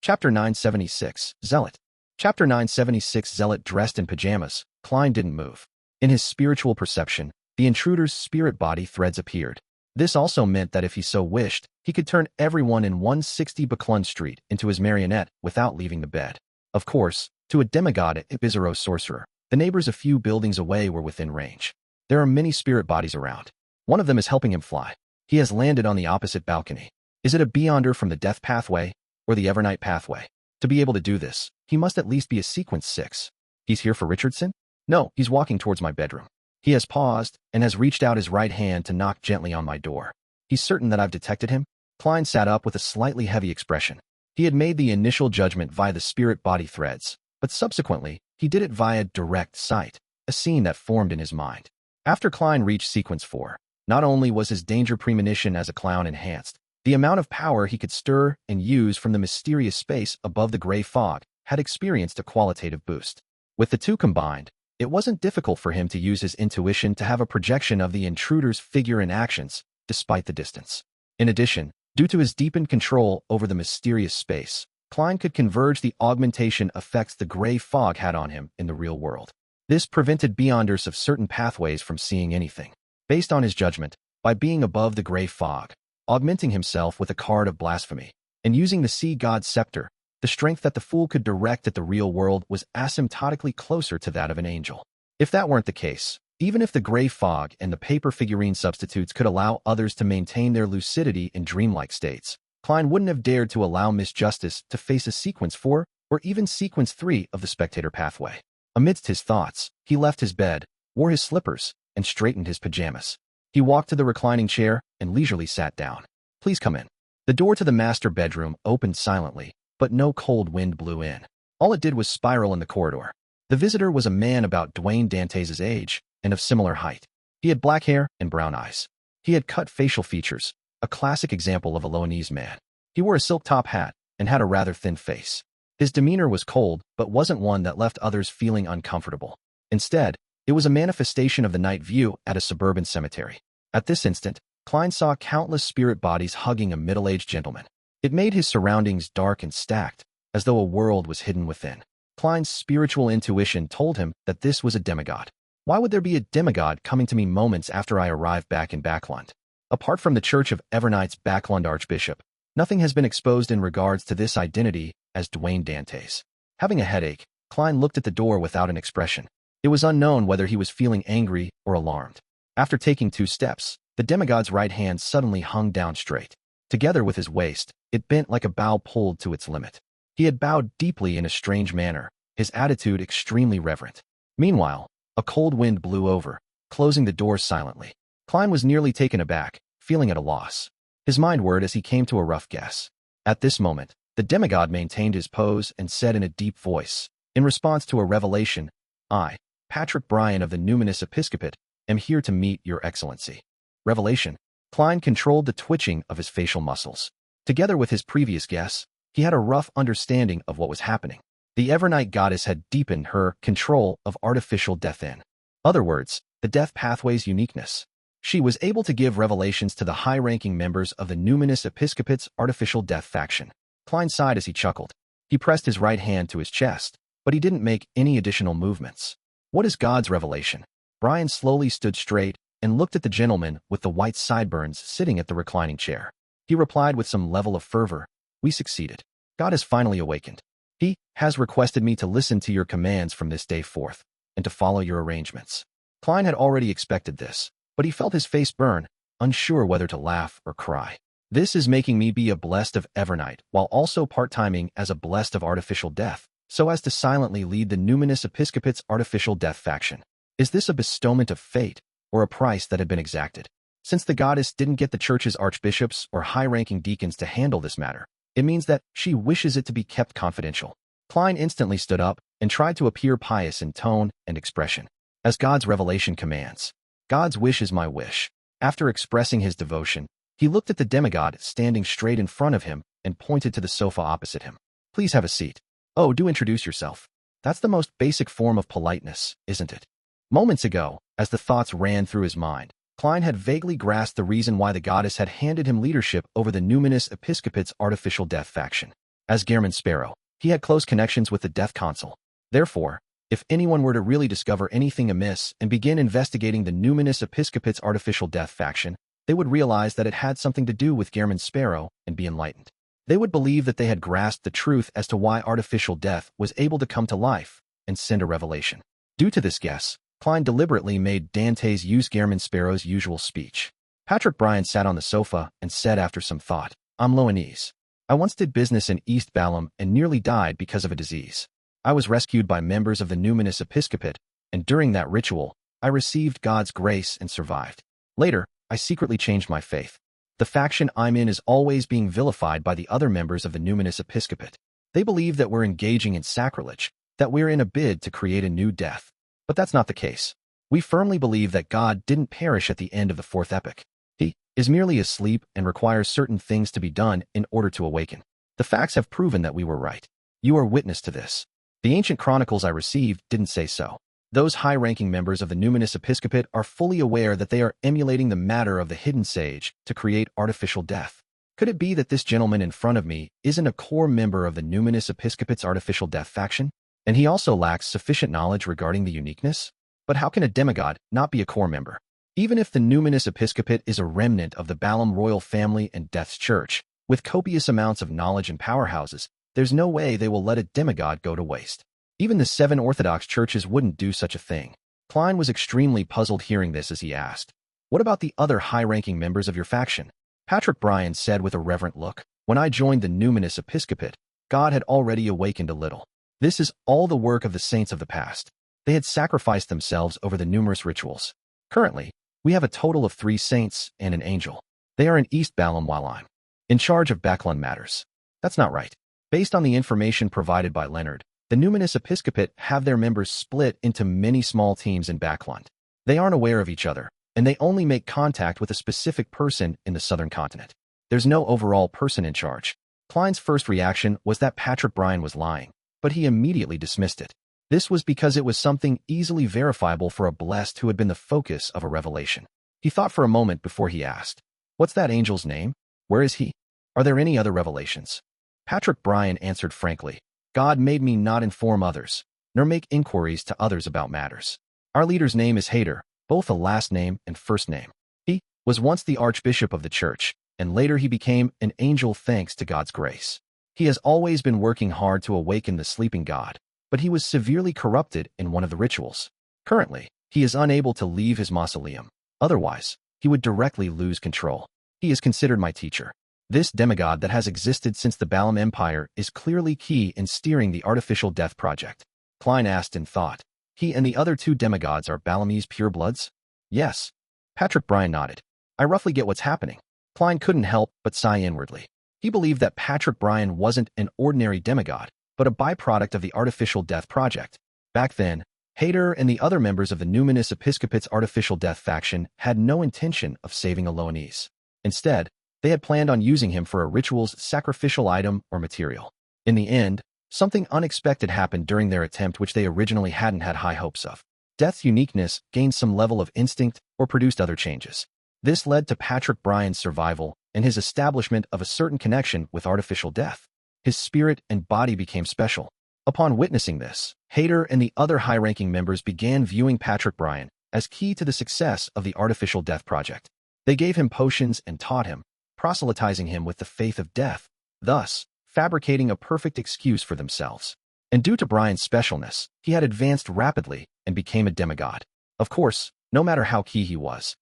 Chapter 976, Zealot. Chapter 976 Zealot dressed in pajamas, Klein didn't move. In his spiritual perception, the intruder's spirit body threads appeared. This also meant that if he so wished, he could turn everyone in 160 Beclun Street into his marionette without leaving the bed. Of course, to a demigod at Bizarro Sorcerer, the neighbors a few buildings away were within range. There are many spirit bodies around. One of them is helping him fly. He has landed on the opposite balcony. Is it a beyonder from the death pathway or the Evernight pathway? To be able to do this, he must at least be a sequence 6. He's here for Richardson? No, he's walking towards my bedroom. He has paused and has reached out his right hand to knock gently on my door. He's certain that I've detected him. Klein sat up with a slightly heavy expression. He had made the initial judgment via the spirit body threads, but subsequently, he did it via direct sight, a scene that formed in his mind. After Klein reached sequence 4, not only was his danger premonition as a clown enhanced, the amount of power he could stir and use from the mysterious space above the gray fog had experienced a qualitative boost. With the two combined, it wasn't difficult for him to use his intuition to have a projection of the intruder's figure and actions, despite the distance. In addition, due to his deepened control over the mysterious space, Klein could converge the augmentation effects the gray fog had on him in the real world. This prevented beyonders of certain pathways from seeing anything. Based on his judgment, by being above the gray fog, augmenting himself with a card of blasphemy, and using the sea god's scepter, the strength that the fool could direct at the real world was asymptotically closer to that of an angel. If that weren't the case, even if the gray fog and the paper figurine substitutes could allow others to maintain their lucidity in dreamlike states, Klein wouldn't have dared to allow Miss Justice to face a sequence 4 or even sequence 3 of the spectator pathway. Amidst his thoughts, he left his bed, wore his slippers, and straightened his pajamas. He walked to the reclining chair and leisurely sat down. Please come in. The door to the master bedroom opened silently, but no cold wind blew in. All it did was spiral in the corridor. The visitor was a man about Dwayne Dantes' age and of similar height. He had black hair and brown eyes. He had cut facial features, a classic example of a Loanese man. He wore a silk top hat and had a rather thin face. His demeanor was cold, but wasn't one that left others feeling uncomfortable. Instead, it was a manifestation of the night view at a suburban cemetery. At this instant, Klein saw countless spirit bodies hugging a middle-aged gentleman. It made his surroundings dark and stacked, as though a world was hidden within. Klein's spiritual intuition told him that this was a demigod. Why would there be a demigod coming to me moments after I arrived back in Backlund? Apart from the Church of Evernight's Backlund Archbishop, nothing has been exposed in regards to this identity as Dwayne Dantes. Having a headache, Klein looked at the door without an expression. It was unknown whether he was feeling angry or alarmed. After taking 2 steps, the demigod's right hand suddenly hung down straight. Together with his waist, it bent like a bow pulled to its limit. He had bowed deeply in a strange manner, his attitude extremely reverent. Meanwhile, a cold wind blew over, closing the door silently. Klein was nearly taken aback, feeling at a loss. His mind whirred as he came to a rough guess. At this moment, the demigod maintained his pose and said in a deep voice, in response to a revelation, I, Patrick Bryan of the Numinous Episcopate, am here to meet your excellency. Revelation. Klein controlled the twitching of his facial muscles. Together with his previous guess, he had a rough understanding of what was happening. The Evernight goddess had deepened her control of artificial death in other words, the death pathway's uniqueness. She was able to give revelations to the high-ranking members of the Numinous Episcopate's artificial death faction. Klein sighed as he chuckled. He pressed his right hand to his chest, but he didn't make any additional movements. What is God's revelation? Brian slowly stood straight and looked at the gentleman with the white sideburns sitting at the reclining chair. He replied with some level of fervor, We succeeded. God has finally awakened. He has requested me to listen to your commands from this day forth, and to follow your arrangements. Klein had already expected this, but he felt his face burn, unsure whether to laugh or cry. This is making me be a blessed of Evernight, while also part-timing as a blessed of artificial death, so as to silently lead the Numinous Episcopate's artificial death faction. Is this a bestowment of fate, or a price that had been exacted? Since the goddess didn't get the church's archbishops or high-ranking deacons to handle this matter, it means that she wishes it to be kept confidential. Klein instantly stood up and tried to appear pious in tone and expression. As God's revelation commands, God's wish is my wish. After expressing his devotion, he looked at the demigod standing straight in front of him and pointed to the sofa opposite him. Please have a seat. Oh, do introduce yourself. That's the most basic form of politeness, isn't it? Moments ago, as the thoughts ran through his mind, Klein had vaguely grasped the reason why the goddess had handed him leadership over the Numinous Episcopate's artificial death faction. As Gehrman Sparrow, he had close connections with the Death Council. Therefore, if anyone were to really discover anything amiss and begin investigating the Numinous Episcopate's artificial death faction, they would realize that it had something to do with Gehrman Sparrow and be enlightened. They would believe that they had grasped the truth as to why artificial death was able to come to life and send a revelation. Due to this guess, Klein deliberately made Dantes use Gehrman Sparrow's usual speech. Patrick Bryan sat on the sofa and said after some thought, "I'm Loanese. I once did business in East Balham and nearly died because of a disease. I was rescued by members of the Numinous Episcopate, and during that ritual, I received God's grace and survived. Later, I secretly changed my faith. The faction I'm in is always being vilified by the other members of the Numinous Episcopate. They believe that we're engaging in sacrilege, that we're in a bid to create a new death. But that's not the case. We firmly believe that God didn't perish at the end of the fourth epoch. He is merely asleep and requires certain things to be done in order to awaken. The facts have proven that we were right. You are witness to this. The ancient chronicles I received didn't say so. Those high-ranking members of the Numinous Episcopate are fully aware that they are emulating the matter of the hidden sage to create artificial death. Could it be that this gentleman in front of me isn't a core member of the Numinous Episcopate's artificial death faction? And he also lacks sufficient knowledge regarding the uniqueness? But how can a demigod not be a core member? Even if the Numinous Episcopate is a remnant of the Balham royal family and Death's Church, with copious amounts of knowledge and powerhouses, there's no way they will let a demigod go to waste. Even the 7 Orthodox Churches wouldn't do such a thing. Klein was extremely puzzled hearing this as he asked, "What about the other high-ranking members of your faction?" Patrick Bryan said with a reverent look, "When I joined the Numinous Episcopate, God had already awakened a little. This is all the work of the saints of the past. They had sacrificed themselves over the numerous rituals. Currently, we have a total of 3 saints and an angel. They are in East Balham while I'm in charge of Backlund matters." That's not right. Based on the information provided by Leonard, the Numinous Episcopate have their members split into many small teams in Backlund. They aren't aware of each other, and they only make contact with a specific person in the southern continent. There's no overall person in charge. Klein's first reaction was that Patrick Bryan was lying, but he immediately dismissed it. This was because it was something easily verifiable for a blessed who had been the focus of a revelation. He thought for a moment before he asked, "What's that angel's name? Where is he? Are there any other revelations?" Patrick Bryan answered frankly, "God made me not inform others, nor make inquiries to others about matters. Our leader's name is Hader, both a last name and first name. He was once the archbishop of the church, and later he became an angel thanks to God's grace. He has always been working hard to awaken the sleeping God, but he was severely corrupted in one of the rituals. Currently, he is unable to leave his mausoleum. Otherwise, he would directly lose control. He is considered my teacher. This demigod that has existed since the Balham Empire is clearly key in steering the artificial death project." Klein asked in thought, "He and the other 2 demigods are Balamese purebloods?" "Yes." Patrick Bryan nodded. "I roughly get what's happening." Klein couldn't help but sigh inwardly. He believed that Patrick Bryan wasn't an ordinary demigod, but a byproduct of the artificial death project. Back then, Hader and the other members of the Numinous Episcopate's artificial death faction had no intention of saving a Loanese. Instead, they had planned on using him for a ritual's sacrificial item or material. In the end, something unexpected happened during their attempt which they originally hadn't had high hopes of. Death's uniqueness gained some level of instinct or produced other changes. This led to Patrick Bryan's survival and his establishment of a certain connection with artificial death. His spirit and body became special. Upon witnessing this, Hader and the other high-ranking members began viewing Patrick Bryan as key to the success of the artificial death project. They gave him potions and taught him, proselytizing him with the faith of death, thus fabricating a perfect excuse for themselves. And due to Bryan's specialness, he had advanced rapidly and became a demigod. Of course, no matter how key he was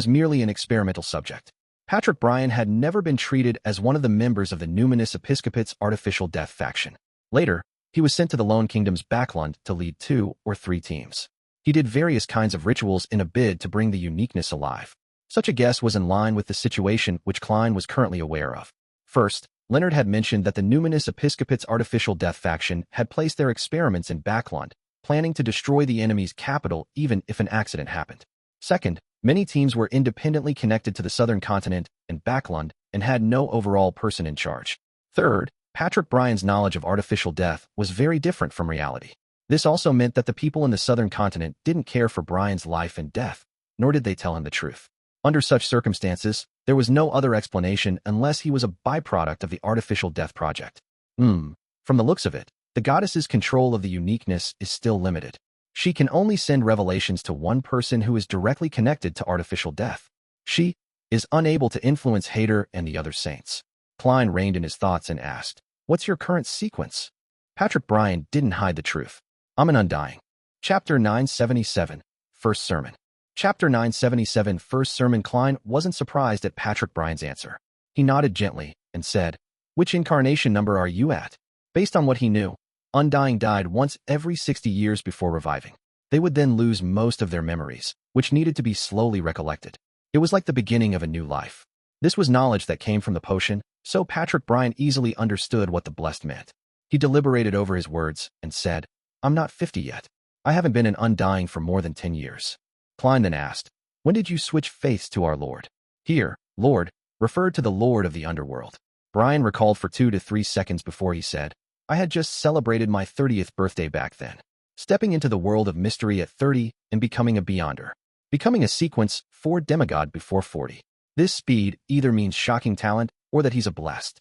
merely an experimental subject. Patrick Bryan had never been treated as one of the members of the Numinous Episcopate's artificial death faction. Later, he was sent to the Lone Kingdom's Backlund to lead 2 or 3 teams. He did various kinds of rituals in a bid to bring the uniqueness alive. Such a guess was in line with the situation which Klein was currently aware of. First, Leonard had mentioned that the Numinous Episcopate's artificial death faction had placed their experiments in Backlund, planning to destroy the enemy's capital even if an accident happened. Second, many teams were independently connected to the southern continent and Backlund and had no overall person in charge. Third, Patrick Bryan's knowledge of artificial death was very different from reality. This also meant that the people in the southern continent didn't care for Bryan's life and death, nor did they tell him the truth. Under such circumstances, there was no other explanation unless he was a byproduct of the artificial death project. From the looks of it, the goddess's control of the uniqueness is still limited. She can only send revelations to one person who is directly connected to artificial death. She is unable to influence Hader and the other saints. Klein reined in his thoughts and asked, "What's your current sequence?" Patrick Bryan didn't hide the truth. "I'm an undying." Chapter 977, First Sermon. Chapter 977, First Sermon. Klein wasn't surprised at Patrick Bryan's answer. He nodded gently and said, "Which incarnation number are you at?" Based on what he knew, undying died once every 60 years before reviving. They would then lose most of their memories, which needed to be slowly recollected. It was like the beginning of a new life. This was knowledge that came from the potion, so Patrick Bryan easily understood what the blessed meant. He deliberated over his words and said, "I'm not 50 yet. I haven't been an undying for more than 10 years. Klein then asked, "When did you switch faiths to our Lord?" Here, Lord referred to the Lord of the underworld. Bryan recalled for 2 to 3 seconds before he said, "I had just celebrated my 30th birthday back then. Stepping into the world of mystery at 30 and becoming a beyonder. Becoming a sequence for demigod before 40. This speed either means shocking talent or that he's a blessed."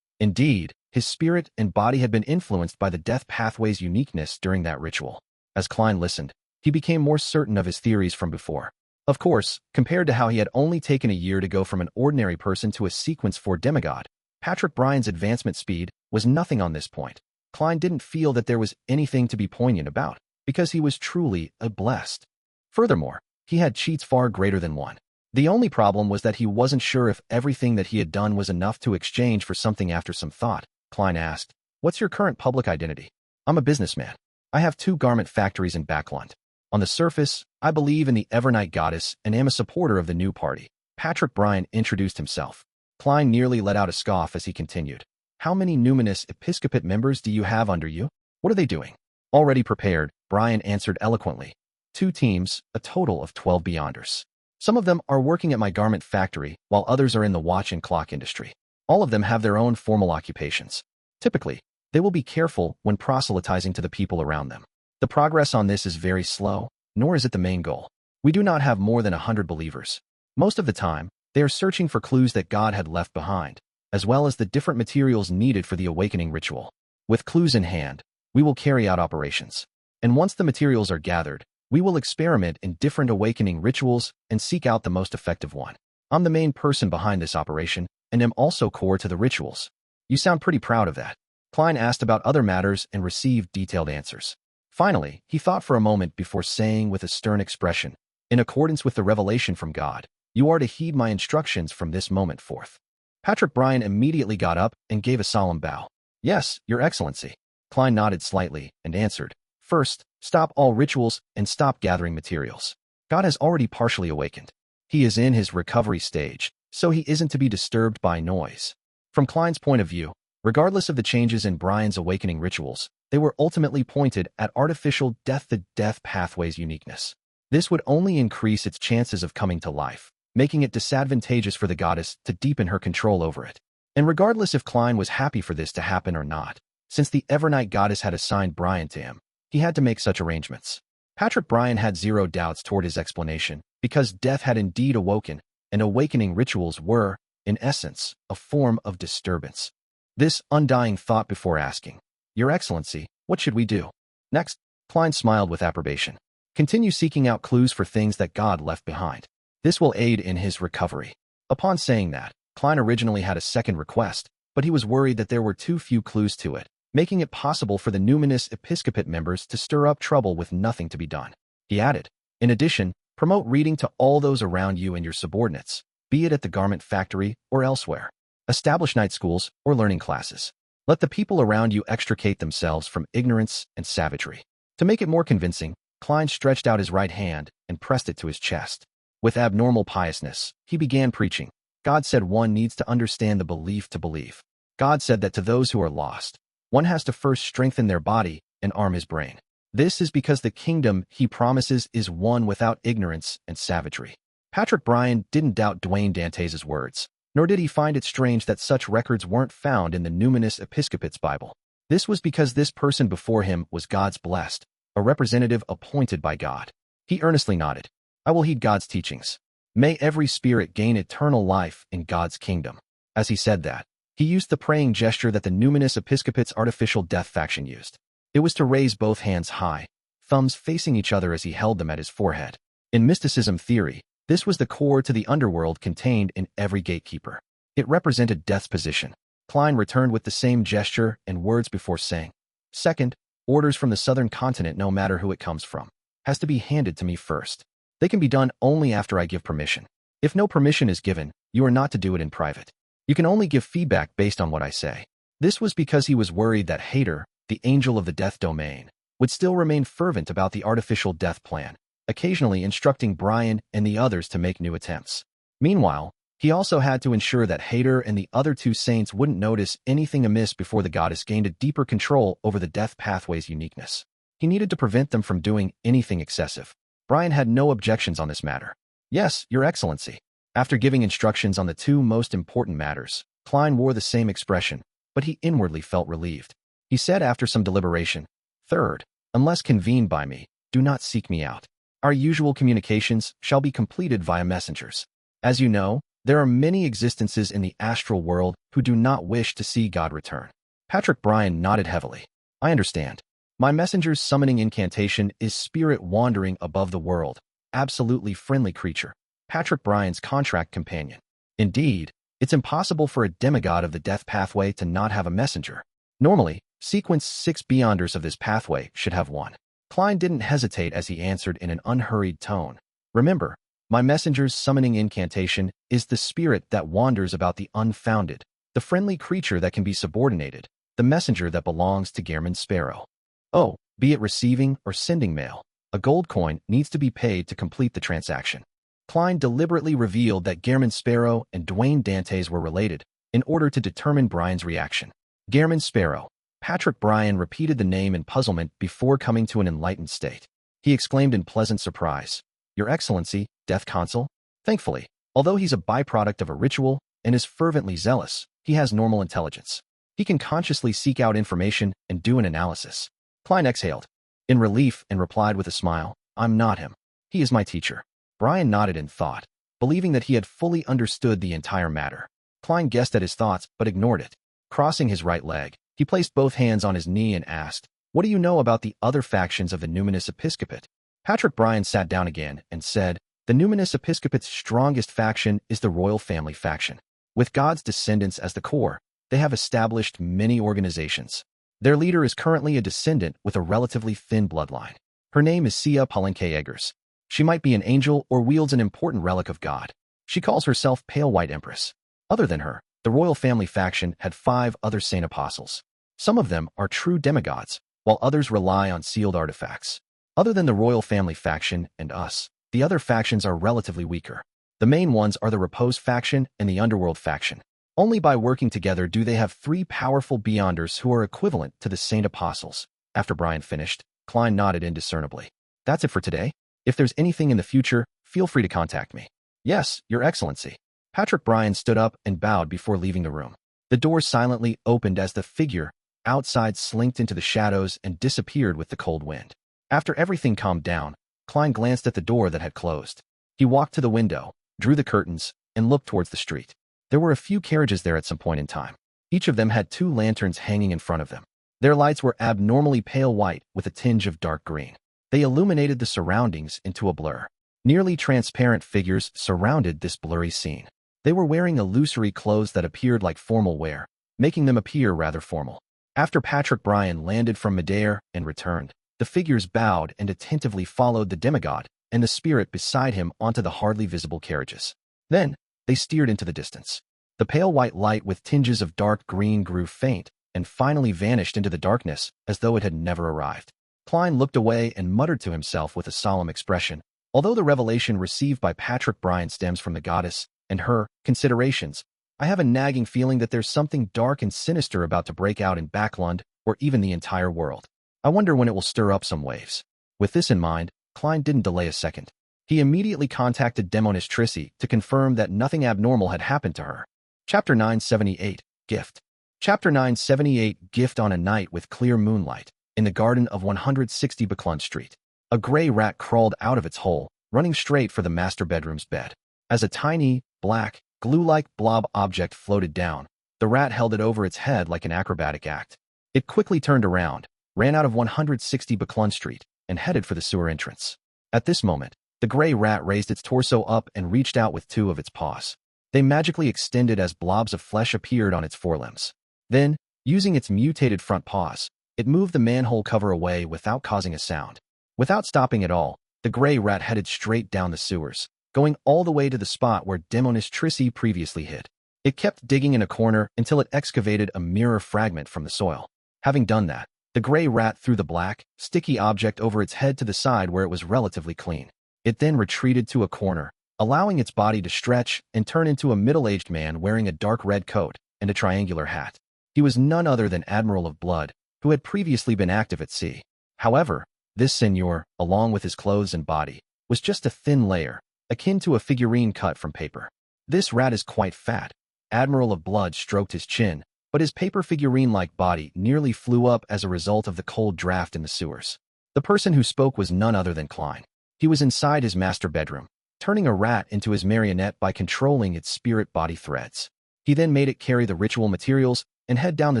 Indeed, his spirit and body had been influenced by the death pathway's uniqueness during that ritual. As Klein listened, he became more certain of his theories from before. Of course, compared to how he had only taken a year to go from an ordinary person to a sequence for demigod, Patrick Bryan's advancement speed was nothing on this point. Klein didn't feel that there was anything to be poignant about, because he was truly a blessed. Furthermore, he had cheats far greater than one. The only problem was that he wasn't sure if everything that he had done was enough to exchange for something. After some thought, Klein asked, "What's your current public identity?" "I'm a businessman. I have 2 garment factories in Backlund. On the surface, I believe in the Evernight goddess and am a supporter of the new party." Patrick Bryan introduced himself. Klein nearly let out a scoff as he continued, "How many numinous episcopate members do you have under you? What are they doing?" "Already prepared," Bryan answered eloquently. 2 teams, a total of 12 beyonders. Some of them are working at my garment factory, while others are in the watch and clock industry. All of them have their own formal occupations. Typically, they will be careful when proselytizing to the people around them. The progress on this is very slow, nor is it the main goal. We do not have more than 100 believers. Most of the time, they are searching for clues that God had left behind, as well as the different materials needed for the awakening ritual. With clues in hand, we will carry out operations. And once the materials are gathered, we will experiment in different awakening rituals and seek out the most effective one. I'm the main person behind this operation, and am also core to the rituals. You sound pretty proud of that. Klein asked about other matters and received detailed answers. Finally, he thought for a moment before saying with a stern expression, "In accordance with the revelation from God, you are to heed my instructions from this moment forth." Patrick Bryan immediately got up and gave a solemn bow. "Yes, Your Excellency." Klein nodded slightly and answered, "First, stop all rituals and stop gathering materials. God has already partially awakened. He is in his recovery stage, so he isn't to be disturbed by noise." From Klein's point of view, regardless of the changes in Bryan's awakening rituals, they were ultimately pointed at artificial death-to-death pathway's uniqueness. This would only increase its chances of coming to life, making it disadvantageous for the goddess to deepen her control over it. And regardless if Klein was happy for this to happen or not, since the Evernight goddess had assigned Bryan to him, he had to make such arrangements. Patrick Bryan had zero doubts toward his explanation, because death had indeed awoken, and awakening rituals were, in essence, a form of disturbance. This undying thought before asking, "Your Excellency, what should we do next?" Klein smiled with approbation. "Continue seeking out clues for things that God left behind. This will aid in his recovery." Upon saying that, Klein originally had a second request, but he was worried that there were too few clues to it, making it possible for the numinous episcopate members to stir up trouble with nothing to be done. He added, "In addition, promote reading to all those around you and your subordinates, be it at the garment factory or elsewhere. Establish night schools or learning classes. Let the people around you extricate themselves from ignorance and savagery." To make it more convincing, Klein stretched out his right hand and pressed it to his chest. With abnormal piousness, he began preaching. God said one needs to understand the belief to believe. God said that to those who are lost, one has to first strengthen their body and arm his brain. This is because the kingdom he promises is one without ignorance and savagery. Patrick Bryan didn't doubt Dwayne Dantes' words, nor did he find it strange that such records weren't found in the numinous episcopate's Bible. This was because this person before him was God's blessed, a representative appointed by God. He earnestly nodded. "I will heed God's teachings. May every spirit gain eternal life in God's kingdom." As he said that, He used the praying gesture that the Numinous Episcopate's artificial death faction used. It was to raise both hands high, thumbs facing each other as he held them at his forehead. In mysticism theory, this was the core to the underworld contained in every gatekeeper. It represented death's position. Klein returned with the same gesture and words before saying, "Second, orders from the southern continent, no matter who it comes from, has to be handed to me first. They can be done only after I give permission. If no permission is given, you are not to do it in private. You can only give feedback based on what I say." This was because he was worried that Hader, the angel of the death domain, would still remain fervent about the artificial death plan, occasionally instructing Brian and the others to make new attempts. Meanwhile, he also had to ensure that Hader and the other two saints wouldn't notice anything amiss before the goddess gained a deeper control over the death pathway's uniqueness. He needed to prevent them from doing anything excessive. Brian had no objections on this matter. "Yes, Your Excellency." After giving instructions on the two most important matters, Klein wore the same expression, but he inwardly felt relieved. He said after some deliberation, "Third, unless convened by me, do not seek me out. Our usual communications shall be completed via messengers. As you know, there are many existences in the astral world who do not wish to see God return." Patrick Brian nodded heavily. "I understand. My messenger's summoning incantation is spirit wandering above the world, absolutely friendly creature, Patrick Brian's contract companion. Indeed, it's impossible for a demigod of the death pathway to not have a messenger. Normally, sequence 6 beyonders of this pathway should have one." Klein didn't hesitate as he answered in an unhurried tone. "Remember, my messenger's summoning incantation is the spirit that wanders about the unfounded, the friendly creature that can be subordinated, the messenger that belongs to Gehrman Sparrow. Oh, be it receiving or sending mail, a gold coin needs to be paid to complete the transaction." Klein deliberately revealed that Gehrman Sparrow and Dwayne Dantes were related in order to determine Brian's reaction. Gehrman Sparrow. Patrick Brian repeated the name in puzzlement before coming to an enlightened state. He exclaimed in pleasant surprise, "Your Excellency, Death Consul?" Thankfully, although he's a byproduct of a ritual and is fervently zealous, he has normal intelligence. He can consciously seek out information and do an analysis. Klein exhaled in relief and replied with a smile, "I'm not him. He is my teacher." Brian nodded in thought, believing that he had fully understood the entire matter. Klein guessed at his thoughts but ignored it. Crossing his right leg, he placed both hands on his knee and asked, "What do you know about the other factions of the Numinous Episcopate?" Patrick Brian sat down again and said, "The Numinous Episcopate's strongest faction is the royal family faction. With God's descendants as the core, they have established many organizations. Their leader is currently a descendant with a relatively thin bloodline. Her name is Sia Palenque Eggers. She might be an angel or wields an important relic of God. She calls herself Pale White Empress. Other than her, the royal family faction had 5 other saint apostles. Some of them are true demigods, while others rely on sealed artifacts. Other than the royal family faction and us, the other factions are relatively weaker. The main ones are the Repose faction and the Underworld faction. Only by working together do they have 3 powerful beyonders who are equivalent to the saint apostles." After Brian finished, Klein nodded indiscernibly. "That's it for today. If there's anything in the future, feel free to contact me." "Yes, Your Excellency." Patrick Brian stood up and bowed before leaving the room. The door silently opened as the figure outside slinked into the shadows and disappeared with the cold wind. After everything calmed down, Klein glanced at the door that had closed. He walked to the window, drew the curtains, and looked towards the street. There were a few carriages there at some point in time. Each of them had 2 lanterns hanging in front of them. Their lights were abnormally pale white with a tinge of dark green. They illuminated the surroundings into a blur. Nearly transparent figures surrounded this blurry scene. They were wearing illusory clothes that appeared like formal wear, making them appear rather formal. After Patrick Brian landed from midair and returned, the figures bowed and attentively followed the demigod and the spirit beside him onto the hardly visible carriages. Then, they steered into the distance. The pale white light with tinges of dark green grew faint and finally vanished into the darkness as though it had never arrived. Klein looked away and muttered to himself with a solemn expression. Although the revelation received by Patrick Brian stems from the goddess and her considerations, I have a nagging feeling that there's something dark and sinister about to break out in Backlund or even the entire world. I wonder when it will stir up some waves. With this in mind, Klein didn't delay a second. He immediately contacted Demonis Trissy to confirm that nothing abnormal had happened to her. Chapter 978, Gift. Chapter 978, Gift. On a night with clear moonlight, in the garden of 160 Backlund Street, a gray rat crawled out of its hole, running straight for the master bedroom's bed. As a tiny, black, glue-like blob object floated down, The rat held it over its head like an acrobatic act. It quickly turned around, ran out of 160 Buckland Street, and headed for the sewer entrance. At this moment, the gray rat raised its torso up and reached out with two of its paws. They magically extended as blobs of flesh appeared on its forelimbs. Then, using its mutated front paws, it moved the manhole cover away without causing a sound. Without stopping at all, the gray rat headed straight down the sewers, going all the way to the spot where Demonis Trissi previously hid. It kept digging in a corner until it excavated a mirror fragment from the soil. Having done that, the gray rat threw the black, sticky object over its head to the side where it was relatively clean. It then retreated to a corner, allowing its body to stretch and turn into a middle-aged man wearing a dark red coat and a triangular hat. He was none other than Admiral of Blood, who had previously been active at sea. However, this seigneur, along with his clothes and body, was just a thin layer, akin to a figurine cut from paper. This rat is quite fat. Admiral of Blood stroked his chin, but his paper figurine-like body nearly flew up as a result of the cold draft in the sewers. The person who spoke was none other than Klein. He was inside his master bedroom, turning a rat into his marionette by controlling its spirit body threads. He then made it carry the ritual materials and head down the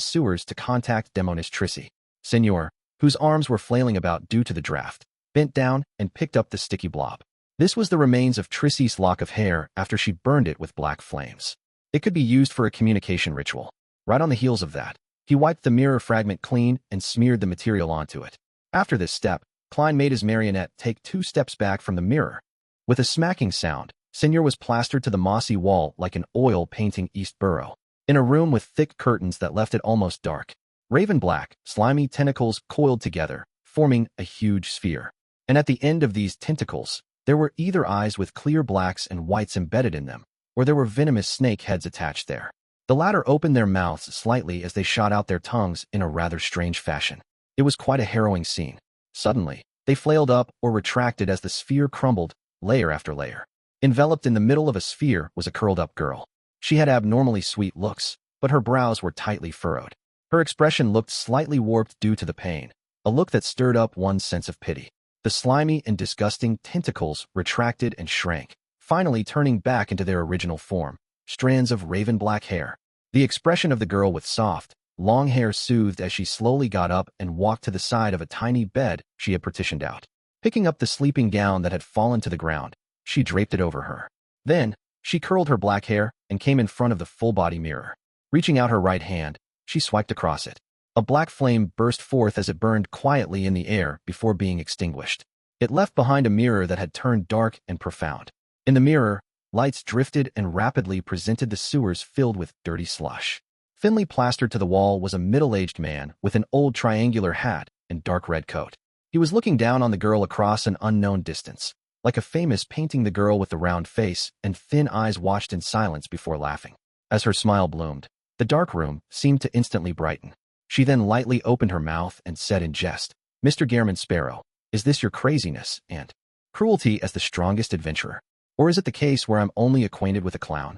sewers to contact Demonis Trissi. Seigneur, whose arms were flailing about due to the draft, bent down and picked up the sticky blob. This was the remains of Trissi's lock of hair after she burned it with black flames. It could be used for a communication ritual. Right on the heels of that, he wiped the mirror fragment clean and smeared the material onto it. After this step, Klein made his marionette take 2 steps back from the mirror. With a smacking sound, Seigneur was plastered to the mossy wall like an oil painting East Borough, in a room with thick curtains that left it almost dark. Raven black, slimy tentacles coiled together, forming a huge sphere. And at the end of these tentacles, there were either eyes with clear blacks and whites embedded in them, or there were venomous snake heads attached there. The latter opened their mouths slightly as they shot out their tongues in a rather strange fashion. It was quite a harrowing scene. Suddenly, they flailed up or retracted as the sphere crumbled, layer after layer. Enveloped in the middle of a sphere was a curled-up girl. She had abnormally sweet looks, but her brows were tightly furrowed. Her expression looked slightly warped due to the pain, a look that stirred up one's sense of pity. The slimy and disgusting tentacles retracted and shrank, finally turning back into their original form, strands of raven black hair. The expression of the girl with soft, long hair soothed as she slowly got up and walked to the side of a tiny bed she had partitioned out. Picking up the sleeping gown that had fallen to the ground, she draped it over her. Then, she curled her black hair and came in front of the full-body mirror. Reaching out her right hand, she swiped across it. A black flame burst forth as it burned quietly in the air before being extinguished. It left behind a mirror that had turned dark and profound. In the mirror, lights drifted and rapidly presented the sewers filled with dirty slush. Thinly plastered to the wall was a middle-aged man with an old triangular hat and dark red coat. He was looking down on the girl across an unknown distance. Like a famous painting, the girl with the round face and thin eyes watched in silence before laughing. As her smile bloomed, the dark room seemed to instantly brighten. She then lightly opened her mouth and said in jest, "Mr. Gehrman Sparrow, is this your craziness and cruelty as the strongest adventurer? Or is it the case where I'm only acquainted with a clown?"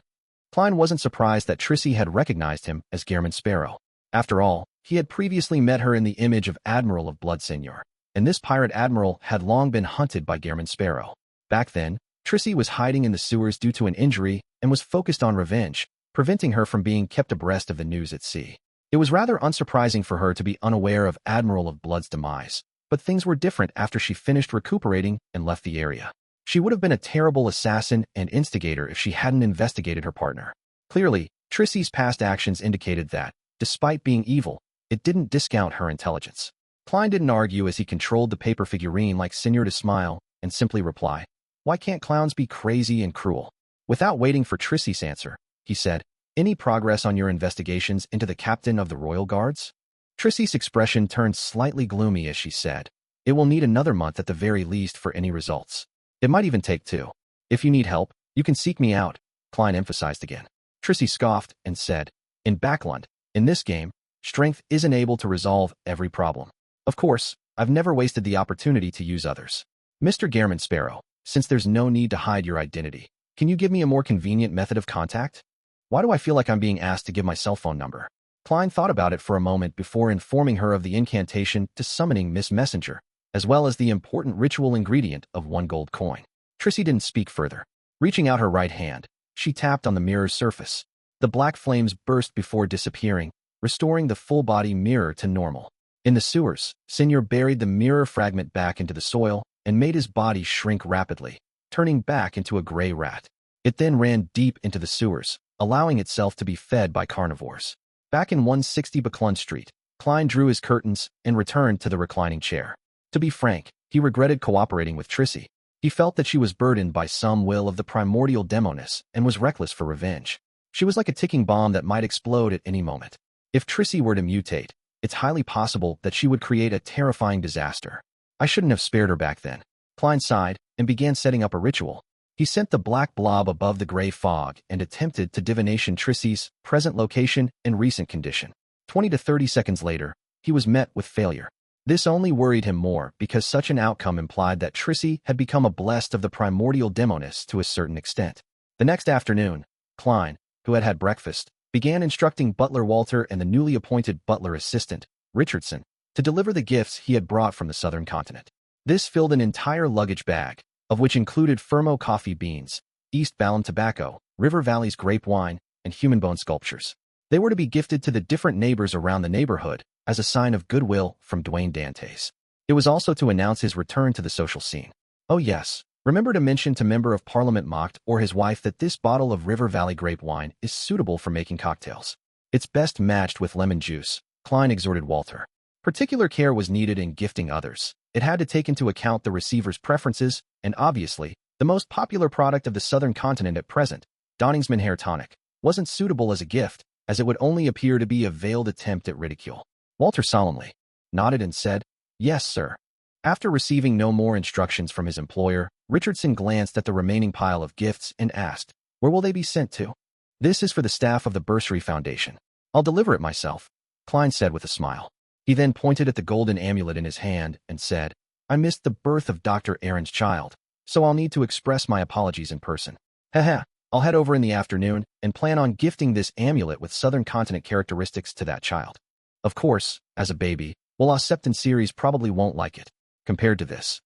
Klein wasn't surprised that Trissi had recognized him as Gehrman Sparrow. After all, he had previously met her in the image of Admiral of Blood Seigneur, and this pirate admiral had long been hunted by Gehrman Sparrow. Back then, Trissi was hiding in the sewers due to an injury and was focused on revenge, preventing her from being kept abreast of the news at sea. It was rather unsurprising for her to be unaware of Admiral of Blood's demise, but things were different after she finished recuperating and left the area. She would have been a terrible assassin and instigator if she hadn't investigated her partner. Clearly, Trissi's past actions indicated that, despite being evil, it didn't discount her intelligence. Klein didn't argue as he controlled the paper figurine like Seigneur to smile and simply reply, "Why can't clowns be crazy and cruel?" Without waiting for Trissi's answer, he said, "Any progress on your investigations into the captain of the Royal Guards?" Trissi's expression turned slightly gloomy as she said, "It will need another month at the very least for any results. It might even take 2. If you need help, you can seek me out," Klein emphasized again. Trissi scoffed and said, "In Backland, in this game, strength isn't able to resolve every problem. Of course, I've never wasted the opportunity to use others. Mr. Gehrman Sparrow, since there's no need to hide your identity, can you give me a more convenient method of contact? Why do I feel like I'm being asked to give my cell phone number?" Klein thought about it for a moment before informing her of the incantation to summoning Miss Messenger, as well as the important ritual ingredient of 1 gold coin. Trissi didn't speak further. Reaching out her right hand, she tapped on the mirror's surface. The black flames burst before disappearing, restoring the full-body mirror to normal. In the sewers, Senior buried the mirror fragment back into the soil and made his body shrink rapidly, turning back into a gray rat. It then ran deep into the sewers, allowing itself to be fed by carnivores. Back in 160 Buckland Street, Klein drew his curtains and returned to the reclining chair. To be frank, he regretted cooperating with Trissy. He felt that she was burdened by some will of the primordial demoness and was reckless for revenge. She was like a ticking bomb that might explode at any moment. If Trissy were to mutate, it's highly possible that she would create a terrifying disaster. I shouldn't have spared her back then. Klein sighed and began setting up a ritual. He sent the black blob above the gray fog and attempted to divination Trissy's present location and recent condition. 20 to 30 seconds later, he was met with failure. This only worried him more because such an outcome implied that Trissy had become a blessed of the primordial demoness to a certain extent. The next afternoon, Klein, who had had breakfast, began instructing Butler Walter and the newly appointed butler assistant, Richardson, to deliver the gifts he had brought from the southern continent. This filled an entire luggage bag, of which included Fermo coffee beans, East Balham tobacco, River Valley's grape wine, and human bone sculptures. They were to be gifted to the different neighbors around the neighborhood as a sign of goodwill from Dwayne Dantes. It was also to announce his return to the social scene. Oh yes, remember to mention to Member of Parliament Mocked or his wife that this bottle of River Valley grape wine is suitable for making cocktails. It's best matched with lemon juice, Klein exhorted Walter. Particular care was needed in gifting others. It had to take into account the receiver's preferences, and obviously, the most popular product of the southern continent at present, Donningsman Hair Tonic, wasn't suitable as a gift, as it would only appear to be a veiled attempt at ridicule. Walter solemnly nodded and said, "Yes, sir." After receiving no more instructions from his employer, Richardson glanced at the remaining pile of gifts and asked, "Where will they be sent to?" "This is for the staff of the Bursary Foundation. I'll deliver it myself," Klein said with a smile. He then pointed at the golden amulet in his hand and said, "I missed the birth of Dr. Aaron's child, so I'll need to express my apologies in person. Haha, I'll head over in the afternoon and plan on gifting this amulet with southern continent characteristics to that child. Of course, as a baby, Septon Series probably won't like it. Compared to this,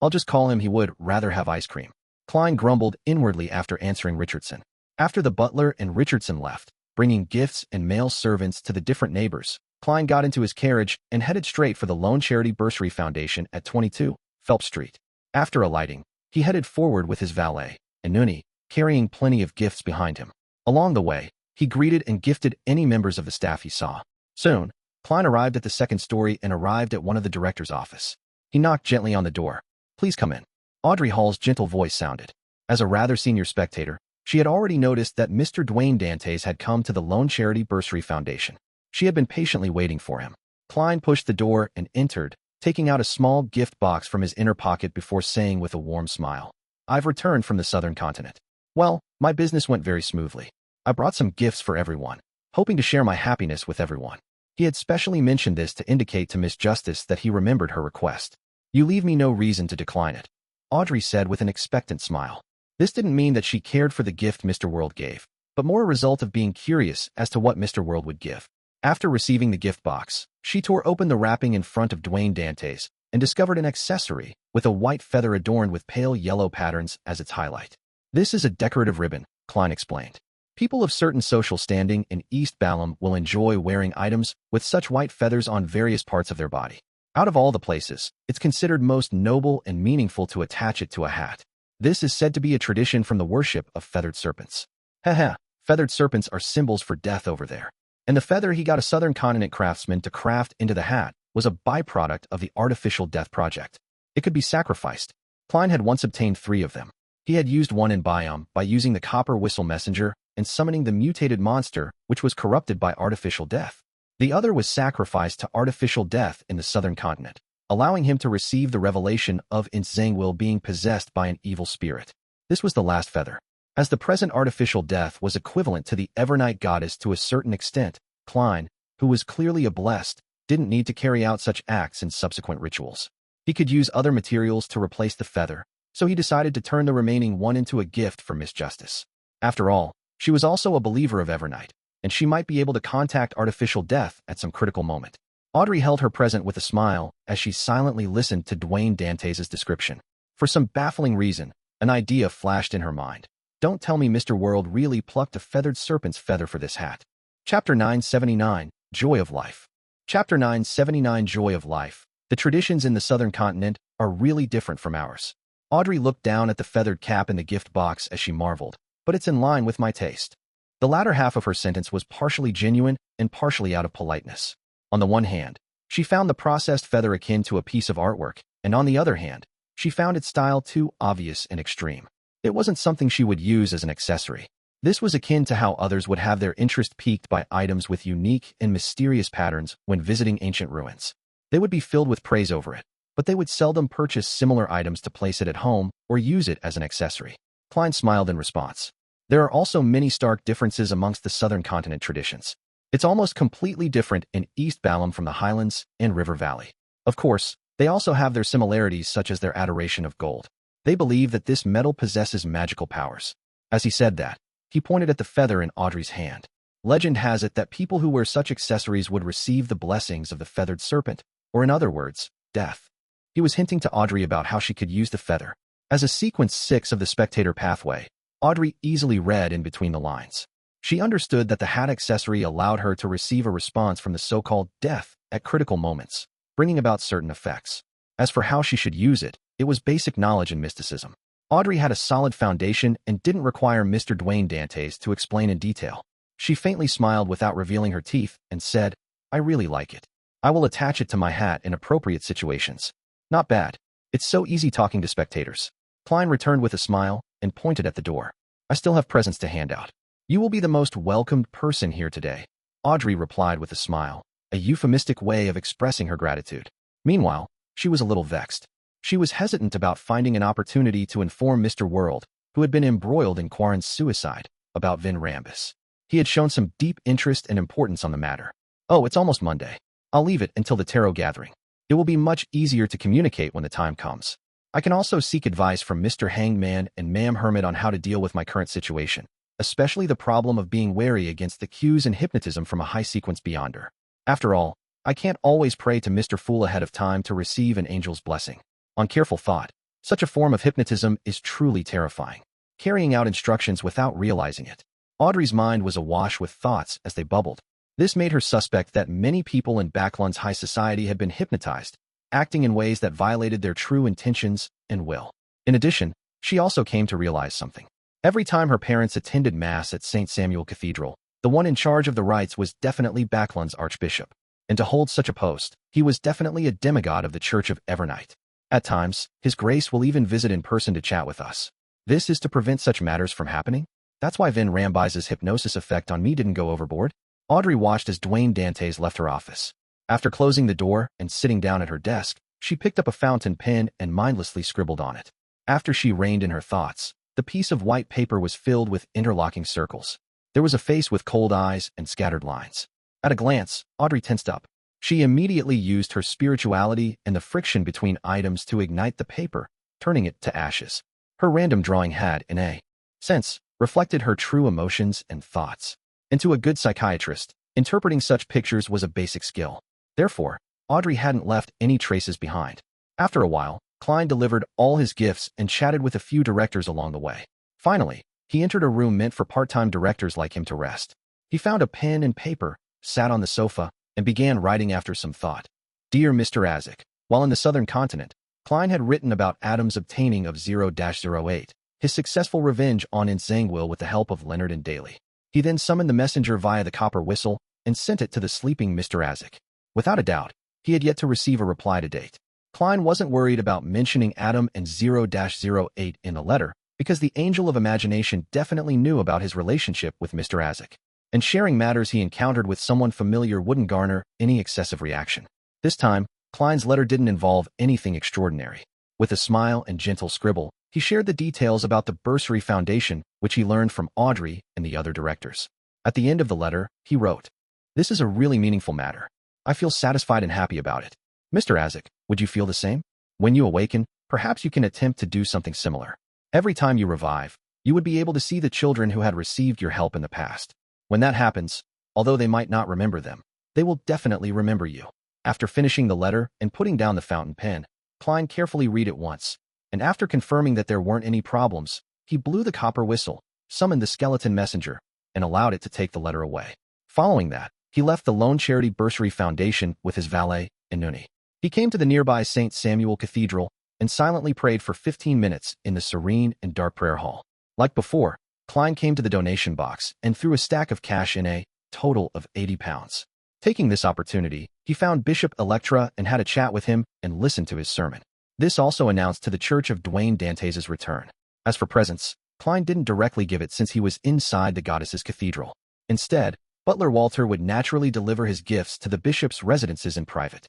I'll just call him he would rather have ice cream." Klein grumbled inwardly after answering Richardson. After the butler and Richardson left, bringing gifts and male servants to the different neighbors, Klein got into his carriage and headed straight for the Lone Charity Bursary Foundation at 22 Phelps Street. After alighting, he headed forward with his valet, Anuni, carrying plenty of gifts behind him. Along the way, he greeted and gifted any members of the staff he saw. Soon, Klein arrived at the second story and arrived at one of the director's office. He knocked gently on the door. "Please come in." Audrey Hall's gentle voice sounded. As a rather senior spectator, she had already noticed that Mr. Dwayne Dantes had come to the Lone Charity Bursary Foundation. She had been patiently waiting for him. Klein pushed the door and entered, taking out a small gift box from his inner pocket before saying with a warm smile, "I've returned from the southern continent. Well, my business went very smoothly. I brought some gifts for everyone, hoping to share my happiness with everyone." He had specially mentioned this to indicate to Miss Justice that he remembered her request. "You leave me no reason to decline it," Audrey said with an expectant smile. This didn't mean that she cared for the gift Mr. World gave, but more a result of being curious as to what Mr. World would give. After receiving the gift box, she tore open the wrapping in front of Dwayne Dantes and discovered an accessory with a white feather adorned with pale yellow patterns as its highlight. "This is a decorative ribbon," Klein explained. "People of certain social standing in East Balham will enjoy wearing items with such white feathers on various parts of their body. Out of all the places, it's considered most noble and meaningful to attach it to a hat. This is said to be a tradition from the worship of feathered serpents." Haha, feathered serpents are symbols for death over there. And the feather he got a southern continent craftsman to craft into the hat was a byproduct of the Artificial Death Project. It could be sacrificed. Klein had once obtained 3 of them. He had used one in Biome by using the copper whistle messenger and summoning the mutated monster, which was corrupted by artificial death. The other was sacrificed to artificial death in the southern continent, allowing him to receive the revelation of Inzangwil being possessed by an evil spirit. This was the last feather. As the present artificial death was equivalent to the Evernight goddess to a certain extent, Klein, who was clearly a blessed, didn't need to carry out such acts in subsequent rituals. He could use other materials to replace the feather, so he decided to turn the remaining one into a gift for Miss Justice. After all, she was also a believer of Evernight, and she might be able to contact artificial death at some critical moment. Audrey held her present with a smile as she silently listened to Dwayne Dantes' description. For some baffling reason, an idea flashed in her mind. Don't tell me Mr. World really plucked a feathered serpent's feather for this hat. Chapter 979, Joy of Life. Chapter 979, Joy of Life. The traditions in the southern continent are really different from ours. Audrey looked down at the feathered cap in the gift box as she marveled, but it's in line with my taste. The latter half of her sentence was partially genuine and partially out of politeness. On the one hand, she found the processed feather akin to a piece of artwork, and on the other hand, she found its style too obvious and extreme. It wasn't something she would use as an accessory. This was akin to how others would have their interest piqued by items with unique and mysterious patterns when visiting ancient ruins. They would be filled with praise over it, but they would seldom purchase similar items to place it at home or use it as an accessory. Klein smiled in response. There are also many stark differences amongst the southern continent traditions. It's almost completely different in East Balam from the Highlands and River Valley. Of course, they also have their similarities such as their adoration of gold. They believe that this metal possesses magical powers. As he said that, he pointed at the feather in Audrey's hand. Legend has it that people who wear such accessories would receive the blessings of the feathered serpent, or in other words, death. He was hinting to Audrey about how she could use the feather. As a sequence 6 of the spectator pathway, Audrey easily read in between the lines. She understood that the hat accessory allowed her to receive a response from the so-called death at critical moments, bringing about certain effects. As for how she should use it, it was basic knowledge in mysticism. Audrey had a solid foundation and didn't require Mr. Dwayne Dantes to explain in detail. She faintly smiled without revealing her teeth and said, "I really like it. I will attach it to my hat in appropriate situations." Not bad. It's so easy talking to spectators. Klein returned with a smile and pointed at the door. "I still have presents to hand out. You will be the most welcomed person here today." Audrey replied with a smile, a euphemistic way of expressing her gratitude. Meanwhile, she was a little vexed. She was hesitant about finding an opportunity to inform Mr. World, who had been embroiled in Quarren's suicide, about Vin Rambus. He had shown some deep interest and importance on the matter. "Oh, it's almost Monday. I'll leave it until the tarot gathering. It will be much easier to communicate when the time comes. I can also seek advice from Mr. Hangman and Ma'am Hermit on how to deal with my current situation, especially the problem of being wary against the cues and hypnotism from a high-sequence beyonder. After all, I can't always pray to Mr. Fool ahead of time to receive an angel's blessing. On careful thought, such a form of hypnotism is truly terrifying, carrying out instructions without realizing it." Audrey's mind was awash with thoughts as they bubbled. This made her suspect that many people in Backlund's high society had been hypnotized, acting in ways that violated their true intentions and will. In addition, she also came to realize something. Every time her parents attended Mass at St. Samuel Cathedral, the one in charge of the rites was definitely Backlund's archbishop. And to hold such a post, he was definitely a demigod of the Church of Evernight. At times, His Grace will even visit in person to chat with us. This is to prevent such matters from happening? That's why Vin Rambis's hypnosis effect on me didn't go overboard? Audrey watched as Dwayne Dantes left her office. After closing the door and sitting down at her desk, she picked up a fountain pen and mindlessly scribbled on it. After she reined in her thoughts, the piece of white paper was filled with interlocking circles. There was a face with cold eyes and scattered lines. At a glance, Audrey tensed up. She immediately used her spirituality and the friction between items to ignite the paper, turning it to ashes. Her random drawing had, in a sense, reflected her true emotions and thoughts. And to a good psychiatrist, interpreting such pictures was a basic skill. Therefore, Audrey hadn't left any traces behind. After a while, Klein delivered all his gifts and chatted with a few directors along the way. Finally, he entered a room meant for part-time directors like him to rest. He found a pen and paper, sat on the sofa, and began writing after some thought. "Dear Mr. Azek, while in the southern continent, Klein had written about Adam's obtaining of 0-08, his successful revenge on Nsangwil with the help of Leonard and Daly. He then summoned the messenger via the copper whistle and sent it to the sleeping Mr. Azek. Without a doubt, he had yet to receive a reply to date. Klein wasn't worried about mentioning Adam and 0-08 in the letter, because the Angel of Imagination definitely knew about his relationship with Mr. Azek. And sharing matters he encountered with someone familiar wouldn't garner any excessive reaction. This time, Klein's letter didn't involve anything extraordinary. With a smile and gentle scribble, he shared the details about the Bursary Foundation, which he learned from Audrey and the other directors. At the end of the letter, he wrote, "This is a really meaningful matter. I feel satisfied and happy about it. Mr. Azek, would you feel the same? When you awaken, perhaps you can attempt to do something similar. Every time you revive, you would be able to see the children who had received your help in the past. When that happens, although they might not remember them, they will definitely remember you." After finishing the letter and putting down the fountain pen, Klein carefully read it once, and after confirming that there weren't any problems, he blew the copper whistle, summoned the skeleton messenger, and allowed it to take the letter away. Following that, he left the lone charity bursary foundation with his valet, Inuni. He came to the nearby St. Samuel Cathedral and silently prayed for 15 minutes in the serene and dark prayer hall. Like before, Klein came to the donation box and threw a stack of cash in, a total of £80. Taking this opportunity, he found Bishop Electra and had a chat with him and listened to his sermon. This also announced to the church of Dwayne Dantes' return. As for presents, Klein didn't directly give it since he was inside the goddess's cathedral. Instead, Butler Walter would naturally deliver his gifts to the bishop's residences in private.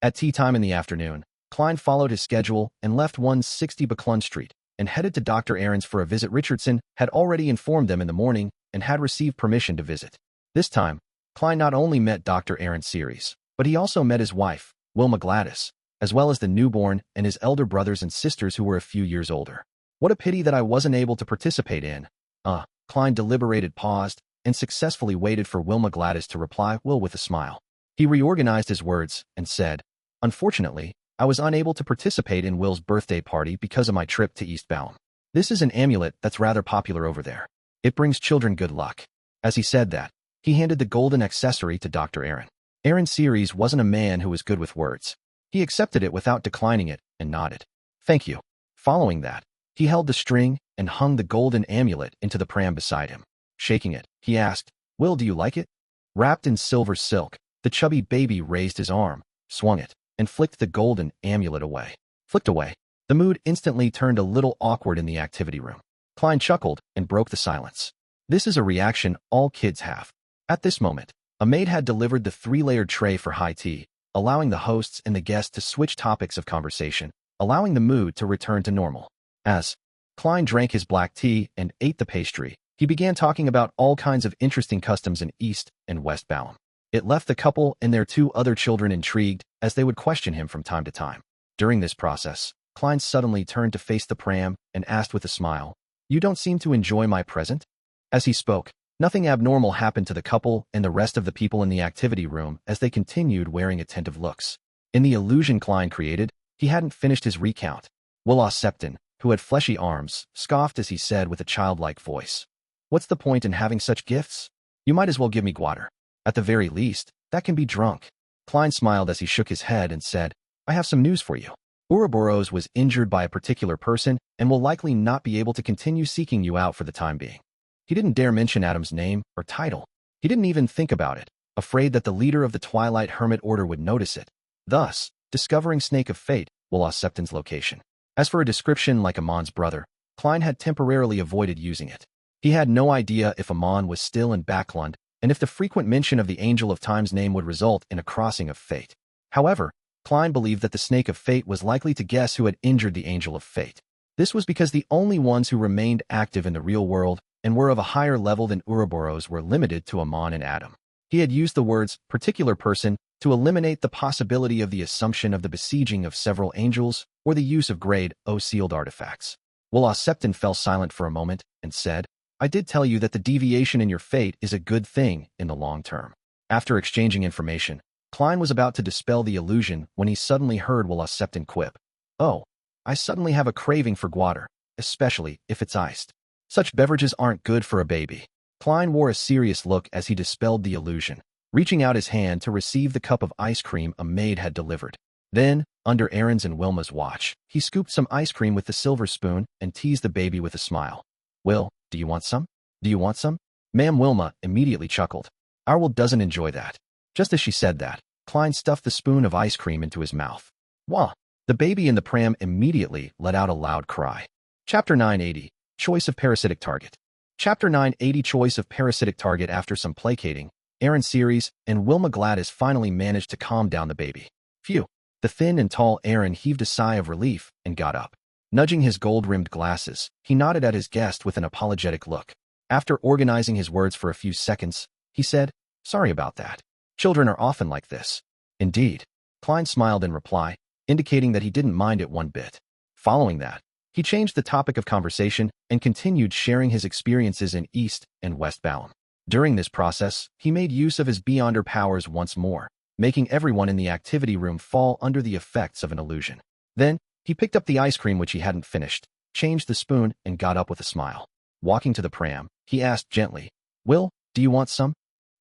At tea time in the afternoon, Klein followed his schedule and left 160 Buckland Street and headed to Dr. Aaron's for a visit. Richardson had already informed them in the morning and had received permission to visit. This time, Klein not only met Dr. Aaron Series, but he also met his wife, Wilma Gladys, as well as the newborn and his elder brothers and sisters who were a few years older. What a pity that I wasn't able to participate in. Klein deliberated, paused, and successfully waited for Wilma Gladys to reply, Will, with a smile. He reorganized his words and said, Unfortunately, I was unable to participate in Will's birthday party because of my trip to East Balham. This is an amulet that's rather popular over there. It brings children good luck. As he said that, he handed the golden accessory to Dr. Aaron. Aaron Series wasn't a man who was good with words. He accepted it without declining it and nodded. Thank you. Following that, he held the string and hung the golden amulet into the pram beside him. Shaking it, he asked, Will, do you like it? Wrapped in silver silk, the chubby baby raised his arm, swung it, and flicked the golden amulet away. Flicked away. The mood instantly turned a little awkward in the activity room. Klein chuckled and broke the silence. This is a reaction all kids have. At this moment, a maid had delivered the 3-layered tray for high tea, allowing the hosts and the guests to switch topics of conversation, allowing the mood to return to normal. As Klein drank his black tea and ate the pastry, he began talking about all kinds of interesting customs in East and West Balham. It left the couple and their 2 other children intrigued as they would question him from time to time. During this process, Klein suddenly turned to face the pram and asked with a smile, You don't seem to enjoy my present? As he spoke, nothing abnormal happened to the couple and the rest of the people in the activity room as they continued wearing attentive looks. In the illusion Klein created, he hadn't finished his recount. Will Septon, who had fleshy arms, scoffed as he said with a childlike voice, What's the point in having such gifts? You might as well give me guater. At the very least, that can be drunk. Klein smiled as he shook his head and said, I have some news for you. Ouroboros was injured by a particular person and will likely not be able to continue seeking you out for the time being. He didn't dare mention Adam's name or title. He didn't even think about it, afraid that the leader of the Twilight Hermit Order would notice it, thus discovering Snake of Fate, Will Septon's location. As for a description like Amon's brother, Klein had temporarily avoided using it. He had no idea if Amon was still in Backland, and if the frequent mention of the Angel of Time's name would result in a crossing of fate. However, Klein believed that the Snake of Fate was likely to guess who had injured the Angel of Fate. This was because the only ones who remained active in the real world and were of a higher level than Ouroboros were limited to Amon and Adam. He had used the words particular person to eliminate the possibility of the assumption of the besieging of several angels or the use of grade O sealed artifacts. Will Septon fell silent for a moment and said, I did tell you that the deviation in your fate is a good thing in the long term. After exchanging information, Klein was about to dispel the illusion when he suddenly heard Will Septon quip, Oh, I suddenly have a craving for guater, especially if it's iced. Such beverages aren't good for a baby. Klein wore a serious look as he dispelled the illusion, reaching out his hand to receive the cup of ice cream a maid had delivered. Then, under Aaron's and Wilma's watch, he scooped some ice cream with the silver spoon and teased the baby with a smile. Will, do you want some? Do you want some? Ma'am Wilma immediately chuckled. Our Will doesn't enjoy that. Just as she said that, Klein stuffed the spoon of ice cream into his mouth. Wah! The baby in the pram immediately let out a loud cry. Chapter 980, Choice of Parasitic Target. Chapter 980, Choice of Parasitic Target. After some placating, Aaron Series and Wilma Gladys finally managed to calm down the baby. Phew! The thin and tall Aaron heaved a sigh of relief and got up. Nudging his gold-rimmed glasses, he nodded at his guest with an apologetic look. After organizing his words for a few seconds, he said, Sorry about that. Children are often like this. Indeed. Klein smiled in reply, indicating that he didn't mind it one bit. Following that, he changed the topic of conversation and continued sharing his experiences in East and West Balham. During this process, he made use of his Beyonder powers once more, making everyone in the activity room fall under the effects of an illusion. Then, he picked up the ice cream which he hadn't finished, changed the spoon, and got up with a smile. Walking to the pram, he asked gently, "Will, do you want some?"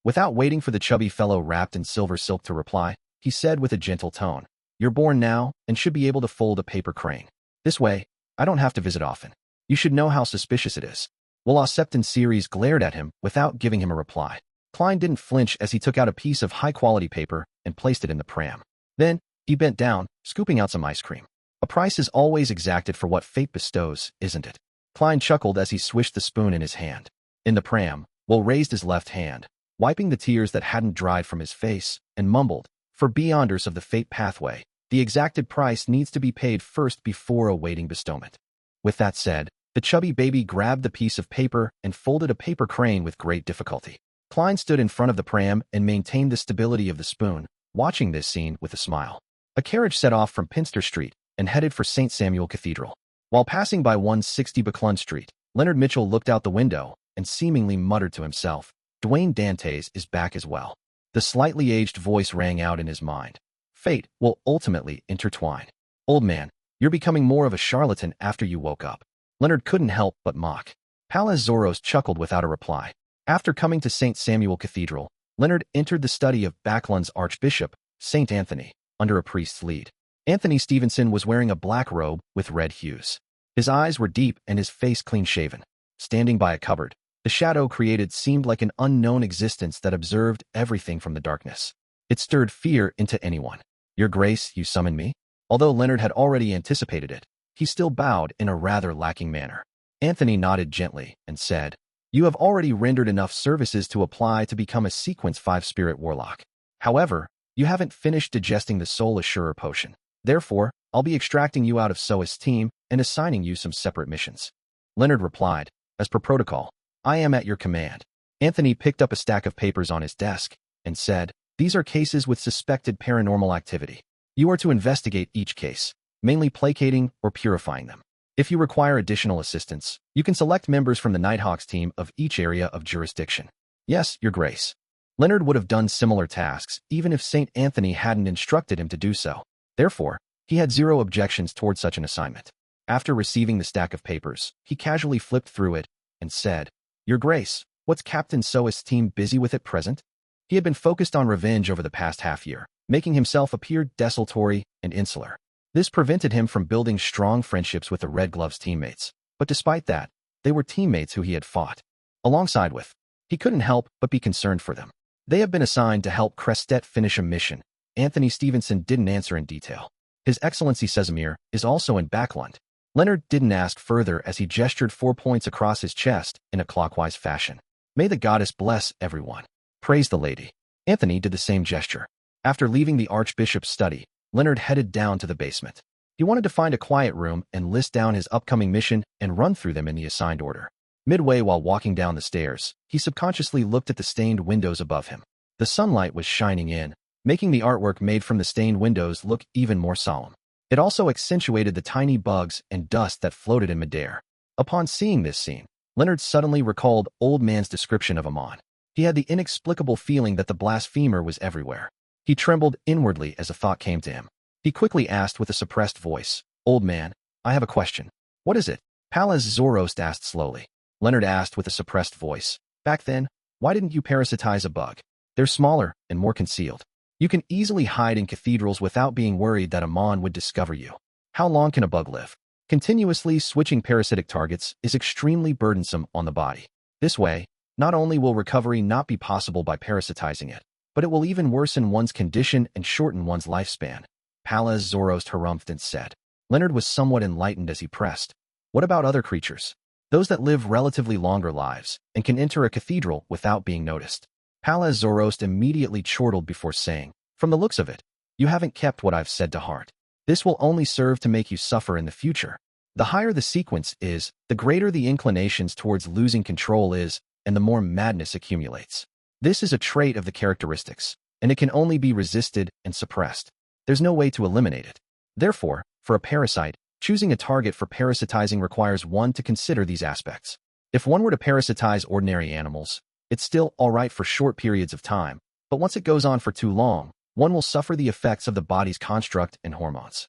Without waiting for the chubby fellow wrapped in silver silk to reply, he said with a gentle tone, "You're born now and should be able to fold a paper crane. This way, I don't have to visit often. You should know how suspicious it is." Will Septon Series glared at him without giving him a reply. Klein didn't flinch as he took out a piece of high-quality paper and placed it in the pram. Then, he bent down, scooping out some ice cream. A price is always exacted for what fate bestows, isn't it? Klein chuckled as he swished the spoon in his hand. In the pram, Will raised his left hand, wiping the tears that hadn't dried from his face, and mumbled, "For beyonders of the fate pathway, the exacted price needs to be paid first before awaiting bestowment." With that said, the chubby baby grabbed the piece of paper and folded a paper crane with great difficulty. Klein stood in front of the pram and maintained the stability of the spoon, watching this scene with a smile. A carriage set off from Pinster Street and headed for St. Samuel Cathedral. While passing by 160 Buckland Street, Leonard Mitchell looked out the window and seemingly muttered to himself, "Dwayne Dantes is back as well." The slightly aged voice rang out in his mind. "Fate will ultimately intertwine. Old man, you're becoming more of a charlatan after you woke up." Leonard couldn't help but mock. Palazzouros chuckled without a reply. After coming to St. Samuel Cathedral, Leonard entered the study of Buckland's Archbishop, St. Anthony, under a priest's lead. Anthony Stevenson was wearing a black robe with red hues. His eyes were deep and his face clean-shaven. Standing by a cupboard, the shadow created seemed like an unknown existence that observed everything from the darkness. It stirred fear into anyone. "Your Grace, you summon me?" Although Leonard had already anticipated it, he still bowed in a rather lacking manner. Anthony nodded gently and said, "You have already rendered enough services to apply to become a Sequence 5 Spirit Warlock. However, you haven't finished digesting the Soul Assurer potion. Therefore, I'll be extracting you out of SOA's team and assigning you some separate missions." Leonard replied, "As per protocol, I am at your command." Anthony picked up a stack of papers on his desk and said, "These are cases with suspected paranormal activity. You are to investigate each case, mainly placating or purifying them. If you require additional assistance, you can select members from the Nighthawks team of each area of jurisdiction." "Yes, Your Grace." Leonard would have done similar tasks even if St. Anthony hadn't instructed him to do so. Therefore, he had zero objections toward such an assignment. After receiving the stack of papers, he casually flipped through it and said, "Your Grace, what's Captain SOA's team busy with at present?" He had been focused on revenge over the past half-year, making himself appear desultory and insular. This prevented him from building strong friendships with the Red Gloves teammates, but despite that, they were teammates who he had fought alongside with. He couldn't help but be concerned for them. They have been assigned to help Crestet finish a mission. Anthony Stevenson didn't answer in detail. His Excellency Casimir is also in Buckland. Leonard didn't ask further as he gestured 4 points across his chest in a clockwise fashion. "May the goddess bless everyone. Praise the lady." Anthony did the same gesture. After leaving the Archbishop's study, Leonard headed down to the basement. He wanted to find a quiet room and list down his upcoming mission and run through them in the assigned order. Midway while walking down the stairs, he subconsciously looked at the stained windows above him. The sunlight was shining in, making the artwork made from the stained windows look even more solemn. It also accentuated the tiny bugs and dust that floated in midair. Upon seeing this scene, Leonard suddenly recalled Old Man's description of Amon. He had the inexplicable feeling that the blasphemer was everywhere. He trembled inwardly as a thought came to him. He quickly asked with a suppressed voice, "Old man, I have a question." "What is it?" Palazzouros asked slowly. Leonard asked with a suppressed voice, "Back then, why didn't you parasitize a bug? They're smaller and more concealed. You can easily hide in cathedrals without being worried that Amon would discover you. How long can a bug live? Continuously switching parasitic targets is extremely burdensome on the body. This way, not only will recovery not be possible by parasitizing it, but it will even worsen one's condition and shorten one's lifespan." Palazzouros harumphed and said. Leonard was somewhat enlightened as he pressed, "What about other creatures? Those that live relatively longer lives and can enter a cathedral without being noticed?" Palazzouros immediately chortled before saying, "From the looks of it, you haven't kept what I've said to heart. This will only serve to make you suffer in the future. The higher the sequence is, the greater the inclinations towards losing control is, and the more madness accumulates. This is a trait of the characteristics, and it can only be resisted and suppressed. There's no way to eliminate it. Therefore, for a parasite, choosing a target for parasitizing requires one to consider these aspects. If one were to parasitize ordinary animals, it's still all right for short periods of time, but once it goes on for too long, one will suffer the effects of the body's construct and hormones.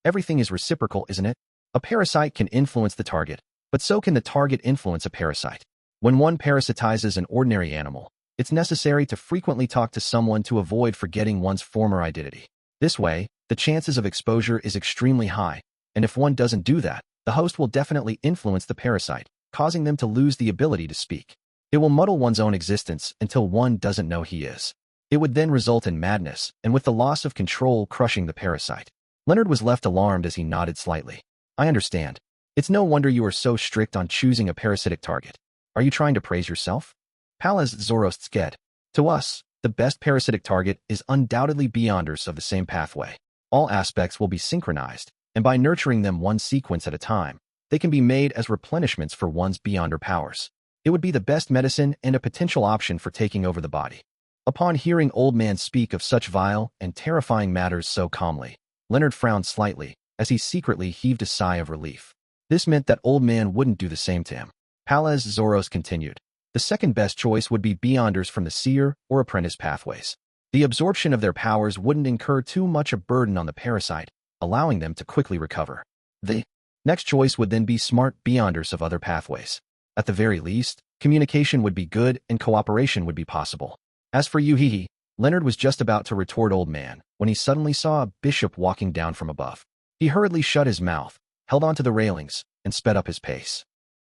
Everything is reciprocal, isn't it? A parasite can influence the target, But so can the target influence a parasite. When one parasitizes an ordinary animal, it's necessary to frequently talk to someone to avoid forgetting one's former identity. This way, the chances of exposure is extremely high, and if one doesn't do that, the host will definitely influence the parasite, causing them to lose the ability to speak. It will muddle one's own existence until one doesn't know he is. It would then result in madness, and with the loss of control crushing the parasite. Leonard was left alarmed as he nodded slightly. I understand. It's no wonder you are so strict on choosing a parasitic target. Are you trying to praise yourself? Palaz Zoroastsked. To us, the best parasitic target is undoubtedly beyonders of the same pathway. All aspects will be synchronized, and by nurturing them one sequence at a time, they can be made as replenishments for one's beyonder powers. It would be the best medicine and a potential option for taking over the body. Upon hearing Old Man speak of such vile and terrifying matters so calmly, Leonard frowned slightly, as he secretly heaved a sigh of relief. This meant that Old Man wouldn't do the same to him. Palaz Zoros continued. The second best choice would be beyonders from the seer or apprentice pathways. The absorption of their powers wouldn't incur too much a burden on the parasite, allowing them to quickly recover. The next choice would then be smart beyonders of other pathways. At the very least, communication would be good and cooperation would be possible. As for you, Leonard was just about to retort Old Man when he suddenly saw a bishop walking down from above. He hurriedly shut his mouth, held onto the railings, and sped up his pace.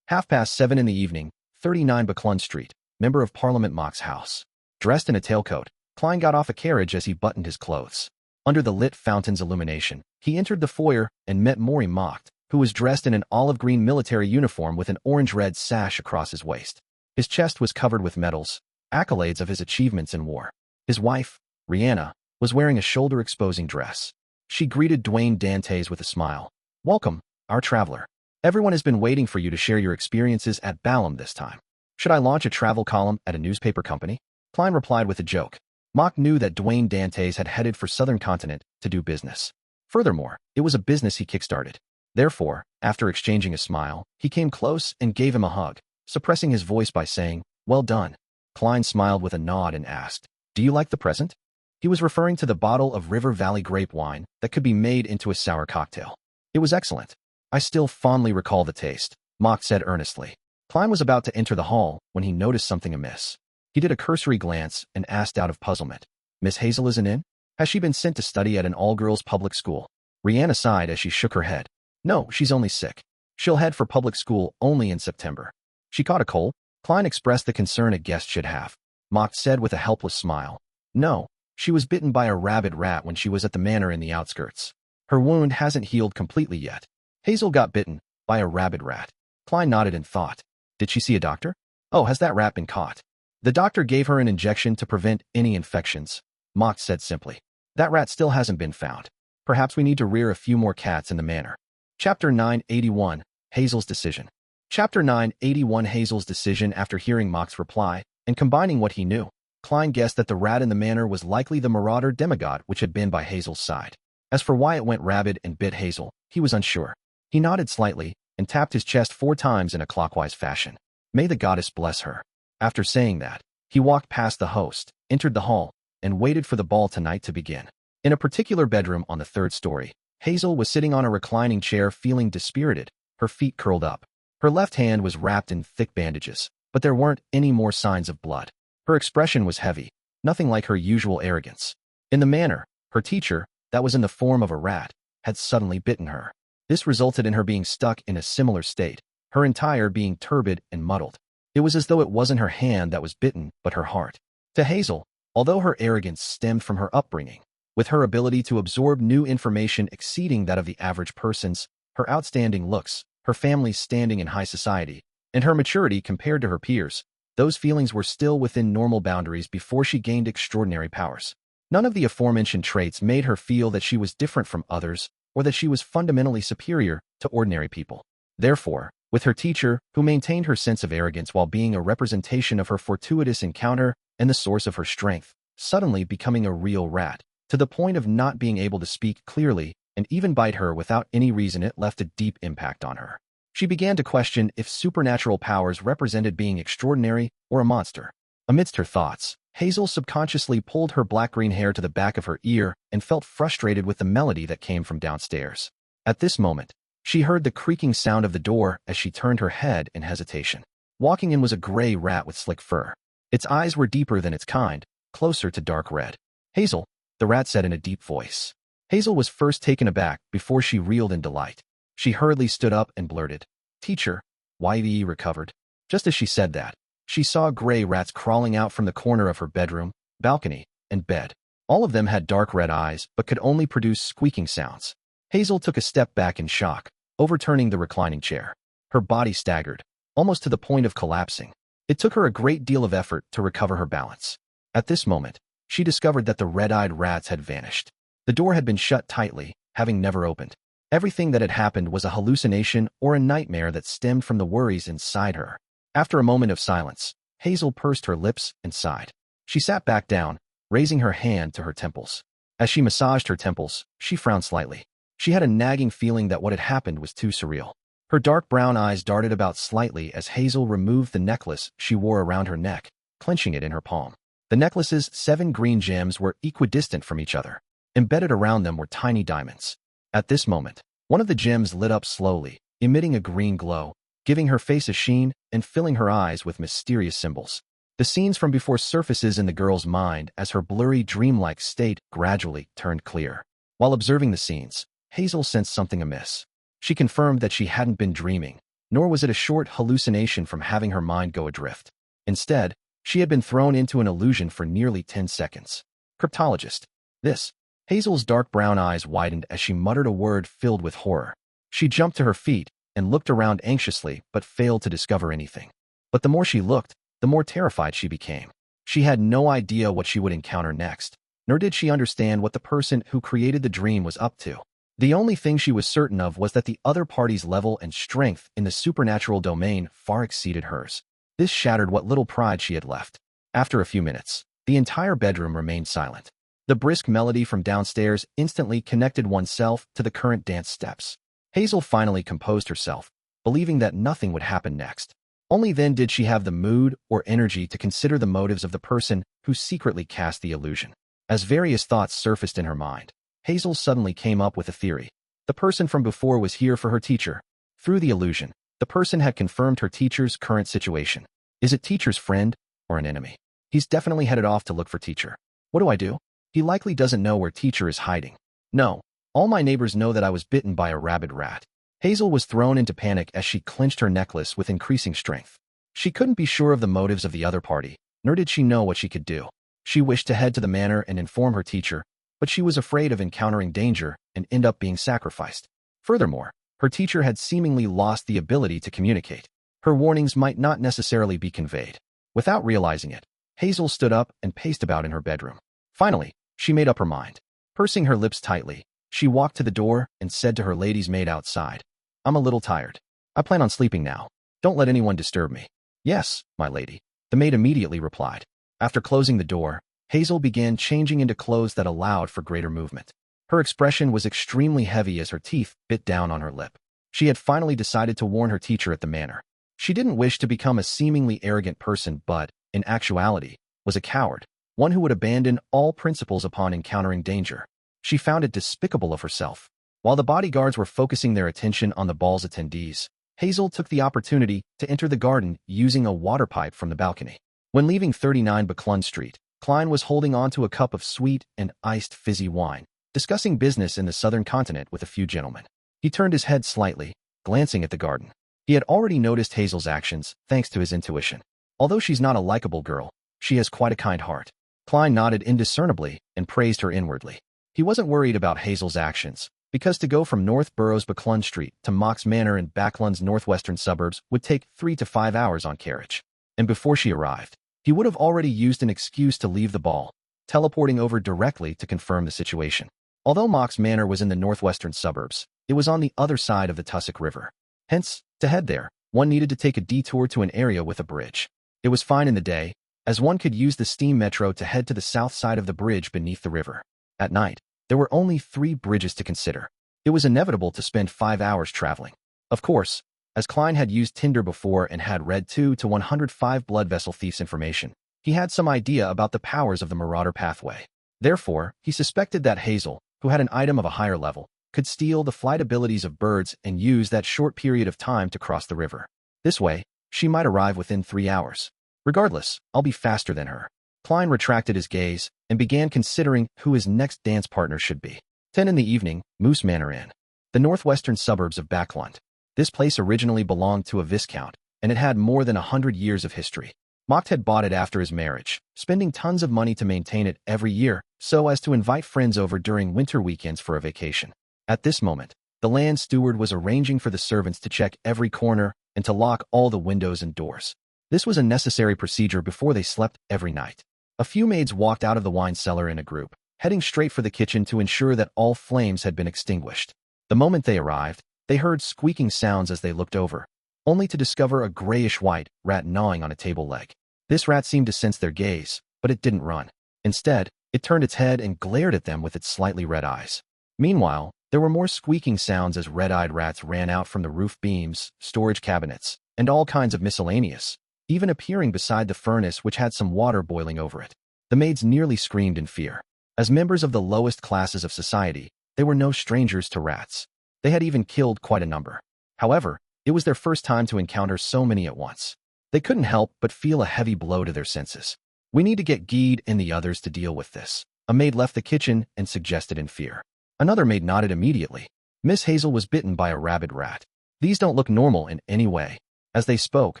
7:30 in the evening, 39 Buckland Street, Member of Parliament Mock's house. Dressed in a tailcoat, Klein got off a carriage as he buttoned his clothes. Under the lit fountain's illumination, he entered the foyer and met Maury Mock, who was dressed in an olive-green military uniform with an orange-red sash across his waist. His chest was covered with medals, accolades of his achievements in war. His wife, Rihanna, was wearing a shoulder-exposing dress. She greeted Dwayne Dantes with a smile. Welcome, our traveler. Everyone has been waiting for you to share your experiences at Balham this time. Should I launch a travel column at a newspaper company? Klein replied with a joke. Mock knew that Dwayne Dantes had headed for Southern Continent to do business. Furthermore, it was a business he kickstarted. Therefore, after exchanging a smile, he came close and gave him a hug, suppressing his voice by saying, "Well done." Klein smiled with a nod and asked, "Do you like the present?" He was referring to the bottle of River Valley grape wine that could be made into a sour cocktail. It was excellent. I still fondly recall the taste, Mock said earnestly. Klein was about to enter the hall when he noticed something amiss. He did a cursory glance and asked out of puzzlement, "Miss Hazel isn't in? Has she been sent to study at an all-girls public school?" Rihanna sighed as she shook her head. "No, she's only sick. She'll head for public school only in September." "She caught a cold?" Klein expressed the concern a guest should have. Mock said with a helpless smile, "No, she was bitten by a rabid rat when she was at the manor in the outskirts. Her wound hasn't healed completely yet." Hazel got bitten by a rabid rat. Klein nodded in thought. "Did she see a doctor?" "Oh, has that rat been caught?" "The doctor gave her an injection to prevent any infections," Mock said simply. "That rat still hasn't been found. Perhaps we need to rear a few more cats in the manor." Chapter 981, Hazel's Decision. Chapter 981, Hazel's Decision. After hearing Mock's reply, and combining what he knew, Klein guessed that the rat in the manor was likely the marauder demigod which had been by Hazel's side. As for why it went rabid and bit Hazel, he was unsure. He nodded slightly, and tapped his chest 4 times in a clockwise fashion. May the goddess bless her. After saying that, he walked past the host, entered the hall, and waited for the ball tonight to begin. In a particular bedroom on the 3rd story, Hazel was sitting on a reclining chair feeling dispirited, her feet curled up. Her left hand was wrapped in thick bandages, but there weren't any more signs of blood. Her expression was heavy, nothing like her usual arrogance. In the manor, her teacher, that was in the form of a rat, had suddenly bitten her. This resulted in her being stuck in a similar state, her entire being turbid and muddled. It was as though it wasn't her hand that was bitten, but her heart. To Hazel, although her arrogance stemmed from her upbringing, with her ability to absorb new information exceeding that of the average person's, her outstanding looks, her family's standing in high society, and her maturity compared to her peers, those feelings were still within normal boundaries before she gained extraordinary powers. None of the aforementioned traits made her feel that she was different from others or that she was fundamentally superior to ordinary people. Therefore, with her teacher, who maintained her sense of arrogance while being a representation of her fortuitous encounter and the source of her strength, suddenly becoming a real rat, to the point of not being able to speak clearly and even bite her without any reason, it left a deep impact on her. She began to question if supernatural powers represented being extraordinary or a monster. Amidst her thoughts, Hazel subconsciously pulled her black-green hair to the back of her ear and felt frustrated with the melody that came from downstairs. At this moment, She heard the creaking sound of the door as she turned her head in hesitation. Walking in was a gray rat with slick fur. Its eyes were deeper than its kind, closer to dark red. "Hazel," the rat said in a deep voice. Hazel was first taken aback before she reeled in delight. She hurriedly stood up and blurted, "Teacher, YVE recovered." Just as she said that, she saw gray rats crawling out from the corner of her bedroom, balcony, and bed. All of them had dark red eyes but could only produce squeaking sounds. Hazel took a step back in shock, overturning the reclining chair. Her body staggered, almost to the point of collapsing. It took her a great deal of effort to recover her balance. At this moment, she discovered that the red-eyed rats had vanished. The door had been shut tightly, having never opened. Everything that had happened was a hallucination or a nightmare that stemmed from the worries inside her. After a moment of silence, Hazel pursed her lips and sighed. She sat back down, raising her hand to her temples. As she massaged her temples, she frowned slightly. She had a nagging feeling that what had happened was too surreal. Her dark brown eyes darted about slightly as Hazel removed the necklace she wore around her neck, clenching it in her palm. The necklace's 7 green gems were equidistant from each other. Embedded around them were tiny diamonds. At this moment, one of the gems lit up slowly, emitting a green glow, giving her face a sheen and filling her eyes with mysterious symbols. The scenes from before surfaces in the girl's mind as her blurry, dreamlike state gradually turned clear. While observing the scenes, Hazel sensed something amiss. She confirmed that she hadn't been dreaming, nor was it a short hallucination from having her mind go adrift. Instead, she had been thrown into an illusion for nearly 10 seconds. Cryptologist. This. Hazel's dark brown eyes widened as she muttered a word filled with horror. She jumped to her feet and looked around anxiously but failed to discover anything. But the more she looked, the more terrified she became. She had no idea what she would encounter next, nor did she understand what the person who created the dream was up to. The only thing she was certain of was that the other party's level and strength in the supernatural domain far exceeded hers. This shattered what little pride she had left. After a few minutes, the entire bedroom remained silent. The brisk melody from downstairs instantly connected oneself to the current dance steps. Hazel finally composed herself, believing that nothing would happen next. Only then did she have the mood or energy to consider the motives of the person who secretly cast the illusion. As various thoughts surfaced in her mind, Hazel suddenly came up with a theory. The person from before was here for her teacher. Through the illusion, the person had confirmed her teacher's current situation. Is it teacher's friend or an enemy? He's definitely headed off to look for teacher. What do I do? He likely doesn't know where teacher is hiding. No, all my neighbors know that I was bitten by a rabid rat. Hazel was thrown into panic as she clenched her necklace with increasing strength. She couldn't be sure of the motives of the other party, nor did she know what she could do. She wished to head to the manor and inform her teacher, but she was afraid of encountering danger and end up being sacrificed. Furthermore, her teacher had seemingly lost the ability to communicate. Her warnings might not necessarily be conveyed. Without realizing it, Hazel stood up and paced about in her bedroom. Finally, she made up her mind. Pursing her lips tightly, she walked to the door and said to her lady's maid outside, "I'm a little tired. I plan on sleeping now. Don't let anyone disturb me." "Yes, my lady," the maid immediately replied. After closing the door, Hazel began changing into clothes that allowed for greater movement. Her expression was extremely heavy as her teeth bit down on her lip. She had finally decided to warn her teacher at the manor. She didn't wish to become a seemingly arrogant person but, in actuality, was a coward, one who would abandon all principles upon encountering danger. She found it despicable of herself. While the bodyguards were focusing their attention on the ball's attendees, Hazel took the opportunity to enter the garden using a water pipe from the balcony. When leaving 39 Buckland Street, Klein was holding on to a cup of sweet and iced fizzy wine, discussing business in the southern continent with a few gentlemen. He turned his head slightly, glancing at the garden. He had already noticed Hazel's actions, thanks to his intuition. Although she's not a likable girl, she has quite a kind heart. Klein nodded indiscernibly and praised her inwardly. He wasn't worried about Hazel's actions, because to go from North Borough's Buckland Street to Mox Manor in Backland's northwestern suburbs would take 3 to 5 hours on carriage. And before she arrived, he would have already used an excuse to leave the ball, teleporting over directly to confirm the situation. Although Mox Manor was in the northwestern suburbs, it was on the other side of the Tussock River. Hence, to head there, one needed to take a detour to an area with a bridge. It was fine in the day, as one could use the steam metro to head to the south side of the bridge beneath the river. At night, there were only 3 bridges to consider. It was inevitable to spend 5 hours traveling. Of course, as Klein had used Tinder before and had read 2 to 105 blood vessel thieves information, he had some idea about the powers of the Marauder pathway. Therefore, he suspected that Hazel, who had an item of a higher level, could steal the flight abilities of birds and use that short period of time to cross the river. This way, she might arrive within 3 hours. Regardless, I'll be faster than her. Klein retracted his gaze and began considering who his next dance partner should be. 10 in the evening, Moose Manor Inn. The northwestern suburbs of Backlund. This place originally belonged to a viscount, and it had more than 100 years of history. Mocht had bought it after his marriage, spending tons of money to maintain it every year so as to invite friends over during winter weekends for a vacation. At this moment, the land steward was arranging for the servants to check every corner and to lock all the windows and doors. This was a necessary procedure before they slept every night. A few maids walked out of the wine cellar in a group, heading straight for the kitchen to ensure that all flames had been extinguished. The moment they arrived, they heard squeaking sounds as they looked over, only to discover a grayish-white rat gnawing on a table leg. This rat seemed to sense their gaze, but it didn't run. Instead, it turned its head and glared at them with its slightly red eyes. Meanwhile, there were more squeaking sounds as red-eyed rats ran out from the roof beams, storage cabinets, and all kinds of miscellaneous, even appearing beside the furnace which had some water boiling over it. The maids nearly screamed in fear. As members of the lowest classes of society, they were no strangers to rats. They had even killed quite a number. However, it was their first time to encounter so many at once. They couldn't help but feel a heavy blow to their senses. We need to get Geed and the others to deal with this. A maid left the kitchen and suggested in fear. Another maid nodded immediately. Miss Hazel was bitten by a rabid rat. These don't look normal in any way. As they spoke,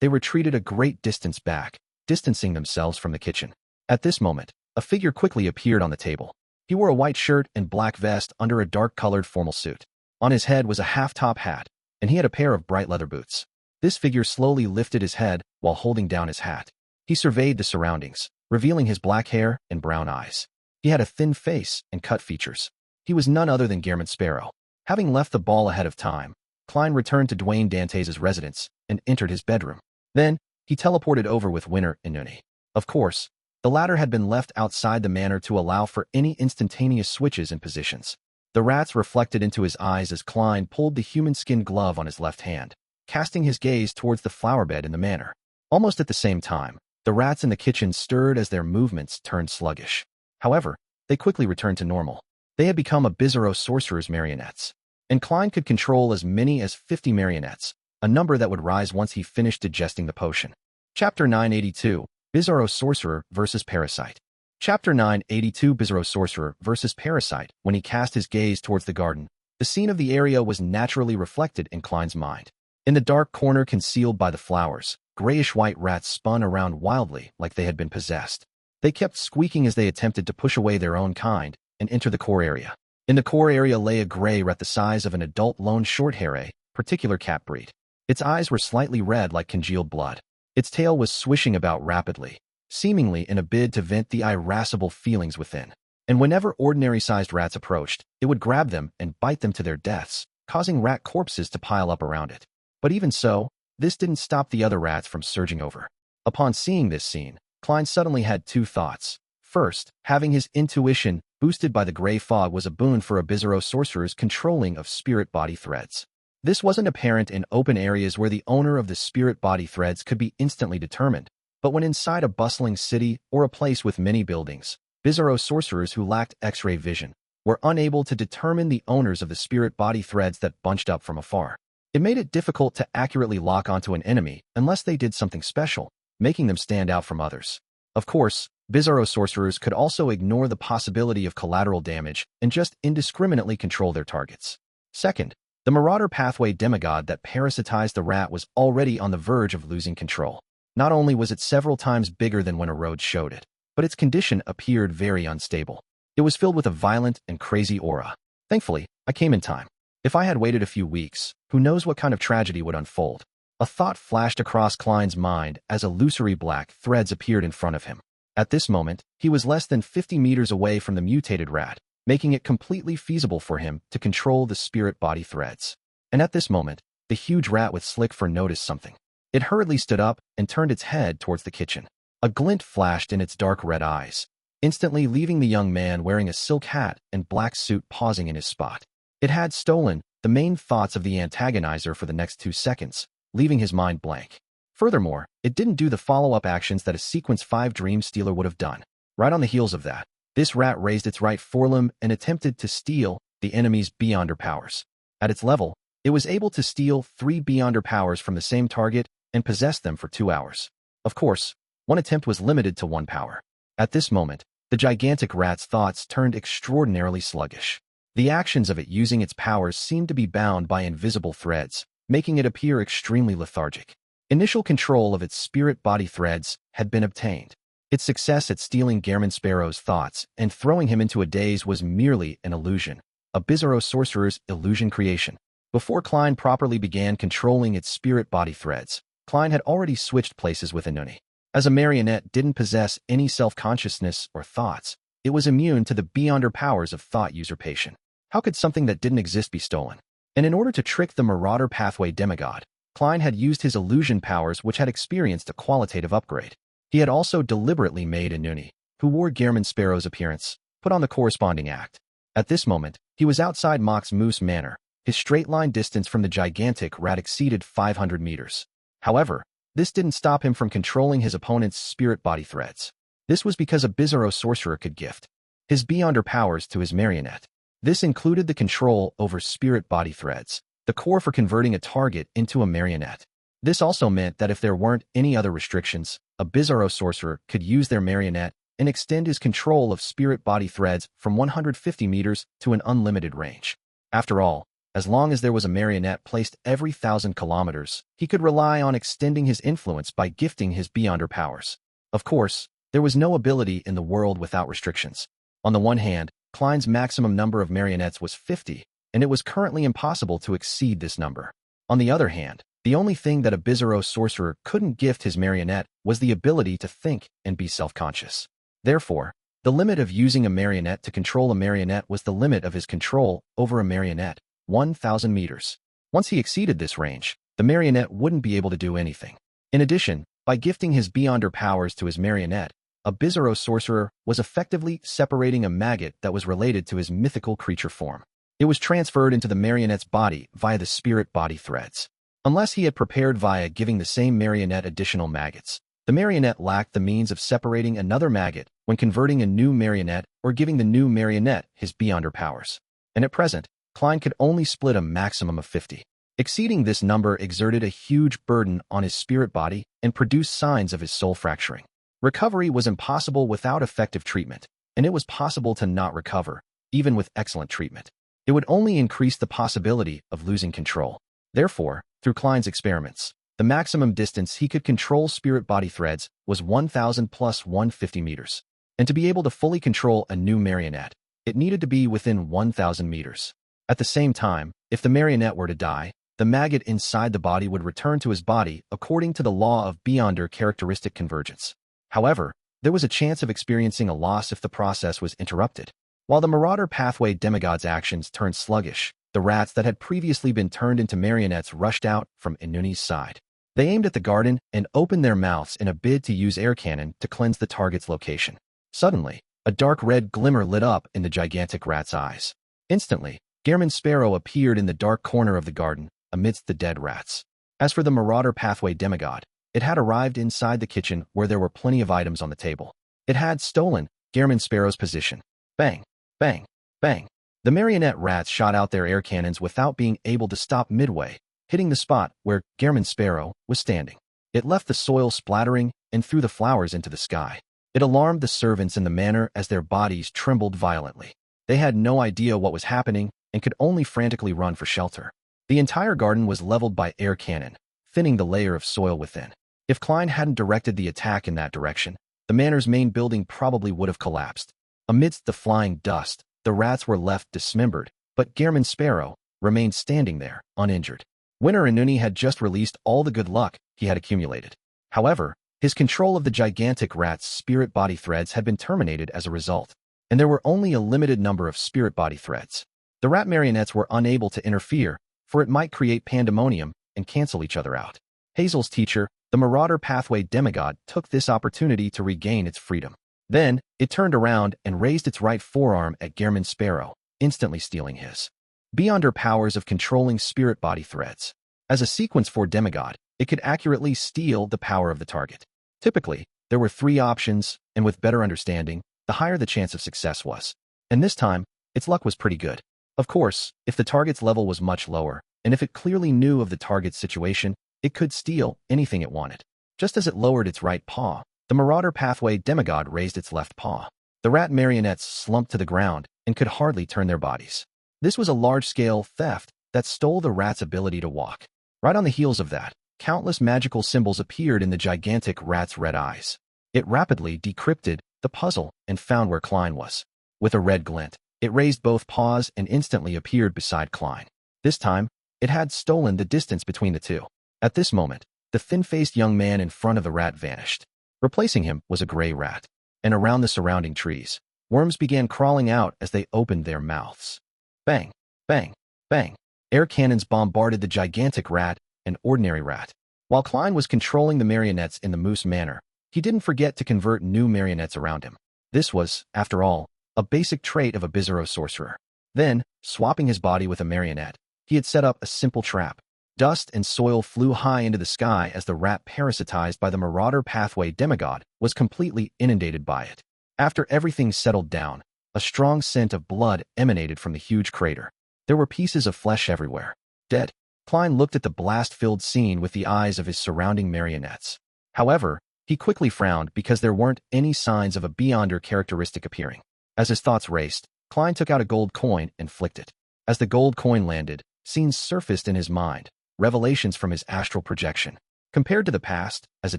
they retreated a great distance back, distancing themselves from the kitchen. At this moment, a figure quickly appeared on the table. He wore a white shirt and black vest under a dark-colored formal suit. On his head was a half-top hat, and he had a pair of bright leather boots. This figure slowly lifted his head while holding down his hat. He surveyed the surroundings, revealing his black hair and brown eyes. He had a thin face and cut features. He was none other than Guillermo Sparrow. Having left the ball ahead of time, Klein returned to Dwayne Dantes' residence and entered his bedroom. Then, he teleported over with Winter and Nuni. Of course, the latter had been left outside the manor to allow for any instantaneous switches in positions. The rats reflected into his eyes as Klein pulled the human skin glove on his left hand, casting his gaze towards the flower bed in the manor. Almost at the same time, the rats in the kitchen stirred as their movements turned sluggish. However, they quickly returned to normal. They had become a Bizarro sorcerer's marionettes, and Klein could control as many as 50 marionettes, a number that would rise once he finished digesting the potion. Chapter 982, Bizarro Sorcerer vs. Parasite. Chapter 982, Bizarro Sorcerer vs. Parasite. When he cast his gaze towards the garden, the scene of the area was naturally reflected in Klein's mind. In the dark corner concealed by the flowers, grayish-white rats spun around wildly like they had been possessed. They kept squeaking as they attempted to push away their own kind and enter the core area. In the core area lay a gray rat the size of an adult lone short-hair, a particular cat breed. Its eyes were slightly red like congealed blood. Its tail was swishing about rapidly, seemingly in a bid to vent the irascible feelings within. And whenever ordinary-sized rats approached, it would grab them and bite them to their deaths, causing rat corpses to pile up around it. But even so, this didn't stop the other rats from surging over. Upon seeing this scene, Klein suddenly had two thoughts. First, having his intuition boosted by the gray fog was a boon for a Bizarro sorcerer's controlling of spirit body threads. This wasn't apparent in open areas where the owner of the spirit body threads could be instantly determined, but when inside a bustling city or a place with many buildings, Bizarro sorcerers who lacked X-ray vision were unable to determine the owners of the spirit body threads that bunched up from afar. It made it difficult to accurately lock onto an enemy unless they did something special, making them stand out from others. Of course, Bizarro sorcerers could also ignore the possibility of collateral damage and just indiscriminately control their targets. Second, the Marauder pathway demigod that parasitized the rat was already on the verge of losing control. Not only was it several times bigger than when Arrodes showed it, but its condition appeared very unstable. It was filled with a violent and crazy aura. Thankfully, I came in time. If I had waited a few weeks, who knows what kind of tragedy would unfold. A thought flashed across Klein's mind as illusory black threads appeared in front of him. At this moment, he was less than 50 meters away from the mutated rat, making it completely feasible for him to control the spirit body threads. And at this moment, the huge rat with slick fur noticed something. It hurriedly stood up and turned its head towards the kitchen. A glint flashed in its dark red eyes, instantly leaving the young man wearing a silk hat and black suit pausing in his spot. It had stolen the main thoughts of the antagonizer for the next 2 seconds, leaving his mind blank. Furthermore, it didn't do the follow-up actions that a Sequence 5 Dream Stealer would have done. Right on the heels of that, this rat raised its right forelimb and attempted to steal the enemy's Beyonder powers. At its level, it was able to steal 3 Beyonder powers from the same target and possess them for 2 hours. Of course, one attempt was limited to 1 power. At this moment, the gigantic rat's thoughts turned extraordinarily sluggish. The actions of it using its powers seemed to be bound by invisible threads, making it appear extremely lethargic. Initial control of its spirit-body threads had been obtained. Its success at stealing Gehrman Sparrow's thoughts and throwing him into a daze was merely an illusion, a Bizarro sorcerer's illusion creation. Before Klein properly began controlling its spirit-body threads, Klein had already switched places with Inuni. As a marionette didn't possess any self-consciousness or thoughts, it was immune to the Beyonder powers of thought usurpation. How could something that didn't exist be stolen? And in order to trick the Marauder Pathway demigod, Klein had used his illusion powers which had experienced a qualitative upgrade. He had also deliberately made Inuni, who wore Gehrman Sparrow's appearance, put on the corresponding act. At this moment, he was outside Mox Moose Manor. His straight-line distance from the gigantic rat exceeded 500 meters. However, this didn't stop him from controlling his opponent's spirit-body threads. This was because a Bizarro sorcerer could gift his Beyonder powers to his marionette. This included the control over spirit-body threads, the core for converting a target into a marionette. This also meant that if there weren't any other restrictions, a Bizarro sorcerer could use their marionette and extend his control of spirit-body threads from 150 meters to an unlimited range. After all, as long as there was a marionette placed every 1,000 kilometers, he could rely on extending his influence by gifting his Beyonder powers. Of course, there was no ability in the world without restrictions. On the one hand, Klein's maximum number of marionettes was 50, and it was currently impossible to exceed this number. On the other hand, the only thing that a Bizarro sorcerer couldn't gift his marionette was the ability to think and be self-conscious. Therefore, the limit of using a marionette to control a marionette was the limit of his control over a marionette, 1,000 meters. Once he exceeded this range, the marionette wouldn't be able to do anything. In addition, by gifting his Beyonder powers to his marionette, a Bizarro sorcerer was effectively separating a maggot that was related to his mythical creature form. It was transferred into the marionette's body via the spirit-body threads. Unless he had prepared via giving the same marionette additional maggots, the marionette lacked the means of separating another maggot when converting a new marionette or giving the new marionette his Beyonder powers. And at present, Klein could only split a maximum of 50. Exceeding this number exerted a huge burden on his spirit body and produced signs of his soul fracturing. Recovery was impossible without effective treatment, and it was possible to not recover, even with excellent treatment. It would only increase the possibility of losing control. Therefore, through Klein's experiments, the maximum distance he could control spirit-body threads was 1,000 plus 150 meters. And to be able to fully control a new marionette, it needed to be within 1,000 meters. At the same time, if the marionette were to die, the maggot inside the body would return to his body according to the law of Beyonder characteristic convergence. However, there was a chance of experiencing a loss if the process was interrupted. While the Marauder Pathway demigod's actions turned sluggish, the rats that had previously been turned into marionettes rushed out from Inuni's side. They aimed at the garden and opened their mouths in a bid to use air cannon to cleanse the target's location. Suddenly, a dark red glimmer lit up in the gigantic rat's eyes. Instantly, Gehrman Sparrow appeared in the dark corner of the garden, amidst the dead rats. As for the Marauder Pathway demigod, it had arrived inside the kitchen where there were plenty of items on the table. It had stolen Gehrman Sparrow's position. Bang, bang, bang. The marionette rats shot out their air cannons without being able to stop midway, hitting the spot where Gehrman Sparrow was standing. It left the soil splattering and threw the flowers into the sky. It alarmed the servants in the manor as their bodies trembled violently. They had no idea what was happening and could only frantically run for shelter. The entire garden was leveled by air cannon, thinning the layer of soil within. If Klein hadn't directed the attack in that direction, the manor's main building probably would have collapsed. Amidst the flying dust, the rats were left dismembered, but Gehrman Sparrow remained standing there, uninjured. Winter Inuni had just released all the good luck he had accumulated. However, his control of the gigantic rat's spirit body threads had been terminated as a result, and there were only a limited number of spirit body threads. The rat marionettes were unable to interfere, for it might create pandemonium and cancel each other out. Hazel's teacher, the Marauder Pathway demigod, took this opportunity to regain its freedom. Then, it turned around and raised its right forearm at Gehrman Sparrow, instantly stealing his Beyonder powers of controlling spirit body threads. As a sequence for demigod, it could accurately steal the power of the target. Typically, there were 3 options, and with better understanding, the higher the chance of success was. And this time, its luck was pretty good. Of course, if the target's level was much lower, and if it clearly knew of the target's situation, it could steal anything it wanted. Just as it lowered its right paw, the marauder pathway demigod raised its left paw. The rat marionettes slumped to the ground and could hardly turn their bodies. This was a large-scale theft that stole the rat's ability to walk. Right on the heels of that, countless magical symbols appeared in the gigantic rat's red eyes. It rapidly decrypted the puzzle and found where Klein was. With a red glint, it raised both paws and instantly appeared beside Klein. This time, it had stolen the distance between the two. At this moment, the thin-faced young man in front of the rat vanished. Replacing him was a gray rat, and around the surrounding trees, worms began crawling out as they opened their mouths. Bang, bang, bang. Air cannons bombarded the gigantic rat and ordinary rat. While Klein was controlling the marionettes in the moose manner, he didn't forget to convert new marionettes around him. This was, after all, a basic trait of a Bizarro sorcerer. Then, swapping his body with a marionette, he had set up a simple trap. Dust and soil flew high into the sky as the rat parasitized by the marauder pathway demigod was completely inundated by it. After everything settled down, a strong scent of blood emanated from the huge crater. There were pieces of flesh everywhere. Dead. Klein looked at the blast-filled scene with the eyes of his surrounding marionettes. However, he quickly frowned because there weren't any signs of a Beyonder characteristic appearing. As his thoughts raced, Klein took out a gold coin and flicked it. As the gold coin landed, scenes surfaced in his mind, revelations from his astral projection. Compared to the past, as a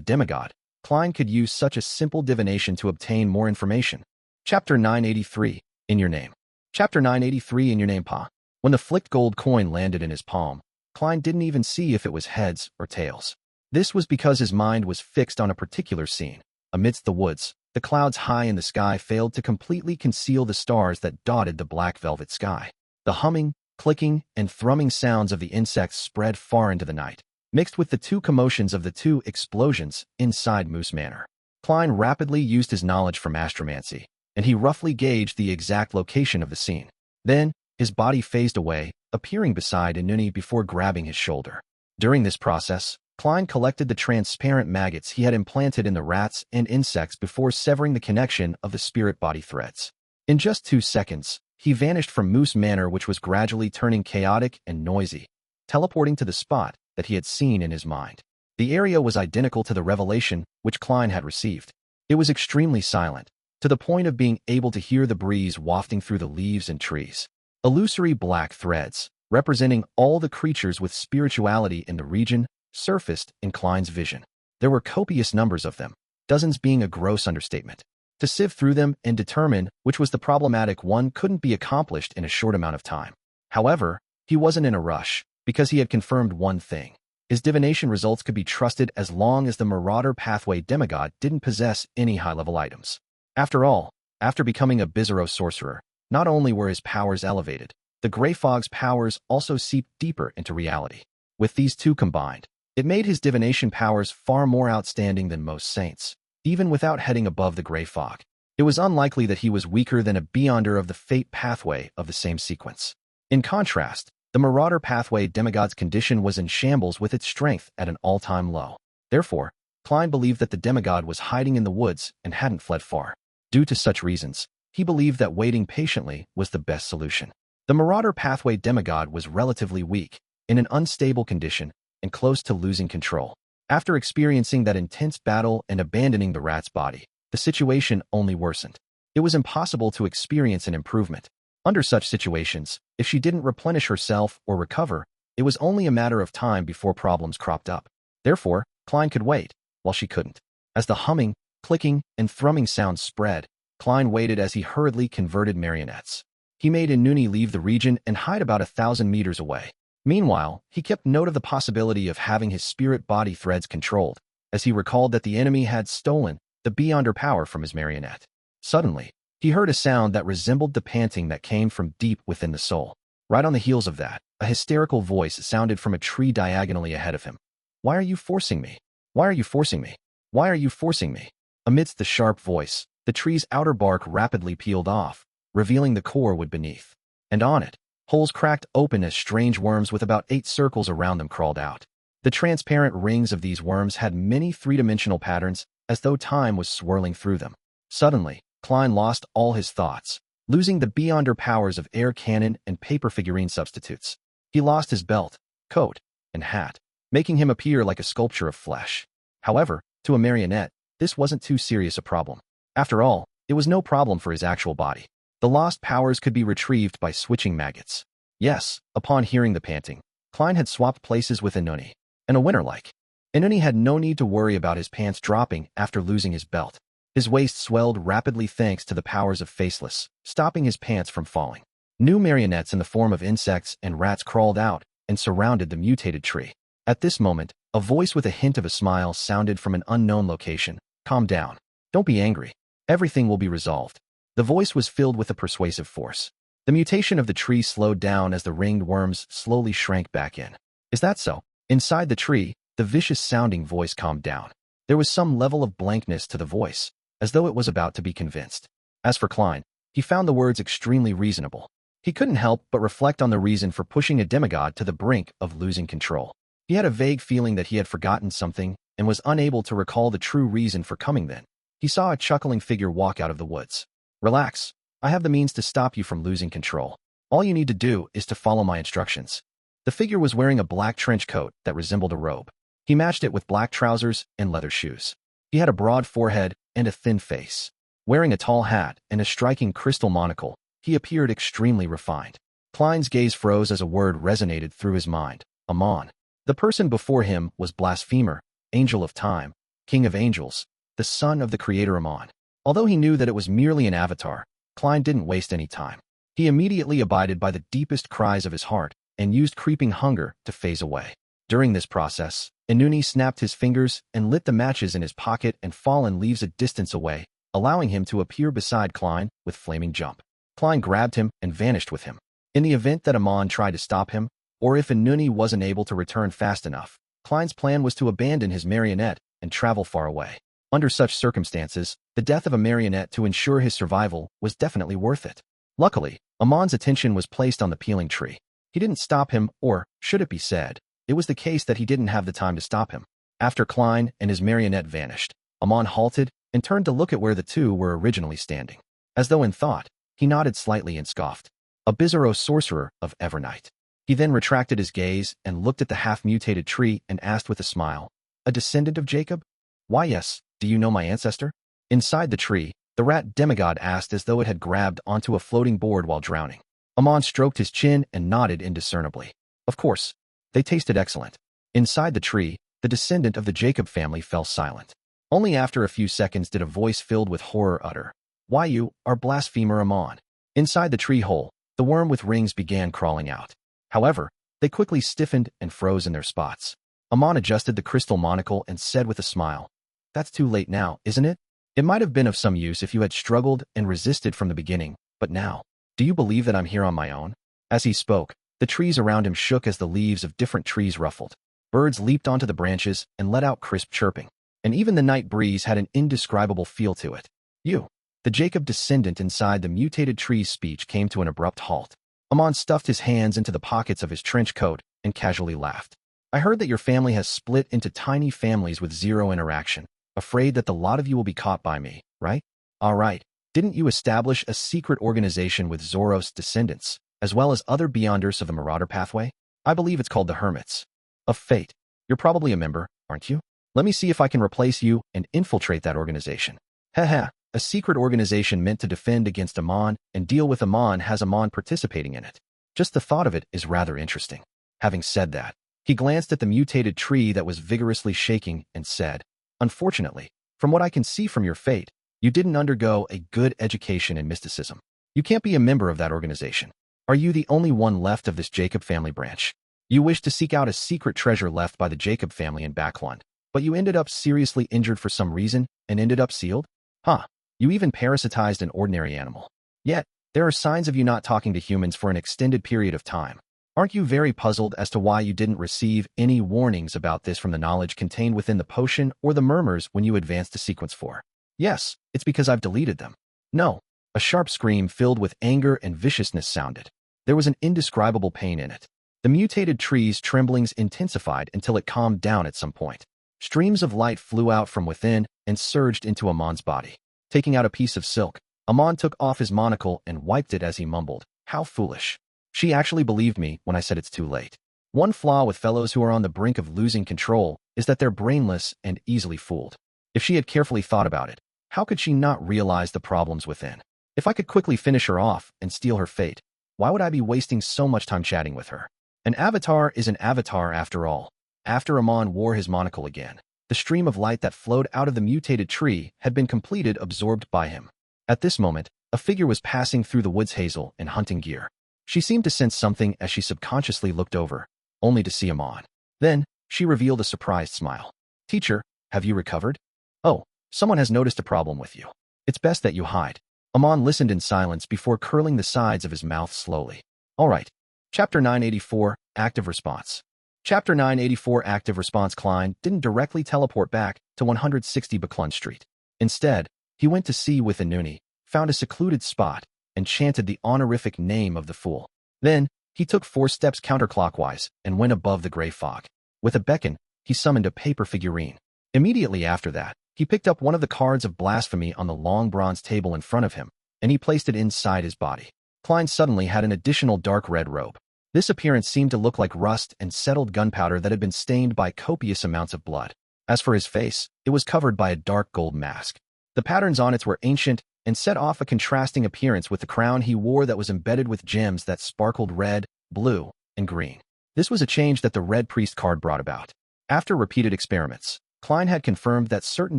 demigod, Klein could use such a simple divination to obtain more information. Chapter 983, In Your Name. Chapter 983, In Your Name, Pa. When the flicked gold coin landed in his palm, Klein didn't even see if it was heads or tails. This was because his mind was fixed on a particular scene. Amidst the woods, the clouds high in the sky failed to completely conceal the stars that dotted the black velvet sky. The humming, clicking, and thrumming sounds of the insects spread far into the night, mixed with the two commotions of the two explosions inside Moose Manor. Klein rapidly used his knowledge from astromancy, and he roughly gauged the exact location of the scene. Then, his body phased away, appearing beside Inuni before grabbing his shoulder. During this process, Klein collected the transparent maggots he had implanted in the rats and insects before severing the connection of the spirit body threads. In just 2 seconds, he vanished from Moose Manor, which was gradually turning chaotic and noisy, teleporting to the spot that he had seen in his mind. The area was identical to the revelation which Klein had received. It was extremely silent, to the point of being able to hear the breeze wafting through the leaves and trees. Illusory black threads, representing all the creatures with spirituality in the region, surfaced in Klein's vision. There were copious numbers of them, dozens being a gross understatement. To sift through them and determine which was the problematic one couldn't be accomplished in a short amount of time. However, he wasn't in a rush, because he had confirmed one thing. His divination results could be trusted as long as the marauder pathway demigod didn't possess any high-level items. After all, after becoming a Bizarro sorcerer, not only were his powers elevated, the Grey Fog's powers also seeped deeper into reality. With these two combined, it made his divination powers far more outstanding than most saints. Even without heading above the Grey Fog, it was unlikely that he was weaker than a Beyonder of the Fate pathway of the same sequence. In contrast, the Marauder pathway demigod's condition was in shambles with its strength at an all-time low. Therefore, Klein believed that the demigod was hiding in the woods and hadn't fled far. Due to such reasons, he believed that waiting patiently was the best solution. The Marauder pathway demigod was relatively weak, in an unstable condition, and close to losing control. After experiencing that intense battle and abandoning the rat's body, the situation only worsened. It was impossible to experience an improvement. Under such situations, if she didn't replenish herself or recover, it was only a matter of time before problems cropped up. Therefore, Klein could wait, while she couldn't. As the humming, clicking, and thrumming sounds spread, Klein waited as he hurriedly converted marionettes. He made Inuni leave the region and hide about 1,000 meters away. Meanwhile, he kept note of the possibility of having his spirit body threads controlled, as he recalled that the enemy had stolen the Beyonder power from his marionette. Suddenly, he heard a sound that resembled the panting that came from deep within the soul. Right on the heels of that, a hysterical voice sounded from a tree diagonally ahead of him. "Why are you forcing me? Why are you forcing me? Why are you forcing me?" Amidst the sharp voice, the tree's outer bark rapidly peeled off, revealing the core wood beneath. And on it, holes cracked open as strange worms with about 8 circles around them crawled out. The transparent rings of these worms had many three-dimensional patterns, as though time was swirling through them. Suddenly, Klein lost all his thoughts, losing the beyonder powers of air cannon and paper figurine substitutes. He lost his belt, coat, and hat, making him appear like a sculpture of flesh. However, to a marionette, this wasn't too serious a problem. After all, it was no problem for his actual body. The lost powers could be retrieved by switching maggots. Yes, upon hearing the panting, Klein had swapped places with Inuni, and a winner like. Inuni had no need to worry about his pants dropping after losing his belt. His waist swelled rapidly thanks to the powers of Faceless, stopping his pants from falling. New marionettes in the form of insects and rats crawled out and surrounded the mutated tree. At this moment, a voice with a hint of a smile sounded from an unknown location. Calm down. Don't be angry. Everything will be resolved. The voice was filled with a persuasive force. The mutation of the tree slowed down as the ringed worms slowly shrank back in. Is that so? Inside the tree, the vicious-sounding voice calmed down. There was some level of blankness to the voice, as though it was about to be convinced. As for Klein, he found the words extremely reasonable. He couldn't help but reflect on the reason for pushing a demigod to the brink of losing control. He had a vague feeling that he had forgotten something and was unable to recall the true reason for coming then. He saw a chuckling figure walk out of the woods. Relax. I have the means to stop you from losing control. All you need to do is to follow my instructions. The figure was wearing a black trench coat that resembled a robe. He matched it with black trousers and leather shoes. He had a broad forehead and a thin face. Wearing a tall hat and a striking crystal monocle, he appeared extremely refined. Klein's gaze froze as a word resonated through his mind. Amon. The person before him was Blasphemer, Angel of Time, King of Angels, the son of the creator Amon. Although he knew that it was merely an avatar, Klein didn't waste any time. He immediately abided by the deepest cries of his heart and used creeping hunger to phase away. During this process, Inuni snapped his fingers and lit the matches in his pocket and fallen leaves a distance away, allowing him to appear beside Klein with flaming jump. Klein grabbed him and vanished with him. In the event that Amon tried to stop him, or if Inuni wasn't able to return fast enough, Klein's plan was to abandon his marionette and travel far away. Under such circumstances, the death of a marionette to ensure his survival was definitely worth it. Luckily, Amon's attention was placed on the peeling tree. He didn't stop him, or, should it be said, it was the case that he didn't have the time to stop him. After Klein and his marionette vanished, Amon halted and turned to look at where the two were originally standing. As though in thought, he nodded slightly and scoffed. A Bizarro sorcerer of Evernight. He then retracted his gaze and looked at the half-mutated tree and asked with a smile, a descendant of Jacob? Why yes, do you know my ancestor? Inside the tree, the rat demigod asked as though it had grabbed onto a floating board while drowning. Amon stroked his chin and nodded indiscernibly. Of course. They tasted excellent. Inside the tree, the descendant of the Jacob family fell silent. Only after a few seconds did a voice filled with horror utter, Why you are Blasphemer Amon. Inside the tree hole, the worm with rings began crawling out. However, they quickly stiffened and froze in their spots. Amon adjusted the crystal monocle and said with a smile, That's too late now, isn't it? It might have been of some use if you had struggled and resisted from the beginning, but now, do you believe that I'm here on my own? As he spoke, the trees around him shook as the leaves of different trees ruffled. Birds leaped onto the branches and let out crisp chirping, and even the night breeze had an indescribable feel to it. You, the Jacob descendant inside the mutated tree's speech came to an abrupt halt. Amon stuffed his hands into the pockets of his trench coat and casually laughed. I heard that your family has split into tiny families with zero interaction, afraid that the lot of you will be caught by me, right? All right, didn't you establish a secret organization with Zoros descendants, as well as other beyonders of the Marauder pathway? I believe it's called the Hermits of Fate. You're probably a member, aren't you? Let me see if I can replace you and infiltrate that organization. Haha, a secret organization meant to defend against Amon and deal with Amon has Amon participating in it. Just the thought of it is rather interesting. Having said that, he glanced at the mutated tree that was vigorously shaking and said, Unfortunately, from what I can see from your fate, you didn't undergo a good education in mysticism. You can't be a member of that organization. Are you the only one left of this Jacob family branch? You wished to seek out a secret treasure left by the Jacob family in Backlund, but you ended up seriously injured for some reason and ended up sealed? Huh. You even parasitized an ordinary animal. Yet, there are signs of you not talking to humans for an extended period of time. Aren't you very puzzled as to why you didn't receive any warnings about this from the knowledge contained within the potion or the murmurs when you advanced to sequence 4? Yes, it's because I've deleted them. No. A sharp scream filled with anger and viciousness sounded. There was an indescribable pain in it. The mutated tree's tremblings intensified until it calmed down at some point. Streams of light flew out from within and surged into Amon's body. Taking out a piece of silk, Amon took off his monocle and wiped it as he mumbled, "How foolish. She actually believed me when I said it's too late." One flaw with fellows who are on the brink of losing control is that they're brainless and easily fooled. If she had carefully thought about it, how could she not realize the problems within? If I could quickly finish her off and steal her fate, why would I be wasting so much time chatting with her? An avatar is an avatar after all. After Amon wore his monocle again, the stream of light that flowed out of the mutated tree had been completed, absorbed by him. At this moment, a figure was passing through the woods, Hazel, in hunting gear. She seemed to sense something as she subconsciously looked over, only to see Amon. Then, she revealed a surprised smile. "Teacher, have you recovered? Oh, someone has noticed a problem with you. It's best that you hide." Amon listened in silence before curling the sides of his mouth slowly. All right. Chapter 984, Active Response. Chapter 984, Active Response. Klein didn't directly teleport back to 160 Beclun Street. Instead, he went to see with Inuni, found a secluded spot, and chanted the honorific name of the fool. Then, he took 4 steps counterclockwise and went above the gray fog. With a beckon, he summoned a paper figurine. Immediately after that, he picked up one of the cards of blasphemy on the long bronze table in front of him, and he placed it inside his body. Klein suddenly had an additional dark red robe. This appearance seemed to look like rust and settled gunpowder that had been stained by copious amounts of blood. As for his face, it was covered by a dark gold mask. The patterns on it were ancient and set off a contrasting appearance with the crown he wore that was embedded with gems that sparkled red, blue, and green. This was a change that the Red Priest card brought about. After repeated experiments, Klein had confirmed that certain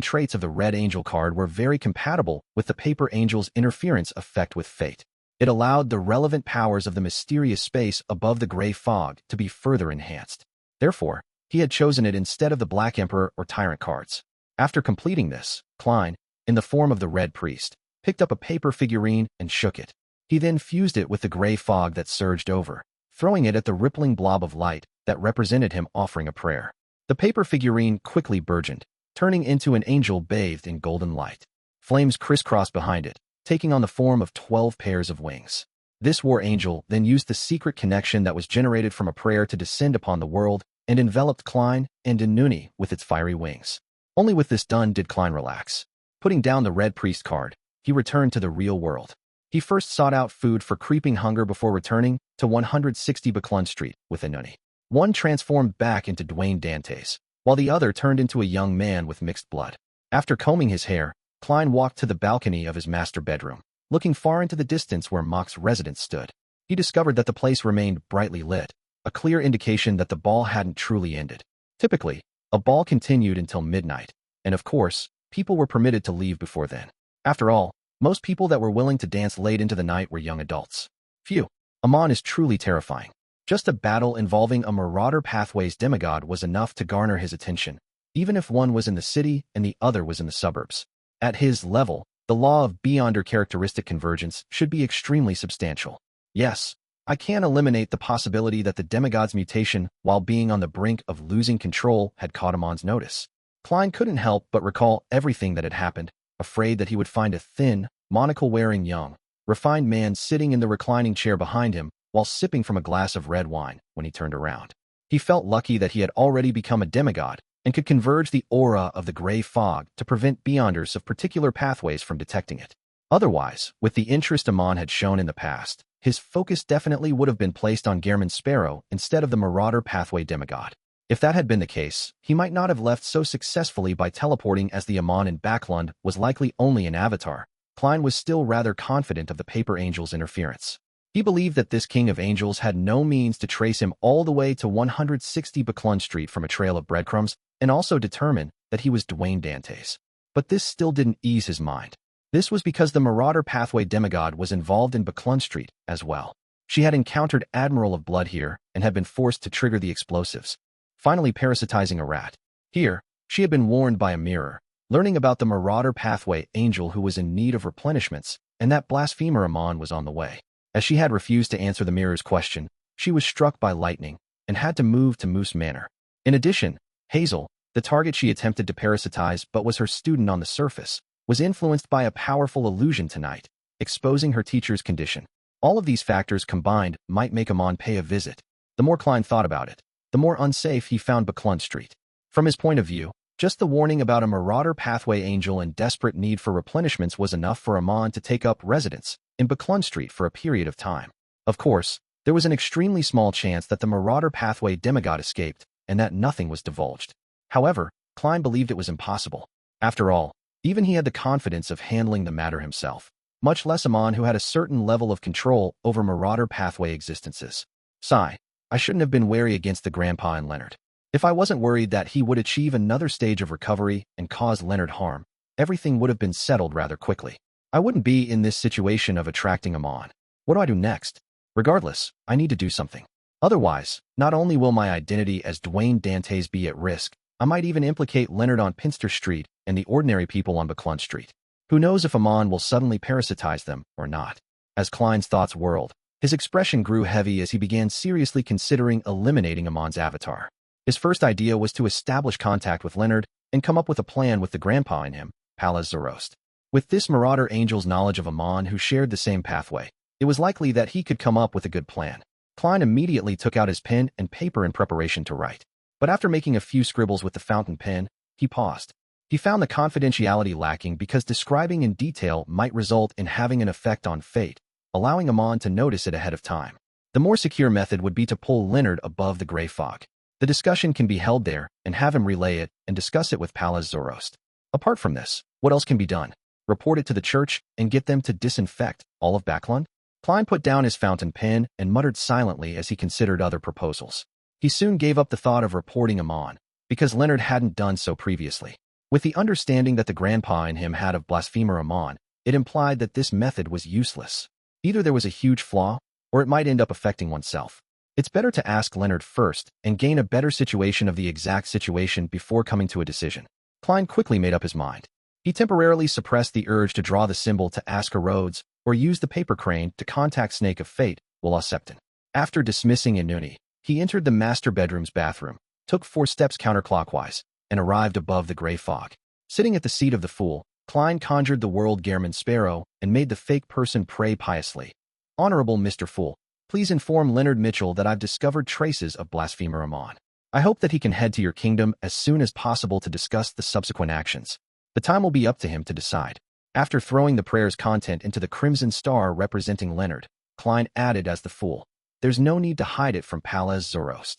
traits of the Red Angel card were very compatible with the Paper Angel's interference effect with fate. It allowed the relevant powers of the mysterious space above the gray fog to be further enhanced. Therefore, he had chosen it instead of the Black Emperor or Tyrant cards. After completing this, Klein, in the form of the Red Priest, picked up a paper figurine and shook it. He then fused it with the gray fog that surged over, throwing it at the rippling blob of light that represented him offering a prayer. The paper figurine quickly burgeoned, turning into an angel bathed in golden light. Flames crisscrossed behind it, taking on the form of 12 pairs of wings. This war angel then used the secret connection that was generated from a prayer to descend upon the world and enveloped Klein and Inuni with its fiery wings. Only with this done did Klein relax. Putting down the Red Priest card, he returned to the real world. He first sought out food for creeping hunger before returning to 160 Beclun Street with Inuni. One transformed back into Dwayne Dantes, while the other turned into a young man with mixed blood. After combing his hair, Klein walked to the balcony of his master bedroom, looking far into the distance where Mock's residence stood. He discovered that the place remained brightly lit, a clear indication that the ball hadn't truly ended. Typically, a ball continued until midnight, and of course, people were permitted to leave before then. After all, most people that were willing to dance late into the night were young adults. Phew, Amon is truly terrifying. Just a battle involving a Marauder Pathways demigod was enough to garner his attention, even if one was in the city and the other was in the suburbs. At his level, the law of beyonder characteristic convergence should be extremely substantial. Yes, I can eliminate the possibility that the demigod's mutation, while being on the brink of losing control, had caught Amon's notice. Klein couldn't help but recall everything that had happened, afraid that he would find a thin, monocle-wearing young, refined man sitting in the reclining chair behind him while sipping from a glass of red wine when he turned around. He felt lucky that he had already become a demigod and could converge the aura of the gray fog to prevent beyonders of particular pathways from detecting it. Otherwise, with the interest Amon had shown in the past, his focus definitely would have been placed on Gehrman Sparrow instead of the Marauder Pathway demigod. If that had been the case, he might not have left so successfully by teleporting, as the Amon in Backlund was likely only an avatar. Klein was still rather confident of the Paper Angel's interference. He believed that this King of Angels had no means to trace him all the way to 160 Beclun Street from a trail of breadcrumbs, and also determined that he was Dwayne Dantes. But this still didn't ease his mind. This was because the Marauder Pathway demigod was involved in Beclun Street as well. She had encountered Admiral of Blood here and had been forced to trigger the explosives, finally parasitizing a rat. Here, she had been warned by a mirror, learning about the Marauder Pathway angel who was in need of replenishments, and that blasphemer Amon was on the way. As she had refused to answer the mirror's question, she was struck by lightning and had to move to Moose Manor. In addition, Hazel, the target she attempted to parasitize but was her student on the surface, was influenced by a powerful illusion tonight, exposing her teacher's condition. All of these factors combined might make Amon pay a visit. The more Klein thought about it, the more unsafe he found Beclun Street. From his point of view, Just the warning about a marauder pathway angel in desperate need for replenishments was enough for Amon to take up residence in Buckland Street for a period of time. Of course, there was an extremely small chance that the marauder pathway demigod escaped and that nothing was divulged. However, Klein believed it was impossible. After all, even he had the confidence of handling the matter himself, much less Amon, who had a certain level of control over marauder pathway existences. Sigh, I shouldn't have been wary against the grandpa and Leonard. If I wasn't worried that he would achieve another stage of recovery and cause Leonard harm, everything would have been settled rather quickly. I wouldn't be in this situation of attracting Amon. What do I do next? Regardless, I need to do something. Otherwise, not only will my identity as Dwayne Dantes be at risk, I might even implicate Leonard on Pinster Street and the ordinary people on Buckland Street. Who knows if Amon will suddenly parasitize them or not? As Klein's thoughts whirled, his expression grew heavy as he began seriously considering eliminating Amon's avatar. His first idea was to establish contact with Leonard and come up with a plan with the grandpa in him, Parasitizing. With this marauder angel's knowledge of Amon, who shared the same pathway, it was likely that he could come up with a good plan. Klein immediately took out his pen and paper in preparation to write. But after making a few scribbles with the fountain pen, he paused. He found the confidentiality lacking because describing in detail might result in having an effect on fate, allowing Amon to notice it ahead of time. The more secure method would be to pull Leonard above the gray fog. The discussion can be held there and have him relay it and discuss it with Parasitizing. Apart from this, what else can be done? Report it to the church and get them to disinfect all of Buckland? Klein put down his fountain pen and muttered silently as he considered other proposals. He soon gave up the thought of reporting Amon, because Leonard hadn't done so previously. With the understanding that the grandpa in him had of blasphemer Amon, it implied that this method was useless. Either there was a huge flaw, or it might end up affecting oneself. It's better to ask Leonard first and gain a better situation of the exact situation before coming to a decision. Klein quickly made up his mind. He temporarily suppressed the urge to draw the symbol to ask Arrodes or use the paper crane to contact Snake of Fate, Septon. After dismissing Inuni, he entered the master bedroom's bathroom, took 4 steps counterclockwise, and arrived above the gray fog. Sitting at the seat of the fool, Klein conjured the world Gehrman Sparrow and made the fake person pray piously. Honorable Mr. Fool, please inform Leonard Mitchell that I've discovered traces of blasphemer Amon. I hope that he can head to your kingdom as soon as possible to discuss the subsequent actions. The time will be up to him to decide. After throwing the prayer's content into the crimson star representing Leonard, Klein added as the fool, there's no need to hide it from Parasitizing.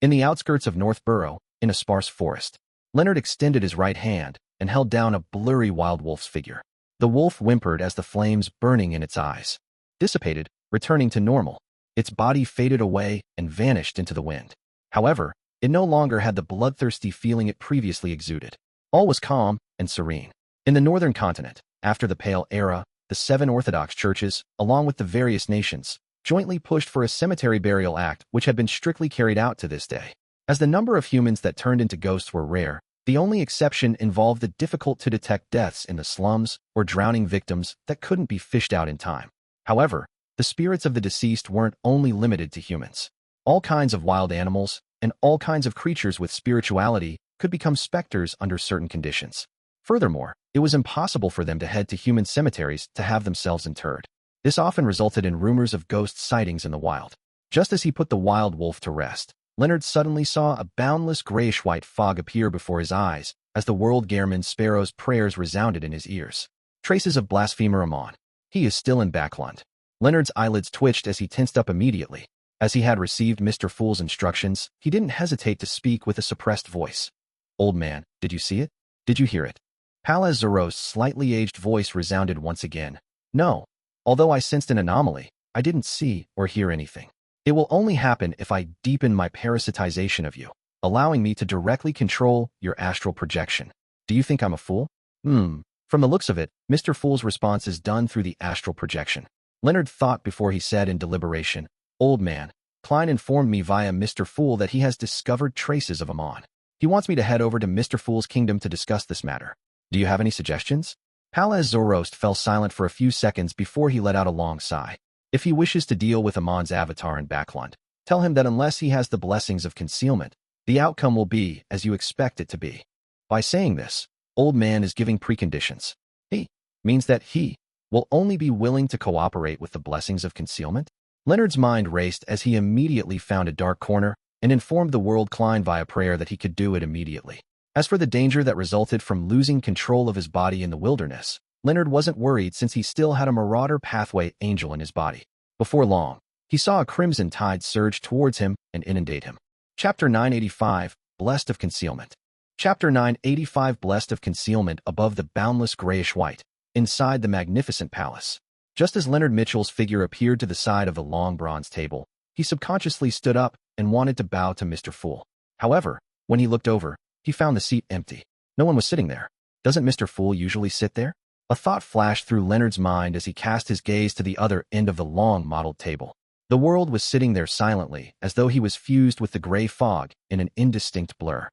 In the outskirts of Northborough, in a sparse forest, Leonard extended his right hand and held down a blurry wild wolf's figure. The wolf whimpered as the flames burning in its eyes dissipated, returning to normal. Its body faded away and vanished into the wind. However, it no longer had the bloodthirsty feeling it previously exuded. All was calm and serene. In the northern continent, after the Pale Era, the 7 Orthodox Churches, along with the various nations, jointly pushed for a cemetery burial act which had been strictly carried out to this day. As the number of humans that turned into ghosts were rare, the only exception involved the difficult-to-detect deaths in the slums or drowning victims that couldn't be fished out in time. However, the spirits of the deceased weren't only limited to humans. All kinds of wild animals and all kinds of creatures with spirituality could become specters under certain conditions. Furthermore, it was impossible for them to head to human cemeteries to have themselves interred. This often resulted in rumors of ghost sightings in the wild. Just as he put the wild wolf to rest, Leonard suddenly saw a boundless grayish-white fog appear before his eyes as the world Gehrman Sparrow's prayers resounded in his ears. Traces of blasphemer Amon. He is still in Buckland. Leonard's eyelids twitched as he tensed up immediately. As he had received Mr. Fool's instructions, he didn't hesitate to speak with a suppressed voice. Old man, did you see it? Did you hear it? Parasitizing's slightly aged voice resounded once again. No. Although I sensed an anomaly, I didn't see or hear anything. It will only happen if I deepen my parasitization of you, allowing me to directly control your astral projection. Do you think I'm a fool? From the looks of it, Mr. Fool's response is done through the astral projection. Leonard thought before he said in deliberation, Old man, Klein informed me via Mr. Fool that he has discovered traces of Amon. He wants me to head over to Mr. Fool's kingdom to discuss this matter. Do you have any suggestions? Parasitizing fell silent for a few seconds before he let out a long sigh. If he wishes to deal with Amon's avatar in Buckland, tell him that unless he has the blessings of concealment, the outcome will be as you expect it to be. By saying this, old man is giving preconditions. He means that he will only be willing to cooperate with the blessings of concealment. Leonard's mind raced as he immediately found a dark corner and informed the world Klein via prayer that he could do it immediately. As for the danger that resulted from losing control of his body in the wilderness, Leonard wasn't worried since he still had a marauder pathway angel in his body. Before long, he saw a crimson tide surge towards him and inundate him. Chapter 985, Blessed of Concealment. Chapter 985, Blessed of Concealment. Above the boundless grayish-white, inside the magnificent palace. Just as Leonard Mitchell's figure appeared to the side of the long bronze table, he subconsciously stood up and wanted to bow to Mr. Fool. However, when he looked over, he found the seat empty. No one was sitting there. Doesn't Mr. Fool usually sit there? A thought flashed through Leonard's mind as he cast his gaze to the other end of the long mottled table. The world was sitting there silently, as though he was fused with the gray fog in an indistinct blur.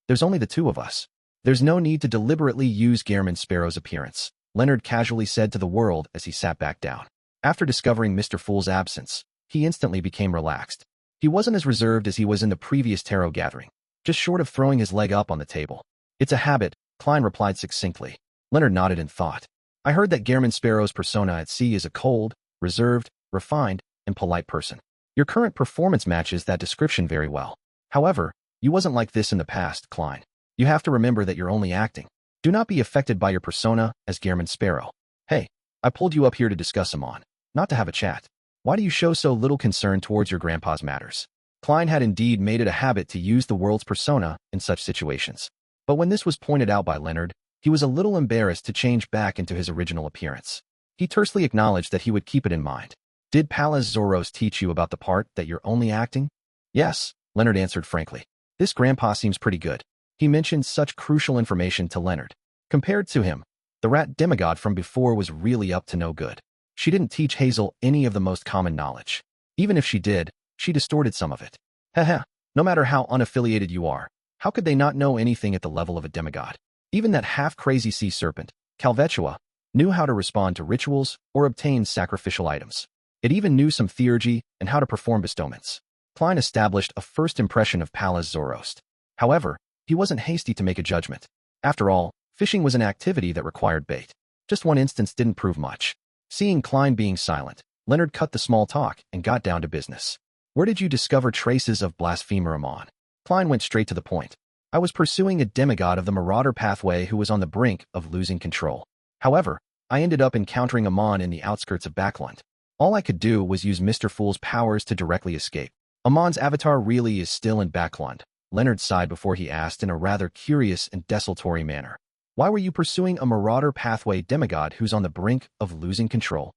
There's only the two of us. There's no need to deliberately use Gehrman Sparrow's appearance, Leonard casually said to the world as he sat back down. After discovering Mr. Fool's absence, he instantly became relaxed. He wasn't as reserved as he was in the previous tarot gathering, just short of throwing his leg up on the table. It's a habit, Klein replied succinctly. Leonard nodded in thought. I heard that Gehrman Sparrow's persona at sea is a cold, reserved, refined, and polite person. Your current performance matches that description very well. However, you wasn't like this in the past, Klein. You have to remember that you're only acting. Do not be affected by your persona as Gehrman Sparrow. Hey, I pulled you up here to discuss Amon, not to have a chat. Why do you show so little concern towards your grandpa's matters? Klein had indeed made it a habit to use the world's persona in such situations. But when this was pointed out by Leonard, he was a little embarrassed to change back into his original appearance. He tersely acknowledged that he would keep it in mind. Did Pallas Zoros teach you about the part that you're only acting? Yes, Leonard answered frankly. This grandpa seems pretty good. He mentioned such crucial information to Leonard. Compared to him, the rat demigod from before was really up to no good. She didn't teach Hazel any of the most common knowledge. Even if she did, she distorted some of it. Haha, no matter how unaffiliated you are, how could they not know anything at the level of a demigod? Even that half-crazy sea serpent, Calvetua, knew how to respond to rituals or obtain sacrificial items. It even knew some theurgy and how to perform bestowments. Klein established a first impression of Pallas Zoros. However, he wasn't hasty to make a judgment. After all, fishing was an activity that required bait. Just one instance didn't prove much. Seeing Klein being silent, Leonard cut the small talk and got down to business. Where did you discover traces of blasphemer Amon? Klein went straight to the point. I was pursuing a demigod of the marauder pathway who was on the brink of losing control. However, I ended up encountering Amon in the outskirts of Backlund. All I could do was use Mr. Fool's powers to directly escape. Amon's avatar really is still in Backlund. Leonard sighed before he asked in a rather curious and desultory manner. Why were you pursuing a marauder pathway demigod who's on the brink of losing control?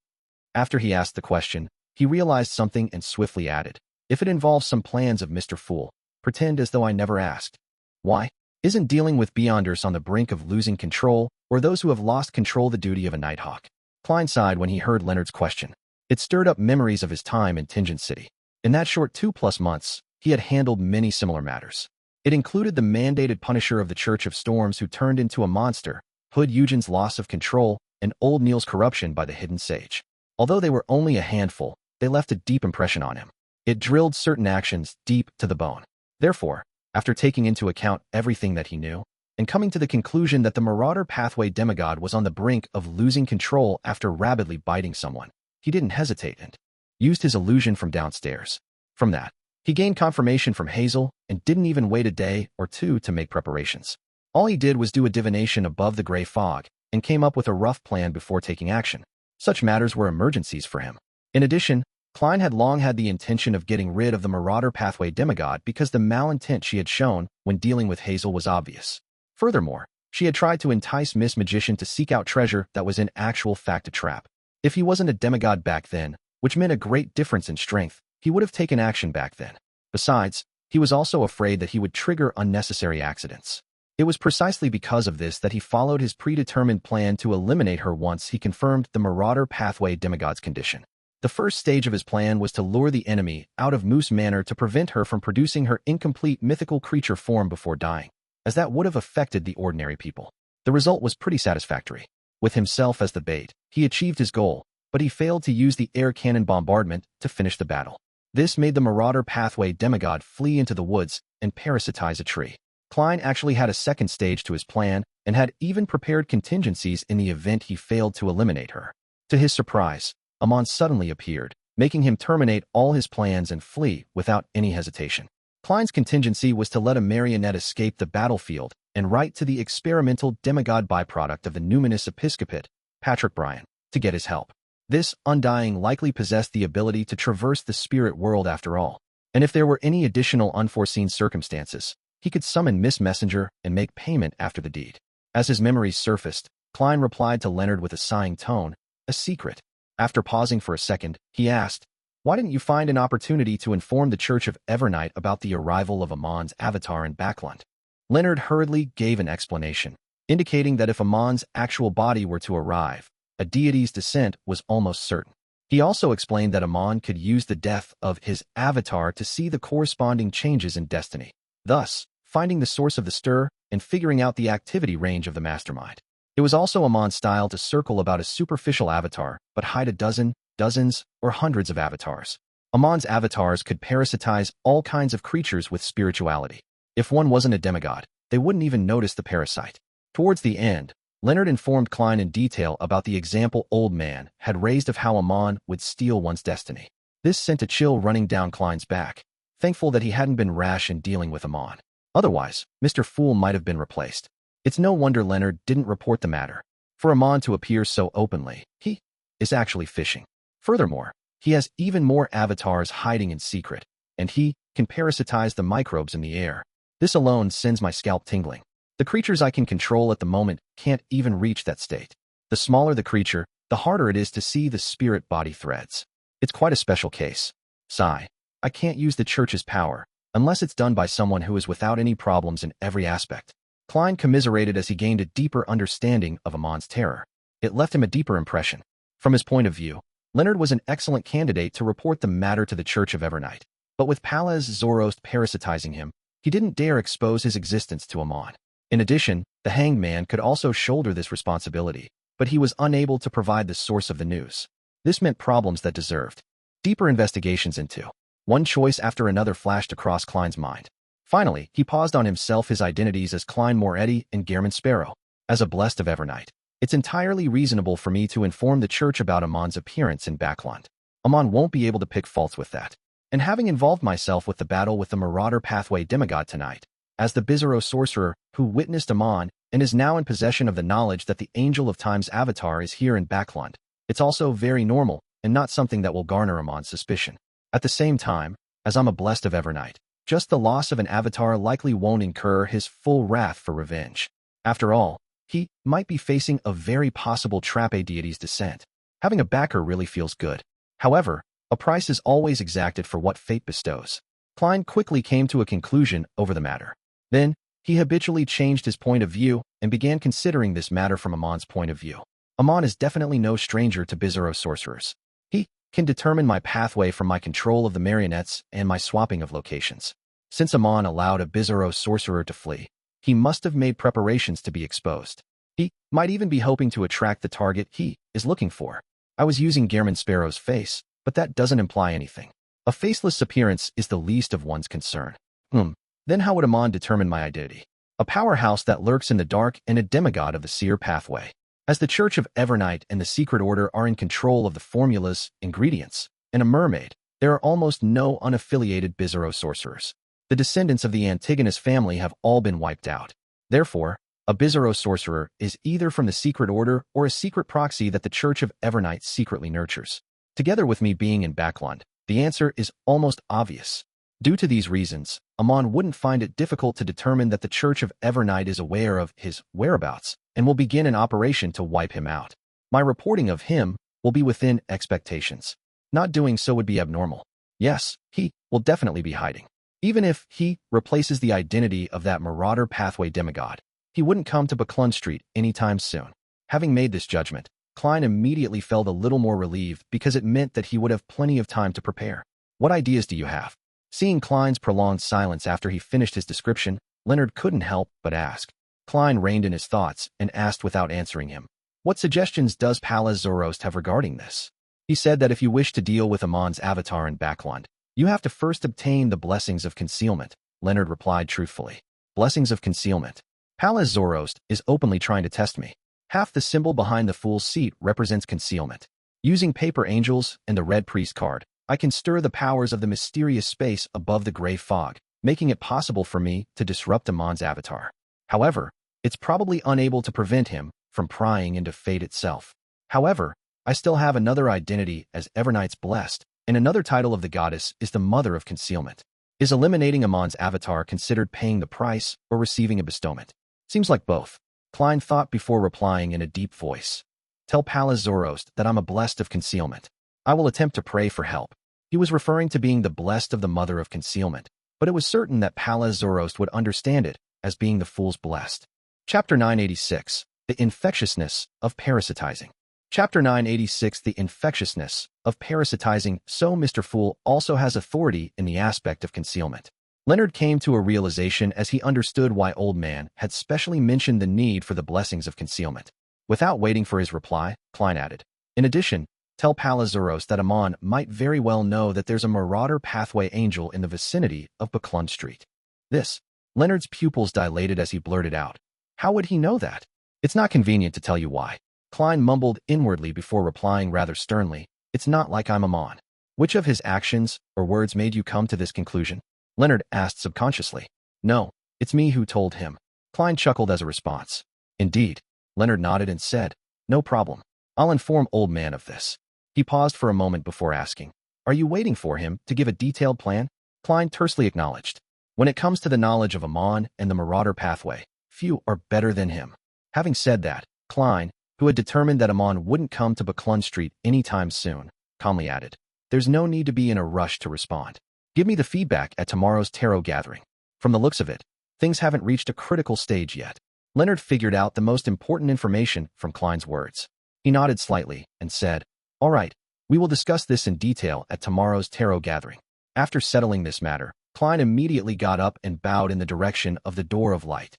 After he asked the question, he realized something and swiftly added, if it involves some plans of Mr. Fool, pretend as though I never asked. Why? Isn't dealing with Beyonders on the brink of losing control, or those who have lost control, the duty of a Nighthawk? Klein sighed when he heard Leonard's question. It stirred up memories of his time in Tingent City. In that short 2+ months, he had handled many similar matters. It included the mandated punisher of the Church of Storms who turned into a monster, Hood Eugen's loss of control, and Old Neil's corruption by the Hidden Sage. Although they were only a handful, they left a deep impression on him. It drilled certain actions deep to the bone. Therefore, after taking into account everything that he knew, and coming to the conclusion that the marauder pathway demigod was on the brink of losing control after rabidly biting someone, he didn't hesitate and used his illusion from downstairs. From that, he gained confirmation from Hazel and didn't even wait a day or two to make preparations. All he did was do a divination above the gray fog and came up with a rough plan before taking action. Such matters were emergencies for him. In addition, Klein had long had the intention of getting rid of the marauder pathway demigod because the malintent she had shown when dealing with Hazel was obvious. Furthermore, she had tried to entice Miss Magician to seek out treasure that was in actual fact a trap. If he wasn't a demigod back then, which meant a great difference in strength, he would have taken action back then. Besides, he was also afraid that he would trigger unnecessary accidents. It was precisely because of this that he followed his predetermined plan to eliminate her once he confirmed the marauder pathway demigod's condition. The first stage of his plan was to lure the enemy out of Moose Manor to prevent her from producing her incomplete mythical creature form before dying, as that would have affected the ordinary people. The result was pretty satisfactory. With himself as the bait, he achieved his goal, but he failed to use the air cannon bombardment to finish the battle. This made the marauder pathway demigod flee into the woods and parasitize a tree. Klein actually had a second stage to his plan and had even prepared contingencies in the event he failed to eliminate her. To his surprise, Amon suddenly appeared, making him terminate all his plans and flee without any hesitation. Klein's contingency was to let a marionette escape the battlefield and write to the experimental demigod byproduct of the numinous episcopate, Patrick Bryan, to get his help. This undying likely possessed the ability to traverse the spirit world after all, and if there were any additional unforeseen circumstances, he could summon Miss Messenger and make payment after the deed. As his memories surfaced, Klein replied to Leonard with a sighing tone, "A secret." After pausing for a second, he asked, "Why didn't you find an opportunity to inform the Church of Evernight about the arrival of Amon's avatar in Backland?" Leonard hurriedly gave an explanation, indicating that if Amon's actual body were to arrive, a deity's descent was almost certain. He also explained that Amon could use the death of his avatar to see the corresponding changes in destiny, thus finding the source of the stir and figuring out the activity range of the mastermind. It was also Amon's style to circle about a superficial avatar, but hide a dozen, dozens, or hundreds of avatars. Amon's avatars could parasitize all kinds of creatures with spirituality. If one wasn't a demigod, they wouldn't even notice the parasite. Towards the end, Leonard informed Klein in detail about the example Old Man had raised of how Amon would steal one's destiny. This sent a chill running down Klein's back, thankful that he hadn't been rash in dealing with Amon. Otherwise, Mr. Fool might have been replaced. It's no wonder Leonard didn't report the matter. For Amon to appear so openly, he is actually fishing. Furthermore, he has even more avatars hiding in secret, and he can parasitize the microbes in the air. This alone sends my scalp tingling. The creatures I can control at the moment can't even reach that state. The smaller the creature, the harder it is to see the spirit body threads. It's quite a special case. Sigh. I can't use the Church's power, unless it's done by someone who is without any problems in every aspect. Klein commiserated as he gained a deeper understanding of Amon's terror. It left him a deeper impression. From his point of view, Leonard was an excellent candidate to report the matter to the Church of Evernight. But with Palaz Zoroast parasitizing him, he didn't dare expose his existence to Amon. In addition, the hanged man could also shoulder this responsibility, but he was unable to provide the source of the news. This meant problems that deserved deeper investigations into. One choice after another flashed across Klein's mind. Finally, he paused on himself his identities as Klein Moretti and Gehrman Sparrow. As a blessed of Evernight, it's entirely reasonable for me to inform the Church about Amon's appearance in Backland. Amon won't be able to pick faults with that. And having involved myself with the battle with the Marauder Pathway demigod tonight, as the Bizarro sorcerer who witnessed Amon and is now in possession of the knowledge that the Angel of Time's avatar is here in Backland, it's also very normal and not something that will garner Amon's suspicion. At the same time, as I'm a blessed of Evernight, just the loss of an avatar likely won't incur his full wrath for revenge. After all, he might be facing a very possible Trape deity's descent. Having a backer really feels good. However, a price is always exacted for what fate bestows. Klein quickly came to a conclusion over the matter. Then, he habitually changed his point of view and began considering this matter from Amon's point of view. Amon is definitely no stranger to Bizarro sorcerers. He can determine my pathway from my control of the marionettes and my swapping of locations. Since Amon allowed a Bizarro sorcerer to flee, he must have made preparations to be exposed. He might even be hoping to attract the target he is looking for. I was using Gehrman Sparrow's face, but that doesn't imply anything. A faceless appearance is the least of one's concern. Then how would Amon determine my identity? A powerhouse that lurks in the dark and a demigod of the seer pathway. As the Church of Evernight and the Secret Order are in control of the formulas, ingredients, and a mermaid, there are almost no unaffiliated Bizarro sorcerers. The descendants of the Antigonus family have all been wiped out. Therefore, a Bizarro sorcerer is either from the Secret Order or a secret proxy that the Church of Evernight secretly nurtures. Together with me being in Backland, the answer is almost obvious. Due to these reasons, Amon wouldn't find it difficult to determine that the Church of Evernight is aware of his whereabouts and will begin an operation to wipe him out. My reporting of him will be within expectations. Not doing so would be abnormal. Yes, he will definitely be hiding. Even if he replaces the identity of that Marauder Pathway demigod, he wouldn't come to Buckland Street anytime soon. Having made this judgment, Klein immediately felt a little more relieved because it meant that he would have plenty of time to prepare. What ideas do you have? Seeing Klein's prolonged silence after he finished his description, Leonard couldn't help but ask. Klein reined in his thoughts and asked without answering him. What suggestions does Palaz Zoroast have regarding this? He said that if you wish to deal with Amon's avatar in Backland, you have to first obtain the blessings of concealment, Leonard replied truthfully. Blessings of concealment. Palaz Zoroast is openly trying to test me. Half the symbol behind the fool's seat represents concealment. Using paper angels and the red priest card, I can stir the powers of the mysterious space above the gray fog. making it possible for me to disrupt Amon's avatar. However, it's probably unable to prevent him from prying into fate itself. However, I still have another identity as Evernight's Blessed, and another title of the goddess is the Mother of Concealment. Is eliminating Amon's avatar considered paying the price or receiving a bestowment? Seems like both. Klein thought before replying in a deep voice. Tell Pallas Zoroast that I'm a Blessed of Concealment. I will attempt to pray for help. He was referring to being the Blessed of the Mother of Concealment, but it was certain that Pallas Zoroast would understand it as being the Fool's Blessed. Chapter 986, The Infectiousness of Parasitizing. Chapter 986, The Infectiousness of Parasitizing. So Mr. Fool also has authority in the aspect of concealment. Leonard came to a realization as he understood why Old Man had specially mentioned the need for the blessings of concealment. Without waiting for his reply, Klein added, in addition, tell Pallas Zoroast that Amon might very well know that there's a marauder pathway angel in the vicinity of Buckland Street. This. Leonard's pupils dilated as he blurted out. How would he know that? It's not convenient to tell you why. Klein mumbled inwardly before replying rather sternly, it's not like I'm Amon. Which of his actions or words made you come to this conclusion? Leonard asked subconsciously. No, it's me who told him. Klein chuckled as a response. Indeed. Leonard nodded and said, no problem. I'll inform Old Man of this. He paused for a moment before asking, are you waiting for him to give a detailed plan? Klein tersely acknowledged. When it comes to the knowledge of Amon and the marauder pathway, few are better than him. Having said that, Klein, who had determined that Amon wouldn't come to Buckland Street anytime soon, calmly added, there's no need to be in a rush to respond. Give me the feedback at tomorrow's tarot gathering. From the looks of it, things haven't reached a critical stage yet. Leonard figured out the most important information from Klein's words. He nodded slightly and said, all right, we will discuss this in detail at tomorrow's tarot gathering. After settling this matter, Klein immediately got up and bowed in the direction of the door of light.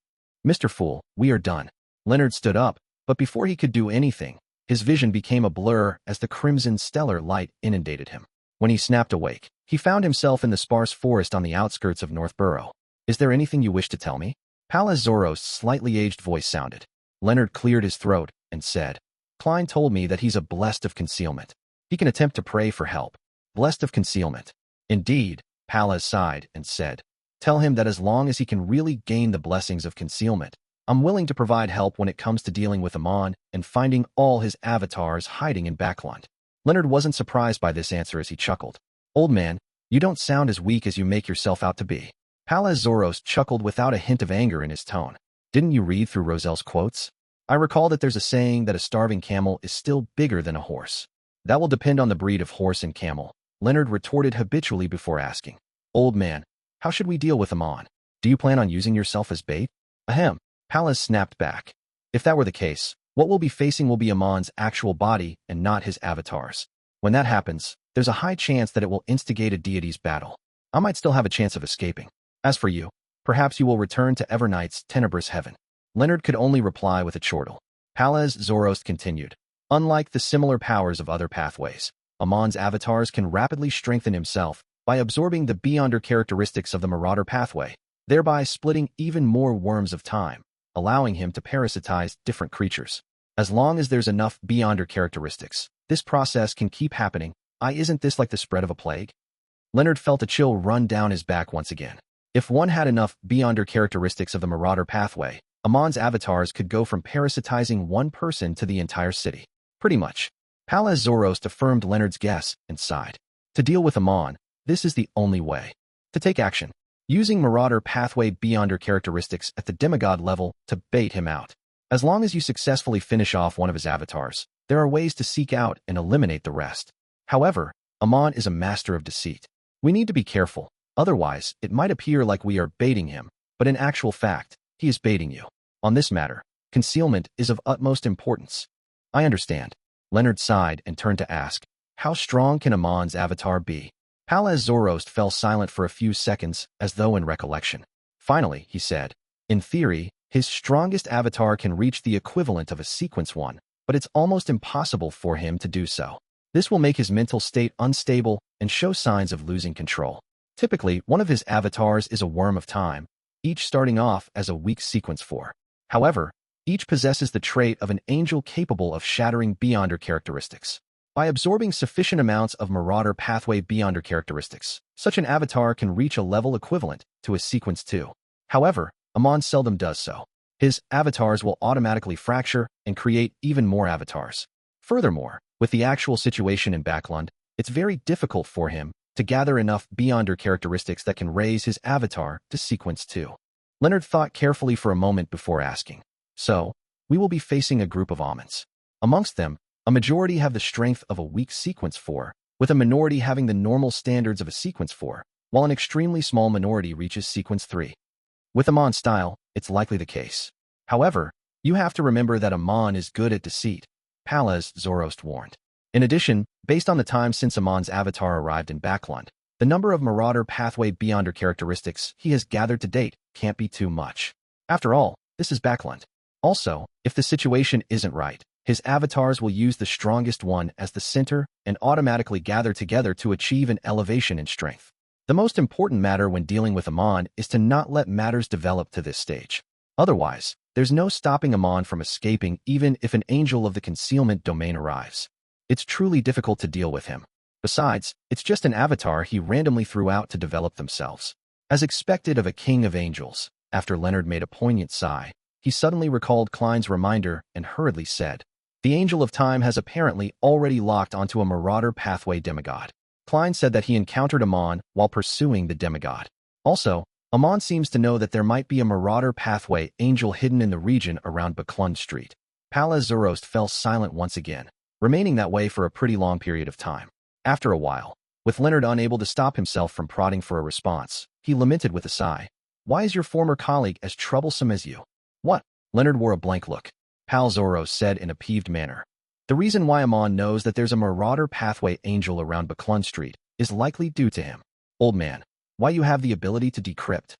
Mr. Fool, we are done. Leonard stood up, but before he could do anything, his vision became a blur as the crimson stellar light inundated him. When he snapped awake, he found himself in the sparse forest on the outskirts of Northborough. Is there anything you wish to tell me? Pallas Zoroast's slightly aged voice sounded. Leonard cleared his throat and said, Klein told me that he's a Blessed of Concealment. He can attempt to pray for help. Blessed of Concealment. Indeed, Pallas sighed and said, tell him that as long as he can really gain the blessings of concealment, I'm willing to provide help when it comes to dealing with Amon and finding all his avatars hiding in Buckland. Leonard wasn't surprised by this answer as he chuckled. Old man, you don't sound as weak as you make yourself out to be. Pallas Zoroast chuckled without a hint of anger in his tone. Didn't you read through Roselle's quotes? I recall that there's a saying that a starving camel is still bigger than a horse. That will depend on the breed of horse and camel, Leonard retorted habitually before asking. Old man, how should we deal with Amon? Do you plan on using yourself as bait? Ahem. Pallas snapped back. If that were the case, what we'll be facing will be Amon's actual body and not his avatars. When that happens, there's a high chance that it will instigate a deity's battle. I might still have a chance of escaping. As for you, perhaps you will return to Evernight's tenebrous heaven. Leonard could only reply with a chortle. Pallas Zoroast continued. Unlike the similar powers of other pathways, Amon's avatars can rapidly strengthen himself by absorbing the beyonder characteristics of the marauder pathway, thereby splitting even more worms of time, allowing him to parasitize different creatures. As long as there's enough beyonder characteristics, this process can keep happening. Isn't this like the spread of a plague? Leonard felt a chill run down his back once again. If one had enough beyonder characteristics of the marauder pathway, Amon's avatars could go from parasitizing one person to the entire city. Pretty much. Pallas Zoroast affirmed Leonard's guess and sighed. To deal with Amon, this is the only way. To take action. Using marauder pathway beyonder characteristics at the demigod level to bait him out. As long as you successfully finish off one of his avatars, there are ways to seek out and eliminate the rest. However, Amon is a master of deceit. We need to be careful, otherwise it might appear like we are baiting him, but in actual fact, he is baiting you. On this matter, concealment is of utmost importance. I understand. Leonard sighed and turned to ask, how strong can Amon's avatar be? Pallas Zoroast fell silent for a few seconds, as though in recollection. Finally, he said, in theory, his strongest avatar can reach the equivalent of a sequence 1, but it's almost impossible for him to do so. This will make his mental state unstable and show signs of losing control. Typically, one of his avatars is a worm of time, each starting off as a weak sequence 4. However, each possesses the trait of an angel capable of shattering beyonder characteristics. By absorbing sufficient amounts of marauder pathway beyonder characteristics, Such an avatar can reach a level equivalent to a sequence 2. However, Amon seldom does so. His avatars will automatically fracture and create even more avatars. Furthermore, with the actual situation in Backlund, it's very difficult for him to gather enough Beyonder characteristics that can raise his avatar to sequence 2. Leonard thought carefully for a moment before asking. So, we will be facing a group of Amons. Amongst them, a majority have the strength of a weak sequence 4, with a minority having the normal standards of a sequence 4, while an extremely small minority reaches sequence 3. With Amon's style, it's likely the case. However, you have to remember that Amon is good at deceit, Palaz Zoroast warned. In addition, based on the time since Amon's avatar arrived in Backlund, the number of Marauder pathway Beyonder characteristics he has gathered to date can't be too much. After all, this is Backlund. Also, if the situation isn't right, his avatars will use the strongest one as the center and automatically gather together to achieve an elevation in strength. The most important matter when dealing with Amon is to not let matters develop to this stage. Otherwise, there's no stopping Amon from escaping even if an angel of the concealment domain arrives. It's truly difficult to deal with him. Besides, it's just an avatar he randomly threw out to develop themselves. As expected of a king of angels, after Leonard made a poignant sigh, he suddenly recalled Klein's reminder and hurriedly said, "The Angel of Time has apparently already locked onto a Marauder pathway demigod." Klein said that he encountered Amon while pursuing the demigod. Also, Amon seems to know that there might be a Marauder pathway angel hidden in the region around Backlund Street. Palaz Zoroast fell silent once again, remaining that way for a pretty long period of time. After a while, with Leonard unable to stop himself from prodding for a response, he lamented with a sigh, "Why is your former colleague as troublesome as you?" "What?" Leonard wore a blank look. Pal Zoroast said in a peeved manner. "The reason why Amon knows that there's a Marauder pathway angel around Backlund Street is likely due to him." "Old man, why you have the ability to decrypt?"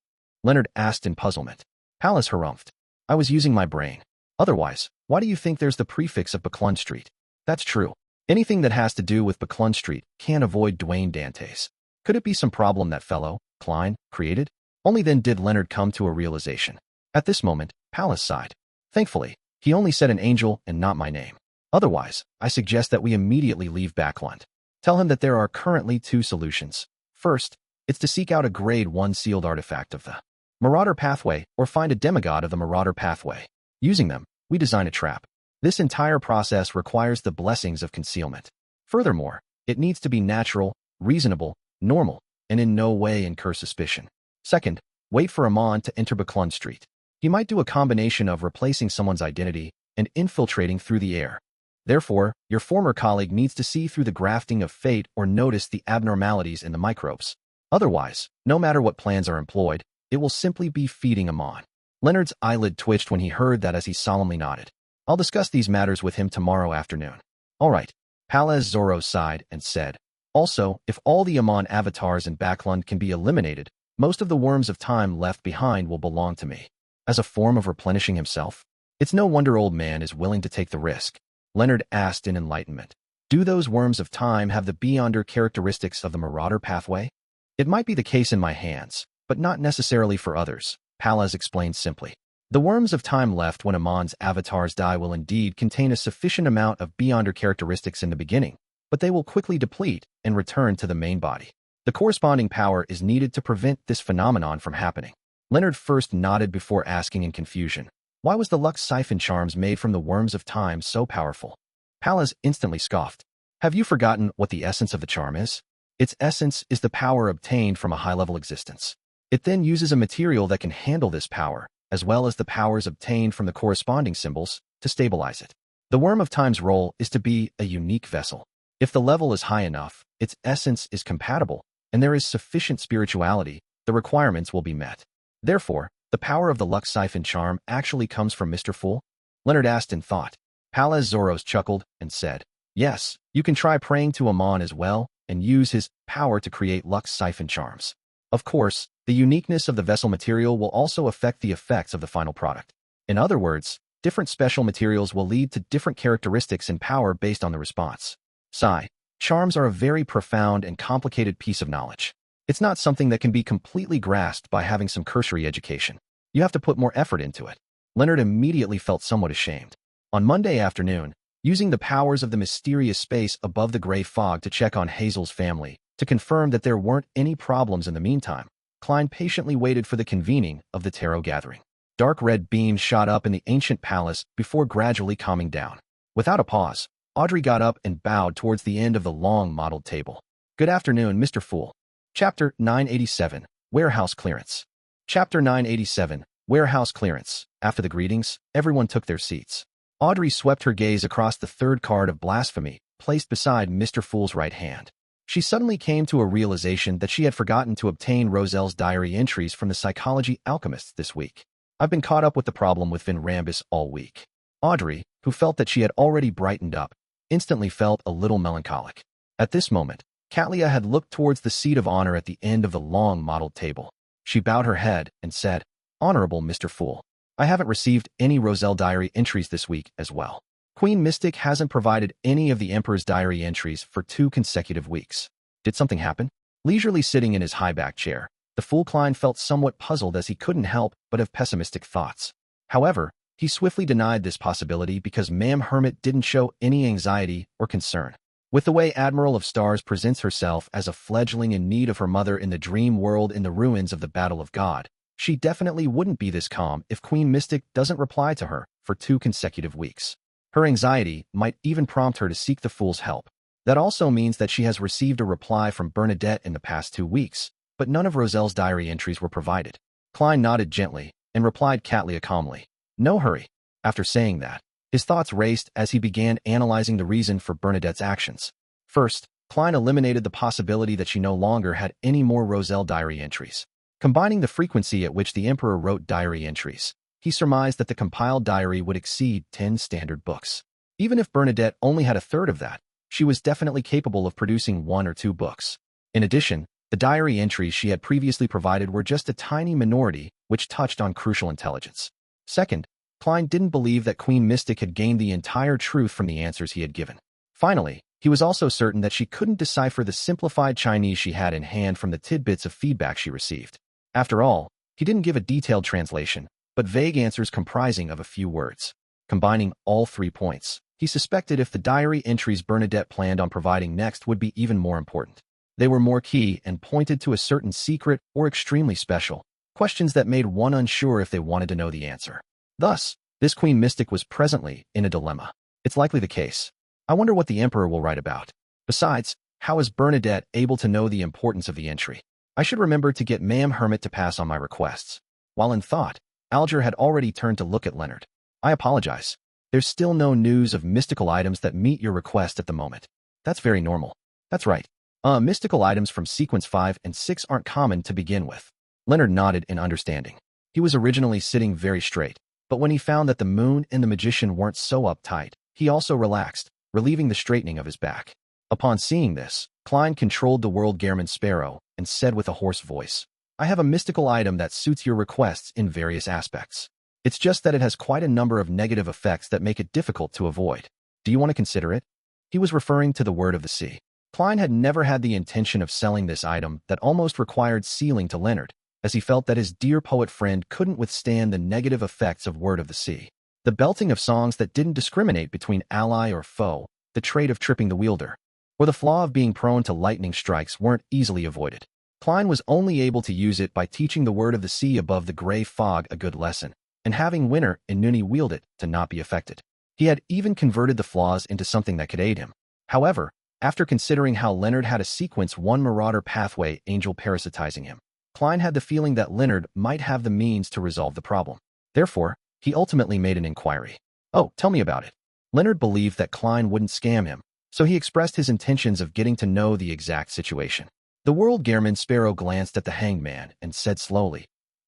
Leonard asked in puzzlement. Palaz harumphed. "I was using my brain. Otherwise, why do you think there's the prefix of Backlund Street?" "That's true. Anything that has to do with Backlund Street can't avoid Dwayne Dantes. Could it be some problem that fellow, Klein, created?" Only then did Leonard come to a realization. At this moment, Palaz sighed. "Thankfully, he only said an angel and not my name. Otherwise, I suggest that we immediately leave Backlund. Tell him that there are currently 2 solutions. First, it's to seek out a Grade 1 sealed artifact of the Marauder pathway or find a demigod of the Marauder pathway. Using them, we design a trap. This entire process requires the blessings of concealment. Furthermore, it needs to be natural, reasonable, normal, and in no way incur suspicion. Second, wait for Amon to enter Backlund Street. He might do a combination of replacing someone's identity and infiltrating through the air. Therefore, your former colleague needs to see through the grafting of fate or notice the abnormalities in the microbes. Otherwise, no matter what plans are employed, it will simply be feeding Amon." Leonard's eyelid twitched when he heard that as he solemnly nodded. "I'll discuss these matters with him tomorrow afternoon." "All right." Palaz Zoroast sighed and said, "Also, if all the Amon avatars in Backlund can be eliminated, most of the worms of time left behind will belong to me." As a form of replenishing himself? It's no wonder old man is willing to take the risk. Leonard asked in enlightenment. "Do those worms of time have the Beyonder characteristics of the Marauder pathway?" "It might be the case in my hands, but not necessarily for others," Palaz explained simply. "The worms of time left when Amon's avatars die will indeed contain a sufficient amount of Beyonder characteristics in the beginning, but they will quickly deplete and return to the main body. The corresponding power is needed to prevent this phenomenon from happening." Leonard first nodded before asking in confusion, "Why was the Lux siphon charms made from the worms of time so powerful?" Palaz instantly scoffed. "Have you forgotten what the essence of the charm is? Its essence is the power obtained from a high-level existence. It then uses a material that can handle this power, as well as the powers obtained from the corresponding symbols, to stabilize it. The worm of time's role is to be a unique vessel. If the level is high enough, its essence is compatible, and there is sufficient spirituality, the requirements will be met. Therefore, the power of the Lux siphon charm actually comes from Mr. Fool?" Leonard asked in thought. Palaz Zoroast chuckled and said, "Yes, you can try praying to Amon as well and use his power to create Lux siphon charms. Of course, the uniqueness of the vessel material will also affect the effects of the final product. In other words, different special materials will lead to different characteristics and power based on the response." Sigh. Charms are a very profound and complicated piece of knowledge. It's not something that can be completely grasped by having some cursory education. You have to put more effort into it. Leonard immediately felt somewhat ashamed. On Monday afternoon, using the powers of the mysterious space above the gray fog to check on Hazel's family, To confirm that there weren't any problems in the meantime, Klein patiently waited for the convening of the tarot gathering. Dark red beams shot up in the ancient palace before gradually calming down. Without a pause, Audrey got up and bowed towards the end of the long modeled table. "Good afternoon, Mr. Fool." Chapter 987, Warehouse Clearance. Chapter 987, Warehouse Clearance. After the greetings, everyone took their seats. Audrey swept her gaze across the third card of blasphemy, placed beside Mr. Fool's right hand. She suddenly came to a realization that she had forgotten to obtain Roselle's diary entries from the psychology alchemists this week. "I've been caught up with the problem with Vin Rambus all week." Audrey, who felt that she had already brightened up, instantly felt a little melancholic. At this moment, Katlia had looked towards the seat of honor at the end of the long modeled table. She bowed her head and said, "Honorable Mr. Fool, I haven't received any Roselle diary entries this week as well. Queen Mystic hasn't provided any of the Emperor's diary entries for 2 consecutive weeks. Did something happen?" Leisurely sitting in his high-back chair, the Fool Klein felt somewhat puzzled as he couldn't help but have pessimistic thoughts. However, he swiftly denied this possibility because Ma'am Hermit didn't show any anxiety or concern. With the way Admiral of Stars presents herself as a fledgling in need of her mother in the dream world in the ruins of the Battle of God, she definitely wouldn't be this calm if Queen Mystic doesn't reply to her for 2 consecutive weeks. Her anxiety might even prompt her to seek the Fool's help. That also means that she has received a reply from Bernadette in the past 2 weeks, but none of Roselle's diary entries were provided. Klein nodded gently and replied Katlia calmly, "No hurry." After saying that, his thoughts raced as he began analyzing the reason for Bernadette's actions. First, Klein eliminated the possibility that she no longer had any more Roselle diary entries. Combining the frequency at which the Emperor wrote diary entries, he surmised that the compiled diary would exceed 10 standard books. Even if Bernadette only had a third of that, she was definitely capable of producing 1 or 2 books. In addition, the diary entries she had previously provided were just a tiny minority which touched on crucial intelligence. Second, Klein didn't believe that Queen Mystic had gained the entire truth from the answers he had given. Finally, he was also certain that she couldn't decipher the simplified Chinese she had in hand from the tidbits of feedback she received. After all, he didn't give a detailed translation, but vague answers comprising of a few words. Combining all 3 points, he suspected if the diary entries Bernadette planned on providing next would be even more important. They were more key and pointed to a certain secret or extremely special, questions that made one unsure if they wanted to know the answer. Thus, this Queen Mystic was presently in a dilemma. It's likely the case. I wonder what the Emperor will write about. Besides, how is Bernadette able to know the importance of the entry? I should remember to get Ma'am Hermit to pass on my requests. While in thought, Alger had already turned to look at Leonard. "I apologize. There's still no news of mystical items that meet your request at the moment." "That's very normal." "That's right. Mystical items from sequence 5 and 6 aren't common to begin with." Leonard nodded in understanding. He was originally sitting very straight, but when he found that the moon and the magician weren't so uptight, he also relaxed, relieving the straightening of his back. Upon seeing this, Klein controlled the world Gehrman Sparrow and said with a hoarse voice, "I have a mystical item that suits your requests in various aspects. It's just that it has quite a number of negative effects that make it difficult to avoid. Do you want to consider it?" He was referring to the Word of the Sea. Klein had never had the intention of selling this item that almost required sealing to Leonard, as he felt that his dear poet friend couldn't withstand the negative effects of Word of the Sea. The belting of songs that didn't discriminate between ally or foe, the trait of tripping the wielder, or the flaw of being prone to lightning strikes weren't easily avoided. Klein was only able to use it by teaching the Word of the Sea above the gray fog a good lesson, and having Winter and Nuni wield it to not be affected. He had even converted the flaws into something that could aid him. However, after considering how Leonard had a sequence 1 Marauder pathway angel parasitizing him, Klein had the feeling that Leonard might have the means to resolve the problem. Therefore, he ultimately made an inquiry. "Oh, tell me about it." Leonard believed that Klein wouldn't scam him, so he expressed his intentions of getting to know the exact situation. The world Gehrman Sparrow glanced at the hanged man and said slowly,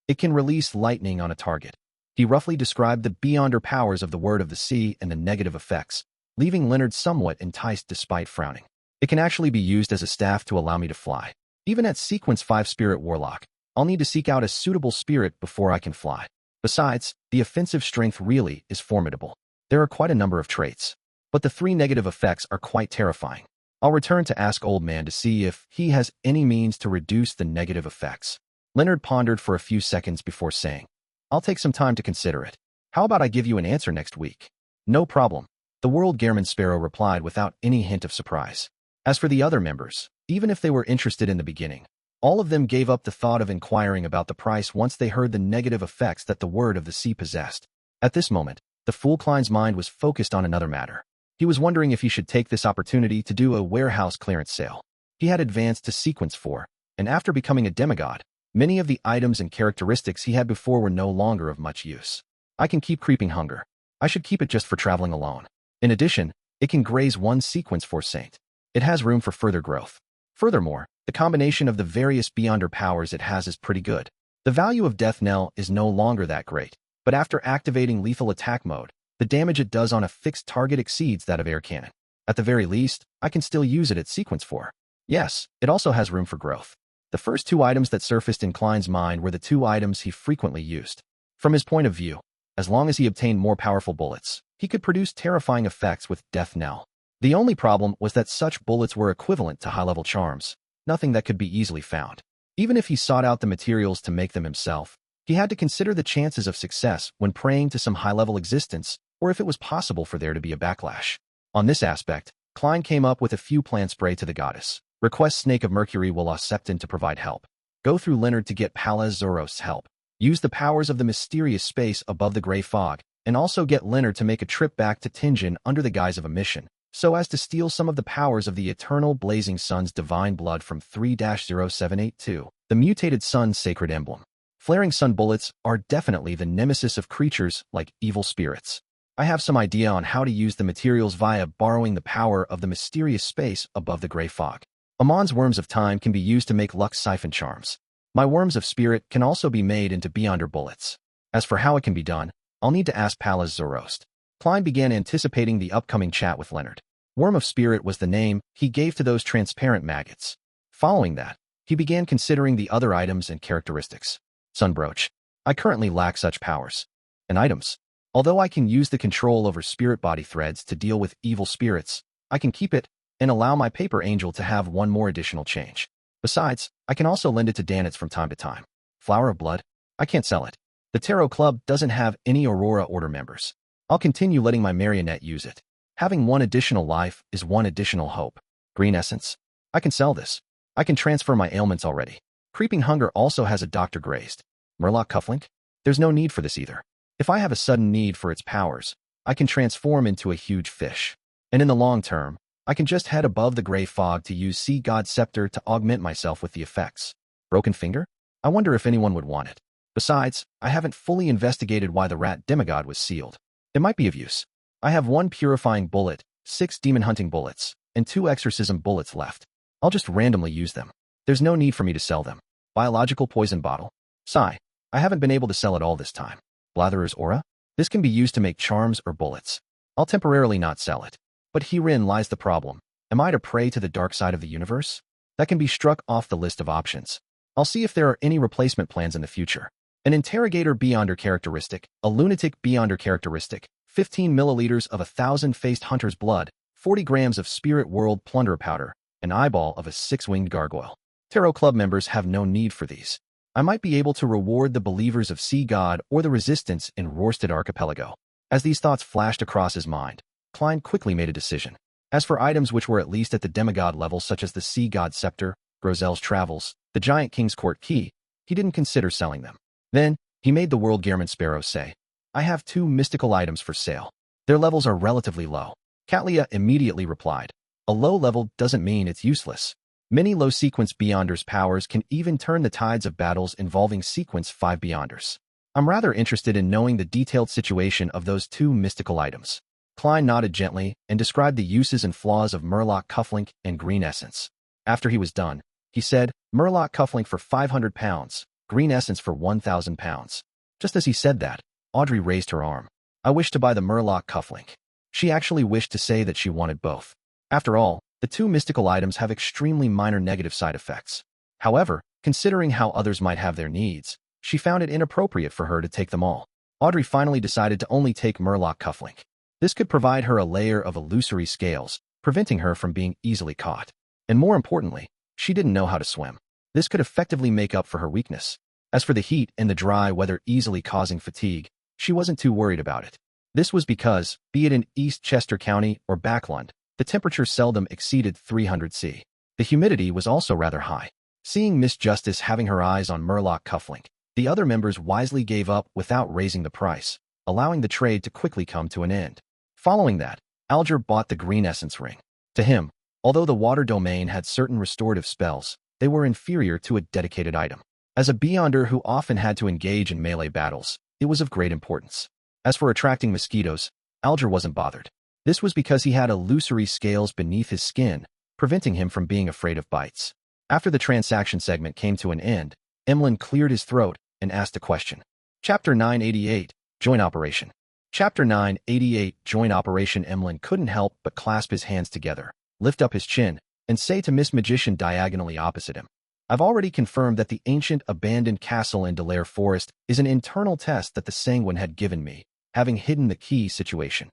"It can release lightning on a target." He roughly described the beyonder powers of the Word of the Sea and the negative effects, leaving Leonard somewhat enticed despite frowning. "It can actually be used as a staff to allow me to fly. Even at sequence 5 Spirit Warlock, I'll need to seek out a suitable spirit before I can fly. Besides, the offensive strength really is formidable. There are quite a number of traits, but the 3 negative effects are quite terrifying. I'll return to ask Old Man to see if he has any means to reduce the negative effects." Leonard pondered for a few seconds before saying, "I'll take some time to consider it. How about I give you an answer next week?" "No problem," the world Gehrman Sparrow replied without any hint of surprise. As for the other members, even if they were interested in the beginning. All of them gave up the thought of inquiring about the price once they heard the negative effects that the word of the sea possessed. At this moment, the fool Klein's mind was focused on another matter. He was wondering if he should take this opportunity to do a warehouse clearance sale. He had advanced to sequence 4, and after becoming a demigod, many of the items and characteristics he had before were no longer of much use. I can keep creeping hunger. I should keep it just for traveling alone. In addition, it can graze one sequence 4 saint. It has room for further growth. Furthermore, the combination of the various beyonder powers it has is pretty good. The value of Death Knell is no longer that great, but after activating lethal attack mode, the damage it does on a fixed target exceeds that of air cannon. At the very least, I can still use it at sequence 4. Yes, it also has room for growth. The first 2 items that surfaced in Klein's mind were the 2 items he frequently used. From his point of view, as long as he obtained more powerful bullets, he could produce terrifying effects with Death Knell. The only problem was that such bullets were equivalent to high-level charms, nothing that could be easily found. Even if he sought out the materials to make them himself, he had to consider the chances of success when praying to some high-level existence, or if it was possible for there to be a backlash. On this aspect, Klein came up with a few plans. Pray to the goddess. Request Snake of Mercury will Septon to provide help. Go through Leonard to get Palazoros's help. Use the powers of the mysterious space above the gray fog, and also get Leonard to make a trip back to Tingen under the guise of a mission, so as to steal some of the powers of the eternal blazing sun's divine blood from 3-0782, the mutated sun's sacred emblem. Flaring sun bullets are definitely the nemesis of creatures like evil spirits. I have some idea on how to use the materials via borrowing the power of the mysterious space above the gray fog. Amon's Worms of Time can be used to make Lux Siphon charms. My Worms of Spirit can also be made into Beyonder bullets. As for how it can be done, I'll need to ask Palazorost. Klein began anticipating the upcoming chat with Leonard. Worm of Spirit was the name he gave to those transparent maggots. Following that, he began considering the other items and characteristics. Sunbrooch. I currently lack such powers. And items. Although I can use the control over spirit body threads to deal with evil spirits, I can keep it and allow my paper angel to have one more additional change. Besides, I can also lend it to Danitz from time to time. Flower of Blood. I can't sell it. The Tarot Club doesn't have any Aurora Order members. I'll continue letting my marionette use it. Having one additional life is one additional hope. Green Essence. I can sell this. I can transfer my ailments already. Creeping Hunger also has a Dr. Grazed. Murloc Cufflink? There's no need for this either. If I have a sudden need for its powers, I can transform into a huge fish. And in the long term, I can just head above the gray fog to use Sea God Scepter to augment myself with the effects. Broken Finger? I wonder if anyone would want it. Besides, I haven't fully investigated why the rat demigod was sealed. It might be of use. I have 1 purifying bullet, 6 demon hunting bullets, and 2 exorcism bullets left. I'll just randomly use them. There's no need for me to sell them. Biological poison bottle. Sigh. I haven't been able to sell it all this time. Blatherer's Aura? This can be used to make charms or bullets. I'll temporarily not sell it. But herein lies the problem. Am I to pray to the dark side of the universe? That can be struck off the list of options. I'll see if there are any replacement plans in the future. An Interrogator Beyonder characteristic, a Lunatic Beyonder characteristic, 15 milliliters of 1,000-faced hunter's blood, 40 grams of Spirit World Plunder Powder, an eyeball of a 6-winged gargoyle. Tarot Club members have no need for these. I might be able to reward the believers of Sea God or the Resistance in Rorsted Archipelago. As these thoughts flashed across his mind, Klein quickly made a decision. As for items which were at least at the demigod level, such as the Sea God Scepter, Grozel's Travels, the Giant King's Court Key, he didn't consider selling them. Then, he made the World Gearman Sparrow say, I have 2 mystical items for sale. Their levels are relatively low. Catlia immediately replied, a low level doesn't mean it's useless. Many low sequence Beyonders' powers can even turn the tides of battles involving sequence 5 Beyonders. I'm rather interested in knowing the detailed situation of those 2 mystical items. Klein nodded gently and described the uses and flaws of Murloc Cufflink and Green Essence. After he was done, he said, Murloc Cufflink for £500, Green Essence for £1,000. Just as he said that, Audrey raised her arm. I wish to buy the Murloc Cufflink. She actually wished to say that she wanted both. After all, the 2 mystical items have extremely minor negative side effects. However, considering how others might have their needs, she found it inappropriate for her to take them all. Audrey finally decided to only take Murloc Cufflink. This could provide her a layer of illusory scales, preventing her from being easily caught. And more importantly, she didn't know how to swim. This could effectively make up for her weakness. As for the heat and the dry weather easily causing fatigue, she wasn't too worried about it. This was because, be it in East Chester County or Backlund, the temperature seldom exceeded 300 C. The humidity was also rather high. Seeing Miss Justice having her eyes on Murloc cufflink, the other members wisely gave up without raising the price, allowing the trade to quickly come to an end. Following that, Alger bought the green essence ring. To him, although the water domain had certain restorative spells, they were inferior to a dedicated item. As a Beyonder who often had to engage in melee battles, it was of great importance. As for attracting mosquitoes, Alger wasn't bothered. This was because he had illusory scales beneath his skin, preventing him from being afraid of bites. After the transaction segment came to an end, Emlyn cleared his throat and asked a question. Chapter 988, Joint Operation. Chapter 988, Joint Operation. Emlyn couldn't help but clasp his hands together, lift up his chin, and say to Miss Magician diagonally opposite him, I've already confirmed that the ancient abandoned castle in Delaire Forest is an internal test that the Sanguine had given me, having hidden the key situation.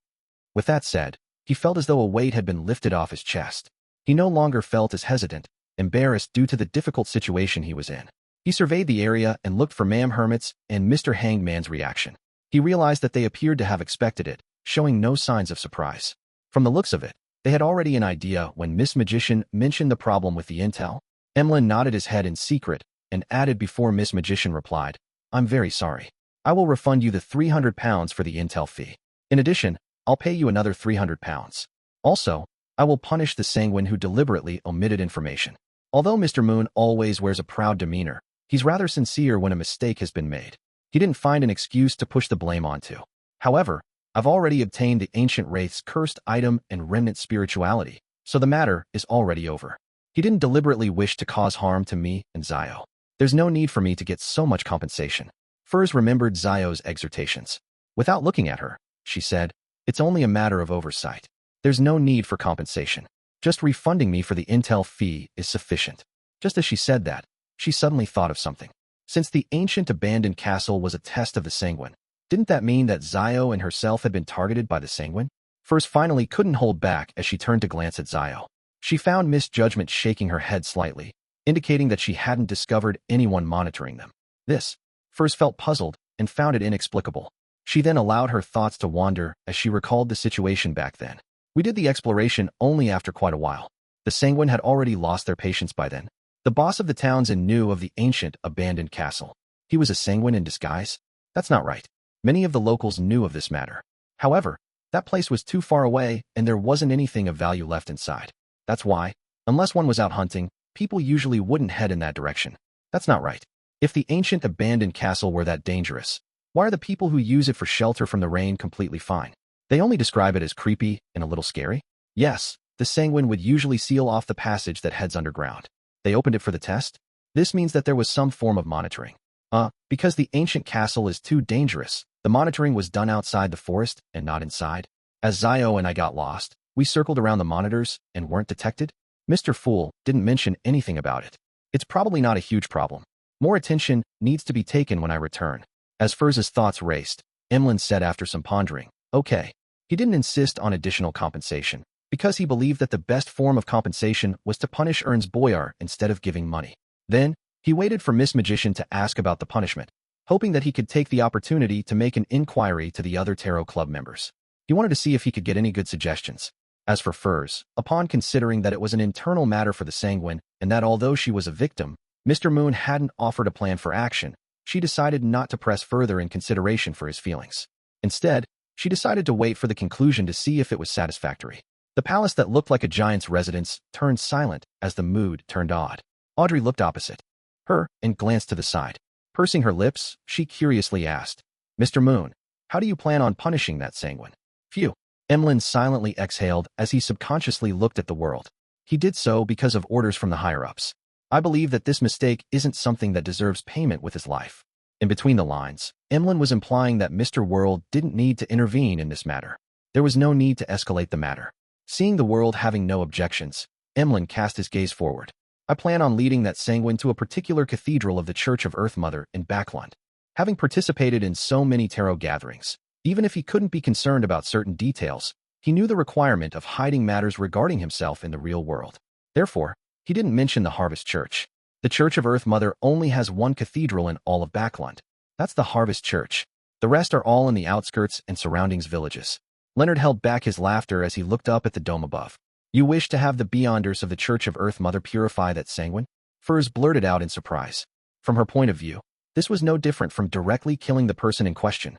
With that said, he felt as though a weight had been lifted off his chest. He no longer felt as hesitant, embarrassed due to the difficult situation he was in. He surveyed the area and looked for Ma'am Hermit's and Mr. Hangman's reaction. He realized that they appeared to have expected it, showing no signs of surprise. From the looks of it, they had already an idea when Miss Magician mentioned the problem with the intel. Emlyn nodded his head in secret and added before Miss Magician replied, I'm very sorry. I will refund you the £300 for the intel fee. In addition, I'll pay you another £300. Also, I will punish the Sanguine who deliberately omitted information. Although Mr. Moon always wears a proud demeanor, he's rather sincere when a mistake has been made. He didn't find an excuse to push the blame onto. However, I've already obtained the Ancient Wraith's cursed item and remnant spirituality, so the matter is already over. He didn't deliberately wish to cause harm to me and Zio. There's no need for me to get so much compensation. Furs remembered Zio's exhortations. Without looking at her, she said, it's only a matter of oversight. There's no need for compensation. Just refunding me for the intel fee is sufficient. Just as she said that, she suddenly thought of something. Since the ancient abandoned castle was a test of the Sanguine, didn't that mean that Zio and herself had been targeted by the Sanguine? Furs finally couldn't hold back as she turned to glance at Zio. She found Miss Judgment shaking her head slightly, indicating that she hadn't discovered anyone monitoring them. This, Furs felt puzzled and found it inexplicable. She then allowed her thoughts to wander as she recalled the situation back then. We did the exploration only after quite a while. The Sanguine had already lost their patience by then. The boss of the Townsend knew of the ancient abandoned castle. He was a Sanguine in disguise? That's not right. Many of the locals knew of this matter. However, that place was too far away and there wasn't anything of value left inside. That's why, unless one was out hunting, people usually wouldn't head in that direction. That's not right. If the ancient abandoned castle were that dangerous, why are the people who use it for shelter from the rain completely fine? They only describe it as creepy and a little scary? Yes, the Sanguine would usually seal off the passage that heads underground. They opened it for the test? This means that there was some form of monitoring. Because the ancient castle is too dangerous, the monitoring was done outside the forest and not inside. As Zio and I got lost, we circled around the monitors and weren't detected. Mr. Fool didn't mention anything about it. It's probably not a huge problem. More attention needs to be taken when I return. As Furz's thoughts raced, Emlyn said after some pondering, okay. He didn't insist on additional compensation, because he believed that the best form of compensation was to punish Ernst Boyar instead of giving money. Then, he waited for Miss Magician to ask about the punishment, hoping that he could take the opportunity to make an inquiry to the other Tarot Club members. He wanted to see if he could get any good suggestions. As for Furs, upon considering that it was an internal matter for the Sanguine, and that although she was a victim, Mr. Moon hadn't offered a plan for action, she decided not to press further in consideration for his feelings. Instead, she decided to wait for the conclusion to see if it was satisfactory. The palace that looked like a giant's residence turned silent as the mood turned odd. Audrey looked opposite her and glanced to the side. Pursing her lips, she curiously asked, Mr. Moon, how do you plan on punishing that Sanguine? Phew. Emlyn silently exhaled as he subconsciously looked at the world. He did so because of orders from the higher-ups. I believe that this mistake isn't something that deserves payment with his life. In between the lines, Emlyn was implying that Mr. World didn't need to intervene in this matter. There was no need to escalate the matter. Seeing the world having no objections, Emlyn cast his gaze forward. I plan on leading that Sanguine to a particular cathedral of the Church of Earth Mother in Backlund. Having participated in so many tarot gatherings, even if he couldn't be concerned about certain details, he knew the requirement of hiding matters regarding himself in the real world. Therefore, he didn't mention the Harvest Church. The Church of Earth Mother only has one cathedral in all of Backlund. That's the Harvest Church. The rest are all in the outskirts and surroundings villages. Leonard held back his laughter as he looked up at the dome above. You wish to have the Beyonders of the Church of Earth Mother purify that sanguine? Furs blurted out in surprise. From her point of view, this was no different from directly killing the person in question.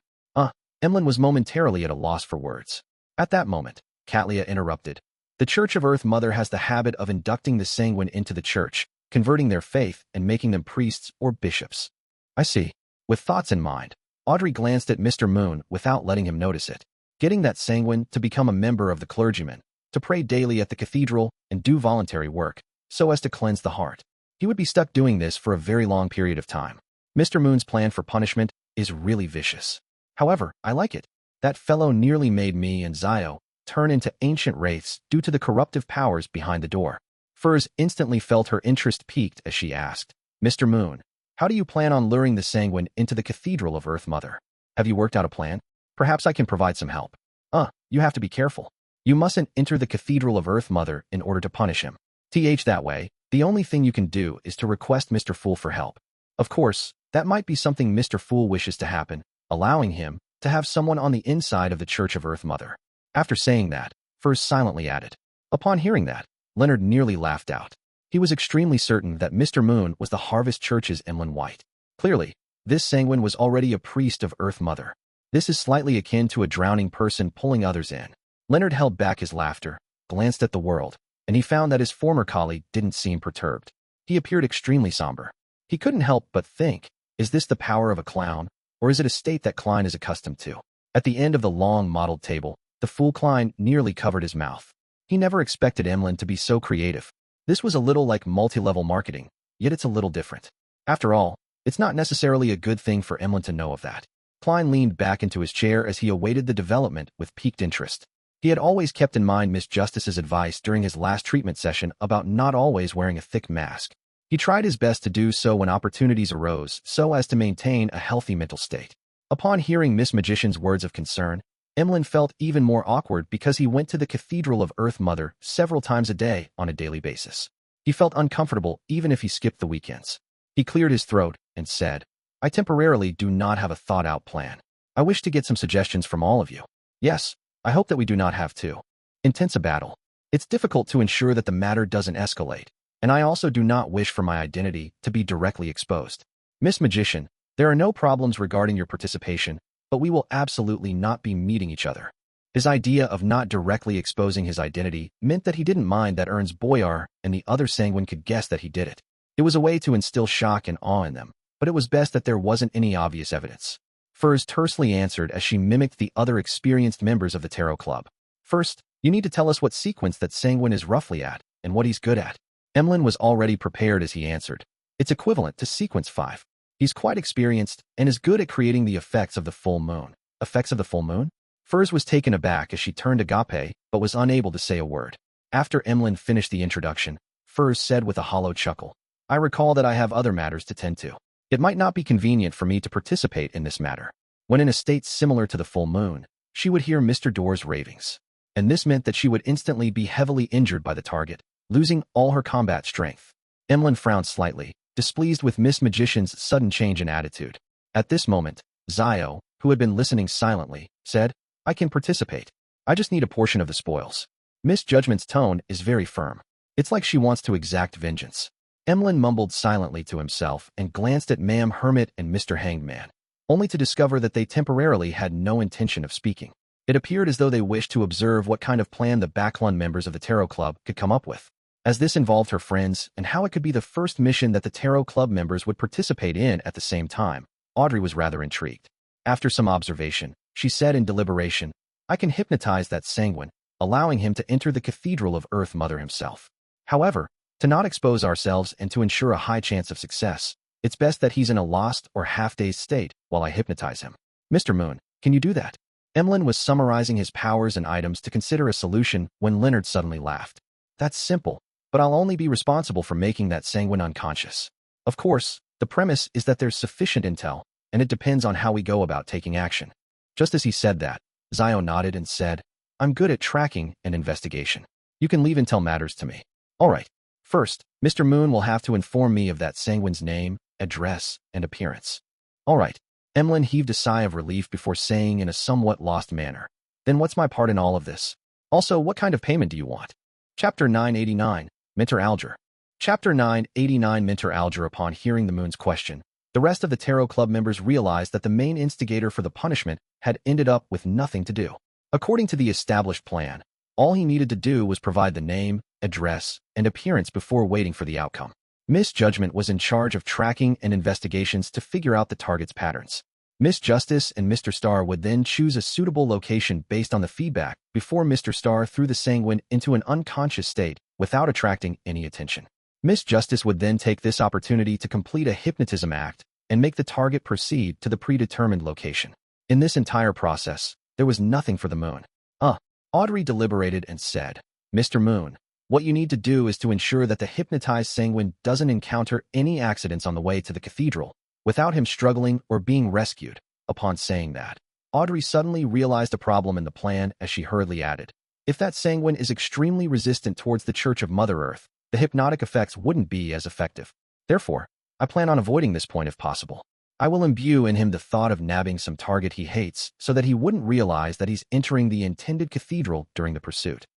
Emlyn was momentarily at a loss for words. At that moment, Catlia interrupted. The Church of Earth Mother has the habit of inducting the sanguine into the church, converting their faith and making them priests or bishops. I see. With thoughts in mind, Audrey glanced at Mr. Moon without letting him notice it. Getting that sanguine to become a member of the clergyman, to pray daily at the cathedral and do voluntary work, so as to cleanse the heart. He would be stuck doing this for a very long period of time. Mr. Moon's plan for punishment is really vicious. However, I like it. That fellow nearly made me and Zio turn into ancient wraiths due to the corruptive powers behind the door. Furs instantly felt her interest piqued as she asked, Mr. Moon, how do you plan on luring the sanguine into the Cathedral of Earth Mother? Have you worked out a plan? Perhaps I can provide some help. You have to be careful. You mustn't enter the Cathedral of Earth Mother in order to punish him. That way, the only thing you can do is to request Mr. Fool for help. Of course, that might be something Mr. Fool wishes to happen, allowing him to have someone on the inside of the Church of Earth Mother. After saying that, Furs silently added. Upon hearing that, Leonard nearly laughed out. He was extremely certain that Mr. Moon was the Harvest Church's Emlyn White. Clearly, this sanguine was already a priest of Earth Mother. This is slightly akin to a drowning person pulling others in. Leonard held back his laughter, glanced at the world, and he found that his former colleague didn't seem perturbed. He appeared extremely somber. He couldn't help but think, is this the power of a clown, or is it a state that Klein is accustomed to? At the end of the long modeled table, the fool Klein nearly covered his mouth. He never expected Emlyn to be so creative. This was a little like multi-level marketing, yet it's a little different. After all, it's not necessarily a good thing for Emlyn to know of that. Klein leaned back into his chair as he awaited the development with piqued interest. He had always kept in mind Miss Justice's advice during his last treatment session about not always wearing a thick mask. He tried his best to do so when opportunities arose so as to maintain a healthy mental state. Upon hearing Miss Magician's words of concern, Emlyn felt even more awkward because he went to the Cathedral of Earth Mother several times a day on a daily basis. He felt uncomfortable even if he skipped the weekends. He cleared his throat and said, I temporarily do not have a thought-out plan. I wish to get some suggestions from all of you. Yes, I hope that we do not have too intense a battle. It's difficult to ensure that the matter doesn't escalate, and I also do not wish for my identity to be directly exposed. Miss Magician, there are no problems regarding your participation, but we will absolutely not be meeting each other. His idea of not directly exposing his identity meant that he didn't mind that Ernst Boyar and the other sanguine could guess that he did it. It was a way to instill shock and awe in them, but it was best that there wasn't any obvious evidence. Furs tersely answered as she mimicked the other experienced members of the Tarot Club. First, you need to tell us what sequence that sanguine is roughly at, and what he's good at. Emlyn was already prepared as he answered. It's equivalent to sequence 5. He's quite experienced and is good at creating the effects of the full moon. Effects of the full moon? Furs was taken aback as she turned to Agape, but was unable to say a word. After Emlyn finished the introduction, Furs said with a hollow chuckle, I recall that I have other matters to tend to. It might not be convenient for me to participate in this matter. When in a state similar to the full moon, she would hear Mr. Door's ravings. And this meant that she would instantly be heavily injured by the target, losing all her combat strength. Emlyn frowned slightly, displeased with Miss Magician's sudden change in attitude. At this moment, Zio, who had been listening silently, said, I can participate. I just need a portion of the spoils. Miss Judgment's tone is very firm. It's like she wants to exact vengeance. Emlyn mumbled silently to himself and glanced at Ma'am Hermit and Mr. Hanged Man, only to discover that they temporarily had no intention of speaking. It appeared as though they wished to observe what kind of plan the Backlund members of the Tarot Club could come up with, as this involved her friends and how it could be the first mission that the Tarot Club members would participate in at the same time. Audrey was rather intrigued. After some observation, she said in deliberation, I can hypnotize that sanguine, allowing him to enter the Cathedral of Earth Mother himself. However, to not expose ourselves and to ensure a high chance of success, it's best that he's in a lost or half-dazed state while I hypnotize him. Mr. Moon, can you do that? Emlyn was summarizing his powers and items to consider a solution when Leonard suddenly laughed. That's simple, but I'll only be responsible for making that sanguine unconscious. Of course, the premise is that there's sufficient intel, and it depends on how we go about taking action. Just as he said that, Zio nodded and said, I'm good at tracking and investigation. You can leave intel matters to me. All right. First, Mr. Moon will have to inform me of that sanguine's name, address, and appearance. All right. Emlyn heaved a sigh of relief before saying in a somewhat lost manner, then what's my part in all of this? Also, what kind of payment do you want? Chapter 989, Minter Alger. Chapter 989 Minter Alger. Upon hearing the moon's question, the rest of the Tarot Club members realized that the main instigator for the punishment had ended up with nothing to do. According to the established plan, all he needed to do was provide the name, address, and appearance before waiting for the outcome. Miss Judgment was in charge of tracking and investigations to figure out the target's patterns. Miss Justice and Mr. Star would then choose a suitable location based on the feedback before Mr. Star threw the sanguine into an unconscious state without attracting any attention. Miss Justice would then take this opportunity to complete a hypnotism act and make the target proceed to the predetermined location. In this entire process, there was nothing for the moon. Audrey deliberated and said, "Mr. Moon, what you need to do is to ensure that the hypnotized sanguine doesn't encounter any accidents on the way to the cathedral without him struggling or being rescued." Upon saying that, Audrey suddenly realized a problem in the plan as she hurriedly added, "If that sanguine is extremely resistant towards the Church of Mother Earth, the hypnotic effects wouldn't be as effective. Therefore, I plan on avoiding this point if possible. I will imbue in him the thought of nabbing some target he hates so that he wouldn't realize that he's entering the intended cathedral during the pursuit.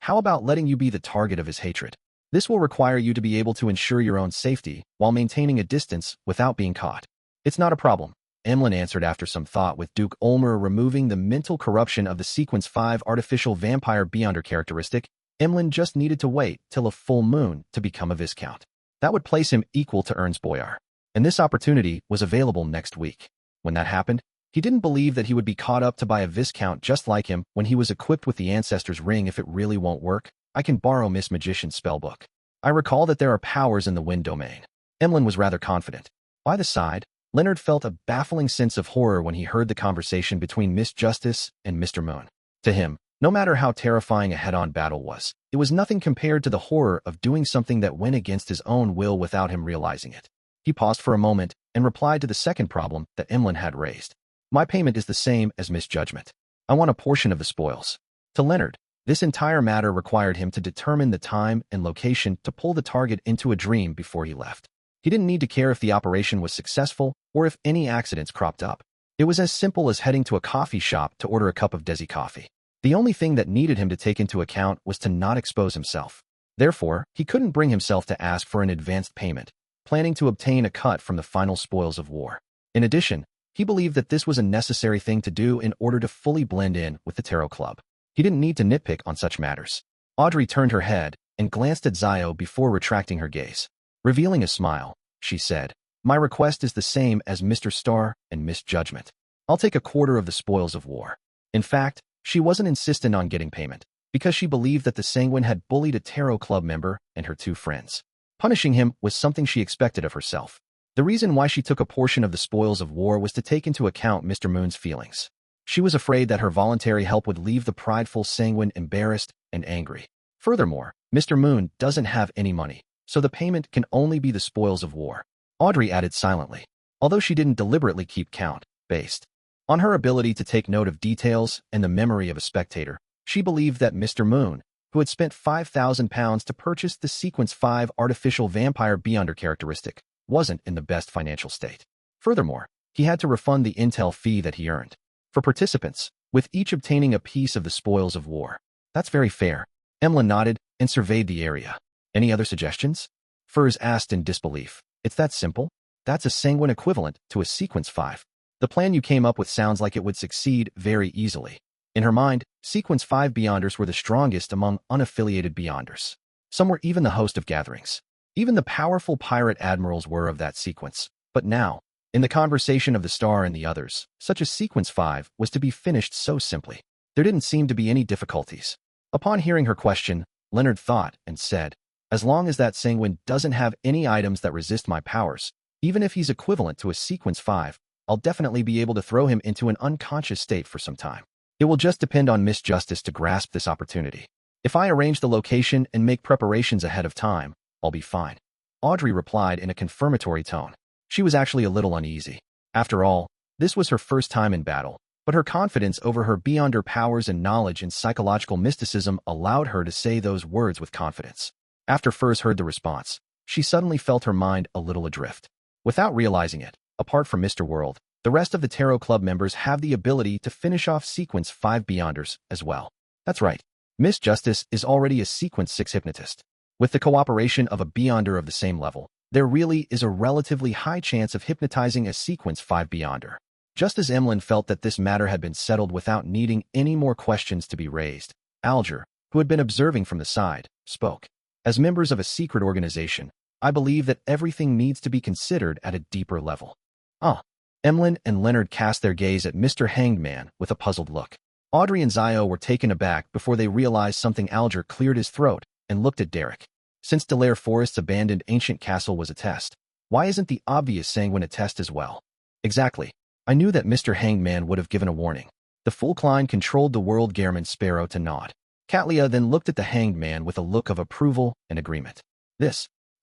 How about letting you be the target of his hatred? This will require you to be able to ensure your own safety while maintaining a distance without being caught." "It's not a problem," Emlyn answered after some thought, with Duke Ulmer removing the mental corruption of the Sequence 5 artificial vampire Beyonder characteristic. Emlyn just needed to wait till a full moon to become a Viscount. That would place him equal to Ernst Boyar, and this opportunity was available next week. When that happened, he didn't believe that he would be caught up to by a Viscount just like him when he was equipped with the Ancestor's Ring. "If it really won't work, I can borrow Miss Magician's spellbook. I recall that there are powers in the wind domain." Emlyn was rather confident. By the side, Leonard felt a baffling sense of horror when he heard the conversation between Miss Justice and Mr. Moon. To him, no matter how terrifying a head-on battle was, it was nothing compared to the horror of doing something that went against his own will without him realizing it. He paused for a moment and replied to the second problem that Emlyn had raised. "My payment is the same as Miss Judgment. I want a portion of the spoils." To Leonard, this entire matter required him to determine the time and location to pull the target into a dream before he left. He didn't need to care if the operation was successful or if any accidents cropped up. It was as simple as heading to a coffee shop to order a cup of Desi coffee. The only thing that needed him to take into account was to not expose himself. Therefore, he couldn't bring himself to ask for an advanced payment, planning to obtain a cut from the final spoils of war. In addition, he believed that this was a necessary thing to do in order to fully blend in with the Tarot Club. He didn't need to nitpick on such matters. Audrey turned her head and glanced at Zio before retracting her gaze. Revealing a smile, she said, "My request is the same as Mr. Star and Miss Judgment. I'll take a quarter of the spoils of war." In fact, she wasn't insistent on getting payment, because she believed that the Sanguine had bullied a Tarot Club member and her two friends. Punishing him was something she expected of herself. The reason why she took a portion of the spoils of war was to take into account Mr. Moon's feelings. She was afraid that her voluntary help would leave the prideful Sanguine embarrassed and angry. Furthermore, Mr. Moon doesn't have any money, so the payment can only be the spoils of war. Audrey added silently, although she didn't deliberately keep count, based on her ability to take note of details and the memory of a spectator. She believed that Mr. Moon, who had spent £5,000 to purchase the Sequence 5 artificial vampire Beyonder characteristic, wasn't in the best financial state. Furthermore, he had to refund the intel fee that he earned for participants, with each obtaining a piece of the spoils of war. "That's very fair." Emlyn nodded and surveyed the area. "Any other suggestions?" Furs asked in disbelief. "It's that simple? That's a Sanguine equivalent to a Sequence 5. The plan you came up with sounds like it would succeed very easily." In her mind, Sequence 5 Beyonders were the strongest among unaffiliated Beyonders. Some were even the host of gatherings. Even the powerful pirate admirals were of that sequence. But now, in the conversation of the Star and the others, such a Sequence 5 was to be finished so simply. There didn't seem to be any difficulties. Upon hearing her question, Leonard thought and said, "As long as that Sanguine doesn't have any items that resist my powers, even if he's equivalent to a Sequence 5, I'll definitely be able to throw him into an unconscious state for some time. It will just depend on Miss Justice to grasp this opportunity. If I arrange the location and make preparations ahead of time, I'll be fine." Audrey replied in a confirmatory tone. She was actually a little uneasy. After all, this was her first time in battle, but her confidence over her Beyonder powers and knowledge in psychological mysticism allowed her to say those words with confidence. After Furs heard the response, she suddenly felt her mind a little adrift. Without realizing it, apart from Mr. World, the rest of the Tarot Club members have the ability to finish off Sequence 5 Beyonders as well. That's right. Miss Justice is already a Sequence 6 hypnotist. With the cooperation of a Beyonder of the same level, there really is a relatively high chance of hypnotizing a Sequence 5 Beyonder. Just as Emlyn felt that this matter had been settled without needing any more questions to be raised, Alger, who had been observing from the side, spoke. As members of a secret organization, I believe that everything needs to be considered at a deeper level. Emlyn and Leonard cast their gaze at Mr. Hanged Man with a puzzled look. Audrey and Zio were taken aback before they realized something. Alger cleared his throat and looked at Derek. Since Delaire Forest's abandoned ancient castle was a test, why isn't the obvious Sanguine a test as well? Exactly. I knew that Mr. Hanged Man would have given a warning. The fool Klein controlled the world. Garamond Sparrow to nod. Catlia then looked at the Hanged Man with a look of approval and agreement.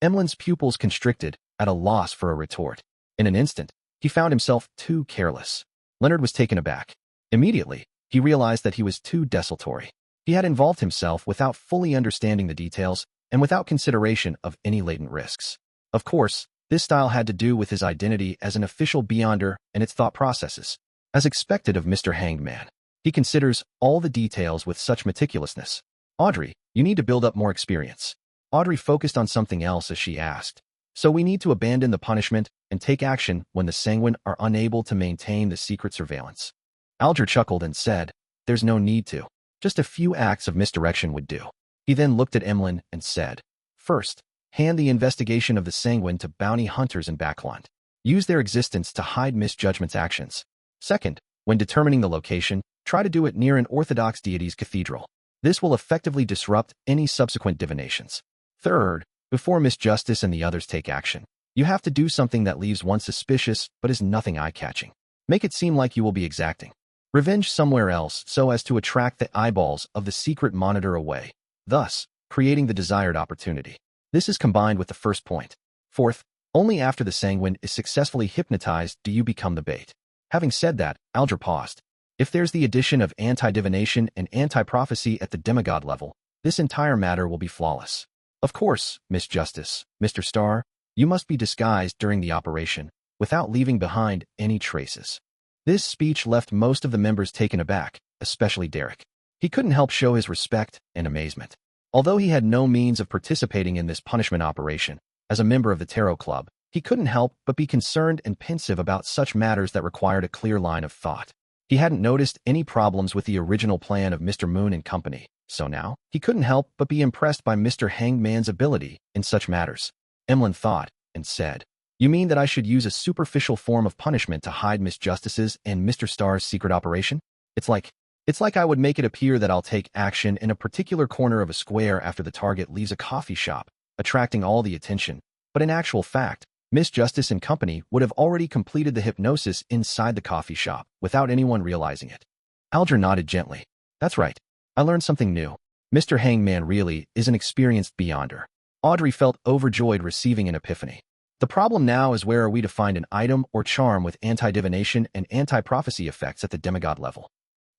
Emlyn's pupils constricted, at a loss for a retort. In an instant, he found himself too careless. Leonard was taken aback. Immediately, he realized that he was too desultory. He had involved himself without fully understanding the details and without consideration of any latent risks. Of course, this style had to do with his identity as an official Beyonder and its thought processes. As expected of Mr. Hanged Man, he considers all the details with such meticulousness. Audrey, you need to build up more experience. Audrey focused on something else as she asked. So we need to abandon the punishment and take action when the Sanguine are unable to maintain the secret surveillance. Alger chuckled and said, there's no need to. Just a few acts of misdirection would do. He then looked at Emlyn and said, first, hand the investigation of the Sanguine to bounty hunters in Backland. Use their existence to hide misjudgment's actions. Second, when determining the location, try to do it near an Orthodox deity's cathedral. This will effectively disrupt any subsequent divinations. Third, before Miss Justice and the others take action, you have to do something that leaves one suspicious but is nothing eye-catching. Make it seem like you will be exacting revenge somewhere else so as to attract the eyeballs of the secret monitor away, thus creating the desired opportunity. This is combined with the first point. Fourth, only after the Sanguine is successfully hypnotized do you become the bait. Having said that, Alger paused. If there's the addition of anti-divination and anti-prophecy at the demigod level, this entire matter will be flawless. Of course, Miss Justice, Mr. Starr, you must be disguised during the operation, without leaving behind any traces. This speech left most of the members taken aback, especially Derek. He couldn't help show his respect and amazement. Although he had no means of participating in this punishment operation, as a member of the Tarot Club, he couldn't help but be concerned and pensive about such matters that required a clear line of thought. He hadn't noticed any problems with the original plan of Mr. Moon and company, so now, he couldn't help but be impressed by Mr. Hanged Man's ability in such matters. Emlyn thought, and said, you mean that I should use a superficial form of punishment to hide Miss Justice's and Mr. Starr's secret operation? It's like I would make it appear that I'll take action in a particular corner of a square after the target leaves a coffee shop, attracting all the attention. But in actual fact, Miss Justice and company would have already completed the hypnosis inside the coffee shop without anyone realizing it. Alger nodded gently. That's right. I learned something new. Mr. Hanged Man really is an experienced Beyonder. Audrey felt overjoyed receiving an epiphany. The problem now is where are we to find an item or charm with anti-divination and anti-prophecy effects at the demigod level?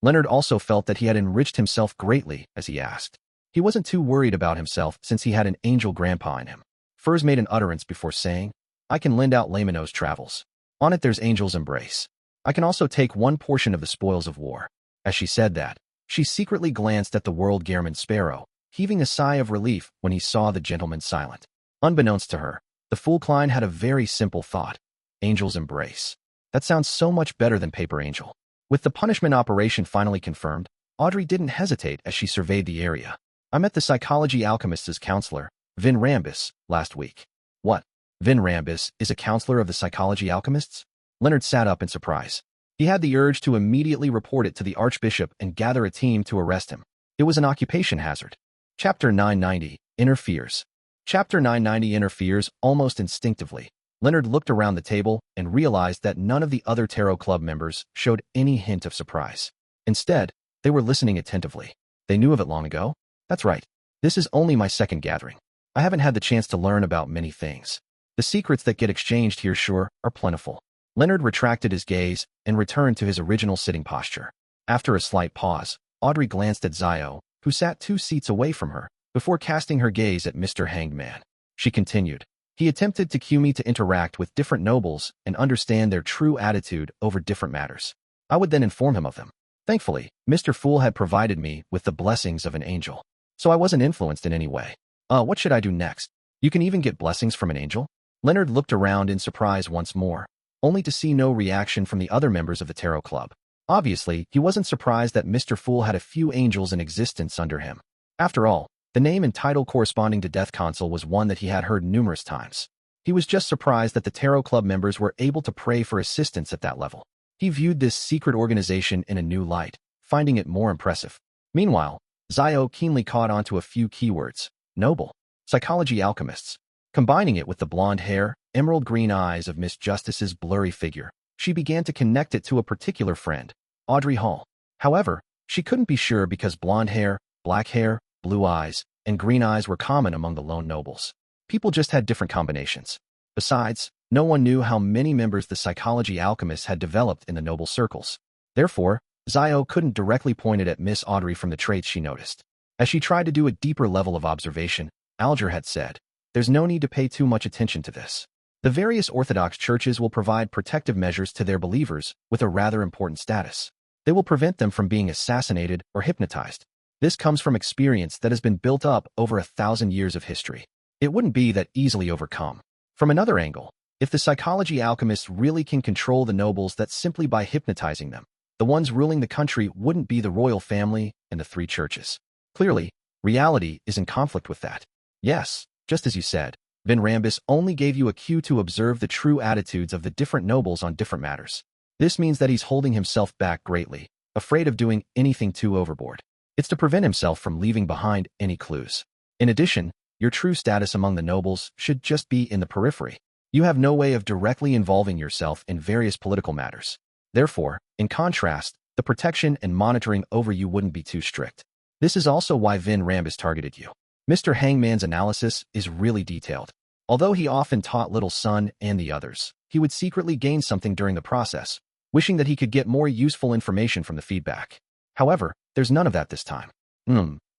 Leonard also felt that he had enriched himself greatly as he asked. He wasn't too worried about himself since he had an angel grandpa in him. Furs made an utterance before saying, I can lend out Lamino's travels. On it there's Angel's Embrace. I can also take one portion of the spoils of war. As she said that, she secretly glanced at the world Garamond Sparrow, heaving a sigh of relief when he saw the gentleman silent. Unbeknownst to her, the fool Klein had a very simple thought. Angel's Embrace. That sounds so much better than Paper Angel. With the punishment operation finally confirmed, Audrey didn't hesitate as she surveyed the area. I met the psychology alchemist's counselor, Vin Rambis, last week. What? Vin Rambis is a counselor of the psychology alchemists? Leonard sat up in surprise. He had the urge to immediately report it to the Archbishop and gather a team to arrest him. It was an occupation hazard. Chapter 990, Interferes. Chapter 990 interferes almost instinctively. Leonard looked around the table and realized that none of the other Tarot Club members showed any hint of surprise. Instead, they were listening attentively. They knew of it long ago? That's right. This is only my second gathering. I haven't had the chance to learn about many things. The secrets that get exchanged here sure are plentiful. Leonard retracted his gaze and returned to his original sitting posture. After a slight pause, Audrey glanced at Zio, who sat 2 seats away from her, before casting her gaze at Mr. Hanged Man. She continued, he attempted to cue me to interact with different nobles and understand their true attitude over different matters. I would then inform him of them. Thankfully, Mr. Fool had provided me with the blessings of an angel, so I wasn't influenced in any way. What should I do next? You can even get blessings from an angel? Leonard looked around in surprise once more, only to see no reaction from the other members of the tarot club. Obviously, he wasn't surprised that Mr. Fool had a few angels in existence under him. After all, the name and title corresponding to Death Consul was one that he had heard numerous times. He was just surprised that the tarot club members were able to pray for assistance at that level. He viewed this secret organization in a new light, finding it more impressive. Meanwhile, Zio keenly caught on to a few keywords: noble, psychology alchemists. Combining it with the blonde hair, emerald green eyes of Miss Justice's blurry figure, she began to connect it to a particular friend, Audrey Hall. However, she couldn't be sure because blonde hair, black hair, blue eyes, and green eyes were common among the lone nobles. People just had different combinations. Besides, no one knew how many members the psychology alchemists had developed in the noble circles. Therefore, Zio couldn't directly point it at Miss Audrey from the traits she noticed. As she tried to do a deeper level of observation, Alger had said, "There's no need to pay too much attention to this. The various Orthodox churches will provide protective measures to their believers with a rather important status. They will prevent them from being assassinated or hypnotized. This comes from experience that has been built up over 1,000 years of history. It wouldn't be that easily overcome." From another angle, if the psychology alchemists really can control the nobles that simply by hypnotizing them, the ones ruling the country wouldn't be the royal family and the three churches. Clearly, reality is in conflict with that. Yes, just as you said, Vin Rambis only gave you a cue to observe the true attitudes of the different nobles on different matters. This means that he's holding himself back greatly, afraid of doing anything too overboard. It's to prevent himself from leaving behind any clues. In addition, your true status among the nobles should just be in the periphery. You have no way of directly involving yourself in various political matters. Therefore, in contrast, the protection and monitoring over you wouldn't be too strict. This is also why Vin Rambis targeted you. Mr. Hangman's analysis is really detailed. Although he often taught Little Sun and the others, he would secretly gain something during the process, wishing that he could get more useful information from the feedback. However, there's none of that this time.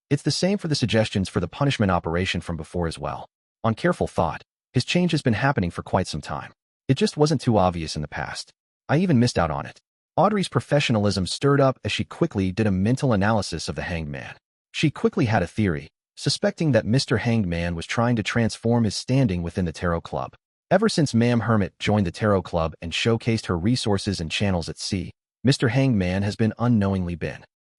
It's the same for the suggestions for the punishment operation from before as well. On careful thought, his change has been happening for quite some time. It just wasn't too obvious in the past. I even missed out on it. Audrey's professionalism stirred up as she quickly did a mental analysis of the Hanged Man. She quickly had a theory, suspecting that Mr. Hanged Man was trying to transform his standing within the Tarot Club. Ever since Ma'am Hermit joined the Tarot Club and showcased her resources and channels at sea, Mr. Hanged Man has been unknowingly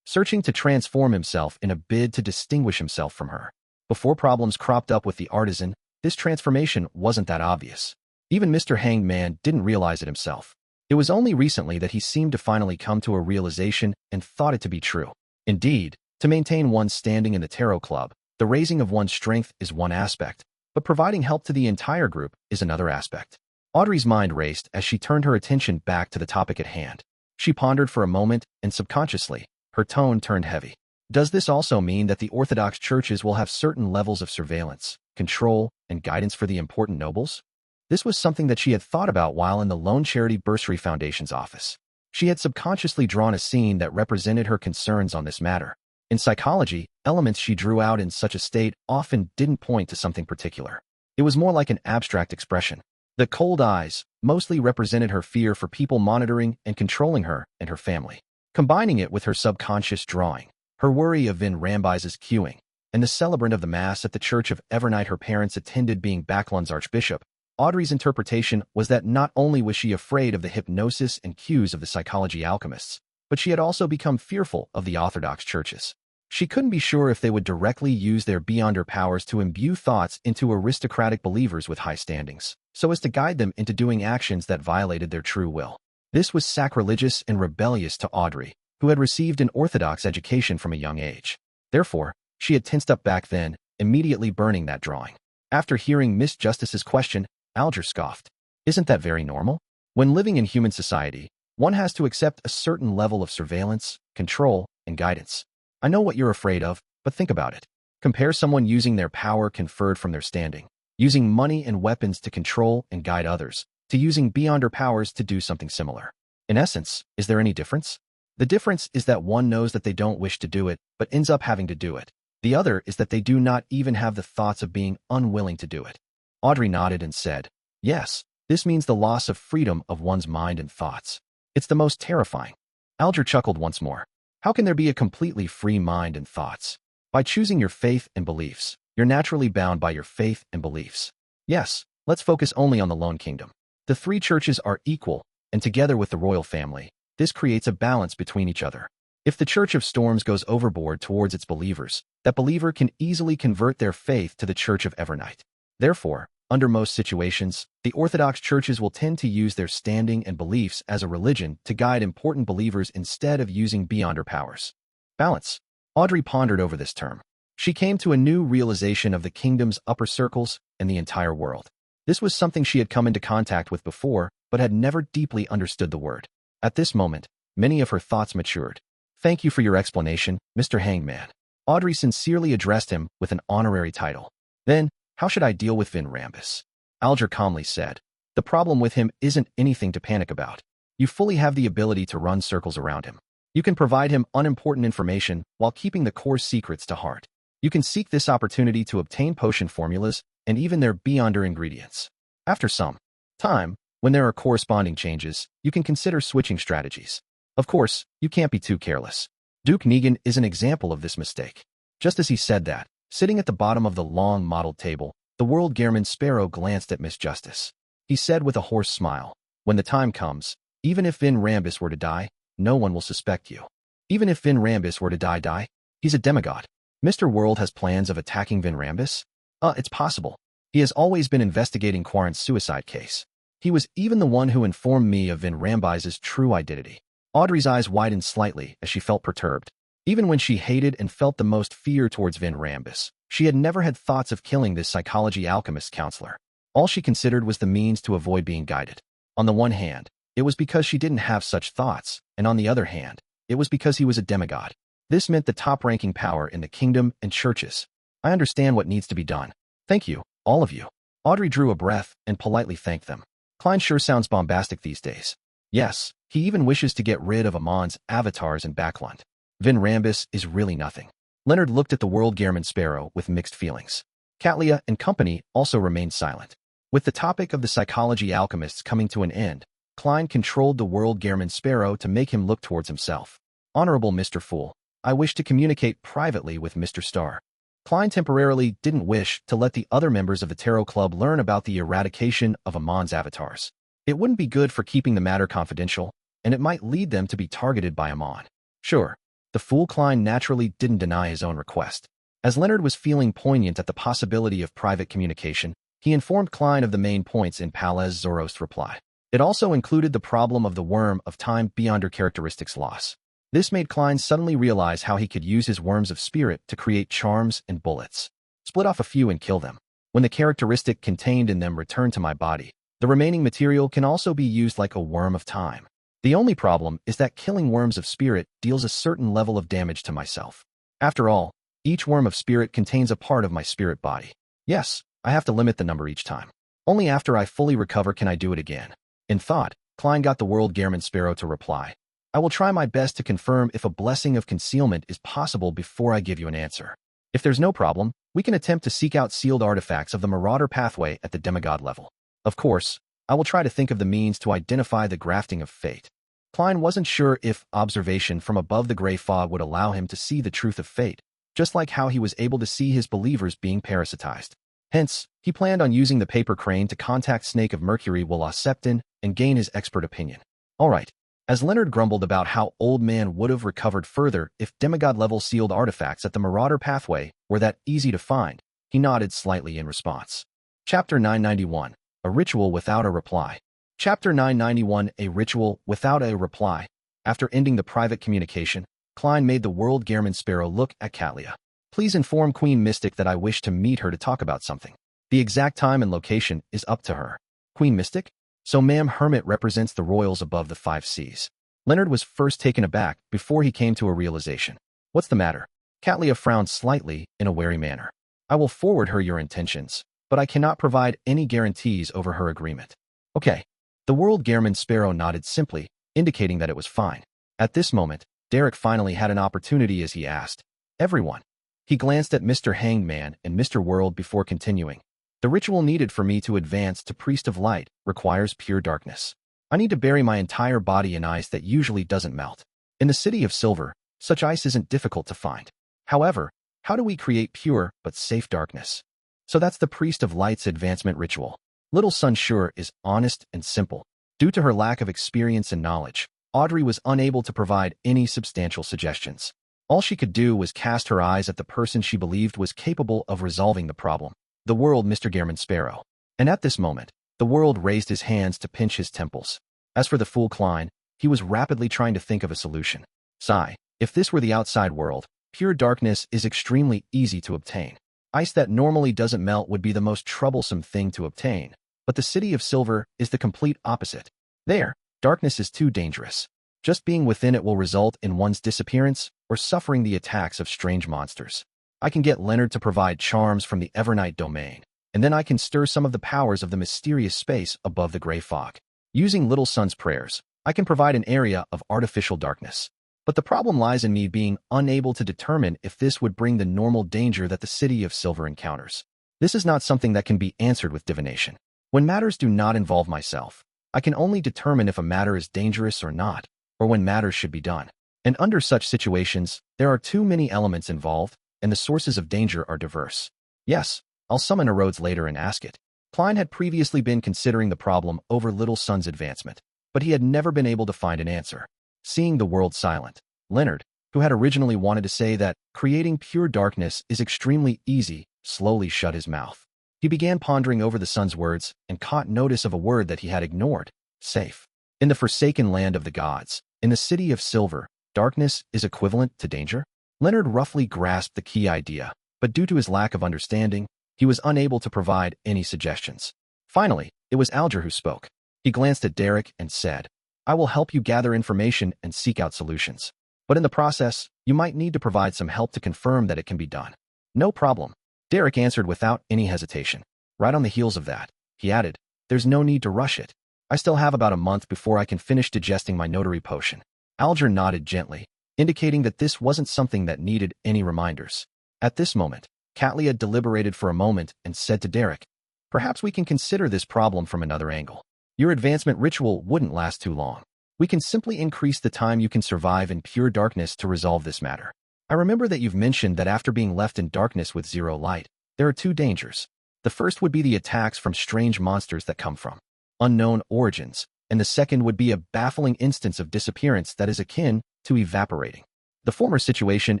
searching to transform himself in a bid to distinguish himself from her. Before problems cropped up with the artisan, this transformation wasn't that obvious. Even Mr. Hanged Man didn't realize it himself. It was only recently that he seemed to finally come to a realization and thought it to be true. Indeed, to maintain one's standing in the Tarot Club, the raising of one's strength is one aspect, but providing help to the entire group is another aspect. Audrey's mind raced as she turned her attention back to the topic at hand. She pondered for a moment, and subconsciously, her tone turned heavy. Does this also mean that the Orthodox churches will have certain levels of surveillance, control, and guidance for the important nobles? This was something that she had thought about while in the Lone Charity Bursary Foundation's office. She had subconsciously drawn a scene that represented her concerns on this matter. In psychology, elements she drew out in such a state often didn't point to something particular. It was more like an abstract expression. The cold eyes mostly represented her fear for people monitoring and controlling her and her family. Combining it with her subconscious drawing, her worry of Vin Rambis's cueing, and the celebrant of the Mass at the Church of Evernight her parents attended being Backlund's archbishop, Audrey's interpretation was that not only was she afraid of the hypnosis and cues of the psychology alchemists, but she had also become fearful of the Orthodox churches. She couldn't be sure if they would directly use their beyonder powers to imbue thoughts into aristocratic believers with high standings, so as to guide them into doing actions that violated their true will. This was sacrilegious and rebellious to Audrey, who had received an Orthodox education from a young age. Therefore, she had tensed up back then, immediately burning that drawing. After hearing Miss Justice's question, Alger scoffed. Isn't that very normal? When living in human society, one has to accept a certain level of surveillance, control, and guidance. I know what you're afraid of, but think about it. Compare someone using their power conferred from their standing, using money and weapons to control and guide others, to using beyonder powers to do something similar. In essence, is there any difference? The difference is that one knows that they don't wish to do it, but ends up having to do it. The other is that they do not even have the thoughts of being unwilling to do it. Audrey nodded and said, yes, this means the loss of freedom of one's mind and thoughts. It's the most terrifying. Alger chuckled once more. How can there be a completely free mind and thoughts? By choosing your faith and beliefs, you're naturally bound by your faith and beliefs. Yes, let's focus only on the lone kingdom. The three churches are equal, and together with the royal family, this creates a balance between each other. If the Church of Storms goes overboard towards its believers, that believer can easily convert their faith to the Church of Evernight. Therefore, under most situations, the Orthodox churches will tend to use their standing and beliefs as a religion to guide important believers instead of using beyonder powers. Balance. Audrey pondered over this term. She came to a new realization of the kingdom's upper circles and the entire world. This was something she had come into contact with before, but had never deeply understood the word. At this moment, many of her thoughts matured. Thank you for your explanation, Mr. Hangman. Audrey sincerely addressed him with an honorary title. Then, how should I deal with Vin Rambus? Alger calmly said. The problem with him isn't anything to panic about. You fully have the ability to run circles around him. You can provide him unimportant information while keeping the core secrets to heart. You can seek this opportunity to obtain potion formulas and even their beyonder ingredients. After some time, when there are corresponding changes, you can consider switching strategies. Of course, you can't be too careless. Duke Negan is an example of this mistake. Just as he said that, sitting at the bottom of the long modeled table, the world Gehrman Sparrow glanced at Miss Justice. He said with a hoarse smile, when the time comes, even if Vin Rambus were to die, no one will suspect you. Even if Vin Rambus were to die, he's a demigod. Mr. World has plans of attacking Vin Rambus? It's possible. He has always been investigating Quarren's suicide case. He was even the one who informed me of Vin Rambus's true identity. Audrey's eyes widened slightly as she felt perturbed. Even when she hated and felt the most fear towards Vin Rambus, she had never had thoughts of killing this psychology alchemist counselor. All she considered was the means to avoid being guided. On the one hand, it was because she didn't have such thoughts, and on the other hand, it was because he was a demigod. This meant the top-ranking power in the kingdom and churches. I understand what needs to be done. Thank you, all of you. Audrey drew a breath and politely thanked them. Klein sure sounds bombastic these days. Yes, he even wishes to get rid of Amon's avatars and Backlund. Vin Rambus is really nothing. Leonard looked at the world Gehrman Sparrow with mixed feelings. Catlia and company also remained silent. With the topic of the psychology alchemists coming to an end, Klein controlled the world Gehrman Sparrow to make him look towards himself. Honorable Mr. Fool, I wish to communicate privately with Mr. Star. Klein temporarily didn't wish to let the other members of the Tarot Club learn about the eradication of Amon's avatars. It wouldn't be good for keeping the matter confidential, and it might lead them to be targeted by Amon. Sure, the fool Klein naturally didn't deny his own request. As Leonard was feeling poignant at the possibility of private communication, he informed Klein of the main points in Palez Zorost's reply. It also included the problem of the worm of time beyonder characteristics loss. This made Klein suddenly realize how he could use his worms of spirit to create charms and bullets. Split off a few and kill them. When the characteristic contained in them returned to my body, the remaining material can also be used like a worm of time. The only problem is that killing worms of spirit deals a certain level of damage to myself. After all, each worm of spirit contains a part of my spirit body. Yes, I have to limit the number each time. Only after I fully recover can I do it again. In thought, Klein got the world Gehrman Sparrow to reply. I will try my best to confirm if a blessing of concealment is possible before I give you an answer. If there's no problem, we can attempt to seek out sealed artifacts of the Marauder pathway at the demigod level. Of course, I will try to think of the means to identify the grafting of fate. Klein wasn't sure if observation from above the gray fog would allow him to see the truth of fate, just like how he was able to see his believers being parasitized. Hence, he planned on using the paper crane to contact Snake of Mercury Willa Septon and gain his expert opinion. All right. As Leonard grumbled about how Old Man would have recovered further if demigod-level sealed artifacts at the Marauder pathway were that easy to find, he nodded slightly in response. Chapter 991. A Ritual Without a Reply. Chapter 991. A Ritual Without a Reply. After ending the private communication, Klein made the world Gehrman Sparrow look at Catlia. Please inform Queen Mystic that I wish to meet her to talk about something. The exact time and location is up to her. Queen Mystic? So Ma'am Hermit represents the royals above the 5 seas. Leonard was first taken aback before he came to a realization. What's the matter? Catlia frowned slightly in a wary manner. I will forward her your intentions, but I cannot provide any guarantees over her agreement. Okay. The world Gehrman Sparrow nodded simply, indicating that it was fine. At this moment, Derek finally had an opportunity as he asked, Everyone. He glanced at Mr. Hangman and Mr. World before continuing. The ritual needed for me to advance to Priest of Light requires pure darkness. I need to bury my entire body in ice that usually doesn't melt. In the City of Silver, Such ice isn't difficult to find. However, how do we create pure but safe darkness? So that's the Priest of Light's advancement ritual. Little Sun Sure is honest and simple. Due to her lack of experience and knowledge, Audrey was unable to provide any substantial suggestions. All she could do was cast her eyes at the person she believed was capable of resolving the problem. The world, Mr. Gehrman Sparrow. And at this moment, the world raised his hands to pinch his temples. As for the fool Klein, he was rapidly trying to think of a solution. Sigh, if this were the outside world, pure darkness is extremely easy to obtain. Ice that normally doesn't melt would be the most troublesome thing to obtain. But the City of Silver is the complete opposite. There, darkness is too dangerous. Just being within it will result in one's disappearance or suffering the attacks of strange monsters. I can get Leonard to provide charms from the Evernight domain, and then I can stir some of the powers of the mysterious space above the gray fog. Using Little Sun's prayers, I can provide an area of artificial darkness. But the problem lies in me being unable to determine if this would bring the normal danger that the City of Silver encounters. This is not something that can be answered with divination. When matters do not involve myself, I can only determine if a matter is dangerous or not, or when matters should be done. And under such situations, there are too many elements involved, and the sources of danger are diverse. Yes, I'll summon Arrodes later and ask it. Klein had previously been considering the problem over Little Sun's advancement, but he had never been able to find an answer. Seeing the world silent, Leonard, who had originally wanted to say that creating pure darkness is extremely easy, slowly shut his mouth. He began pondering over the sun's words and caught notice of a word that he had ignored: safe. In the forsaken land of the gods, in the City of Silver, darkness is equivalent to danger? Leonard roughly grasped the key idea, but due to his lack of understanding, he was unable to provide any suggestions. Finally, it was Alger who spoke. He glanced at Derek and said, I will help you gather information and seek out solutions. But in the process, you might need to provide some help to confirm that it can be done. No problem. Derek answered without any hesitation. Right on the heels of that, he added, there's no need to rush it. I still have about a month before I can finish digesting my notary potion. Alger nodded gently, indicating that this wasn't something that needed any reminders. At this moment, Catlia deliberated for a moment and said to Derek, perhaps we can consider this problem from another angle. Your advancement ritual wouldn't last too long. We can simply increase the time you can survive in pure darkness to resolve this matter. I remember that you've mentioned that after being left in darkness with zero light, there are two dangers. The first would be the attacks from strange monsters that come from unknown origins, and the second would be a baffling instance of disappearance that is akin to evaporating. The former situation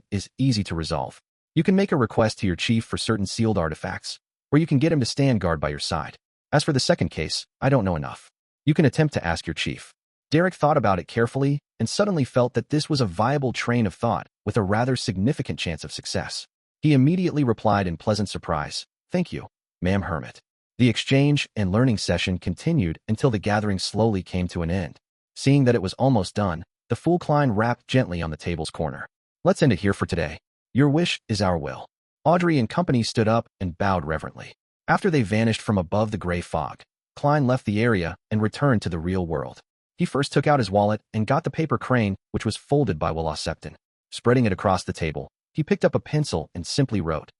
is easy to resolve. You can make a request to your chief for certain sealed artifacts, or you can get him to stand guard by your side. As for the second case, I don't know enough. You can attempt to ask your chief. Derek thought about it carefully and suddenly felt that this was a viable train of thought with a rather significant chance of success. He immediately replied in pleasant surprise, thank you, ma'am Hermit. The exchange and learning session continued until the gathering slowly came to an end. Seeing that it was almost done, the fool Klein rapped gently on the table's corner. Let's end it here for today. Your wish is our will. Audrey and company stood up and bowed reverently. After they vanished from above the gray fog, Klein left the area and returned to the real world. He first took out his wallet and got the paper crane, which was folded by Septon. Spreading it across the table, he picked up a pencil and simply wrote,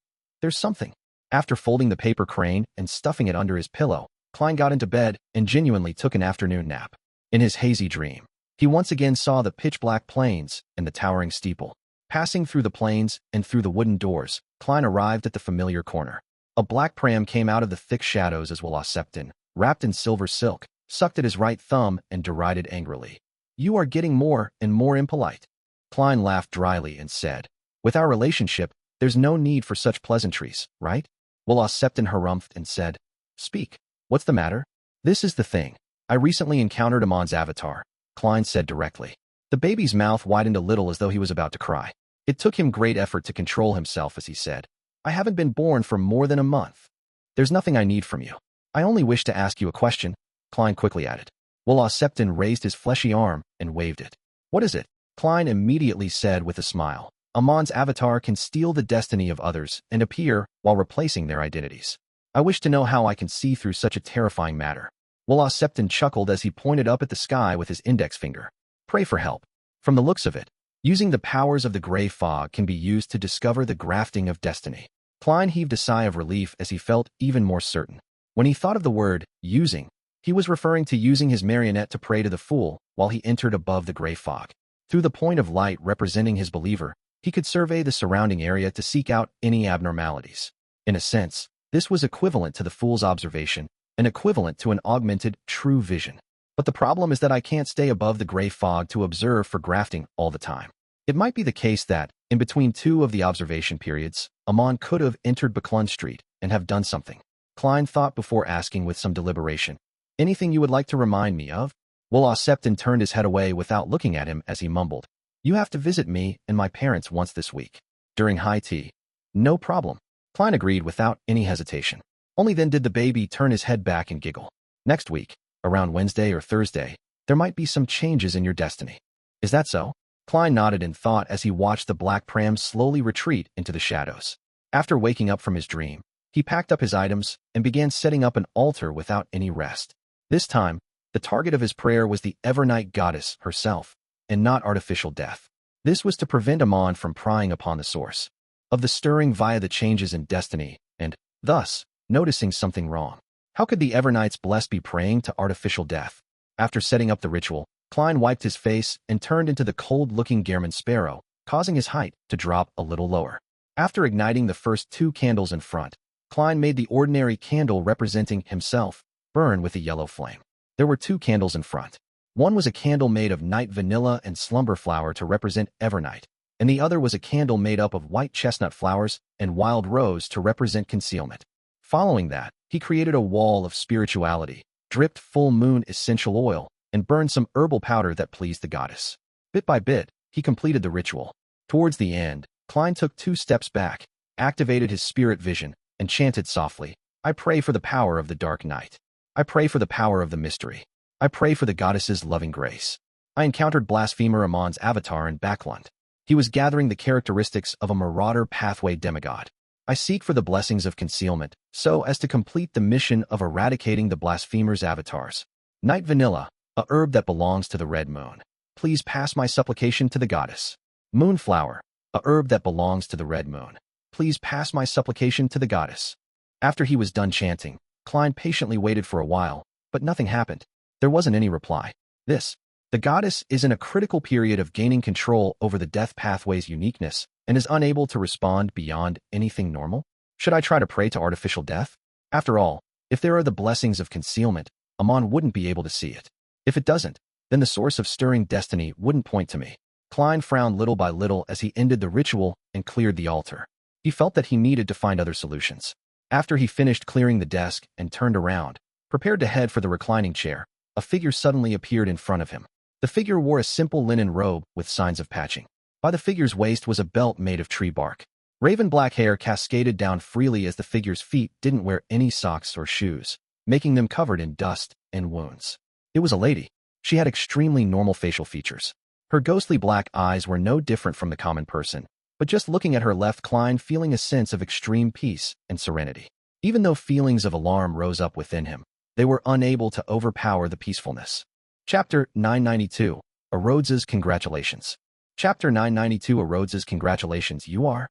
there's something. After folding the paper crane and stuffing it under his pillow, Klein got into bed and genuinely took an afternoon nap. In his hazy dream, he once again saw the pitch-black plains and the towering steeple. Passing through the plains and through the wooden doors, Klein arrived at the familiar corner. A black pram came out of the thick shadows as Septon, wrapped in silver silk, sucked at his right thumb and derided angrily. You are getting more and more impolite. Klein laughed dryly and said, with our relationship, there's no need for such pleasantries, right? Septon harumphed and said, speak. What's the matter? This is the thing. I recently encountered Amon's avatar, Klein said directly. The baby's mouth widened a little as though he was about to cry. It took him great effort to control himself as he said, I haven't been born for more than a month. There's nothing I need from you. I only wish to ask you a question, Klein quickly added. Septon raised his fleshy arm and waved it. What is it? Klein immediately said with a smile. Amon's avatar can steal the destiny of others and appear while replacing their identities. I wish to know how I can see through such a terrifying matter. Septon chuckled as he pointed up at the sky with his index finger. Pray for help. From the looks of it, using the powers of the gray fog can be used to discover the grafting of destiny. Klein heaved a sigh of relief as he felt even more certain. When he thought of the word using, he was referring to using his marionette to pray to the fool while he entered above the gray fog. Through the point of light representing his believer, he could survey the surrounding area to seek out any abnormalities. In a sense, this was equivalent to the fool's observation, and equivalent to an augmented, true vision. But the problem is that I can't stay above the gray fog to observe for grafting all the time. It might be the case that, in between two of the observation periods, Amon could have entered Buckland Street and have done something. Klein thought before asking with some deliberation. Anything you would like to remind me of? Will Septon turned his head away without looking at him as he mumbled. You have to visit me and my parents once this week. During high tea. No problem. Klein agreed without any hesitation. Only then did the baby turn his head back and giggle. Next week, around Wednesday or Thursday, there might be some changes in your destiny. Is that so? Klein nodded in thought as he watched the black pram slowly retreat into the shadows. After waking up from his dream, he packed up his items and began setting up an altar without any rest. This time, the target of his prayer was the Evernight goddess herself, and not artificial death. This was to prevent Amon from prying upon the source of the stirring via the changes in destiny, and, thus, noticing something wrong. How could the Evernights blessed be praying to artificial death? After setting up the ritual, Klein wiped his face and turned into the cold-looking Gehrman sparrow, causing his height to drop a little lower. After igniting the first two candles in front, Klein made the ordinary candle representing himself burn with a yellow flame. There were two candles in front. One was a candle made of night vanilla and slumber flower to represent Evernight, and the other was a candle made up of white chestnut flowers and wild rose to represent concealment. Following that, he created a wall of spirituality, dripped full moon essential oil, and burned some herbal powder that pleased the goddess. Bit by bit, he completed the ritual. Towards the end, Klein took 2 steps back, activated his spirit vision, and chanted softly, I pray for the power of the dark night. I pray for the power of the mystery. I pray for the goddess's loving grace. I encountered blasphemer Amon's avatar in Buckland. He was gathering the characteristics of a marauder pathway demigod. I seek for the blessings of concealment, so as to complete the mission of eradicating the blasphemer's avatars. Night vanilla, a herb that belongs to the red moon. Please pass my supplication to the goddess. Moonflower, a herb that belongs to the red moon. Please pass my supplication to the goddess. After he was done chanting, Klein patiently waited for a while, but nothing happened. There wasn't any reply. The goddess is in a critical period of gaining control over the death pathway's uniqueness and is unable to respond beyond anything normal. Should I try to pray to artificial death? After all, if there are the blessings of concealment, Amon wouldn't be able to see it. If it doesn't, then the source of stirring destiny wouldn't point to me. Klein frowned little by little as he ended the ritual and cleared the altar. He felt that he needed to find other solutions. After he finished clearing the desk and turned around, prepared to head for the reclining chair, a figure suddenly appeared in front of him. The figure wore a simple linen robe with signs of patching. By the figure's waist was a belt made of tree bark. Raven black hair cascaded down freely as the figure's feet didn't wear any socks or shoes, making them covered in dust and wounds. It was a lady. She had extremely normal facial features. Her ghostly black eyes were no different from the common person, but just looking at her left Klein feeling a sense of extreme peace and serenity. Even though feelings of alarm rose up within him, they were unable to overpower the peacefulness. Chapter 992, Arrodes' Congratulations. Chapter 992, Arrodes' Congratulations. You are?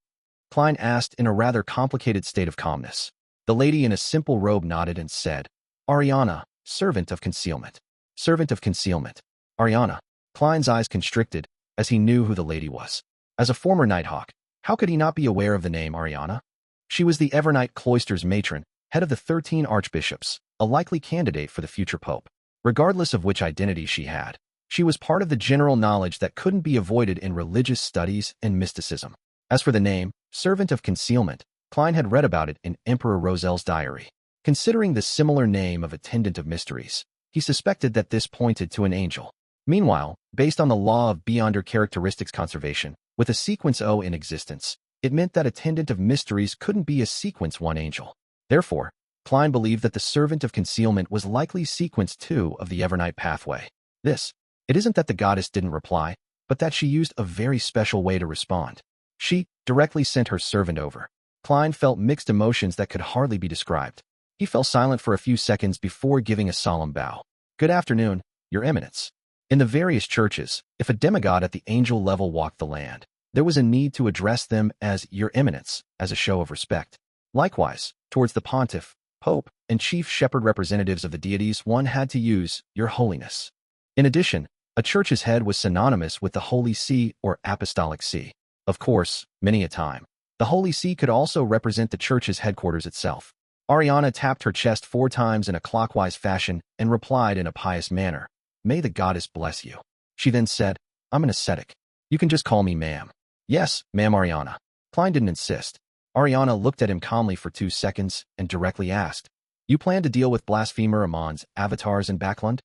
Klein asked in a rather complicated state of calmness. The lady in a simple robe nodded and said, Ariana, servant of concealment. Servant of concealment. Ariana. Klein's eyes constricted, as he knew who the lady was. As a former Nighthawk, how could he not be aware of the name Ariana? She was the Evernight Cloister's matron, head of the 13 archbishops, a likely candidate for the future pope. Regardless of which identity she had, she was part of the general knowledge that couldn't be avoided in religious studies and mysticism. As for the name, Servant of Concealment, Klein had read about it in Emperor Rosel's diary. Considering the similar name of Attendant of Mysteries, he suspected that this pointed to an angel. Meanwhile, based on the law of beyonder characteristics conservation, with a sequence O in existence, it meant that Attendant of Mysteries couldn't be a sequence 1 angel. Therefore, Klein believed that the Servant of Concealment was likely sequence 2 of the Evernight pathway. It isn't that the goddess didn't reply, but that she used a very special way to respond. She directly sent her servant over. Klein felt mixed emotions that could hardly be described. He fell silent for a few seconds before giving a solemn bow. Good afternoon, Your Eminence. In the various churches, if a demigod at the angel level walked the land, there was a need to address them as Your Eminence, as a show of respect. Likewise, towards the pontiff, pope, and chief shepherd representatives of the deities, one had to use Your Holiness. In addition, A church's head was synonymous with the Holy See or Apostolic See. Of course, many a time, the Holy See could also represent the church's headquarters itself. Ariana tapped her chest 4 times in a clockwise fashion and replied in a pious manner, "May the goddess bless you." She then said, "I'm an ascetic. You can just call me ma'am." "Yes, ma'am Ariana." Klein didn't insist. Ariana looked at him calmly for 2 seconds and directly asked, "You plan to deal with blasphemer Amon's avatars in Backland?"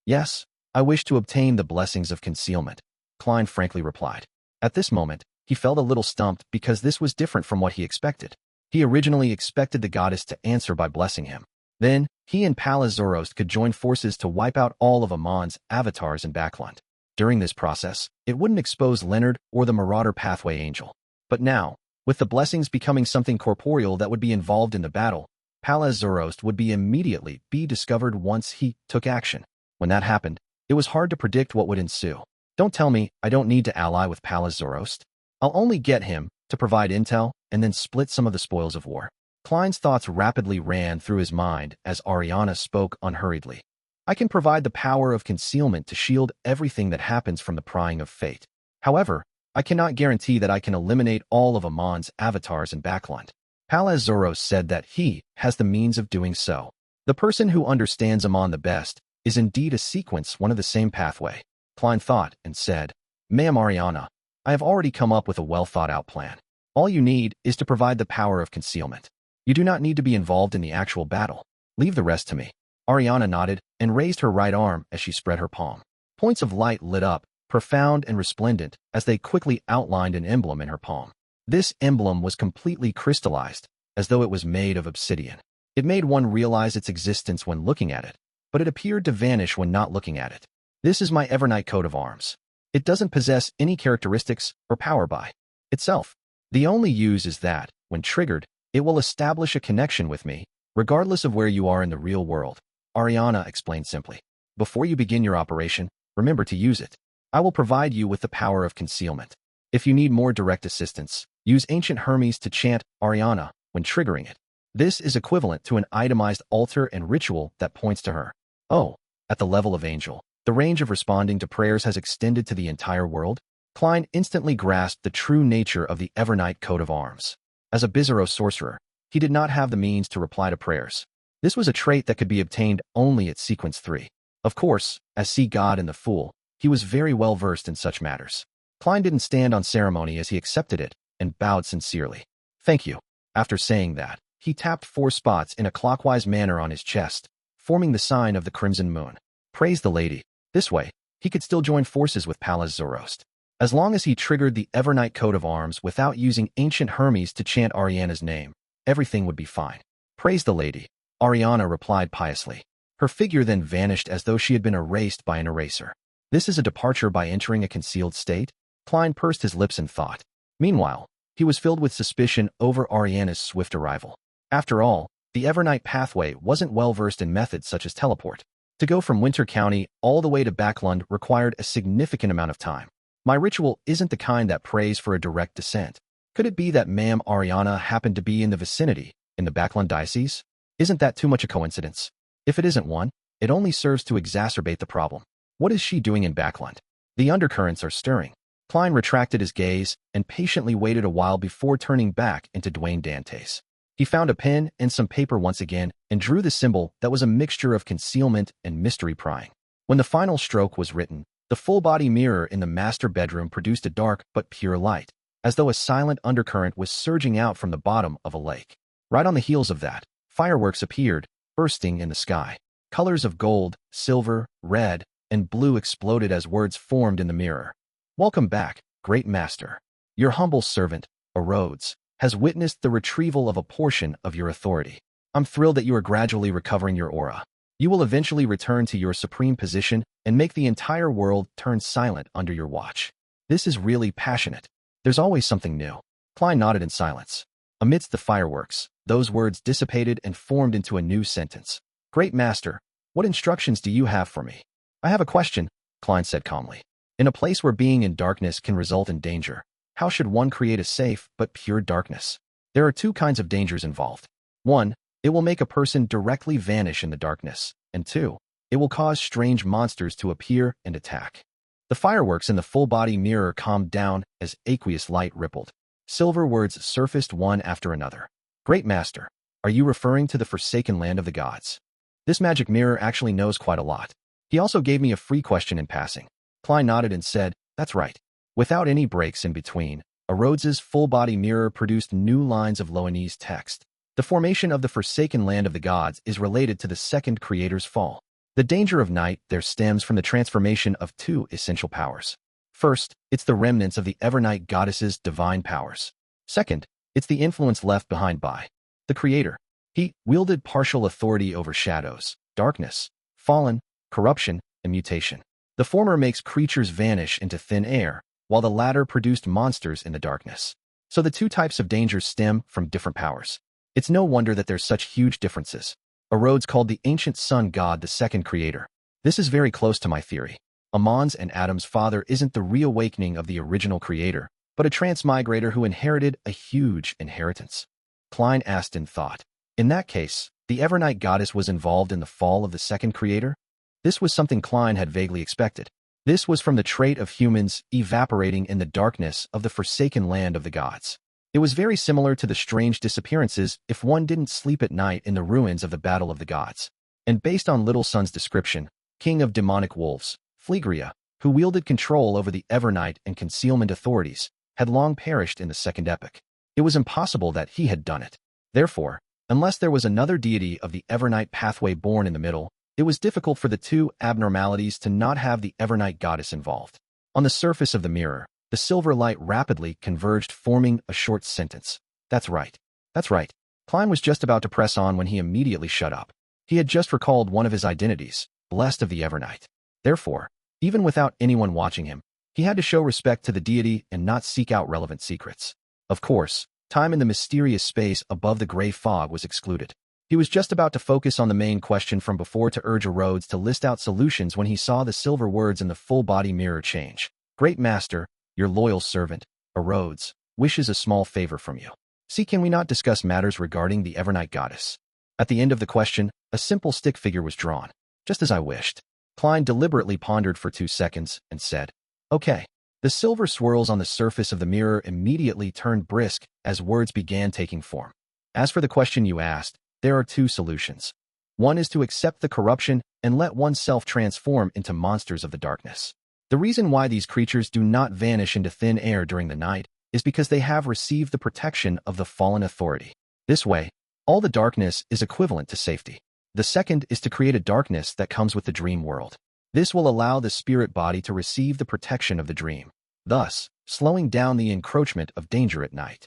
"Yes, I wish to obtain the blessings of concealment," Klein frankly replied. At this moment, he felt a little stumped because this was different from what he expected. He originally expected the goddess to answer by blessing him. Then, he and Parasitizing could join forces to wipe out all of Amon's avatars in Backland. During this process, it wouldn't expose Leonard or the Marauder Pathway Angel. But now, with the blessings becoming something corporeal that would be involved in the battle, Parasitizing would immediately be discovered once he took action. When that happened, it was hard to predict what would ensue. Don't tell me I don't need to ally with Parasitizing. I'll only get him to provide intel and then split some of the spoils of war. Klein's thoughts rapidly ran through his mind as Ariana spoke unhurriedly. I can provide the power of concealment to shield everything that happens from the prying of fate. However, I cannot guarantee that I can eliminate all of Amon's avatars in Backland. Parasitizing said that he has the means of doing so. The person who understands Amon the best is indeed a sequence one of the same pathway. Klein thought and said, "Ma'am Ariana, I have already come up with a well-thought-out plan. All you need is to provide the power of concealment. You do not need to be involved in the actual battle. Leave the rest to me." Ariana nodded and raised her right arm as she spread her palm. Points of light lit up, profound and resplendent, as they quickly outlined an emblem in her palm. This emblem was completely crystallized, as though it was made of obsidian. It made one realize its existence when looking at it, but it appeared to vanish when not looking at it. "This is my Evernight coat of arms. It doesn't possess any characteristics or power by itself. The only use is that, when triggered, it will establish a connection with me, regardless of where you are in the real world," Ariana explained simply. "Before you begin your operation, remember to use it. I will provide you with the power of concealment. If you need more direct assistance, use Ancient Hermes to chant Ariana when triggering it. This is equivalent to an itemized altar and ritual that points to her." "Oh, at the level of angel, the range of responding to prayers has extended to the entire world?" Klein instantly grasped the true nature of the Evernight coat of arms. As a Bizarro sorcerer, he did not have the means to reply to prayers. This was a trait that could be obtained only at Sequence 3. Of course, as Sea God and the Fool, he was very well versed in such matters. Klein didn't stand on ceremony as he accepted it and bowed sincerely. "Thank you." After saying that, he tapped 4 spots in a clockwise manner on his chest, forming the sign of the Crimson Moon. Praise the Lady. This way, he could still join forces with Parasitizing. As long as he triggered the Evernight coat of arms without using Ancient Hermes to chant Ariana's name, everything would be fine. "Praise the Lady," Ariana replied piously. Her figure then vanished as though she had been erased by an eraser. This is a departure by entering a concealed state? Klein pursed his lips in thought. Meanwhile, he was filled with suspicion over Ariana's swift arrival. After all, the Evernight pathway wasn't well versed in methods such as teleport. To go from Winter County all the way to Backland required a significant amount of time. My ritual isn't the kind that prays for a direct descent. Could it be that Ma'am Ariana happened to be in the vicinity, in the Backland diocese? Isn't that too much a coincidence? If it isn't one, it only serves to exacerbate the problem. What is she doing in Backland? The undercurrents are stirring. Klein retracted his gaze and patiently waited a while before turning back into Dwayne Dantes. He found a pen and some paper once again and drew the symbol that was a mixture of concealment and mystery prying. When the final stroke was written, the full-body mirror in the master bedroom produced a dark but pure light, as though a silent undercurrent was surging out from the bottom of a lake. Right on the heels of that, fireworks appeared, bursting in the sky. Colors of gold, silver, red, and blue exploded as words formed in the mirror. "Welcome back, great master. Your humble servant, Arrodes, has witnessed the retrieval of a portion of your authority. I'm thrilled that you are gradually recovering your aura. You will eventually return to your supreme position and make the entire world turn silent under your watch. This is really passionate. There's always something new." Klein nodded in silence. Amidst the fireworks, those words dissipated and formed into a new sentence. "Great master, what instructions do you have for me?" "I have a question," Klein said calmly. "In a place where being in darkness can result in danger, how should one create a safe but pure darkness?" "There are 2 kinds of dangers involved. 1, it will make a person directly vanish in the darkness, and 2, it will cause strange monsters to appear and attack. The fireworks in the full-body mirror calmed down as aqueous light rippled. Silver words surfaced one after another. Great Master, are you referring to the forsaken land of the gods? This magic mirror actually knows quite a lot. He also gave me a free question in passing. Klein nodded and said, that's right. Without any breaks in between, Arrodes's full-body mirror produced new lines of Loanese text. The formation of the forsaken land of the gods is related to the second creator's fall. The danger of night there stems from the transformation of two essential powers. First, it's the remnants of the Evernight goddess's divine powers. Second, it's the influence left behind by the creator. He wielded partial authority over shadows, darkness, fallen, corruption, and mutation. The former makes creatures vanish into thin air, while the latter produced monsters in the darkness. So the two types of dangers stem from different powers. It's no wonder that there's such huge differences. Arrodes called the ancient sun god the second creator. This is very close to my theory. Amon's and Adam's father isn't the reawakening of the original creator, but a transmigrator who inherited a huge inheritance. Klein asked in thought. In that case, the Evernight goddess was involved in the fall of the second creator? This was something Klein had vaguely expected. This was from the trait of humans evaporating in the darkness of the forsaken land of the gods. It was very similar to the strange disappearances if one didn't sleep at night in the ruins of the Battle of the Gods. And based on Little Son's description, king of demonic wolves, Phlegria, who wielded control over the Evernight and Concealment authorities, had long perished in the second epoch. It was impossible that he had done it. Therefore, unless there was another deity of the Evernight pathway born in the middle, it was difficult for the two abnormalities to not have the Evernight goddess involved. On the surface of the mirror, the silver light rapidly converged, forming a short sentence. That's right. That's right. Klein was just about to press on when he immediately shut up. He had just recalled one of his identities, blessed of the Evernight. Therefore, even without anyone watching him, he had to show respect to the deity and not seek out relevant secrets. Of course, time in the mysterious space above the gray fog was excluded. He was just about to focus on the main question from before to urge Arrodes to list out solutions when he saw the silver words in the full-body mirror change. Great Master, your loyal servant, Arrodes, wishes a small favor from you. See, can we not discuss matters regarding the Evernight goddess? At the end of the question, a simple stick figure was drawn, just as I wished. Klein deliberately pondered for 2 seconds and said, okay. The silver swirls on the surface of the mirror immediately turned brisk as words began taking form. As for the question you asked, there are 2 solutions. One is to accept the corruption and let oneself transform into monsters of the darkness. The reason why these creatures do not vanish into thin air during the night is because they have received the protection of the fallen authority. This way, all the darkness is equivalent to safety. The second is to create a darkness that comes with the dream world. This will allow the spirit body to receive the protection of the dream, thus slowing down the encroachment of danger at night.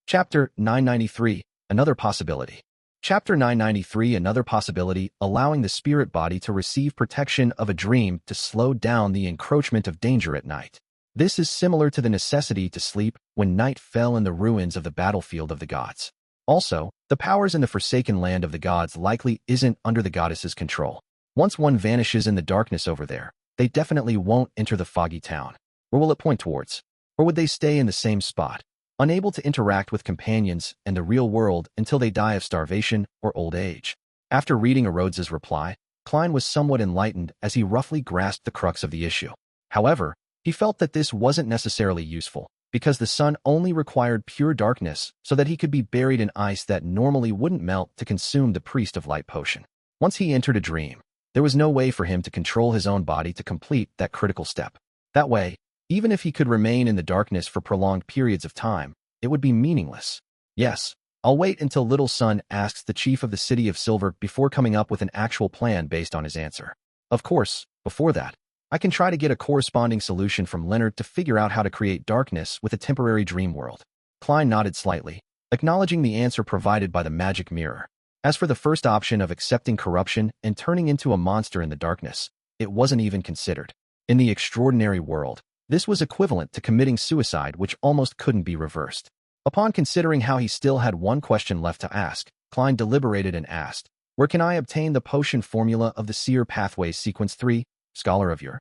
Chapter 993, Another Possibility. Chapter 993, Another Possibility, allowing the spirit body to receive protection of a dream to slow down the encroachment of danger at night. This is similar to the necessity to sleep when night fell in the ruins of the battlefield of the gods. Also, the powers in the forsaken land of the gods likely isn't under the goddess's control. Once one vanishes in the darkness over there, they definitely won't enter the foggy town. Where will it point towards? Or would they stay in the same spot, unable to interact with companions and the real world until they die of starvation or old age? After reading Arrodes's reply, Klein was somewhat enlightened as he roughly grasped the crux of the issue. However, he felt that this wasn't necessarily useful, because the sun only required pure darkness so that he could be buried in ice that normally wouldn't melt to consume the Priest of Light potion. Once he entered a dream, there was no way for him to control his own body to complete that critical step. That way, even if he could remain in the darkness for prolonged periods of time, it would be meaningless. Yes, I'll wait until Little Sun asks the chief of the City of Silver before coming up with an actual plan based on his answer. Of course, before that, I can try to get a corresponding solution from Leonard to figure out how to create darkness with a temporary dream world. Klein nodded slightly, acknowledging the answer provided by the magic mirror. As for the first option of accepting corruption and turning into a monster in the darkness, it wasn't even considered. In the extraordinary world, this was equivalent to committing suicide, which almost couldn't be reversed. Upon considering how he still had one question left to ask, Klein deliberated and asked, where can I obtain the potion formula of the Seer Pathways Sequence 3, Scholar of Your?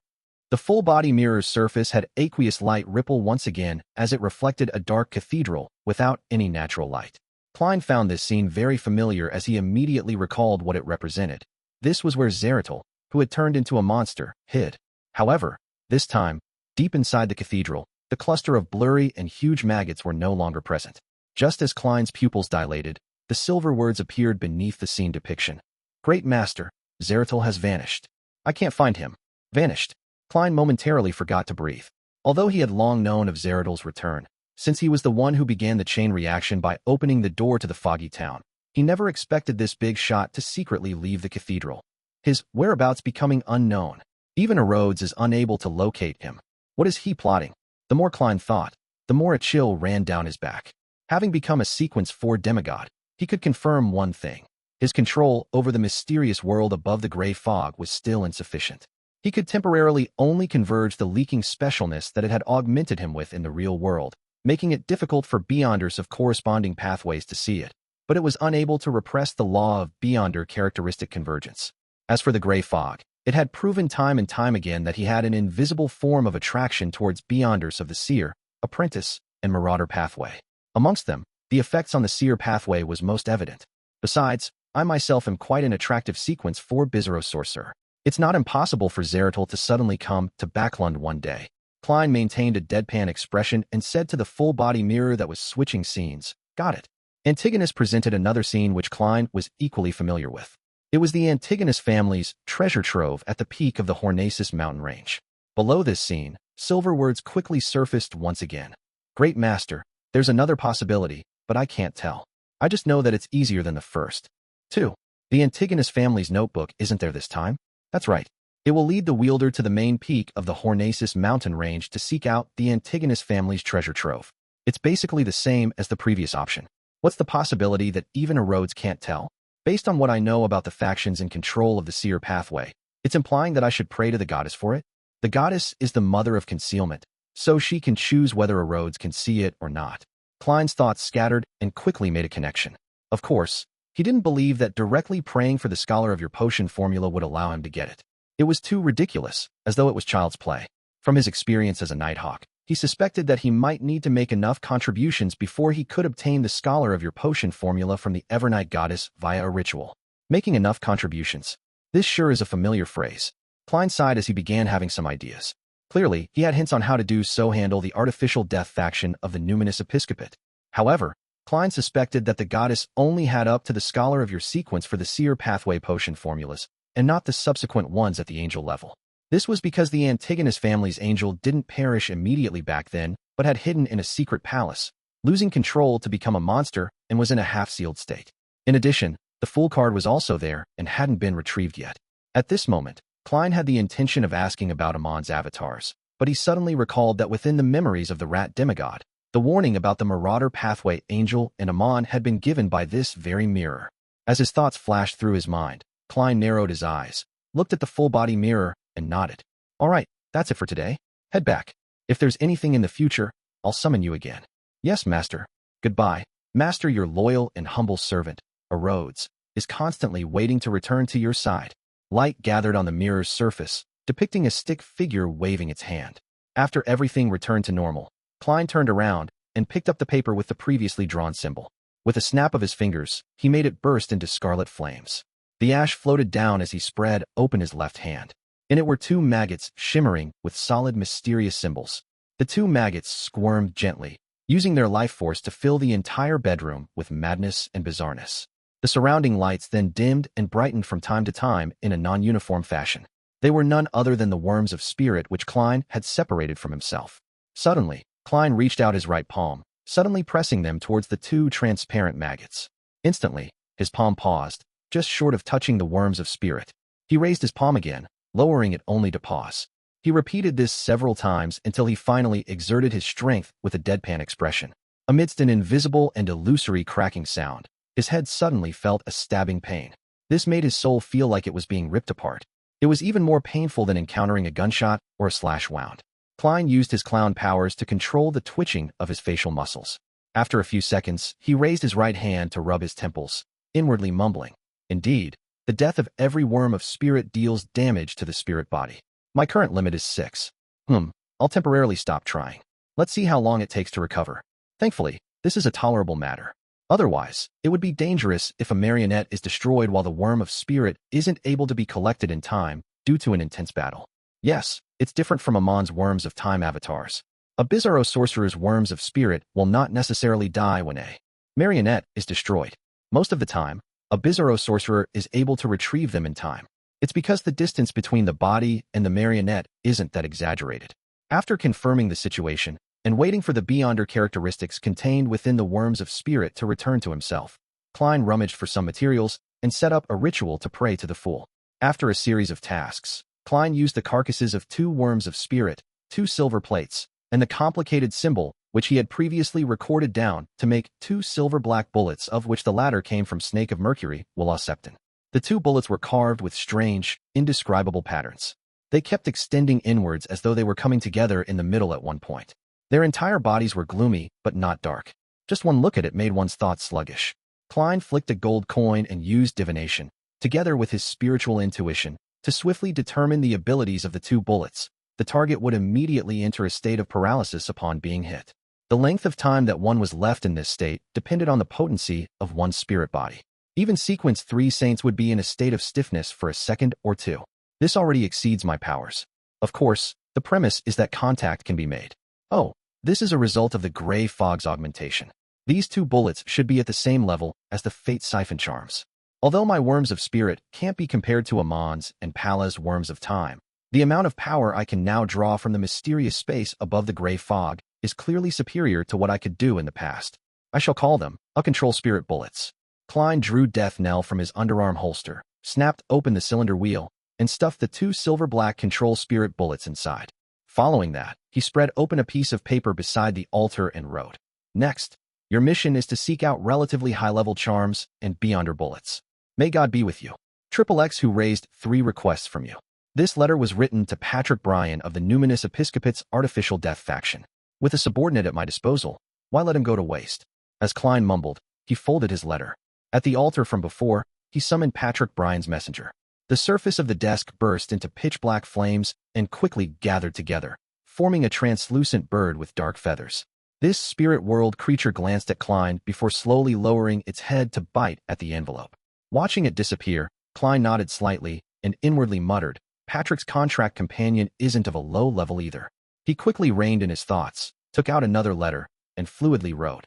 The full-body mirror's surface had aqueous light ripple once again as it reflected a dark cathedral without any natural light. Klein found this scene very familiar as he immediately recalled what it represented. This was where Zealot, who had turned into a monster, hid. However, this time, Deep inside the cathedral, the cluster of blurry and huge maggots were no longer present. Just as Klein's pupils dilated, the silver words appeared beneath the scene depiction. Great Master, Zeratul has vanished. I can't find him. Vanished. Klein momentarily forgot to breathe. Although he had long known of Zeratul's return, since he was the one who began the chain reaction by opening the door to the foggy town, he never expected this big shot to secretly leave the cathedral. His whereabouts becoming unknown. Even Arrodes is unable to locate him. What is he plotting? The more Klein thought, the more a chill ran down his back. Having become a Sequence 4 demigod, he could confirm one thing. His control over the mysterious world above the gray fog was still insufficient. He could temporarily only converge the leaking specialness that it had augmented him with in the real world, making it difficult for Beyonders of corresponding pathways to see it, but it was unable to repress the law of Beyonder characteristic convergence. As for the gray fog, it had proven time and time again that he had an invisible form of attraction towards Beyonders of the Seer, Apprentice, and Marauder pathway. Amongst them, the effects on the Seer pathway was most evident. Besides, I myself am quite an attractive Sequence 4 Bizarro Sorcerer. It's not impossible for Zeratul to suddenly come to Backlund one day. Klein maintained a deadpan expression and said to the full-body mirror that was switching scenes, "Got it." Antigonus presented another scene which Klein was equally familiar with. It was the Antigonus family's treasure trove at the peak of the Hornacis mountain range. Below this scene, silver words quickly surfaced once again. Great Master, there's another possibility, but I can't tell. I just know that it's easier than the first. 2. The Antigonus family's notebook isn't there this time? That's right. It will lead the wielder to the main peak of the Hornacis mountain range to seek out the Antigonus family's treasure trove. It's basically the same as the previous option. What's the possibility that even Arrodes can't tell? Based on what I know about the factions in control of the Seer pathway, it's implying that I should pray to the goddess for it. The goddess is the mother of concealment, so she can choose whether Arrodes can see it or not. Klein's thoughts scattered and quickly made a connection. Of course, he didn't believe that directly praying for the scholar of your potion formula would allow him to get it. It was too ridiculous, as though it was child's play. From his experience as a Nighthawk, he suspected that he might need to make enough contributions before he could obtain the scholar of your potion formula from the Evernight goddess via a ritual. Making enough contributions. This sure is a familiar phrase. Klein sighed as he began having some ideas. Clearly, he had hints on how to do so handle the artificial death faction of the Numinous Episcopate. However, Klein suspected that the goddess only had up to the scholar of your sequence for the Seer pathway potion formulas, and not the subsequent ones at the angel level. This was because the Antigonus family's angel didn't perish immediately back then, but had hidden in a secret palace, losing control to become a monster and was in a half-sealed state. In addition, the Fool card was also there and hadn't been retrieved yet. At this moment, Klein had the intention of asking about Amon's avatars, but he suddenly recalled that within the memories of the rat demigod, the warning about the Marauder pathway angel and Amon had been given by this very mirror. As his thoughts flashed through his mind, Klein narrowed his eyes, looked at the full-body mirror, and nodded. All right, that's it for today. Head back. If there's anything in the future, I'll summon you again. Yes, Master. Goodbye. Master, your loyal and humble servant, Arrodes, is constantly waiting to return to your side. Light gathered on the mirror's surface, depicting a stick figure waving its hand. After everything returned to normal, Klein turned around and picked up the paper with the previously drawn symbol. With a snap of his fingers, he made it burst into scarlet flames. The ash floated down as he spread open his left hand. In it were two maggots shimmering with solid mysterious symbols. The two maggots squirmed gently, using their life force to fill the entire bedroom with madness and bizarreness. The surrounding lights then dimmed and brightened from time to time in a non-uniform fashion. They were none other than the worms of spirit which Klein had separated from himself. Suddenly, Klein reached out his right palm, suddenly pressing them towards the two transparent maggots. Instantly, his palm paused, just short of touching the worms of spirit. He raised his palm again, lowering it only to pause. He repeated this several times until he finally exerted his strength with a deadpan expression. Amidst an invisible and illusory cracking sound, his head suddenly felt a stabbing pain. This made his soul feel like it was being ripped apart. It was even more painful than encountering a gunshot or a slash wound. Klein used his clown powers to control the twitching of his facial muscles. After a few seconds, he raised his right hand to rub his temples, inwardly mumbling, "Indeed, the death of every worm of spirit deals damage to the spirit body. My current limit is 6. I'll temporarily stop trying. Let's see how long it takes to recover. Thankfully, this is a tolerable matter. Otherwise, it would be dangerous if a marionette is destroyed while the worm of spirit isn't able to be collected in time due to an intense battle." Yes, it's different from Amon's worms of time avatars. A Bizarro sorcerer's worms of spirit will not necessarily die when a marionette is destroyed. Most of the time, a Bizarro sorcerer is able to retrieve them in time. It's because the distance between the body and the marionette isn't that exaggerated. After confirming the situation, and waiting for the beyonder characteristics contained within the worms of spirit to return to himself, Klein rummaged for some materials and set up a ritual to pray to the fool. After a series of tasks, Klein used the carcasses of 2 worms of spirit, 2 silver plates, and the complicated symbol which he had previously recorded down to make 2 silver-black bullets, of which the latter came from Snake of Mercury, Septon. The 2 bullets were carved with strange, indescribable patterns. They kept extending inwards as though they were coming together in the middle at one point. Their entire bodies were gloomy, but not dark. Just one look at it made one's thoughts sluggish. Klein flicked a gold coin and used divination, together with his spiritual intuition, to swiftly determine the abilities of the 2 bullets. The target would immediately enter a state of paralysis upon being hit. The length of time that one was left in this state depended on the potency of one's spirit body. Even sequence 3 saints would be in a state of stiffness for a second or 2. This already exceeds my powers. Of course, the premise is that contact can be made. Oh, this is a result of the gray fog's augmentation. These 2 bullets should be at the same level as the Fate Siphon charms. Although my worms of spirit can't be compared to Amon's and Pala's worms of time, the amount of power I can now draw from the mysterious space above the gray fog is clearly superior to what I could do in the past. I shall call them a control spirit bullets. Klein drew Death Knell from his underarm holster, snapped open the cylinder wheel, and stuffed the 2 silver-black control spirit bullets inside. Following that, he spread open a piece of paper beside the altar and wrote, "Next, your mission is to seek out relatively high-level charms and beyonder bullets. May God be with you. XXX, who raised 3 requests from you." This letter was written to Patrick Bryan of the Numinous Episcopate's Artificial Death faction. With a subordinate at my disposal, why let him go to waste? As Klein mumbled, he folded his letter. At the altar from before, he summoned Patrick Bryan's messenger. The surface of the desk burst into pitch-black flames and quickly gathered together, forming a translucent bird with dark feathers. This spirit world creature glanced at Klein before slowly lowering its head to bite at the envelope. Watching it disappear, Klein nodded slightly and inwardly muttered, "Patrick's contract companion isn't of a low level either." He quickly reined in his thoughts, took out another letter, and fluidly wrote,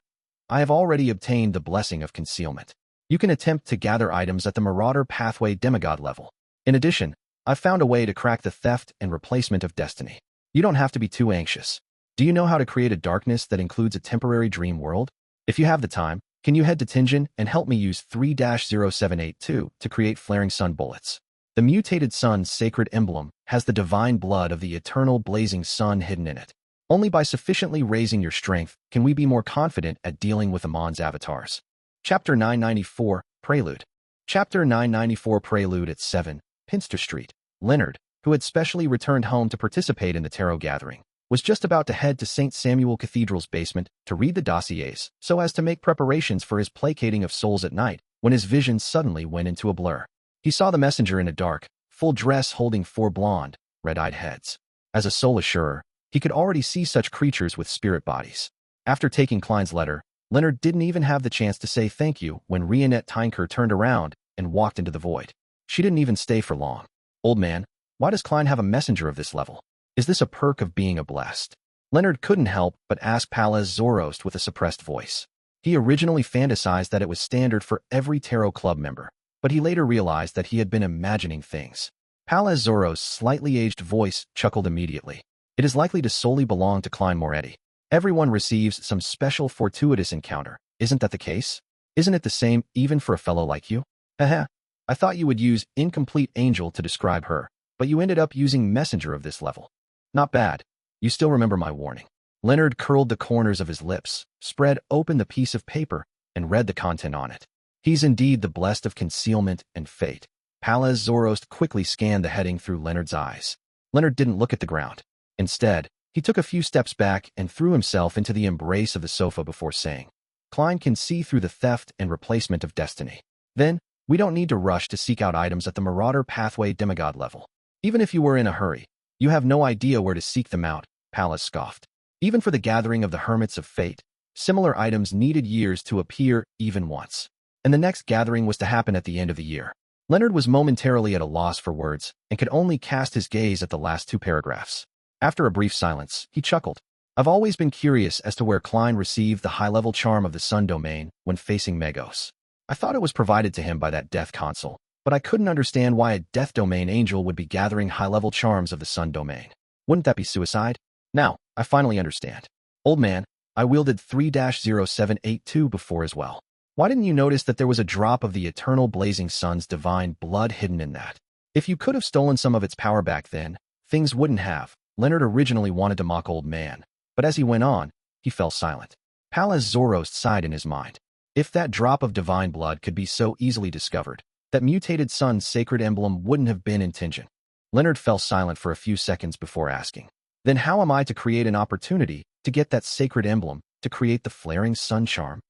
"I have already obtained the blessing of concealment. You can attempt to gather items at the Marauder Pathway demigod level. In addition, I've found a way to crack the theft and replacement of destiny. You don't have to be too anxious. Do you know how to create a darkness that includes a temporary dream world? If you have the time, can you head to Tinjin and help me use 3-0782 to create flaring sun bullets? The mutated sun's sacred emblem has the divine blood of the eternal blazing sun hidden in it. Only by sufficiently raising your strength can we be more confident at dealing with Amon's avatars." Chapter 994, Prelude. Chapter 994, Prelude. At 7, Pinster Street. Leonard, who had specially returned home to participate in the tarot gathering, was just about to head to St. Samuel Cathedral's basement to read the dossiers so as to make preparations for his placating of souls at night, when his vision suddenly went into a blur. He saw the messenger in a dark, full dress holding 4 blonde, red-eyed heads. As a soul assurer, he could already see such creatures with spirit bodies. After taking Klein's letter, Leonard didn't even have the chance to say thank you when Rionette Tynker turned around and walked into the void. She didn't even stay for long. "Old man, why does Klein have a messenger of this level? Is this a perk of being a blessed?" Leonard couldn't help but ask Palaz Zoroast with a suppressed voice. He originally fantasized that it was standard for every tarot club member, but he later realized that he had been imagining things. Palaz Zoroast's slightly aged voice chuckled immediately. "It is likely to solely belong to Klein Moretti. Everyone receives some special fortuitous encounter, isn't that the case? Isn't it the same even for a fellow like you? Haha, I thought you would use incomplete angel to describe her, but you ended up using messenger of this level. Not bad. You still remember my warning." Leonard curled the corners of his lips, spread open the piece of paper, and read the content on it. "He's indeed the blessed of concealment and fate." Palaz Zoroast quickly scanned the heading through Leonard's eyes. Leonard didn't look at the ground. Instead, he took a few steps back and threw himself into the embrace of the sofa before saying, "Klein can see through the theft and replacement of destiny. Then, we don't need to rush to seek out items at the Marauder Pathway demigod level. Even if you were in a hurry, you have no idea where to seek them out," Palaz scoffed. "Even for the gathering of the Hermits of Fate, similar items needed years to appear even once. And the next gathering was to happen at the end of the year. Leonard was momentarily at a loss for words and could only cast his gaze at the last 2 paragraphs. After a brief silence, he chuckled. I've always been curious as to where Klein received the high-level charm of the Sun domain when facing Magos. I thought it was provided to him by that death console, but I couldn't understand why a death domain angel would be gathering high-level charms of the Sun domain. Wouldn't that be suicide? Now, I finally understand. Old man, I wielded 3-0782 before as well. Why didn't you notice that there was a drop of the eternal blazing sun's divine blood hidden in that? If you could have stolen some of its power back then, things wouldn't have. Leonard originally wanted to mock old man, but as he went on, he fell silent. Palaz sighed in his mind. If that drop of divine blood could be so easily discovered, that mutated sun's sacred emblem wouldn't have been intingent. Leonard fell silent for a few seconds before asking, then how am I to create an opportunity to get that sacred emblem, to create the flaring sun charm?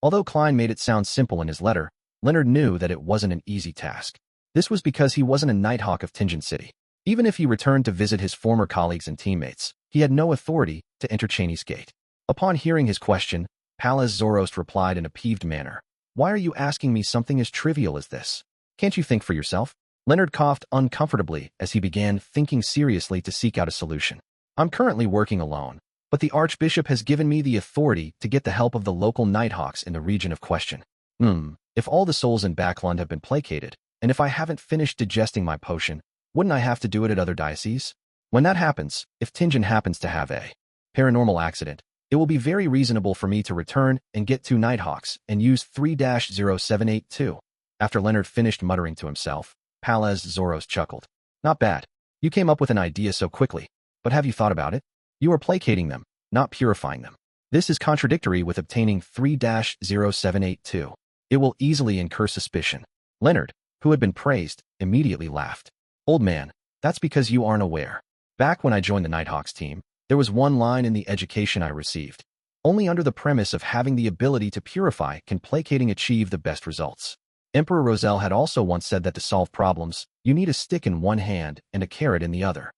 Although Klein made it sound simple in his letter, Leonard knew that it wasn't an easy task. This was because he wasn't a Nighthawk of Tingent City. Even if he returned to visit his former colleagues and teammates, he had no authority to enter Cheney's gate. Upon hearing his question, Palaz replied in a peeved manner, why are you asking me something as trivial as this? Can't you think for yourself? Leonard coughed uncomfortably as he began thinking seriously to seek out a solution. I'm currently working alone, but the Archbishop has given me the authority to get the help of the local Nighthawks in the region of question. If all the souls in Backlund have been placated, and if I haven't finished digesting my potion, wouldn't I have to do it at other dioceses? When that happens, if Tingen happens to have a paranormal accident, it will be very reasonable for me to return and get 2 Nighthawks and use 3-0782. After Leonard finished muttering to himself, Palaz chuckled. Not bad. You came up with an idea so quickly, but have you thought about it? You are placating them, not purifying them. This is contradictory with obtaining 3-0782. It will easily incur suspicion. Leonard, who had been praised, immediately laughed. Old man, that's because you aren't aware. Back when I joined the Nighthawks team, there was one line in the education I received. Only under the premise of having the ability to purify can placating achieve the best results. Emperor Roselle had also once said that to solve problems, you need a stick in one hand and a carrot in the other.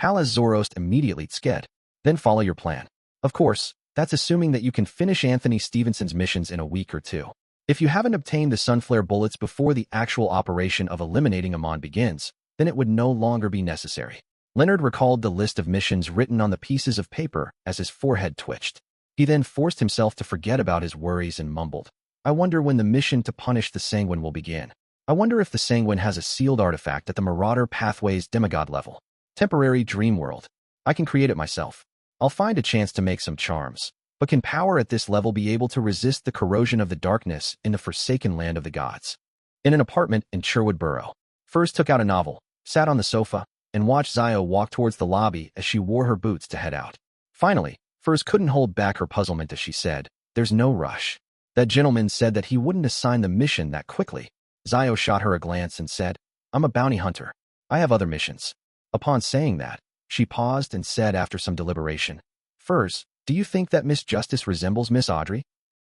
Palaz immediately sked. Then follow your plan. Of course, that's assuming that you can finish Anthony Stevenson's missions in a week or 2. If you haven't obtained the Sunflare bullets before the actual operation of eliminating Amon begins, then it would no longer be necessary. Leonard recalled the list of missions written on the pieces of paper as his forehead twitched. He then forced himself to forget about his worries and mumbled, I wonder when the mission to punish the Sanguine will begin. I wonder if the Sanguine has a sealed artifact at the Marauder Pathways demigod level. Temporary dream world. I can create it myself. I'll find a chance to make some charms, but can power at this level be able to resist the corrosion of the darkness in the forsaken land of the gods? In an apartment in Sherwood Borough, Furs took out a novel, sat on the sofa, and watched Zio walk towards the lobby as she wore her boots to head out. Finally, Furs couldn't hold back her puzzlement as she said, there's no rush. That gentleman said that he wouldn't assign the mission that quickly. Zio shot her a glance and said, I'm a bounty hunter. I have other missions. Upon saying that, she paused and said after some deliberation, Furs, do you think that Miss Justice resembles Miss Audrey?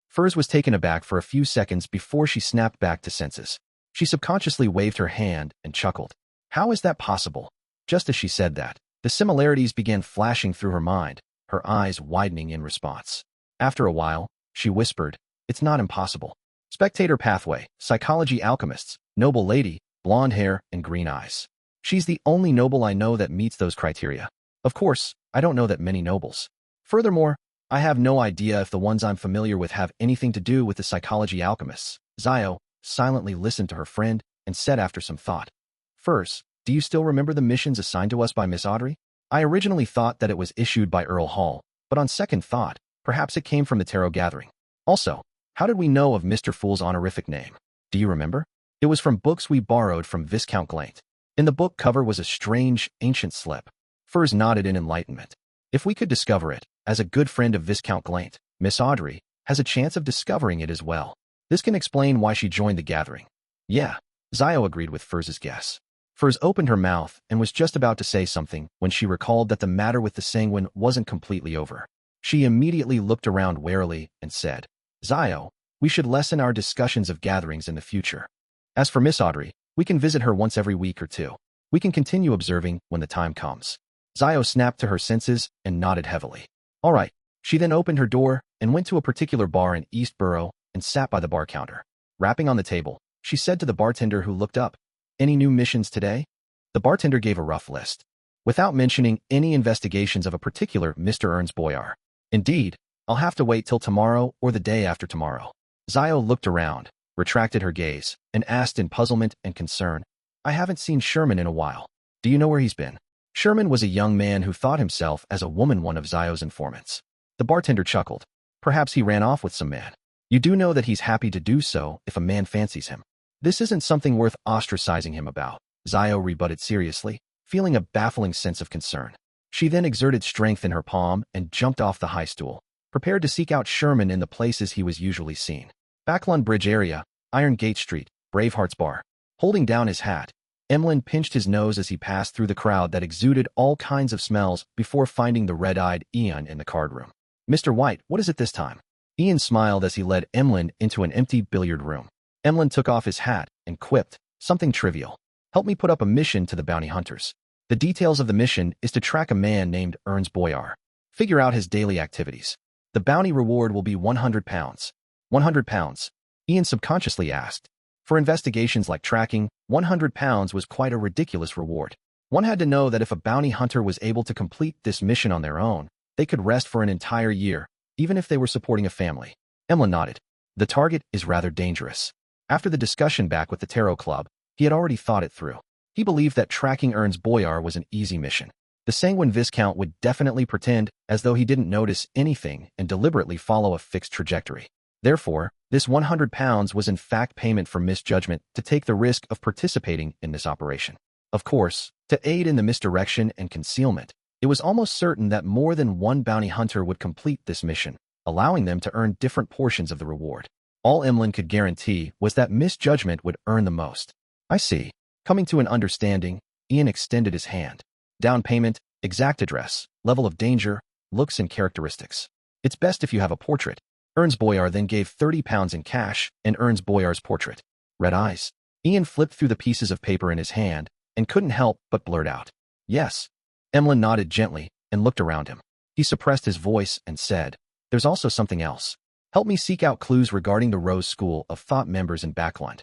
Furs was taken aback for a few seconds before she snapped back to senses. She subconsciously waved her hand and chuckled. How is that possible? Just as she said that, the similarities began flashing through her mind, her eyes widening in response. After a while, she whispered, it's not impossible. Spectator pathway, psychology alchemists, noble lady, blonde hair and green eyes. She's the only noble I know that meets those criteria. Of course, I don't know that many nobles. Furthermore, I have no idea if the ones I'm familiar with have anything to do with the psychology alchemists. Zio silently listened to her friend and said after some thought, Furs, do you still remember the missions assigned to us by Miss Audrey? I originally thought that it was issued by Earl Hall, but on second thought, perhaps it came from the Tarot Gathering. Also, how did we know of Mr. Fool's honorific name? Do you remember? It was from books we borrowed from Viscount Glaint. In the book cover was a strange, ancient slip. Furs nodded in enlightenment. If we could discover it, as a good friend of Viscount Glaint, Miss Audrey has a chance of discovering it as well. This can explain why she joined the gathering. Yeah, Zio agreed with Furs's guess. Furs opened her mouth and was just about to say something when she recalled that the matter with the Sanguine wasn't completely over. She immediately looked around warily and said, Zio, we should lessen our discussions of gatherings in the future. As for Miss Audrey, we can visit her once every week or 2. We can continue observing when the time comes. Zio snapped to her senses and nodded heavily. All right. She then opened her door and went to a particular bar in East Borough and sat by the bar counter. Rapping on the table, she said to the bartender who looked up, Any new missions today? The bartender gave a rough list, without mentioning any investigations of a particular Mr. Ernst Boyar. Indeed, I'll have to wait till tomorrow or the day after tomorrow. Zio looked around, retracted her gaze, and asked in puzzlement and concern, I haven't seen Sherman in a while. Do you know where he's been? Sherman was a young man who thought himself as a woman, one of Zio's informants. The bartender chuckled. Perhaps he ran off with some man. You do know that he's happy to do so if a man fancies him. This isn't something worth ostracizing him about, Zio rebutted seriously, feeling a baffling sense of concern. She then exerted strength in her palm and jumped off the high stool, prepared to seek out Sherman in the places he was usually seen. Backlund Bridge area, Iron Gate Street, Braveheart's Bar. Holding down his hat, Emlyn pinched his nose as he passed through the crowd that exuded all kinds of smells before finding the red-eyed Ian in the card room. Mr. White, what is it this time? Ian smiled as he led Emlyn into an empty billiard room. Emlyn took off his hat and quipped, something trivial. Help me put up a mission to the bounty hunters. The details of the mission is to track a man named Ernst Boyar. Figure out his daily activities. The bounty reward will be £100. 100 pounds? Ian subconsciously asked. For investigations like tracking, £100 was quite a ridiculous reward. One had to know that if a bounty hunter was able to complete this mission on their own, they could rest for an entire year, even if they were supporting a family. Emlyn nodded. The target is rather dangerous. After the discussion back with the Tarot Club, he had already thought it through. He believed that tracking Ernst Boyar was an easy mission. The sanguine Viscount would definitely pretend as though he didn't notice anything and deliberately follow a fixed trajectory. Therefore, this £100 was in fact payment for misjudgment to take the risk of participating in this operation. Of course, to aid in the misdirection and concealment, it was almost certain that more than one bounty hunter would complete this mission, allowing them to earn different portions of the reward. All Emlyn could guarantee was that misjudgment would earn the most. I see. Coming to an understanding, Ian extended his hand. Down payment, exact address, level of danger, looks and characteristics. It's best if you have a portrait. Ernst Boyar then gave £30 in cash and Ernst Boyar's portrait. Red eyes. Ian flipped through the pieces of paper in his hand and couldn't help but blurt out, yes. Emlyn nodded gently and looked around him. He suppressed his voice and said, there's also something else. Help me seek out clues regarding the Rose School of Thought members in Backlund.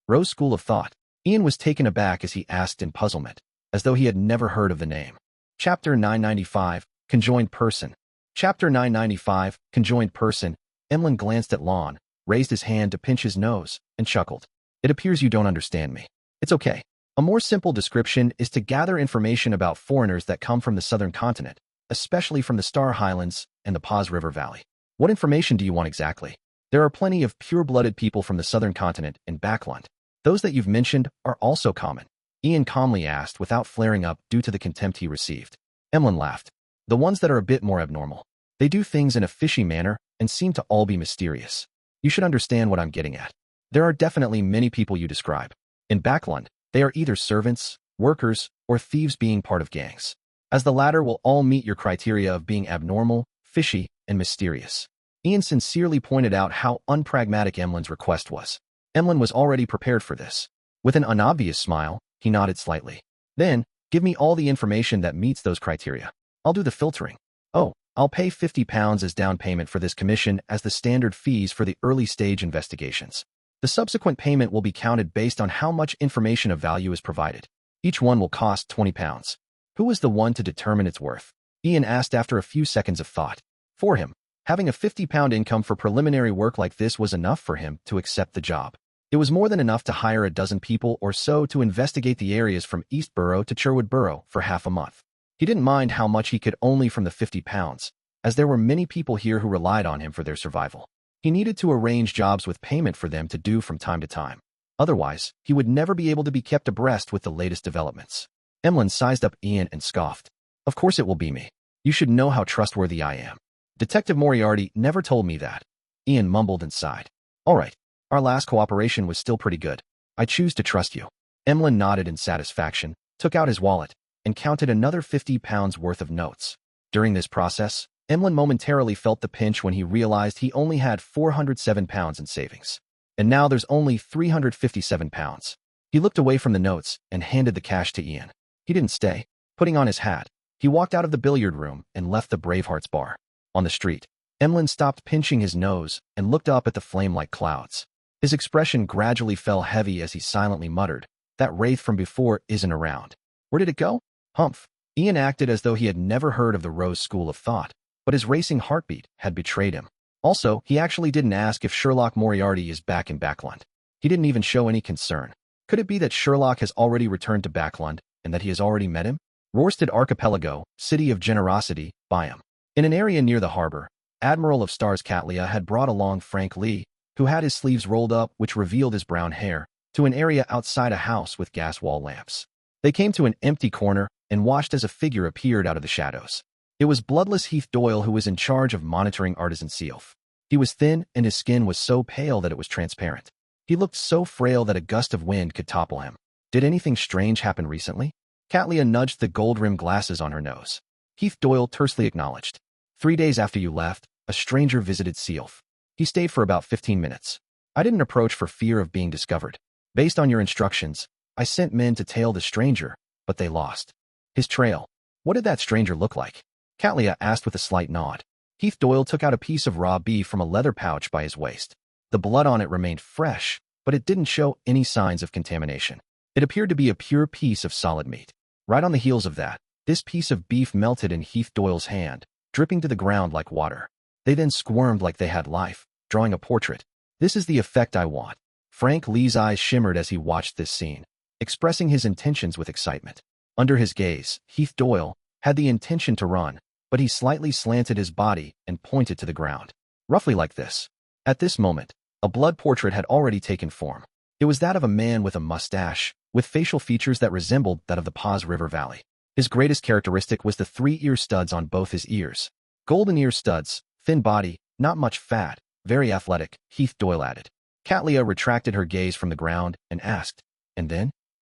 Rose School of Thought. Ian was taken aback as he asked in puzzlement, as though he had never heard of the name. Chapter 995, Conjoined Person. Chapter 995, Conjoined Person. Emlyn glanced at Lon, raised his hand to pinch his nose, and chuckled. It appears you don't understand me. It's okay. A more simple description is to gather information about foreigners that come from the southern continent, especially from the Star Highlands and the Paz River Valley. What information do you want exactly? There are plenty of pure-blooded people from the southern continent in Backlund. Those that you've mentioned are also common. Ian calmly asked without flaring up due to the contempt he received. Emlyn laughed. The ones that are a bit more abnormal. They do things in a fishy manner and seem to all be mysterious. You should understand what I'm getting at. There are definitely many people you describe. In Backlund, they are either servants, workers, or thieves being part of gangs. As the latter will all meet your criteria of being abnormal, fishy, and mysterious. Ian sincerely pointed out how unpragmatic Emlyn's request was. Emlyn was already prepared for this. With an unobvious smile, he nodded slightly. Then, give me all the information that meets those criteria. I'll do the filtering. Oh, I'll pay £50 as down payment for this commission as the standard fees for the early stage investigations. The subsequent payment will be counted based on how much information of value is provided. Each one will cost £20. Who is the one to determine its worth? Ian asked after a few seconds of thought. For him, having a £50 income for preliminary work like this was enough for him to accept the job. It was more than enough to hire a dozen people or so to investigate the areas from East Borough to Sherwood Borough for half a month. He didn't mind how much he could only from the £50, as there were many people here who relied on him for their survival. He needed to arrange jobs with payment for them to do from time to time. Otherwise, he would never be able to be kept abreast with the latest developments. Emlyn sized up Ian and scoffed. Of course it will be me. You should know how trustworthy I am. Detective Moriarty never told me that. Ian mumbled and sighed. All right. Our last cooperation was still pretty good. I choose to trust you. Emlyn nodded in satisfaction, took out his wallet, and counted another £50 worth of notes. During this process, Emlyn momentarily felt the pinch when he realized he only had £407 in savings. And now there's only £357. He looked away from the notes and handed the cash to Ian. He didn't stay. Putting on his hat, he walked out of the billiard room and left the Braveheart's Bar. On the street, Emlyn stopped pinching his nose and looked up at the flame-like clouds. His expression gradually fell heavy as he silently muttered, That wraith from before isn't around. Where did it go? Humph. Ian acted as though he had never heard of the Rose school of thought, but his racing heartbeat had betrayed him. Also, he actually didn't ask if Sherlock Moriarty is back in Backlund. He didn't even show any concern. Could it be that Sherlock has already returned to Backlund and that he has already met him? Rorsted Archipelago, City of Generosity, Biome. In an area near the harbor, Admiral of Stars Catlia had brought along Frank Lee, who had his sleeves rolled up which revealed his brown hair, to an area outside a house with gas wall lamps. They came to an empty corner and watched as a figure appeared out of the shadows. It was bloodless Heath Doyle who was in charge of monitoring Artisan Sealf. He was thin and his skin was so pale that it was transparent. He looked so frail that a gust of wind could topple him. Did anything strange happen recently? Catlia nudged the gold-rimmed glasses on her nose. Heath Doyle tersely acknowledged. 3 days after you left, a stranger visited Sealf. He stayed for about 15 minutes. I didn't approach for fear of being discovered. Based on your instructions, I sent men to tail the stranger, but they lost his trail. What did that stranger look like? Catlia asked with a slight nod. Heath Doyle took out a piece of raw beef from a leather pouch by his waist. The blood on it remained fresh, but it didn't show any signs of contamination. It appeared to be a pure piece of solid meat. Right on the heels of that, this piece of beef melted in Heath Doyle's hand, dripping to the ground like water. They then squirmed like they had life, drawing a portrait. This is the effect I want. Frank Lee's eyes shimmered as he watched this scene, expressing his intentions with excitement. Under his gaze, Heath Doyle had the intention to run, but he slightly slanted his body and pointed to the ground. Roughly like this. At this moment, a blood portrait had already taken form. It was that of a man with a mustache, with facial features that resembled that of the Paz River Valley. His greatest characteristic was the 3 ear studs on both his ears. Golden ear studs, thin body, not much fat, very athletic, Heath Doyle added. Catlia retracted her gaze from the ground and asked, and then?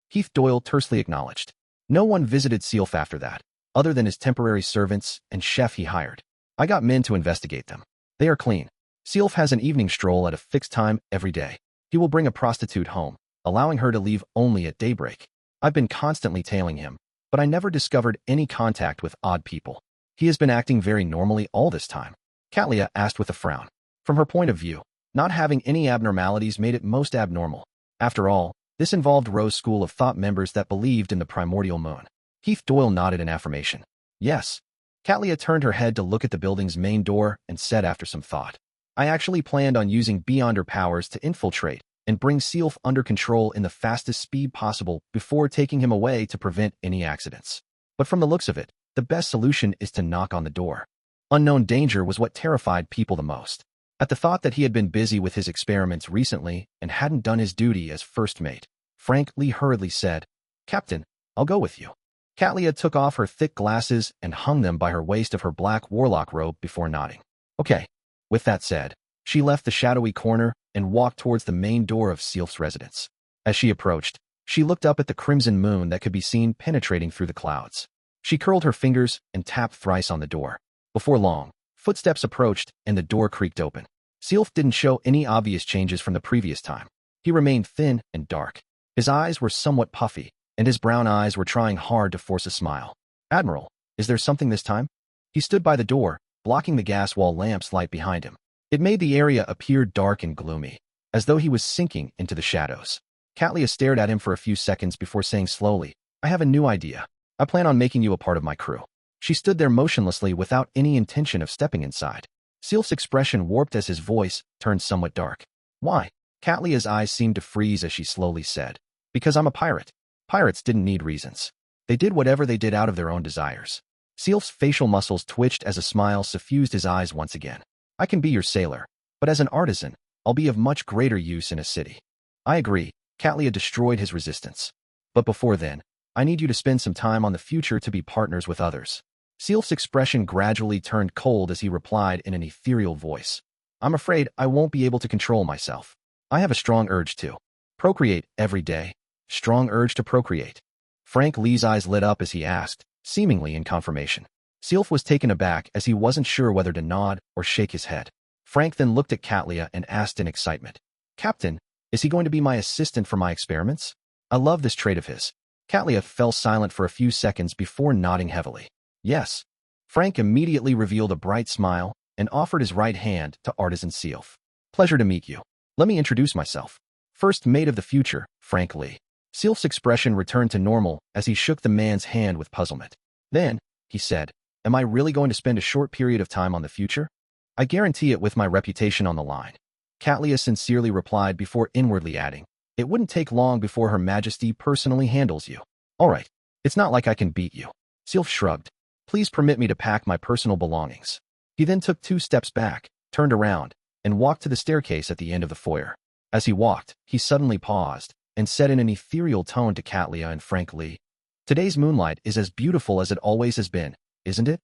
Heath Doyle tersely acknowledged. No one visited Sealf after that, other than his temporary servants and chef he hired. I got men to investigate them. They are clean. Sealf has an evening stroll at a fixed time every day. He will bring a prostitute home, allowing her to leave only at daybreak. I've been constantly tailing him, but I never discovered any contact with odd people. He has been acting very normally all this time. Catlia asked with a frown. From her point of view, not having any abnormalities made it most abnormal. After all, this involved Rose School of Thought members that believed in the primordial moon. Heath Doyle nodded in affirmation. Yes. Catlia turned her head to look at the building's main door and said after some thought. I actually planned on using Beyonder powers to infiltrate and bring Sealf under control in the fastest speed possible before taking him away to prevent any accidents. But from the looks of it, the best solution is to knock on the door. Unknown danger was what terrified people the most. At the thought that he had been busy with his experiments recently and hadn't done his duty as first mate, Frank Lee hurriedly said, Captain, I'll go with you. Catlia took off her thick glasses and hung them by her waist of her black warlock robe before nodding. Okay. With that said, she left the shadowy corner and walked towards the main door of Sealf's residence. As she approached, she looked up at the crimson moon that could be seen penetrating through the clouds. She curled her fingers and tapped thrice on the door. Before long, footsteps approached and the door creaked open. Sealf didn't show any obvious changes from the previous time. He remained thin and dark. His eyes were somewhat puffy, and his brown eyes were trying hard to force a smile. Admiral, is there something this time? He stood by the door, blocking the gas wall lamp's light behind him. It made the area appear dark and gloomy, as though he was sinking into the shadows. Catlia stared at him for a few seconds before saying slowly, I have a new idea. I plan on making you a part of my crew. She stood there motionlessly without any intention of stepping inside. Sealf's expression warped as his voice turned somewhat dark. Why? Catlia's eyes seemed to freeze as she slowly said, Because I'm a pirate. Pirates didn't need reasons. They did whatever they did out of their own desires. Sealf's facial muscles twitched as a smile suffused his eyes once again. I can be your sailor, but as an artisan, I'll be of much greater use in a city. I agree. Catlia destroyed his resistance. But before then, I need you to spend some time on the future to be partners with others. Sealf's expression gradually turned cold as he replied in an ethereal voice. I'm afraid I won't be able to control myself. I have a strong urge to procreate every day. Strong urge to procreate. Frank Lee's eyes lit up as he asked, seemingly in confirmation. Sealf was taken aback as he wasn't sure whether to nod or shake his head. Frank then looked at Catlia and asked in excitement, Captain, is he going to be my assistant for my experiments? I love this trait of his. Catlia fell silent for a few seconds before nodding heavily. Yes. Frank immediately revealed a bright smile and offered his right hand to Artisan Sealf. Pleasure to meet you. Let me introduce myself. First mate of the future, Frank Lee. Sealf's expression returned to normal as he shook the man's hand with puzzlement. Then, he said, am I really going to spend a short period of time on the future? I guarantee it with my reputation on the line. Catlia sincerely replied before inwardly adding, it wouldn't take long before Her Majesty personally handles you. All right, it's not like I can beat you. Sealf shrugged. Please permit me to pack my personal belongings. He then took 2 steps back, turned around, and walked to the staircase at the end of the foyer. As he walked, he suddenly paused and said in an ethereal tone to Catlia and Frank Lee, today's moonlight is as beautiful as it always has been, isn't it?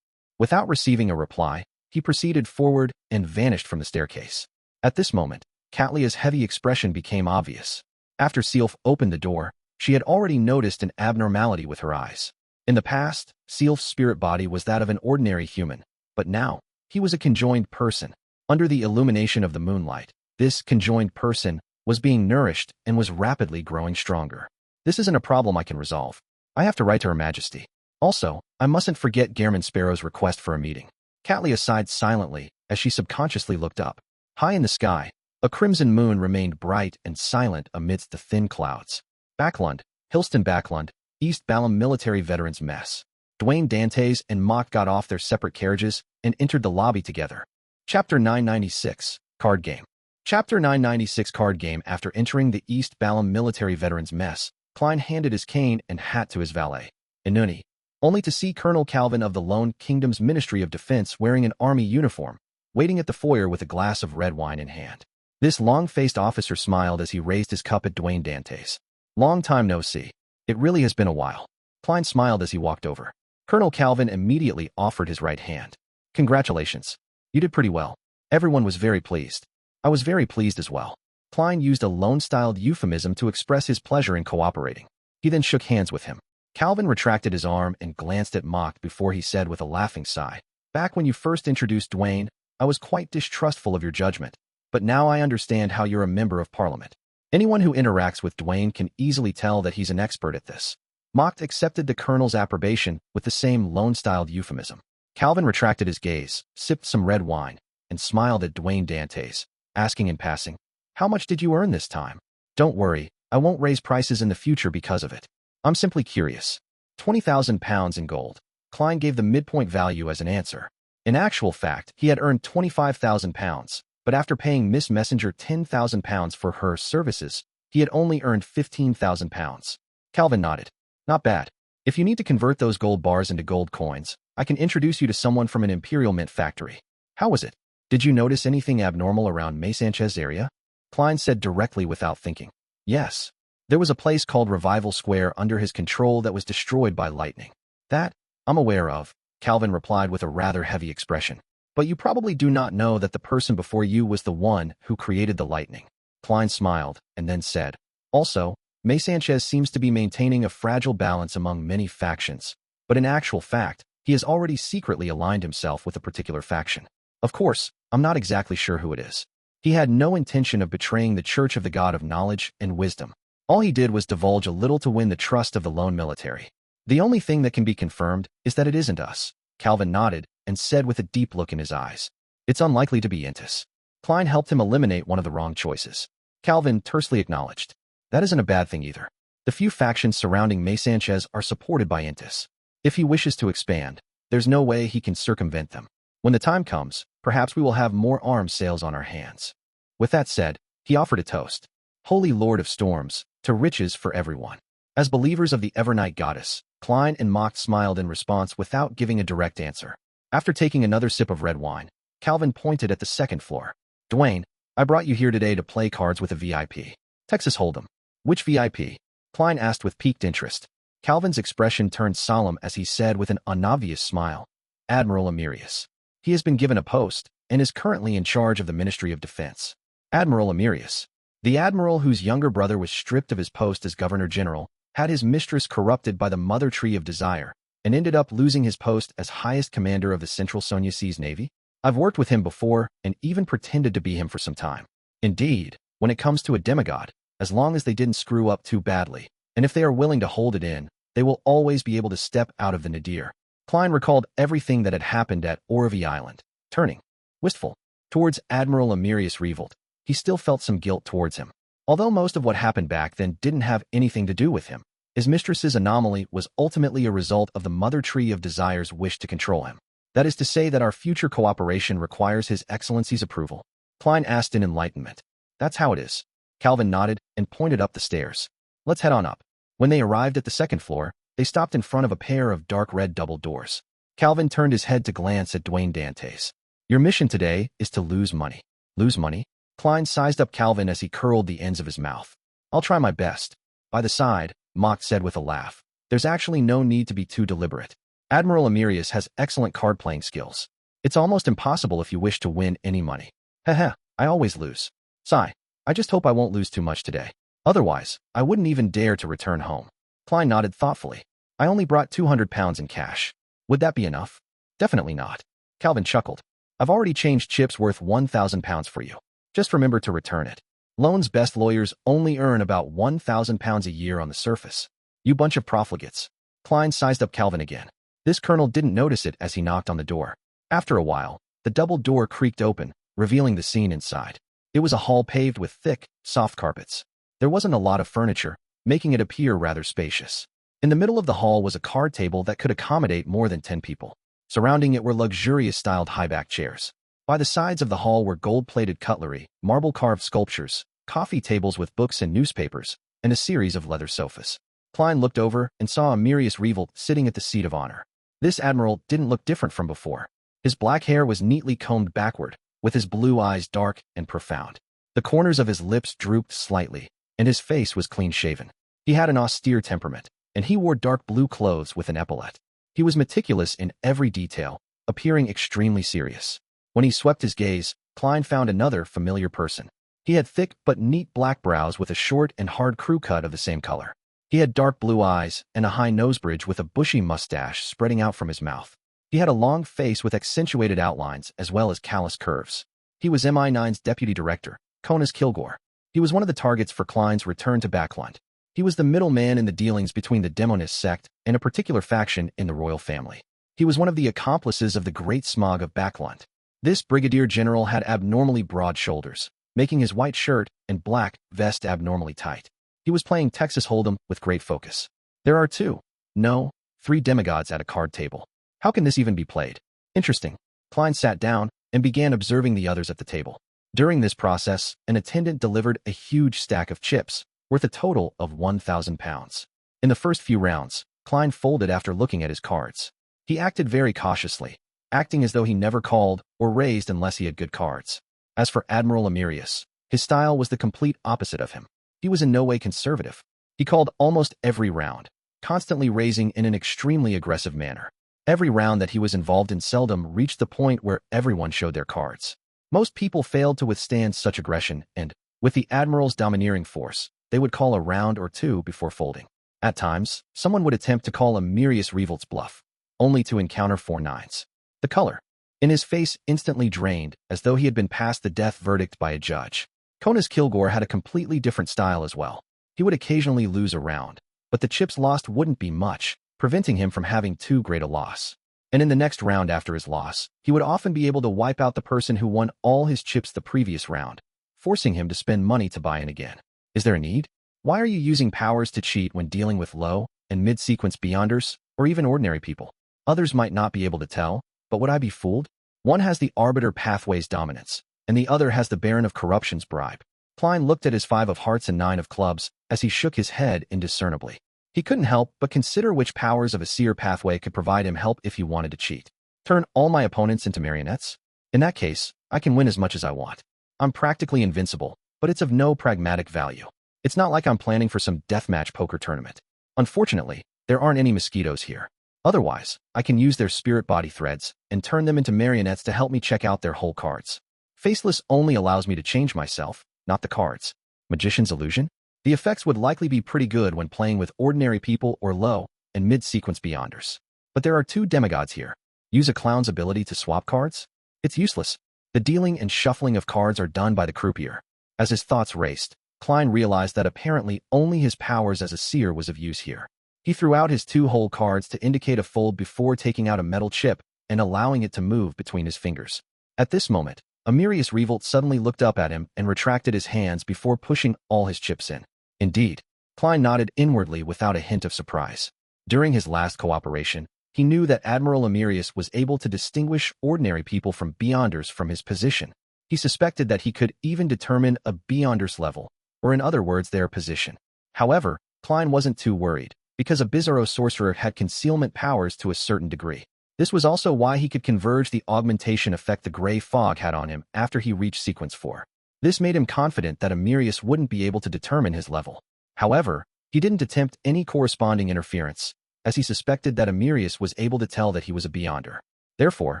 Without receiving a reply, he proceeded forward and vanished from the staircase. At this moment, Catlia's heavy expression became obvious. After Sealf opened the door, she had already noticed an abnormality with her eyes. In the past, Sealf's spirit body was that of an ordinary human, but now, he was a conjoined person. Under the illumination of the moonlight, this conjoined person was being nourished and was rapidly growing stronger. This isn't a problem I can resolve. I have to write to Her Majesty. Also, I mustn't forget Gairman Sparrow's request for a meeting. Catlia sighed silently as she subconsciously looked up. High in the sky, a crimson moon remained bright and silent amidst the thin clouds. Backlund, Hilston Backlund, East Balham Military Veterans Mess. Dwayne Dantes and Mock got off their separate carriages and entered the lobby together. Chapter 996, Card Game. Chapter 996 Card Game. After entering the East Balham Military Veterans Mess, Klein handed his cane and hat to his valet, Inuni, only to see Colonel Calvin of the Lone Kingdom's Ministry of Defense wearing an army uniform, waiting at the foyer with a glass of red wine in hand. This long-faced officer smiled as he raised his cup at Dwayne Dantes. Long time no see. It really has been a while. Klein smiled as he walked over. Colonel Calvin immediately offered his right hand. Congratulations. You did pretty well. Everyone was very pleased. I was very pleased as well. Klein used a loan-styled euphemism to express his pleasure in cooperating. He then shook hands with him. Calvin retracted his arm and glanced at Mock before he said with a laughing sigh, back when you first introduced Dwayne, I was quite distrustful of your judgment, but now I understand how you're a member of Parliament. Anyone who interacts with Dwayne can easily tell that he's an expert at this. Mock accepted the colonel's approbation with the same loan-styled euphemism. Calvin retracted his gaze, sipped some red wine, and smiled at Dwayne Dantes, asking in passing, how much did you earn this time? Don't worry, I won't raise prices in the future because of it. I'm simply curious. 20,000 pounds in gold. Klein gave the midpoint value as an answer. In actual fact, he had earned 25,000 pounds, but after paying Miss Messenger 10,000 pounds for her services, he had only earned 15,000 pounds. Calvin nodded. Not bad. If you need to convert those gold bars into gold coins, I can introduce you to someone from an Imperial Mint factory. How was it? Did you notice anything abnormal around May Sanchez area? Klein said directly without thinking. Yes. There was a place called Revival Square under his control that was destroyed by lightning. That, I'm aware of, Calvin replied with a rather heavy expression. But you probably do not know that the person before you was the one who created the lightning. Klein smiled and then said, also, May Sanchez seems to be maintaining a fragile balance among many factions, but in actual fact, he has already secretly aligned himself with a particular faction. Of course, I'm not exactly sure who it is. He had no intention of betraying the Church of the God of Knowledge and Wisdom. All he did was divulge a little to win the trust of the lone military. The only thing that can be confirmed is that it isn't us. Calvin nodded and said with a deep look in his eyes, it's unlikely to be Intis. Klein helped him eliminate one of the wrong choices. Calvin tersely acknowledged, that isn't a bad thing either. The few factions surrounding May Sanchez are supported by Intis. If he wishes to expand, there's no way he can circumvent them. When the time comes, perhaps we will have more arms sales on our hands. With that said, he offered a toast. Holy Lord of Storms, to riches for everyone. As believers of the Evernight Goddess, Klein and Mock smiled in response without giving a direct answer. After taking another sip of red wine, Calvin pointed at the second floor. Dwayne, I brought you here today to play cards with a VIP. Texas Hold'em. Which VIP? Klein asked with piqued interest. Calvin's expression turned solemn as he said with an unobvious smile, Admiral Amirius. He has been given a post and is currently in charge of the Ministry of Defense. Admiral Amirius. The admiral whose younger brother was stripped of his post as Governor-General, had his mistress corrupted by the Mother Tree of Desire, and ended up losing his post as highest commander of the Central Sonia Seas Navy? I've worked with him before and even pretended to be him for some time. Indeed, when it comes to a demigod, as long as they didn't screw up too badly, and if they are willing to hold it in, they will always be able to step out of the nadir. Klein recalled everything that had happened at Orvie Island. Turning, wistful, towards Admiral Amirius Revolt, he still felt some guilt towards him. Although most of what happened back then didn't have anything to do with him, his mistress's anomaly was ultimately a result of the mother tree of Desire's wish to control him. That is to say that our future cooperation requires His Excellency's approval. Klein asked in enlightenment. That's how it is. Calvin nodded and pointed up the stairs. Let's head on up. When they arrived at the second floor, they stopped in front of a pair of dark red double doors. Calvin turned his head to glance at Dwayne Dantes. Your mission today is to lose money. Lose money? Klein sized up Calvin as he curled the ends of his mouth. I'll try my best. By the side, Mock said with a laugh. There's actually no need to be too deliberate. Admiral Emirius has excellent card-playing skills. It's almost impossible if you wish to win any money. Heh, I always lose. Sigh. I just hope I won't lose too much today. Otherwise, I wouldn't even dare to return home. Klein nodded thoughtfully. I only brought 200 pounds in cash. Would that be enough? Definitely not. Calvin chuckled. I've already changed chips worth 1,000 pounds for you. Just remember to return it. Loan's best lawyers only earn about 1,000 pounds a year on the surface. You bunch of profligates. Klein sized up Calvin again. This colonel didn't notice it as he knocked on the door. After a while, the double door creaked open, revealing the scene inside. It was a hall paved with thick, soft carpets. There wasn't a lot of furniture, making it appear rather spacious. In the middle of the hall was a card table that could accommodate more than 10 people. Surrounding it were luxurious-styled high-back chairs. By the sides of the hall were gold-plated cutlery, marble-carved sculptures, coffee tables with books and newspapers, and a series of leather sofas. Klein looked over and saw Emirius Revolt sitting at the seat of honor. This admiral didn't look different from before. His black hair was neatly combed backward, with his blue eyes dark and profound. The corners of his lips drooped slightly, and his face was clean-shaven. He had an austere temperament, and he wore dark blue clothes with an epaulette. He was meticulous in every detail, appearing extremely serious. When he swept his gaze, Klein found another familiar person. He had thick but neat black brows with a short and hard crew cut of the same color. He had dark blue eyes and a high nose bridge with a bushy mustache spreading out from his mouth. He had a long face with accentuated outlines as well as callous curves. He was MI9's deputy director, Conas Kilgore. He was one of the targets for Klein's return to Backland. He was the middleman in the dealings between the Demonist sect and a particular faction in the royal family. He was one of the accomplices of the Great Smog of Backland. This brigadier general had abnormally broad shoulders, making his white shirt and black vest abnormally tight. He was playing Texas Hold'em with great focus. There are three demigods at a card table. How can this even be played? Interesting. Klein sat down and began observing the others at the table. During this process, an attendant delivered a huge stack of chips, worth a total of 1,000 pounds. In the first few rounds, Klein folded after looking at his cards. He acted very cautiously, acting as though he never called or raised unless he had good cards. As for Admiral Emirius, his style was the complete opposite of him. He was in no way conservative. He called almost every round, constantly raising in an extremely aggressive manner. Every round that he was involved in seldom reached the point where everyone showed their cards. Most people failed to withstand such aggression and, with the Admiral's domineering force, they would call a round or two before folding. At times, someone would attempt to call Emirius Revolt's bluff, only to encounter 4 nines. The color in his face instantly drained, as though he had been passed the death verdict by a judge. Conas Kilgore had a completely different style as well. He would occasionally lose a round, but the chips lost wouldn't be much, preventing him from having too great a loss. And in the next round after his loss, he would often be able to wipe out the person who won all his chips the previous round, forcing him to spend money to buy in again. Is there a need? Why are you using powers to cheat when dealing with low and mid-sequence beyonders, or even ordinary people? Others might not be able to tell, but would I be fooled? One has the Arbiter Pathway's dominance, and the other has the Baron of Corruption's bribe. Klein looked at his 5 of hearts and 9 of clubs as he shook his head indiscernibly. He couldn't help but consider which powers of a seer pathway could provide him help if he wanted to cheat. Turn all my opponents into marionettes? In that case, I can win as much as I want. I'm practically invincible, but it's of no pragmatic value. It's not like I'm planning for some deathmatch poker tournament. Unfortunately, there aren't any mosquitoes here. Otherwise, I can use their spirit body threads and turn them into marionettes to help me check out their whole cards. Faceless only allows me to change myself, not the cards. Magician's illusion? The effects would likely be pretty good when playing with ordinary people or low and mid-sequence beyonders. But there are 2 demigods here. Use a clown's ability to swap cards? It's useless. The dealing and shuffling of cards are done by the croupier. As his thoughts raced, Klein realized that apparently only his powers as a seer was of use here. He threw out his 2 whole cards to indicate a fold before taking out a metal chip and allowing it to move between his fingers. At this moment, Amirius Revolt suddenly looked up at him and retracted his hands before pushing all his chips in. Indeed, Klein nodded inwardly without a hint of surprise. During his last cooperation, he knew that Admiral Amirius was able to distinguish ordinary people from Beyonders from his position. He suspected that he could even determine a Beyonders level, or in other words, their position. However, Klein wasn't too worried, because a Bizarro sorcerer had concealment powers to a certain degree. This was also why he could converge the augmentation effect the gray fog had on him after he reached sequence 4. This made him confident that Amirius wouldn't be able to determine his level. However, he didn't attempt any corresponding interference, as he suspected that Amirius was able to tell that he was a Beyonder. Therefore,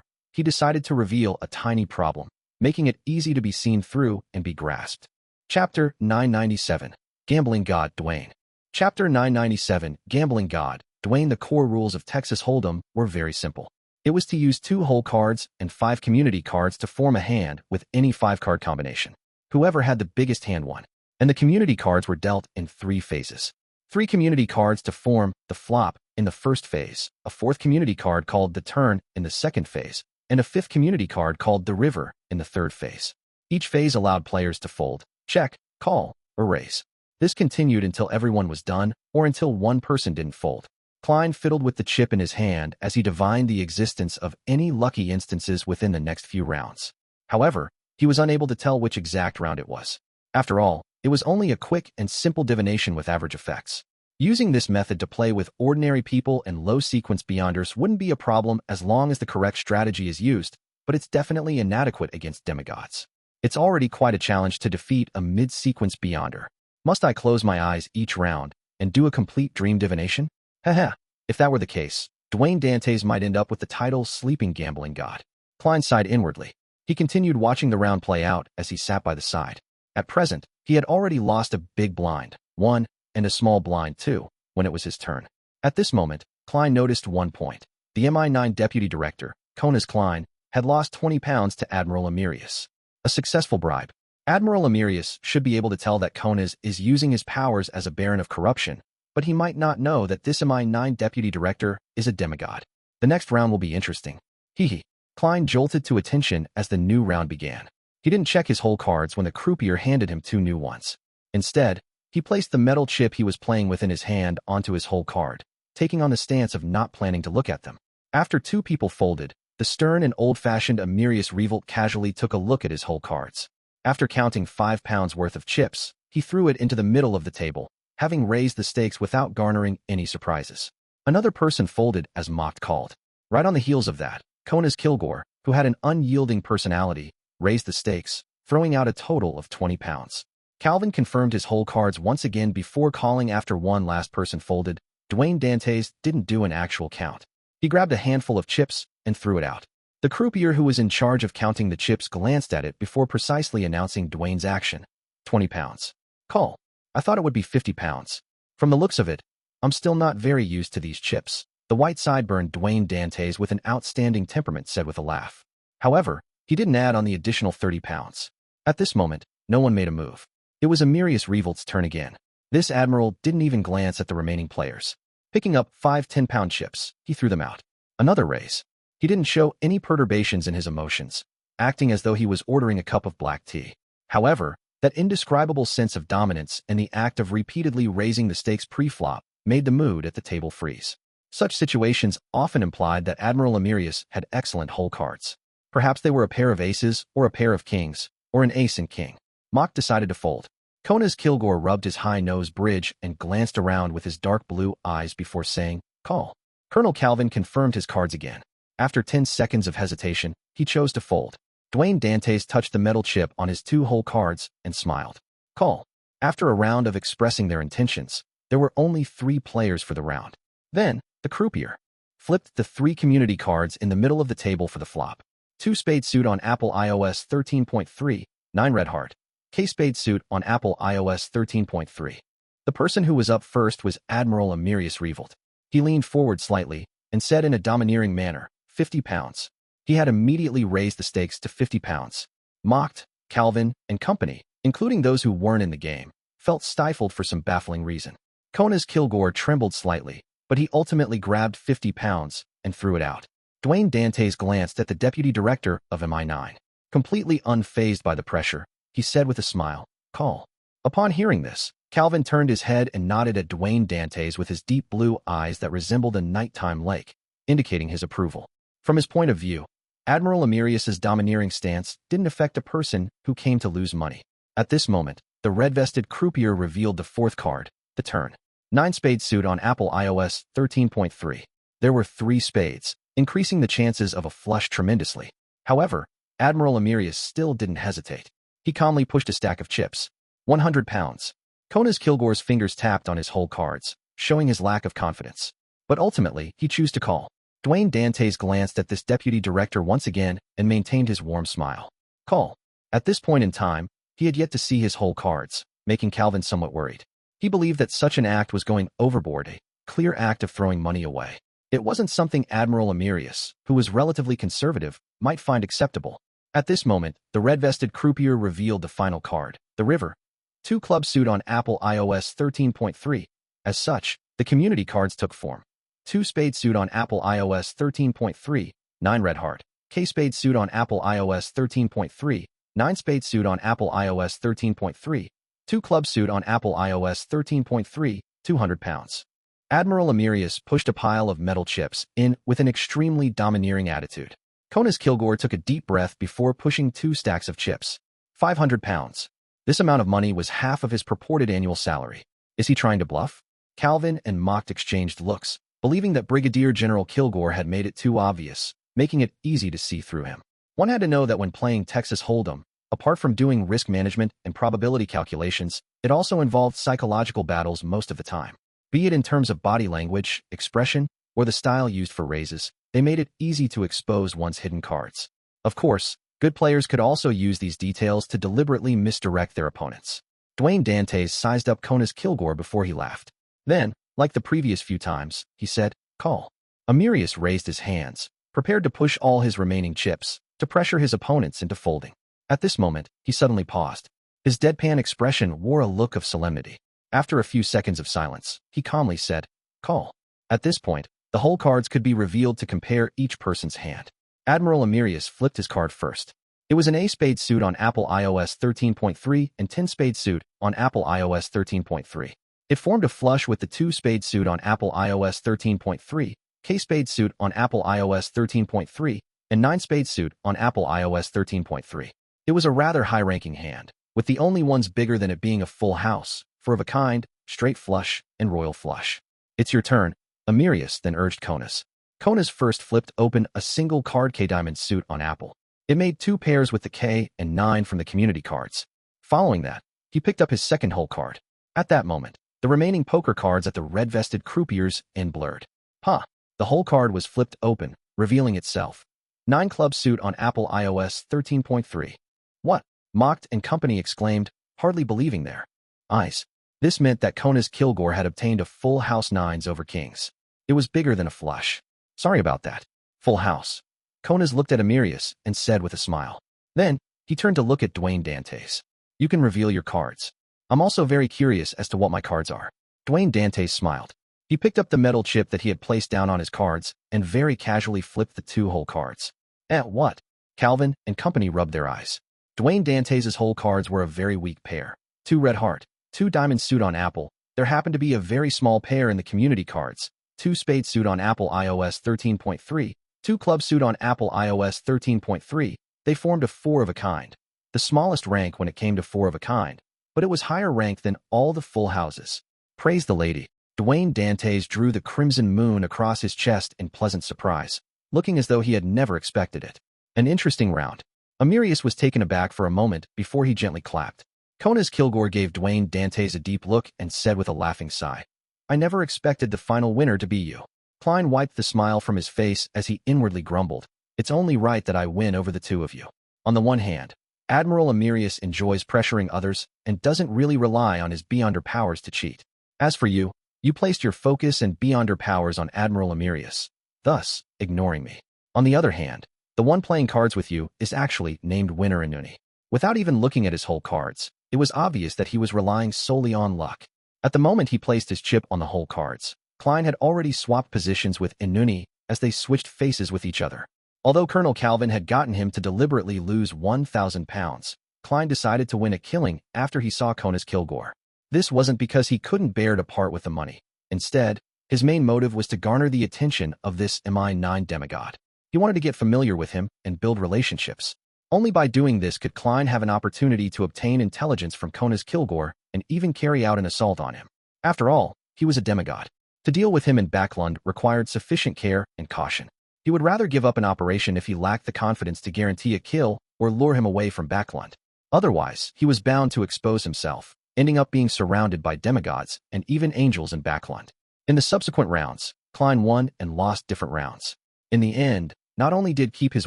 he decided to reveal a tiny problem, making it easy to be seen through and be grasped. Chapter 997. Gambling God Dwayne. Chapter 997. Gambling God Dwayne. The core rules of Texas Hold'em were very simple. It was to use 2 whole cards and 5 community cards to form a hand with any 5-card combination. Whoever had the biggest hand won, and the community cards were dealt in 3 phases. 3 community cards to form the flop in the first phase, a 4th community card called the turn in the second phase, and a 5th community card called the river in the third phase. Each phase allowed players to fold, check, call, or raise. This continued until everyone was done, or until one person didn't fold. Klein fiddled with the chip in his hand as he divined the existence of any lucky instances within the next few rounds. However, he was unable to tell which exact round it was. After all, it was only a quick and simple divination with average effects. Using this method to play with ordinary people and low-sequence Beyonders wouldn't be a problem as long as the correct strategy is used, but it's definitely inadequate against demigods. It's already quite a challenge to defeat a mid-sequence Beyonder. Must I close my eyes each round and do a complete dream divination? Haha, if that were the case, Dwayne Dantes might end up with the title Sleeping Gambling God. Klein sighed inwardly. He continued watching the round play out as he sat by the side. At present, he had already lost a big blind, 1, and a small blind, 2, when it was his turn. At this moment, Klein noticed one point. The MI9 deputy director, Conas Klein, had lost 20 pounds to Admiral Amirius. A successful bribe. Admiral Amirius should be able to tell that Conas is using his powers as a baron of corruption, but he might not know that this MI9 deputy director is a demigod. The next round will be interesting. Hee. Klein jolted to attention as the new round began. He didn't check his whole cards when the croupier handed him 2 new ones. Instead, he placed the metal chip he was playing with in his hand onto his whole card, taking on the stance of not planning to look at them. After 2 people folded, the stern and old-fashioned Amirius Revolt casually took a look at his whole cards. After counting 5 pounds worth of chips, he threw it into the middle of the table, having raised the stakes without garnering any surprises. Another person folded as mocked called. Right on the heels of that, Conas Kilgore, who had an unyielding personality, raised the stakes, throwing out a total of 20 pounds. Calvin confirmed his whole cards once again before calling after one last person folded. Dwayne Dantes didn't do an actual count. He grabbed a handful of chips and threw it out. The croupier who was in charge of counting the chips glanced at it before precisely announcing Dwayne's action. 20 pounds. Call. I thought it would be 50 pounds. From the looks of it, I'm still not very used to these chips. The white sideburn Dwayne Dantes with an outstanding temperament said with a laugh. However, he didn't add on the additional 30 pounds. At this moment, no one made a move. It was Amirius Revolt's turn again. This admiral didn't even glance at the remaining players. Picking up 5 10-pound chips, he threw them out. Another raise. He didn't show any perturbations in his emotions, acting as though he was ordering a cup of black tea. However, that indescribable sense of dominance and the act of repeatedly raising the stakes pre-flop made the mood at the table freeze. Such situations often implied that Admiral Amirius had excellent whole cards. Perhaps they were a pair of aces or a pair of kings, or an ace and king. Mock decided to fold. Conas Kilgore rubbed his high nose bridge and glanced around with his dark blue eyes before saying, call. Colonel Calvin confirmed his cards again. After 10 seconds of hesitation, he chose to fold. Dwayne Dantes touched the metal chip on his 2 whole cards and smiled. Call. After a round of expressing their intentions, there were only 3 players for the round. Then, the croupier flipped the 3 community cards in the middle of the table for the flop. 2 spade suit on Apple iOS 13.3, 9 red heart. K spade suit on Apple iOS 13.3. The person who was up first was Admiral Amirius Revolt. He leaned forward slightly and said in a domineering manner, 50 pounds. He had immediately raised the stakes to 50 pounds. Mocked, Calvin, and company, including those who weren't in the game, felt stifled for some baffling reason. Conas Kilgore trembled slightly, but he ultimately grabbed 50 pounds and threw it out. Dwayne Dantes glanced at the deputy director of MI9. Completely unfazed by the pressure, he said with a smile, "Call." Upon hearing this, Calvin turned his head and nodded at Dwayne Dantes with his deep blue eyes that resembled a nighttime lake, indicating his approval. From his point of view, Admiral Emirius's domineering stance didn't affect a person who came to lose money. At this moment, the red-vested croupier revealed the fourth card, the turn. 9 spades suit on Apple iOS 13.3. There were 3 spades, increasing the chances of a flush tremendously. However, Admiral Emirius still didn't hesitate. He calmly pushed a stack of chips. 100 pounds. Konas Kilgore's fingers tapped on his whole cards, showing his lack of confidence. But ultimately, he chose to call. Dwayne Dantes glanced at this deputy director once again and maintained his warm smile. Call. At this point in time, he had yet to see his whole cards, making Calvin somewhat worried. He believed that such an act was going overboard, a clear act of throwing money away. It wasn't something Admiral Emirius, who was relatively conservative, might find acceptable. At this moment, the red-vested croupier revealed the final card, the river. 2 club suit on Apple iOS 13.3. As such, the community cards took form. 2 spade suit on Apple iOS 13.3, 9 red heart. K spade suit on Apple iOS 13.3, 9 spade suit on Apple iOS 13.3, 2 club suit on Apple iOS 13.3, 200 pounds. Admiral Emirius pushed a pile of metal chips in with an extremely domineering attitude. Konas Kilgore took a deep breath before pushing 2 stacks of chips. 500 pounds. This amount of money was half of his purported annual salary. Is he trying to bluff? Calvin and Mocked exchanged looks, believing that Brigadier General Kilgore had made it too obvious, making it easy to see through him. One had to know that when playing Texas Hold'em, apart from doing risk management and probability calculations, it also involved psychological battles most of the time. Be it in terms of body language, expression, or the style used for raises, they made it easy to expose one's hidden cards. Of course, good players could also use these details to deliberately misdirect their opponents. Dwayne Dantes sized up Konas Kilgore before he laughed. Then, like the previous few times, he said, call. Emirius raised his hands, prepared to push all his remaining chips, to pressure his opponents into folding. At this moment, he suddenly paused. His deadpan expression wore a look of solemnity. After a few seconds of silence, he calmly said, call. At this point, the whole cards could be revealed to compare each person's hand. Admiral Emirius flipped his card first. It was an A-spade suit on Apple iOS 13.3 and 10-spade suit on Apple iOS 13.3. It formed a flush with the 2-spade suit on Apple iOS 13.3, K-spade suit on Apple iOS 13.3, and 9-spade suit on Apple iOS 13.3. It was a rather high-ranking hand, with the only ones bigger than it being a full house, four of a kind, straight flush, and royal flush. It's your turn, Emirius then urged Konas. Konas first flipped open a single card K-diamond suit on Apple. It made 2 pairs with the K and 9 from the community cards. Following that, he picked up his second whole card. At that moment, the remaining poker cards at the red-vested croupiers and blurred. The whole card was flipped open, revealing itself. 9 club suit on Apple iOS 13.3. What? Mocked and company exclaimed, hardly believing their eyes. This meant that Konas Kilgore had obtained a full house 9s over kings. It was bigger than a flush. Sorry about that. Full house. Konas looked at Emirius and said with a smile. Then, he turned to look at Dwayne Dantes. You can reveal your cards. I'm also very curious as to what my cards are. Dwayne Dantes smiled. He picked up the metal chip that he had placed down on his cards and very casually flipped the 2 whole cards. What? Calvin and company rubbed their eyes. Dwayne Dantes' whole cards were a very weak pair. 2 red heart, 2 diamond suit on Apple. There happened to be a very small pair in the community cards. 2 spade suit on Apple iOS 13.3, 2 club suit on Apple iOS 13.3. They formed a 4 of a kind. The smallest rank when it came to 4 of a kind, but it was higher rank than all the full houses. Praise the lady. Dwayne Dantes drew the crimson moon across his chest in pleasant surprise, looking as though he had never expected it. An interesting round. Emirius was taken aback for a moment before he gently clapped. Konas Kilgore gave Dwayne Dantes a deep look and said with a laughing sigh, I never expected the final winner to be you. Klein wiped the smile from his face as he inwardly grumbled, it's only right that I win over the 2 of you. On the one hand, Admiral Emirius enjoys pressuring others and doesn't really rely on his beyonder powers to cheat. As for you, you placed your focus and beyonder powers on Admiral Emirius, thus ignoring me. On the other hand, the one playing cards with you is actually named Winner Inuni. Without even looking at his whole cards, it was obvious that he was relying solely on luck. At the moment he placed his chip on the whole cards, Klein had already swapped positions with Inuni as they switched faces with each other. Although Colonel Calvin had gotten him to deliberately lose £1,000, Klein decided to win a killing after he saw Conas Kilgore. This wasn't because he couldn't bear to part with the money. Instead, his main motive was to garner the attention of this MI9 demigod. He wanted to get familiar with him and build relationships. Only by doing this could Klein have an opportunity to obtain intelligence from Conas Kilgore and even carry out an assault on him. After all, he was a demigod. To deal with him in Backlund required sufficient care and caution. He would rather give up an operation if he lacked the confidence to guarantee a kill or lure him away from Backlund. Otherwise, he was bound to expose himself, ending up being surrounded by demigods and even angels in Backlund. In the subsequent rounds, Klein won and lost different rounds. In the end, not only did he keep his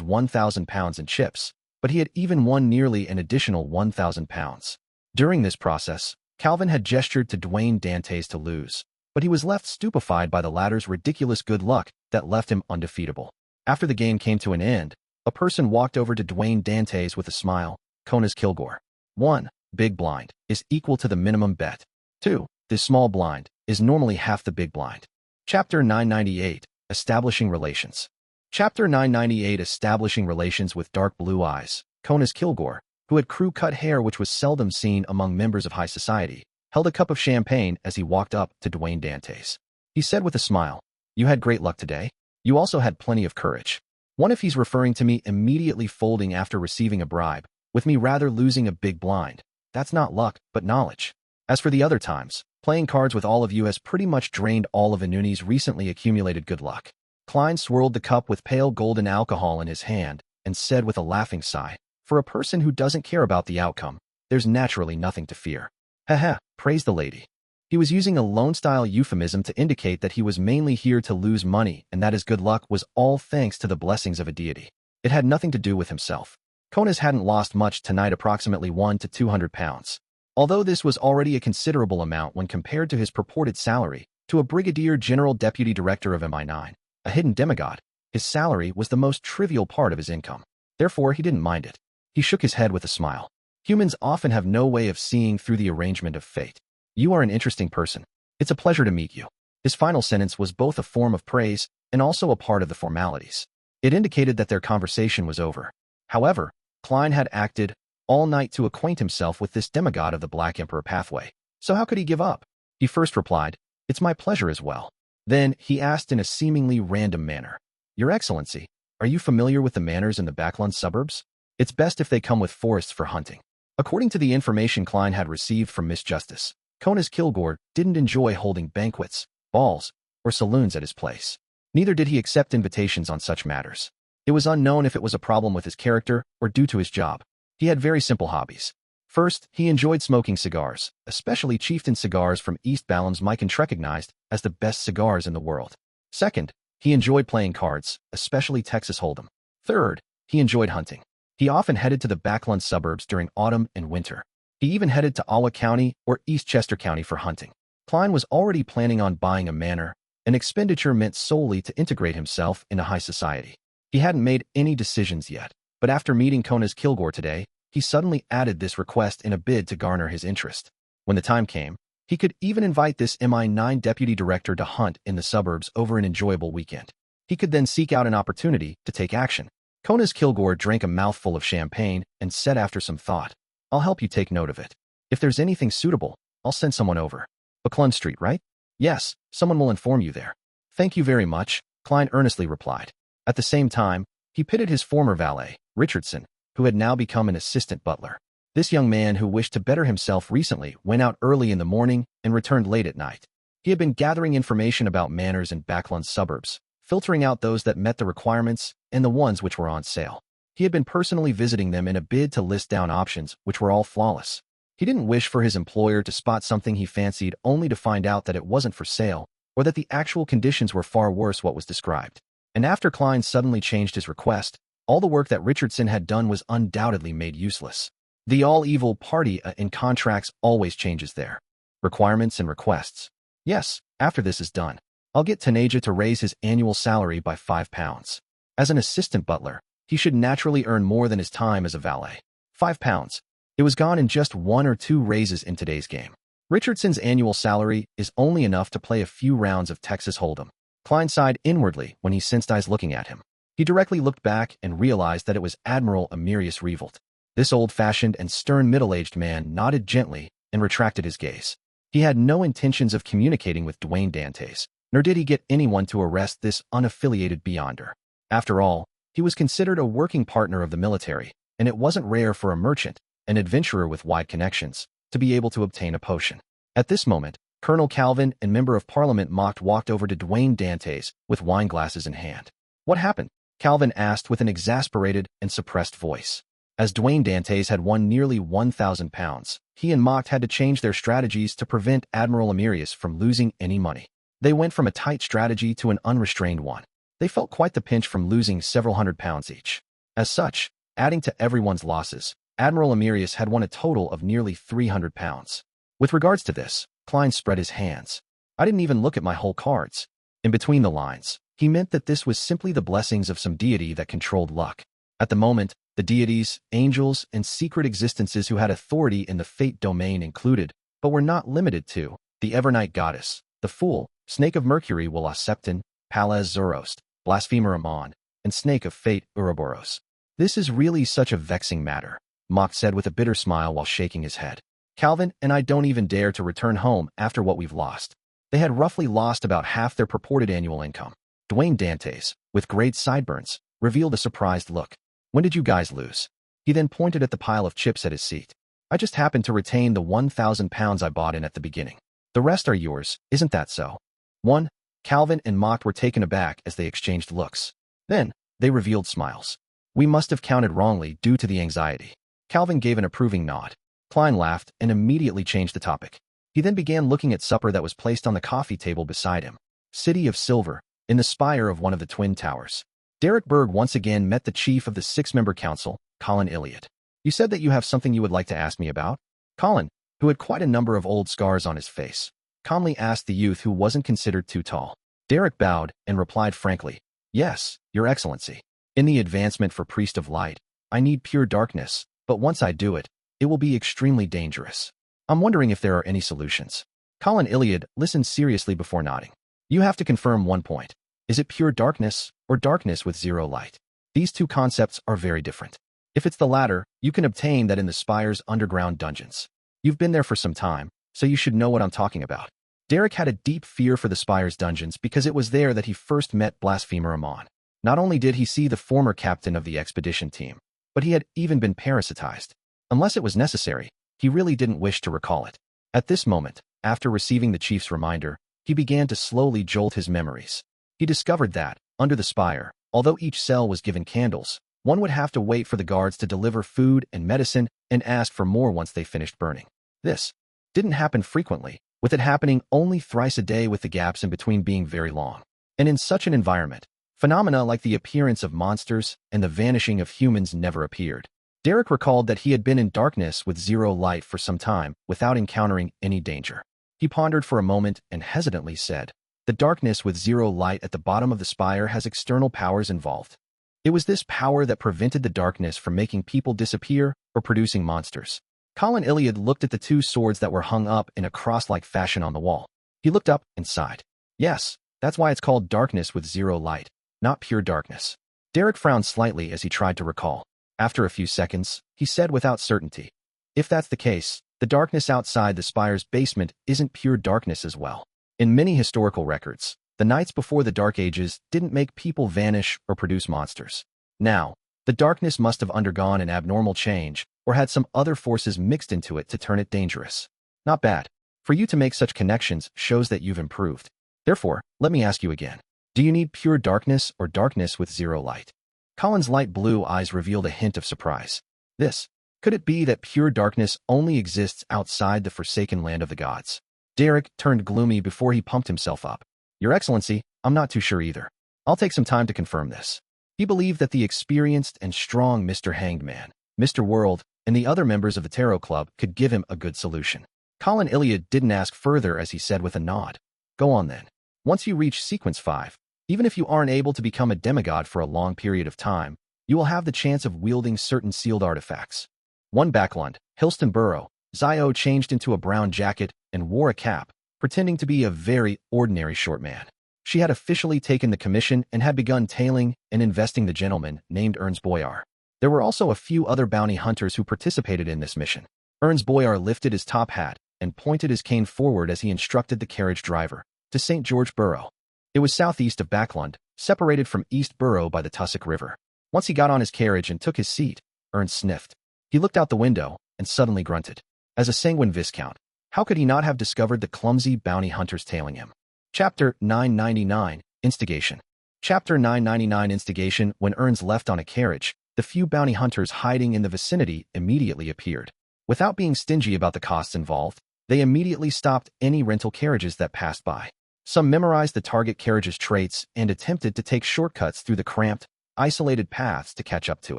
£1,000 in chips, but he had even won nearly an additional £1,000. During this process, Calvin had gestured to Dwayne Dantes to lose, but he was left stupefied by the latter's ridiculous good luck that left him undefeatable. After the game came to an end, a person walked over to Dwayne Dantes with a smile. Conas Kilgore. 1. Big blind is equal to the minimum bet. 2. This small blind is normally half the big blind. Chapter 998, Establishing Relations. Chapter 998, Establishing Relations with Dark Blue Eyes. Conas Kilgore, who had crew-cut hair which was seldom seen among members of high society, held a cup of champagne as he walked up to Dwayne Dantes. He said with a smile, "You had great luck today. You also had plenty of courage. One if he's referring to me immediately folding after receiving a bribe, with me rather losing a big blind. That's not luck, but knowledge. As for the other times, playing cards with all of you has pretty much drained all of Inuni's recently accumulated good luck." Klein swirled the cup with pale golden alcohol in his hand and said with a laughing sigh, "For a person who doesn't care about the outcome, there's naturally nothing to fear." Haha, praised the lady. He was using a loan-style euphemism to indicate that he was mainly here to lose money and that his good luck was all thanks to the blessings of a deity. It had nothing to do with himself. Conas hadn't lost much tonight, approximately £100 to £200. Although this was already a considerable amount when compared to his purported salary, to a Brigadier General Deputy Director of MI9, a hidden demigod, his salary was the most trivial part of his income. Therefore, he didn't mind it. He shook his head with a smile. Humans often have no way of seeing through the arrangement of fate. "You are an interesting person. It's a pleasure to meet you." His final sentence was both a form of praise and also a part of the formalities. It indicated that their conversation was over. However, Klein had acted all night to acquaint himself with this demigod of the Black Emperor pathway. So how could he give up? He first replied, "It's my pleasure as well." Then he asked in a seemingly random manner, "Your Excellency, are you familiar with the manors in the Backlund suburbs? It's best if they come with forests for hunting." According to the information Klein had received from Miss Justice, Conas Kilgore didn't enjoy holding banquets, balls, or saloons at his place. Neither did he accept invitations on such matters. It was unknown if it was a problem with his character or due to his job. He had very simple hobbies. First, he enjoyed smoking cigars, especially Chieftain cigars from East Balham's Myconn recognized as the best cigars in the world. Second, he enjoyed playing cards, especially Texas Hold'em. Third, he enjoyed hunting. He often headed to the Backlund suburbs during autumn and winter. He even headed to Alwa County or East Chester County for hunting. Klein was already planning on buying a manor, an expenditure meant solely to integrate himself into high society. He hadn't made any decisions yet, but after meeting Conas Kilgore today, he suddenly added this request in a bid to garner his interest. When the time came, he could even invite this MI9 deputy director to hunt in the suburbs over an enjoyable weekend. He could then seek out an opportunity to take action. Conas Kilgore drank a mouthful of champagne and said after some thought, "I'll help you take note of it. If there's anything suitable, I'll send someone over. Backlund Street, right?" "Yes, someone will inform you there." "Thank you very much," Klein earnestly replied. At the same time, he pitied his former valet, Richardson, who had now become an assistant butler. This young man who wished to better himself recently went out early in the morning and returned late at night. He had been gathering information about manors in Backlund suburbs, filtering out those that met the requirements and the ones which were on sale. He had been personally visiting them in a bid to list down options which were all flawless. He didn't wish for his employer to spot something he fancied only to find out that it wasn't for sale or that the actual conditions were far worse what was described. And after Klein suddenly changed his request, all the work that Richardson had done was undoubtedly made useless. The all-evil party in contracts always changes their requirements and requests. "Yes, after this is done, I'll get Tanaja to raise his annual salary by £5. As an assistant butler, he should naturally earn more than his time as a valet. £5. It was gone in just 1 or 2 raises in today's game. Richardson's annual salary is only enough to play a few rounds of Texas Hold'em. Klein sighed inwardly when he sensed eyes looking at him. He directly looked back and realized that it was Admiral Emerius Revolt. This old-fashioned and stern middle-aged man nodded gently and retracted his gaze. He had no intentions of communicating with Dwayne Dantes, nor did he get anyone to arrest this unaffiliated beyonder. After all, he was considered a working partner of the military, and it wasn't rare for a merchant, an adventurer with wide connections, to be able to obtain a potion. At this moment, Colonel Calvin and Member of Parliament Mocked walked over to Dwayne Dantes with wine glasses in hand. "What happened?" Calvin asked with an exasperated and suppressed voice. As Dwayne Dantes had won nearly 1,000 pounds, he and Mocked had to change their strategies to prevent Admiral Emerius from losing any money. They went from a tight strategy to an unrestrained one. They felt quite the pinch from losing several £100 each. As such, adding to everyone's losses, Admiral Emerius had won a total of nearly £300. With regards to this, Klein spread his hands. "I didn't even look at my whole cards." In between the lines, he meant that this was simply the blessings of some deity that controlled luck. At the moment, the deities, angels, and secret existences who had authority in the fate domain included, but were not limited to, the Evernight Goddess, the Fool, Snake of Mercury Wala Septon, Palaz Zoroast, Blasphemer Amon, and Snake of Fate Ouroboros. "This is really such a vexing matter," Mock said with a bitter smile while shaking his head. "Calvin and I don't even dare to return home after what we've lost." They had roughly lost about half their purported annual income. Dwayne Dantes, with great sideburns, revealed a surprised look. "When did you guys lose?" He then pointed at the pile of chips at his seat. "I just happened to retain the 1,000 pounds I bought in at the beginning. The rest are yours, isn't that so?" One, Calvin and Mock were taken aback as they exchanged looks. Then, they revealed smiles. "We must have counted wrongly due to the anxiety." Calvin gave an approving nod. Klein laughed and immediately changed the topic. He then began looking at supper that was placed on the coffee table beside him. City of Silver, in the spire of one of the Twin Towers. Derek Berg once again met the chief of the six-member council, Colin Iliad. "You said that you have something you would like to ask me about?" Colin, who had quite a number of old scars on his face, calmly asked the youth who wasn't considered too tall. Derek bowed and replied frankly, "Yes, Your Excellency. In the advancement for Priest of Light, I need pure darkness, but once I do it, it will be extremely dangerous. I'm wondering if there are any solutions." Colin Iliad listened seriously before nodding. "You have to confirm one point. Is it pure darkness or darkness with zero light? These two concepts are very different. If it's the latter, you can obtain that in the Spire's underground dungeons. You've been there for some time, so you should know what I'm talking about." Derek had a deep fear for the Spire's dungeons because it was there that he first met Blasphemer Amon. Not only did he see the former captain of the expedition team, but he had even been parasitized. Unless it was necessary, he really didn't wish to recall it. At this moment, after receiving the chief's reminder, he began to slowly jolt his memories. He discovered that, under the spire, although each cell was given candles, one would have to wait for the guards to deliver food and medicine and ask for more once they finished burning. This didn't happen frequently, with it happening only thrice a day with the gaps in between being very long. And in such an environment, phenomena like the appearance of monsters and the vanishing of humans never appeared. Derek recalled that he had been in darkness with zero light for some time without encountering any danger. He pondered for a moment and hesitantly said, "The darkness with zero light at the bottom of the spire has external powers involved. It was this power that prevented the darkness from making people disappear or producing monsters." Colin Iliad looked at the two swords that were hung up in a cross-like fashion on the wall. He looked up and sighed. "Yes, that's why it's called darkness with zero light, not pure darkness." Derek frowned slightly as he tried to recall. After a few seconds, he said without certainty, "If that's the case, the darkness outside the spire's basement isn't pure darkness as well. In many historical records, the nights before the Dark Ages didn't make people vanish or produce monsters. Now, the darkness must have undergone an abnormal change or had some other forces mixed into it to turn it dangerous. Not bad. For you to make such connections shows that you've improved. Therefore, let me ask you again. Do you need pure darkness or darkness with zero light?" Colin's light blue eyes revealed a hint of surprise. Could it be that pure darkness only exists outside the forsaken land of the gods? Derek turned gloomy before he pumped himself up. "Your Excellency, I'm not too sure either. I'll take some time to confirm this." He believed that the experienced and strong Mr. Hanged Man, Mr. World, and the other members of the Tarot Club could give him a good solution. Colin Iliad didn't ask further as he said with a nod, "Go on then. Once you reach Sequence 5, even if you aren't able to become a demigod for a long period of time, you will have the chance of wielding certain sealed artifacts." One Backlund, Hilston Burrow, Zio changed into a brown jacket and wore a cap, pretending to be a very ordinary short man. She had officially taken the commission and had begun tailing and investing the gentleman named Ernst Boyar. There were also a few other bounty hunters who participated in this mission. Ernst Boyar lifted his top hat and pointed his cane forward as he instructed the carriage driver to St. George Borough. It was southeast of Backlund, separated from East Borough by the Tussock River. Once he got on his carriage and took his seat, Ernst sniffed. He looked out the window and suddenly grunted. As a sanguine viscount, how could he not have discovered the clumsy bounty hunters tailing him? Chapter 999, Instigation. Chapter 999, Instigation. When Ernst left on a carriage, the few bounty hunters hiding in the vicinity immediately appeared. Without being stingy about the costs involved, they immediately stopped any rental carriages that passed by. Some memorized the target carriage's traits and attempted to take shortcuts through the cramped, isolated paths to catch up to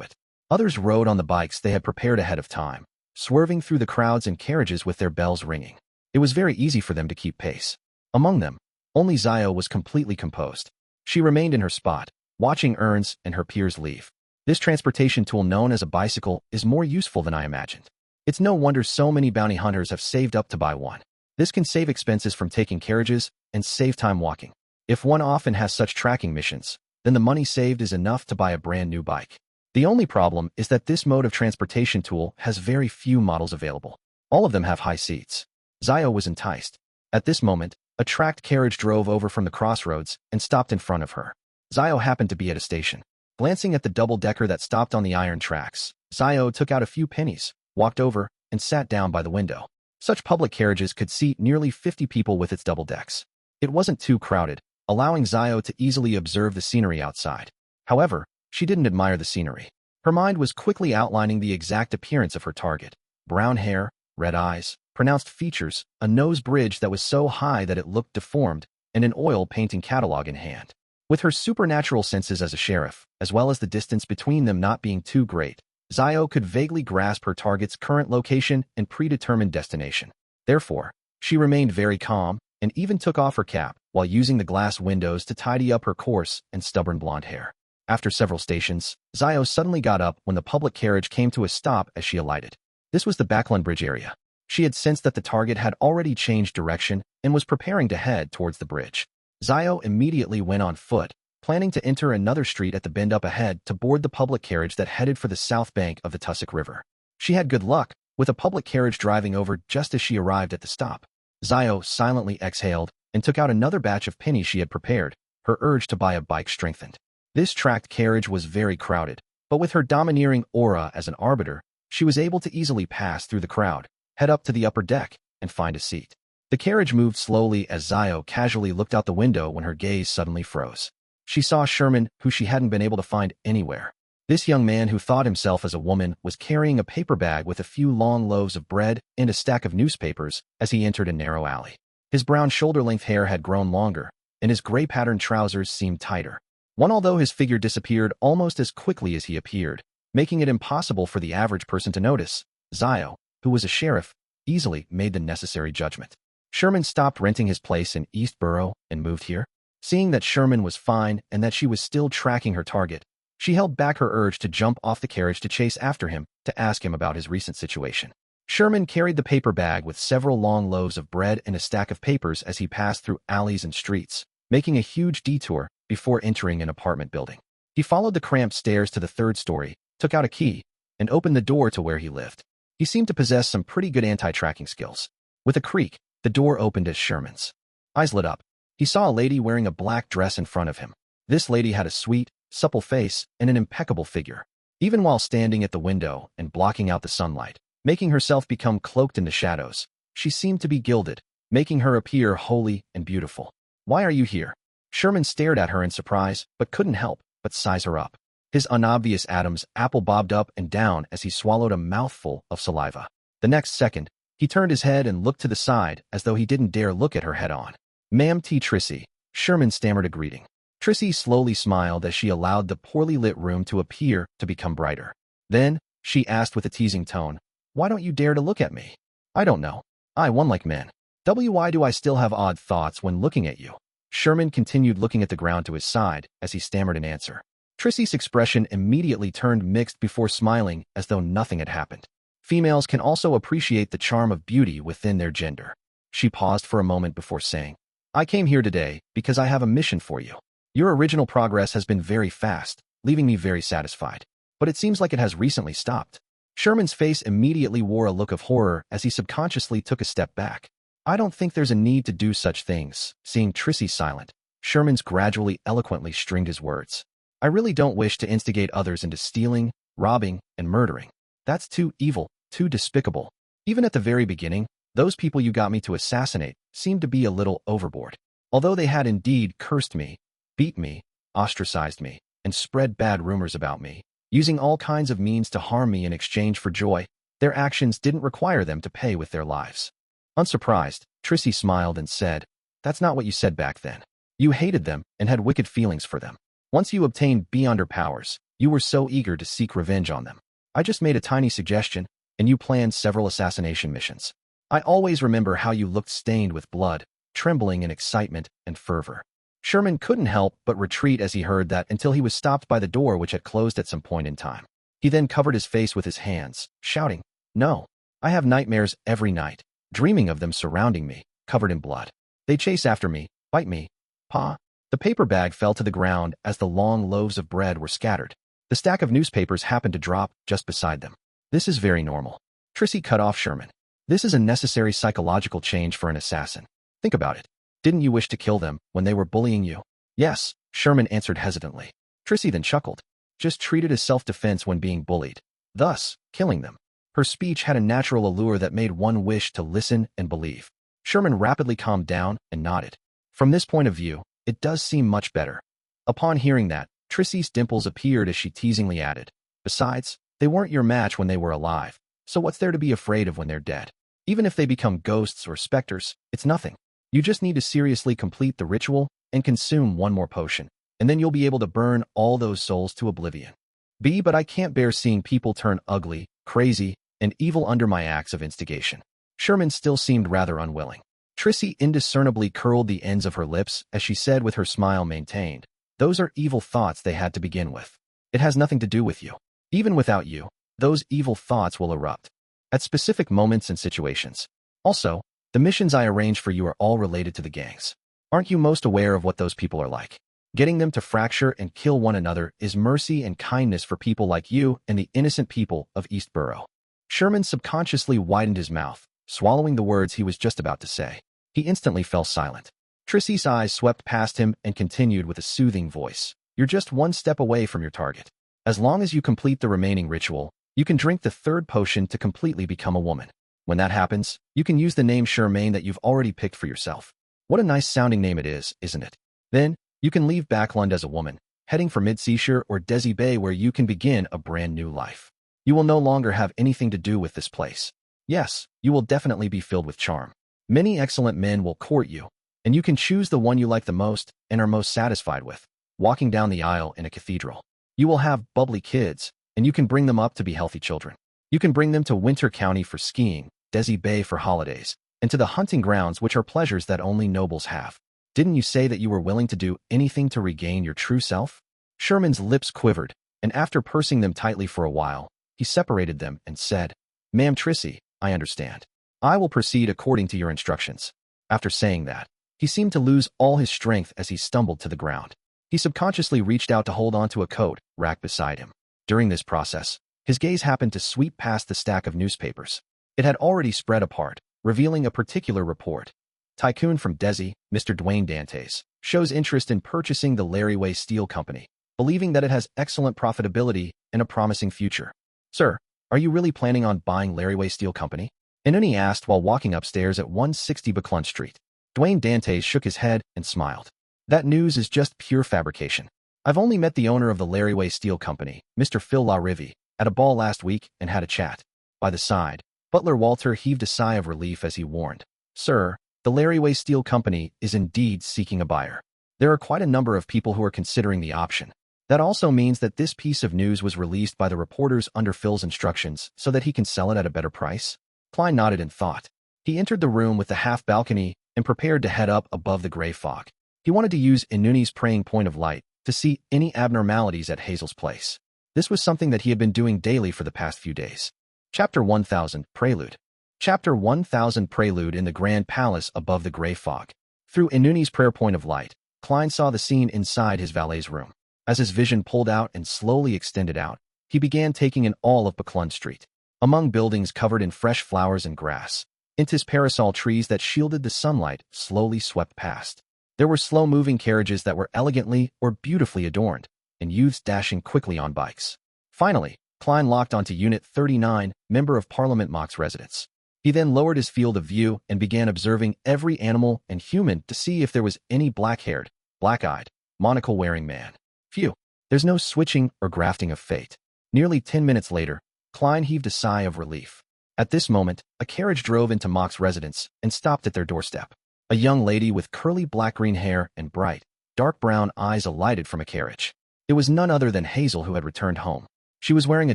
it. Others rode on the bikes they had prepared ahead of time, swerving through the crowds and carriages with their bells ringing. It was very easy for them to keep pace. Among them, only Zio was completely composed. She remained in her spot, watching Ernst and her peers leave. This transportation tool known as a bicycle is more useful than I imagined. It's no wonder so many bounty hunters have saved up to buy one. This can save expenses from taking carriages and save time walking. If one often has such tracking missions, then the money saved is enough to buy a brand new bike. The only problem is that this mode of transportation tool has very few models available. All of them have high seats. Zio was enticed. At this moment, a tracked carriage drove over from the crossroads and stopped in front of her. Zio happened to be at a station. Glancing at the double-decker that stopped on the iron tracks, Zio took out a few pennies, walked over, and sat down by the window. Such public carriages could seat nearly 50 people with its double decks. It wasn't too crowded, allowing Zio to easily observe the scenery outside. However, she didn't admire the scenery. Her mind was quickly outlining the exact appearance of her target. Brown hair, red eyes, pronounced features, a nose bridge that was so high that it looked deformed, and an oil painting catalog in hand. With her supernatural senses as a sheriff, as well as the distance between them not being too great, Zio could vaguely grasp her target's current location and predetermined destination. Therefore, she remained very calm and even took off her cap while using the glass windows to tidy up her coarse and stubborn blonde hair. After several stations, Zio suddenly got up when the public carriage came to a stop as she alighted. This was the Backlund Bridge area. She had sensed that the target had already changed direction and was preparing to head towards the bridge. Zio immediately went on foot, planning to enter another street at the bend up ahead to board the public carriage that headed for the south bank of the Tussock River. She had good luck, with a public carriage driving over just as she arrived at the stop. Zio silently exhaled and took out another batch of pennies she had prepared, her urge to buy a bike strengthened. This tracked carriage was very crowded, but with her domineering aura as an arbiter, she was able to easily pass through the crowd, head up to the upper deck, and find a seat. The carriage moved slowly as Zio casually looked out the window when her gaze suddenly froze. She saw Sherman, who she hadn't been able to find anywhere. This young man who thought himself as a woman was carrying a paper bag with a few long loaves of bread and a stack of newspapers as he entered a narrow alley. His brown shoulder-length hair had grown longer, and his gray-patterned trousers seemed tighter. Although his figure disappeared almost as quickly as he appeared, making it impossible for the average person to notice, Zio, who was a sheriff, easily made the necessary judgment. Sherman stopped renting his place in East Borough and moved here. Seeing that Sherman was fine and that she was still tracking her target, she held back her urge to jump off the carriage to chase after him to ask him about his recent situation. Sherman carried the paper bag with several long loaves of bread and a stack of papers as he passed through alleys and streets, making a huge detour before entering an apartment building. He followed the cramped stairs to the third story, took out a key, and opened the door to where he lived. He seemed to possess some pretty good anti-tracking skills. With a creak, the door opened as Sherman's eyes lit up. He saw a lady wearing a black dress in front of him. This lady had a sweet, supple face and an impeccable figure. Even while standing at the window and blocking out the sunlight, making herself become cloaked in the shadows, she seemed to be gilded, making her appear holy and beautiful. "Why are you here?" Sherman stared at her in surprise, but couldn't help but size her up. His unobvious Adam's apple bobbed up and down as he swallowed a mouthful of saliva. The next second, he turned his head and looked to the side as though he didn't dare look at her head-on. "Ma'am T. Trissy," Sherman stammered a greeting. Trissy slowly smiled as she allowed the poorly lit room to appear to become brighter. Then, she asked with a teasing tone, "Why don't you dare to look at me?" "I don't know. One like men. Why do I still have odd thoughts when looking at you?" Sherman continued looking at the ground to his side as he stammered an answer. Trissy's expression immediately turned mixed before smiling as though nothing had happened. Females can also appreciate the charm of beauty within their gender. She paused for a moment before saying, I came here today because I have a mission for you. Your original progress has been very fast, leaving me very satisfied. But it seems like it has recently stopped. Sherman's face immediately wore a look of horror as he subconsciously took a step back. I don't think there's a need to do such things. Seeing Trissy silent, Sherman's gradually eloquently stringed his words. I really don't wish to instigate others into stealing, robbing, and murdering. That's too evil, too despicable. Even at the very beginning, those people you got me to assassinate seemed to be a little overboard. Although they had indeed cursed me, beat me, ostracized me, and spread bad rumors about me, using all kinds of means to harm me in exchange for joy, their actions didn't require them to pay with their lives. Unsurprised, Trissy smiled and said, "That's not what you said back then. You hated them and had wicked feelings for them. Once you obtained beyond powers, you were so eager to seek revenge on them. I just made a tiny suggestion, and you planned several assassination missions. I always remember how you looked stained with blood, trembling in excitement and fervor." Sherman couldn't help but retreat as he heard that until he was stopped by the door which had closed at some point in time. He then covered his face with his hands, shouting, "No, I have nightmares every night, dreaming of them surrounding me, covered in blood. They chase after me, bite me. Pa." The paper bag fell to the ground as the long loaves of bread were scattered. The stack of newspapers happened to drop just beside them. "This is very normal." Trissy cut off Sherman. "This is a necessary psychological change for an assassin. Think about it. Didn't you wish to kill them when they were bullying you?" "Yes," Sherman answered hesitantly. Trissy then chuckled. "Just treat it as self-defense when being bullied. Thus, killing them." Her speech had a natural allure that made one wish to listen and believe. Sherman rapidly calmed down and nodded. "From this point of view, it does seem much better." Upon hearing that, Trissy's dimples appeared as she teasingly added, "Besides, they weren't your match when they were alive, so what's there to be afraid of when they're dead? Even if they become ghosts or specters, it's nothing. You just need to seriously complete the ritual and consume one more potion, and then you'll be able to burn all those souls to oblivion. But I can't bear seeing people turn ugly, crazy, and evil under my acts of instigation." Sherman still seemed rather unwilling. Trissy indiscernibly curled the ends of her lips as she said with her smile maintained, "Those are evil thoughts they had to begin with. It has nothing to do with you. Even without you, those evil thoughts will erupt at specific moments and situations. Also, the missions I arrange for you are all related to the gangs. Aren't you most aware of what those people are like? Getting them to fracture and kill one another is mercy and kindness for people like you and the innocent people of East Borough." Sherman subconsciously widened his mouth, swallowing the words he was just about to say. He instantly fell silent. Trissy's eyes swept past him and continued with a soothing voice, "You're just one step away from your target. As long as you complete the remaining ritual, you can drink the third potion to completely become a woman. When that happens, you can use the name Charmaine that you've already picked for yourself. What a nice sounding name it is, isn't it? Then, you can leave Backlund as a woman, heading for Mid-Seashire or Desi Bay where you can begin a brand new life. You will no longer have anything to do with this place. Yes, you will definitely be filled with charm. Many excellent men will court you, and you can choose the one you like the most and are most satisfied with, walking down the aisle in a cathedral. You will have bubbly kids, and you can bring them up to be healthy children. You can bring them to Winter County for skiing, Desi Bay for holidays, and to the hunting grounds which are pleasures that only nobles have. Didn't you say that you were willing to do anything to regain your true self?" Sherman's lips quivered, and after pursing them tightly for a while, he separated them and said, "Ma'am Trissy, I understand. I will proceed according to your instructions." After saying that, he seemed to lose all his strength as he stumbled to the ground. He subconsciously reached out to hold onto a coat rack beside him. During this process, his gaze happened to sweep past the stack of newspapers. It had already spread apart, revealing a particular report. "Tycoon from Desi, Mr. Dwayne Dantes, shows interest in purchasing the Larryway Steel Company, believing that it has excellent profitability and a promising future." "Sir, are you really planning on buying Larryway Steel Company?" Inuni asked while walking upstairs at 160 Backlund Street. Dwayne Dantes shook his head and smiled. "That news is just pure fabrication. I've only met the owner of the Larryway Steel Company, Mr. Phil LaRivie, at a ball last week and had a chat." By the side, Butler Walter heaved a sigh of relief as he warned, "Sir, the Larryway Steel Company is indeed seeking a buyer. There are quite a number of people who are considering the option. That also means that this piece of news was released by the reporters under Phil's instructions so that he can sell it at a better price." Klein nodded in thought. He entered the room with the half balcony and prepared to head up above the gray fog. He wanted to use Inuni's praying point of light to see any abnormalities at Hazel's place. This was something that he had been doing daily for the past few days. Chapter 1000, Prelude. Chapter 1000, Prelude. In the Grand Palace above the gray fog, Through Inuni's prayer point of light, Klein saw the scene inside his valet's room. As his vision pulled out and slowly extended out, he began taking in all of Buckland Street. Among buildings covered in fresh flowers and grass, Intis parasol trees that shielded the sunlight slowly swept past. There were slow-moving carriages that were elegantly or beautifully adorned, and youths dashing quickly on bikes. Finally, Klein locked onto Unit 39, Member of Parliament Mock's residence. He then lowered his field of view and began observing every animal and human to see if there was any black-haired, black-eyed, monocle-wearing man. Phew, there's no switching or grafting of fate. Nearly 10 minutes later, Klein heaved a sigh of relief. At this moment, a carriage drove into Mock's residence and stopped at their doorstep. A young lady with curly black-green hair and bright, dark brown eyes alighted from a carriage. It was none other than Hazel who had returned home. She was wearing a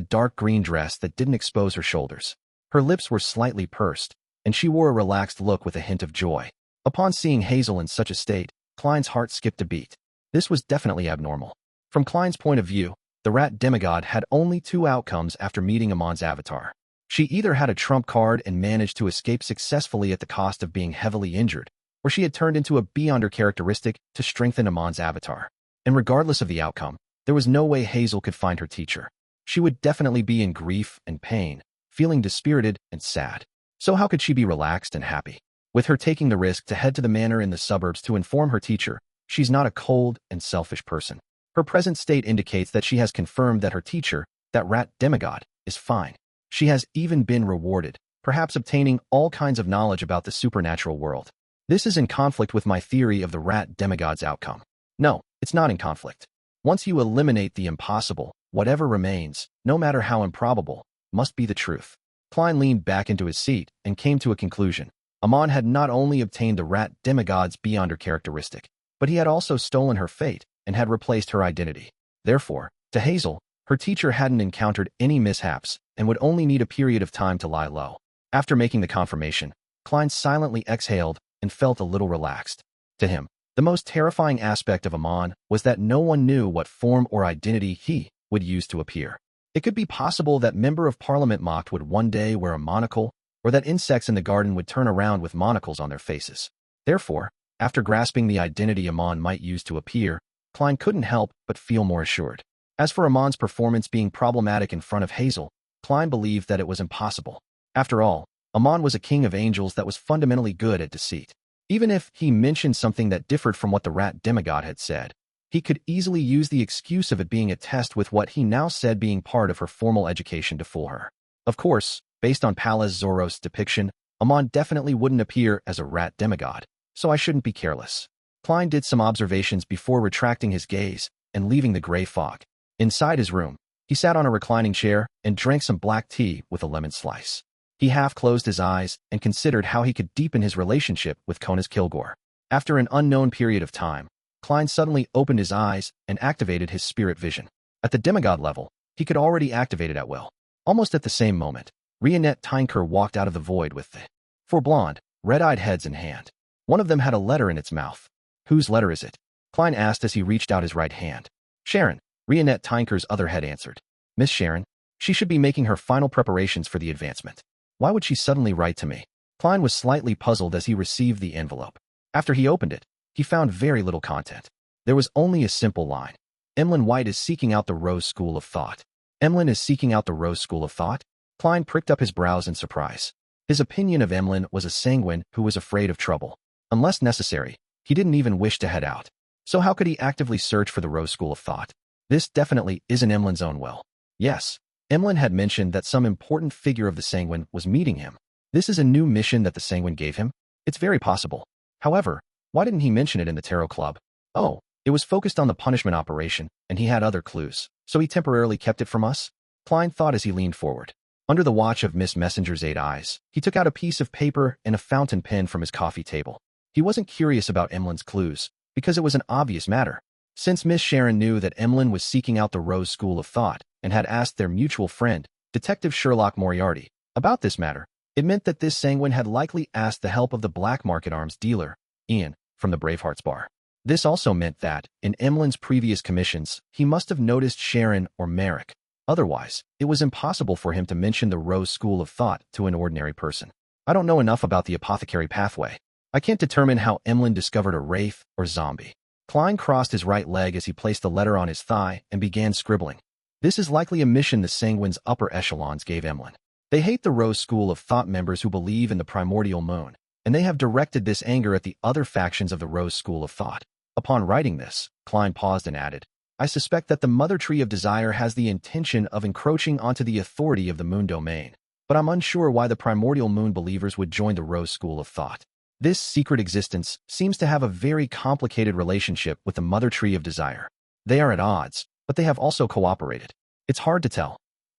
dark green dress that didn't expose her shoulders. Her lips were slightly pursed, and she wore a relaxed look with a hint of joy. Upon seeing Hazel in such a state, Klein's heart skipped a beat. This was definitely abnormal. From Klein's point of view, the rat demigod had only two outcomes after meeting Amon's avatar. She either had a trump card and managed to escape successfully at the cost of being heavily injured, or she had turned into a beyonder characteristic to strengthen Amon's avatar. And regardless of the outcome, there was no way Hazel could find her teacher. She would definitely be in grief and pain, feeling dispirited and sad. So how could she be relaxed and happy? With her taking the risk to head to the manor in the suburbs to inform her teacher, she's not a cold and selfish person. Her present state indicates that she has confirmed that her teacher, that rat demigod, is fine. She has even been rewarded, perhaps obtaining all kinds of knowledge about the supernatural world. This is in conflict with my theory of the rat demigod's outcome. No, it's not in conflict. Once you eliminate the impossible, whatever remains, no matter how improbable, must be the truth. Klein leaned back into his seat and came to a conclusion. Amon had not only obtained the rat demigod's beyonder characteristic, but he had also stolen her fate and had replaced her identity. Therefore, to Hazel, her teacher hadn't encountered any mishaps and would only need a period of time to lie low. After making the confirmation, Klein silently exhaled and felt a little relaxed. To him, the most terrifying aspect of Amon was that no one knew what form or identity he would use to appear. It could be possible that Member of Parliament Mocked would one day wear a monocle, or that insects in the garden would turn around with monocles on their faces. Therefore, after grasping the identity Amon might use to appear, Klein couldn't help but feel more assured. As for Amon's performance being problematic in front of Hazel, Klein believed that it was impossible. After all, Amon was a king of angels that was fundamentally good at deceit. Even if he mentioned something that differed from what the rat demigod had said, he could easily use the excuse of it being a test with what he now said being part of her formal education to fool her. Of course, based on Pallas Zoros's depiction, Amon definitely wouldn't appear as a rat demigod, so I shouldn't be careless. Klein did some observations before retracting his gaze and leaving the gray fog. Inside his room, he sat on a reclining chair and drank some black tea with a lemon slice. He half closed his eyes and considered how he could deepen his relationship with Conas Kilgore. After an unknown period of time, Klein suddenly opened his eyes and activated his spirit vision. At the demigod level, he could already activate it at will. Almost at the same moment, Rionette Tinker walked out of the void with the four blonde, red-eyed heads in hand. One of them had a letter in its mouth. Whose letter is it? Klein asked as he reached out his right hand. Sharon, Rionette Tinker's other head answered. Miss Sharon, she should be making her final preparations for the advancement. Why would she suddenly write to me? Klein was slightly puzzled as he received the envelope. After he opened it, he found very little content. There was only a simple line. Emlyn White is seeking out the Rose School of Thought. Emlyn is seeking out the Rose School of Thought? Klein pricked up his brows in surprise. His opinion of Emlyn was a sanguine who was afraid of trouble. Unless necessary, he didn't even wish to head out. So how could he actively search for the Rose School of Thought? This definitely isn't Emlyn's own will. Yes, Emlyn had mentioned that some important figure of the Sanguine was meeting him. This is a new mission that the Sanguine gave him? It's very possible. However, why didn't he mention it in the Tarot Club? Oh, it was focused on the punishment operation, and he had other clues, so he temporarily kept it from us? Klein thought as he leaned forward. Under the watch of Miss Messenger's 8 eyes, he took out a piece of paper and a fountain pen from his coffee table. He wasn't curious about Emlyn's clues, because it was an obvious matter. Since Miss Sharon knew that Emlyn was seeking out the Rose School of Thought and had asked their mutual friend, Detective Sherlock Moriarty, about this matter, it meant that this Sanguine had likely asked the help of the black market arms dealer, Ian, from the Bravehearts Bar. This also meant that, in Emlyn's previous commissions, he must have noticed Sharon or Merrick. Otherwise, it was impossible for him to mention the Rose School of Thought to an ordinary person. I don't know enough about the apothecary pathway. I can't determine how Emlyn discovered a wraith or zombie. Klein crossed his right leg as he placed the letter on his thigh and began scribbling. This is likely a mission the Sanguine's upper echelons gave Emlyn. They hate the Rose School of Thought members who believe in the primordial moon, and they have directed this anger at the other factions of the Rose School of Thought. Upon writing this, Klein paused and added, I suspect that the Mother Tree of Desire has the intention of encroaching onto the authority of the moon domain, but I'm unsure why the primordial moon believers would join the Rose School of Thought. This secret existence seems to have a very complicated relationship with the Mother Tree of Desire. They are at odds, but they have also cooperated. It's hard to tell.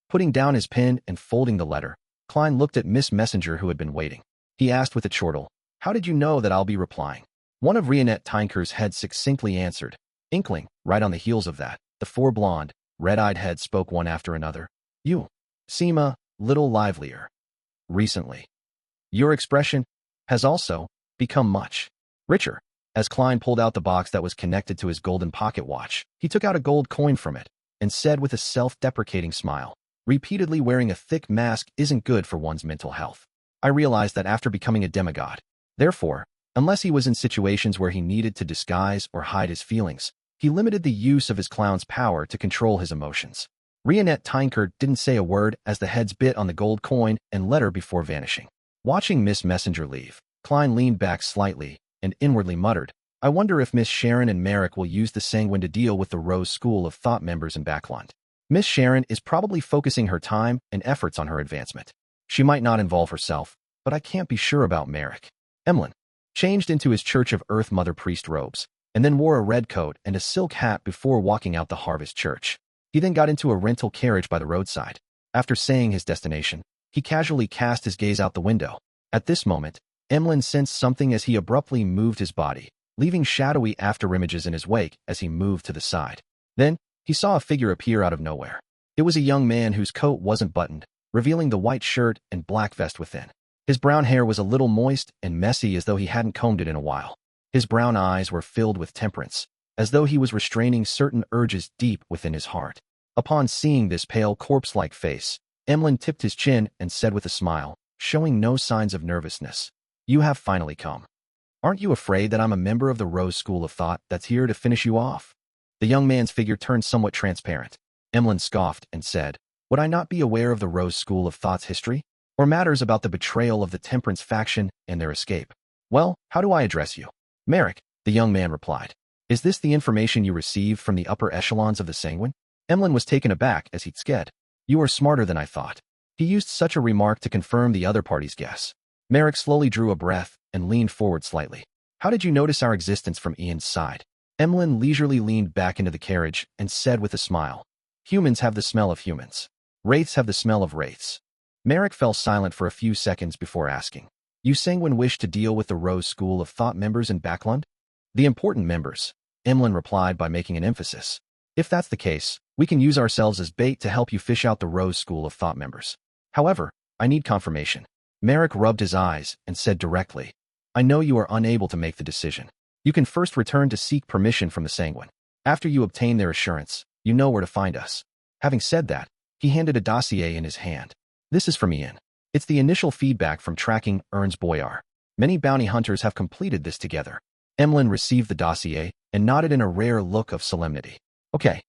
Putting down his pen and folding the letter, Klein looked at Miss Messenger who had been waiting. He asked with a chortle, How did you know that I'll be replying? One of Rionette Tinker's heads succinctly answered. Inkling, right on the heels of that, the four blonde, red-eyed heads spoke one after another. You seem a little livelier recently. Your expression has also become much richer. As Klein pulled out the box that was connected to his golden pocket watch, he took out a gold coin from it and said with a self-deprecating smile, Repeatedly wearing a thick mask isn't good for one's mental health. I realized that after becoming a demigod. Therefore, unless he was in situations where he needed to disguise or hide his feelings, he limited the use of his clown's power to control his emotions. Rionette Tinker didn't say a word as the heads bit on the gold coin and letter before vanishing. Watching Miss Messenger leave, Klein leaned back slightly and inwardly muttered, I wonder if Miss Sharon and Merrick will use the Sanguine to deal with the Rose School of Thought members in Backland. Miss Sharon is probably focusing her time and efforts on her advancement. She might not involve herself, but I can't be sure about Merrick. Emlyn changed into his Church of Earth Mother priest robes, and then wore a red coat and a silk hat before walking out the Harvest Church. He then got into a rental carriage by the roadside. After saying his destination, he casually cast his gaze out the window. At this moment, Emlyn sensed something as he abruptly moved his body, leaving shadowy afterimages in his wake as he moved to the side. Then, he saw a figure appear out of nowhere. It was a young man whose coat wasn't buttoned, revealing the white shirt and black vest within. His brown hair was a little moist and messy as though he hadn't combed it in a while. His brown eyes were filled with temperance, as though he was restraining certain urges deep within his heart. Upon seeing this pale corpse-like face, Emlyn tipped his chin and said with a smile, showing no signs of nervousness, You have finally come. Aren't you afraid that I'm a member of the Rose School of Thought that's here to finish you off? The young man's figure turned somewhat transparent. Emlyn scoffed and said, Would I not be aware of the Rose School of Thought's history? Or matters about the betrayal of the Temperance faction and their escape? Well, how do I address you? Merrick, the young man replied. Is this the information you received from the upper echelons of the Sanguine? Emlyn was taken aback as he'd said, You are smarter than I thought. He used such a remark to confirm the other party's guess. Merrick slowly drew a breath and leaned forward slightly. How did you notice our existence from Ian's side? Emlyn leisurely leaned back into the carriage and said with a smile, Humans have the smell of humans. Wraiths have the smell of wraiths. Merrick fell silent for a few seconds before asking, You Sanguine wish to deal with the Rose School of Thought members in Backland? The important members, Emlyn replied by making an emphasis. If that's the case, we can use ourselves as bait to help you fish out the Rose School of Thought members. However, I need confirmation. Merrick rubbed his eyes and said directly, I know you are unable to make the decision. You can first return to seek permission from the Sanguine. After you obtain their assurance, you know where to find us. Having said that, he handed a dossier in his hand. This is from Ian. It's the initial feedback from tracking Ernst Boyar. Many bounty hunters have completed this together. Emlyn received the dossier and nodded in a rare look of solemnity. Okay,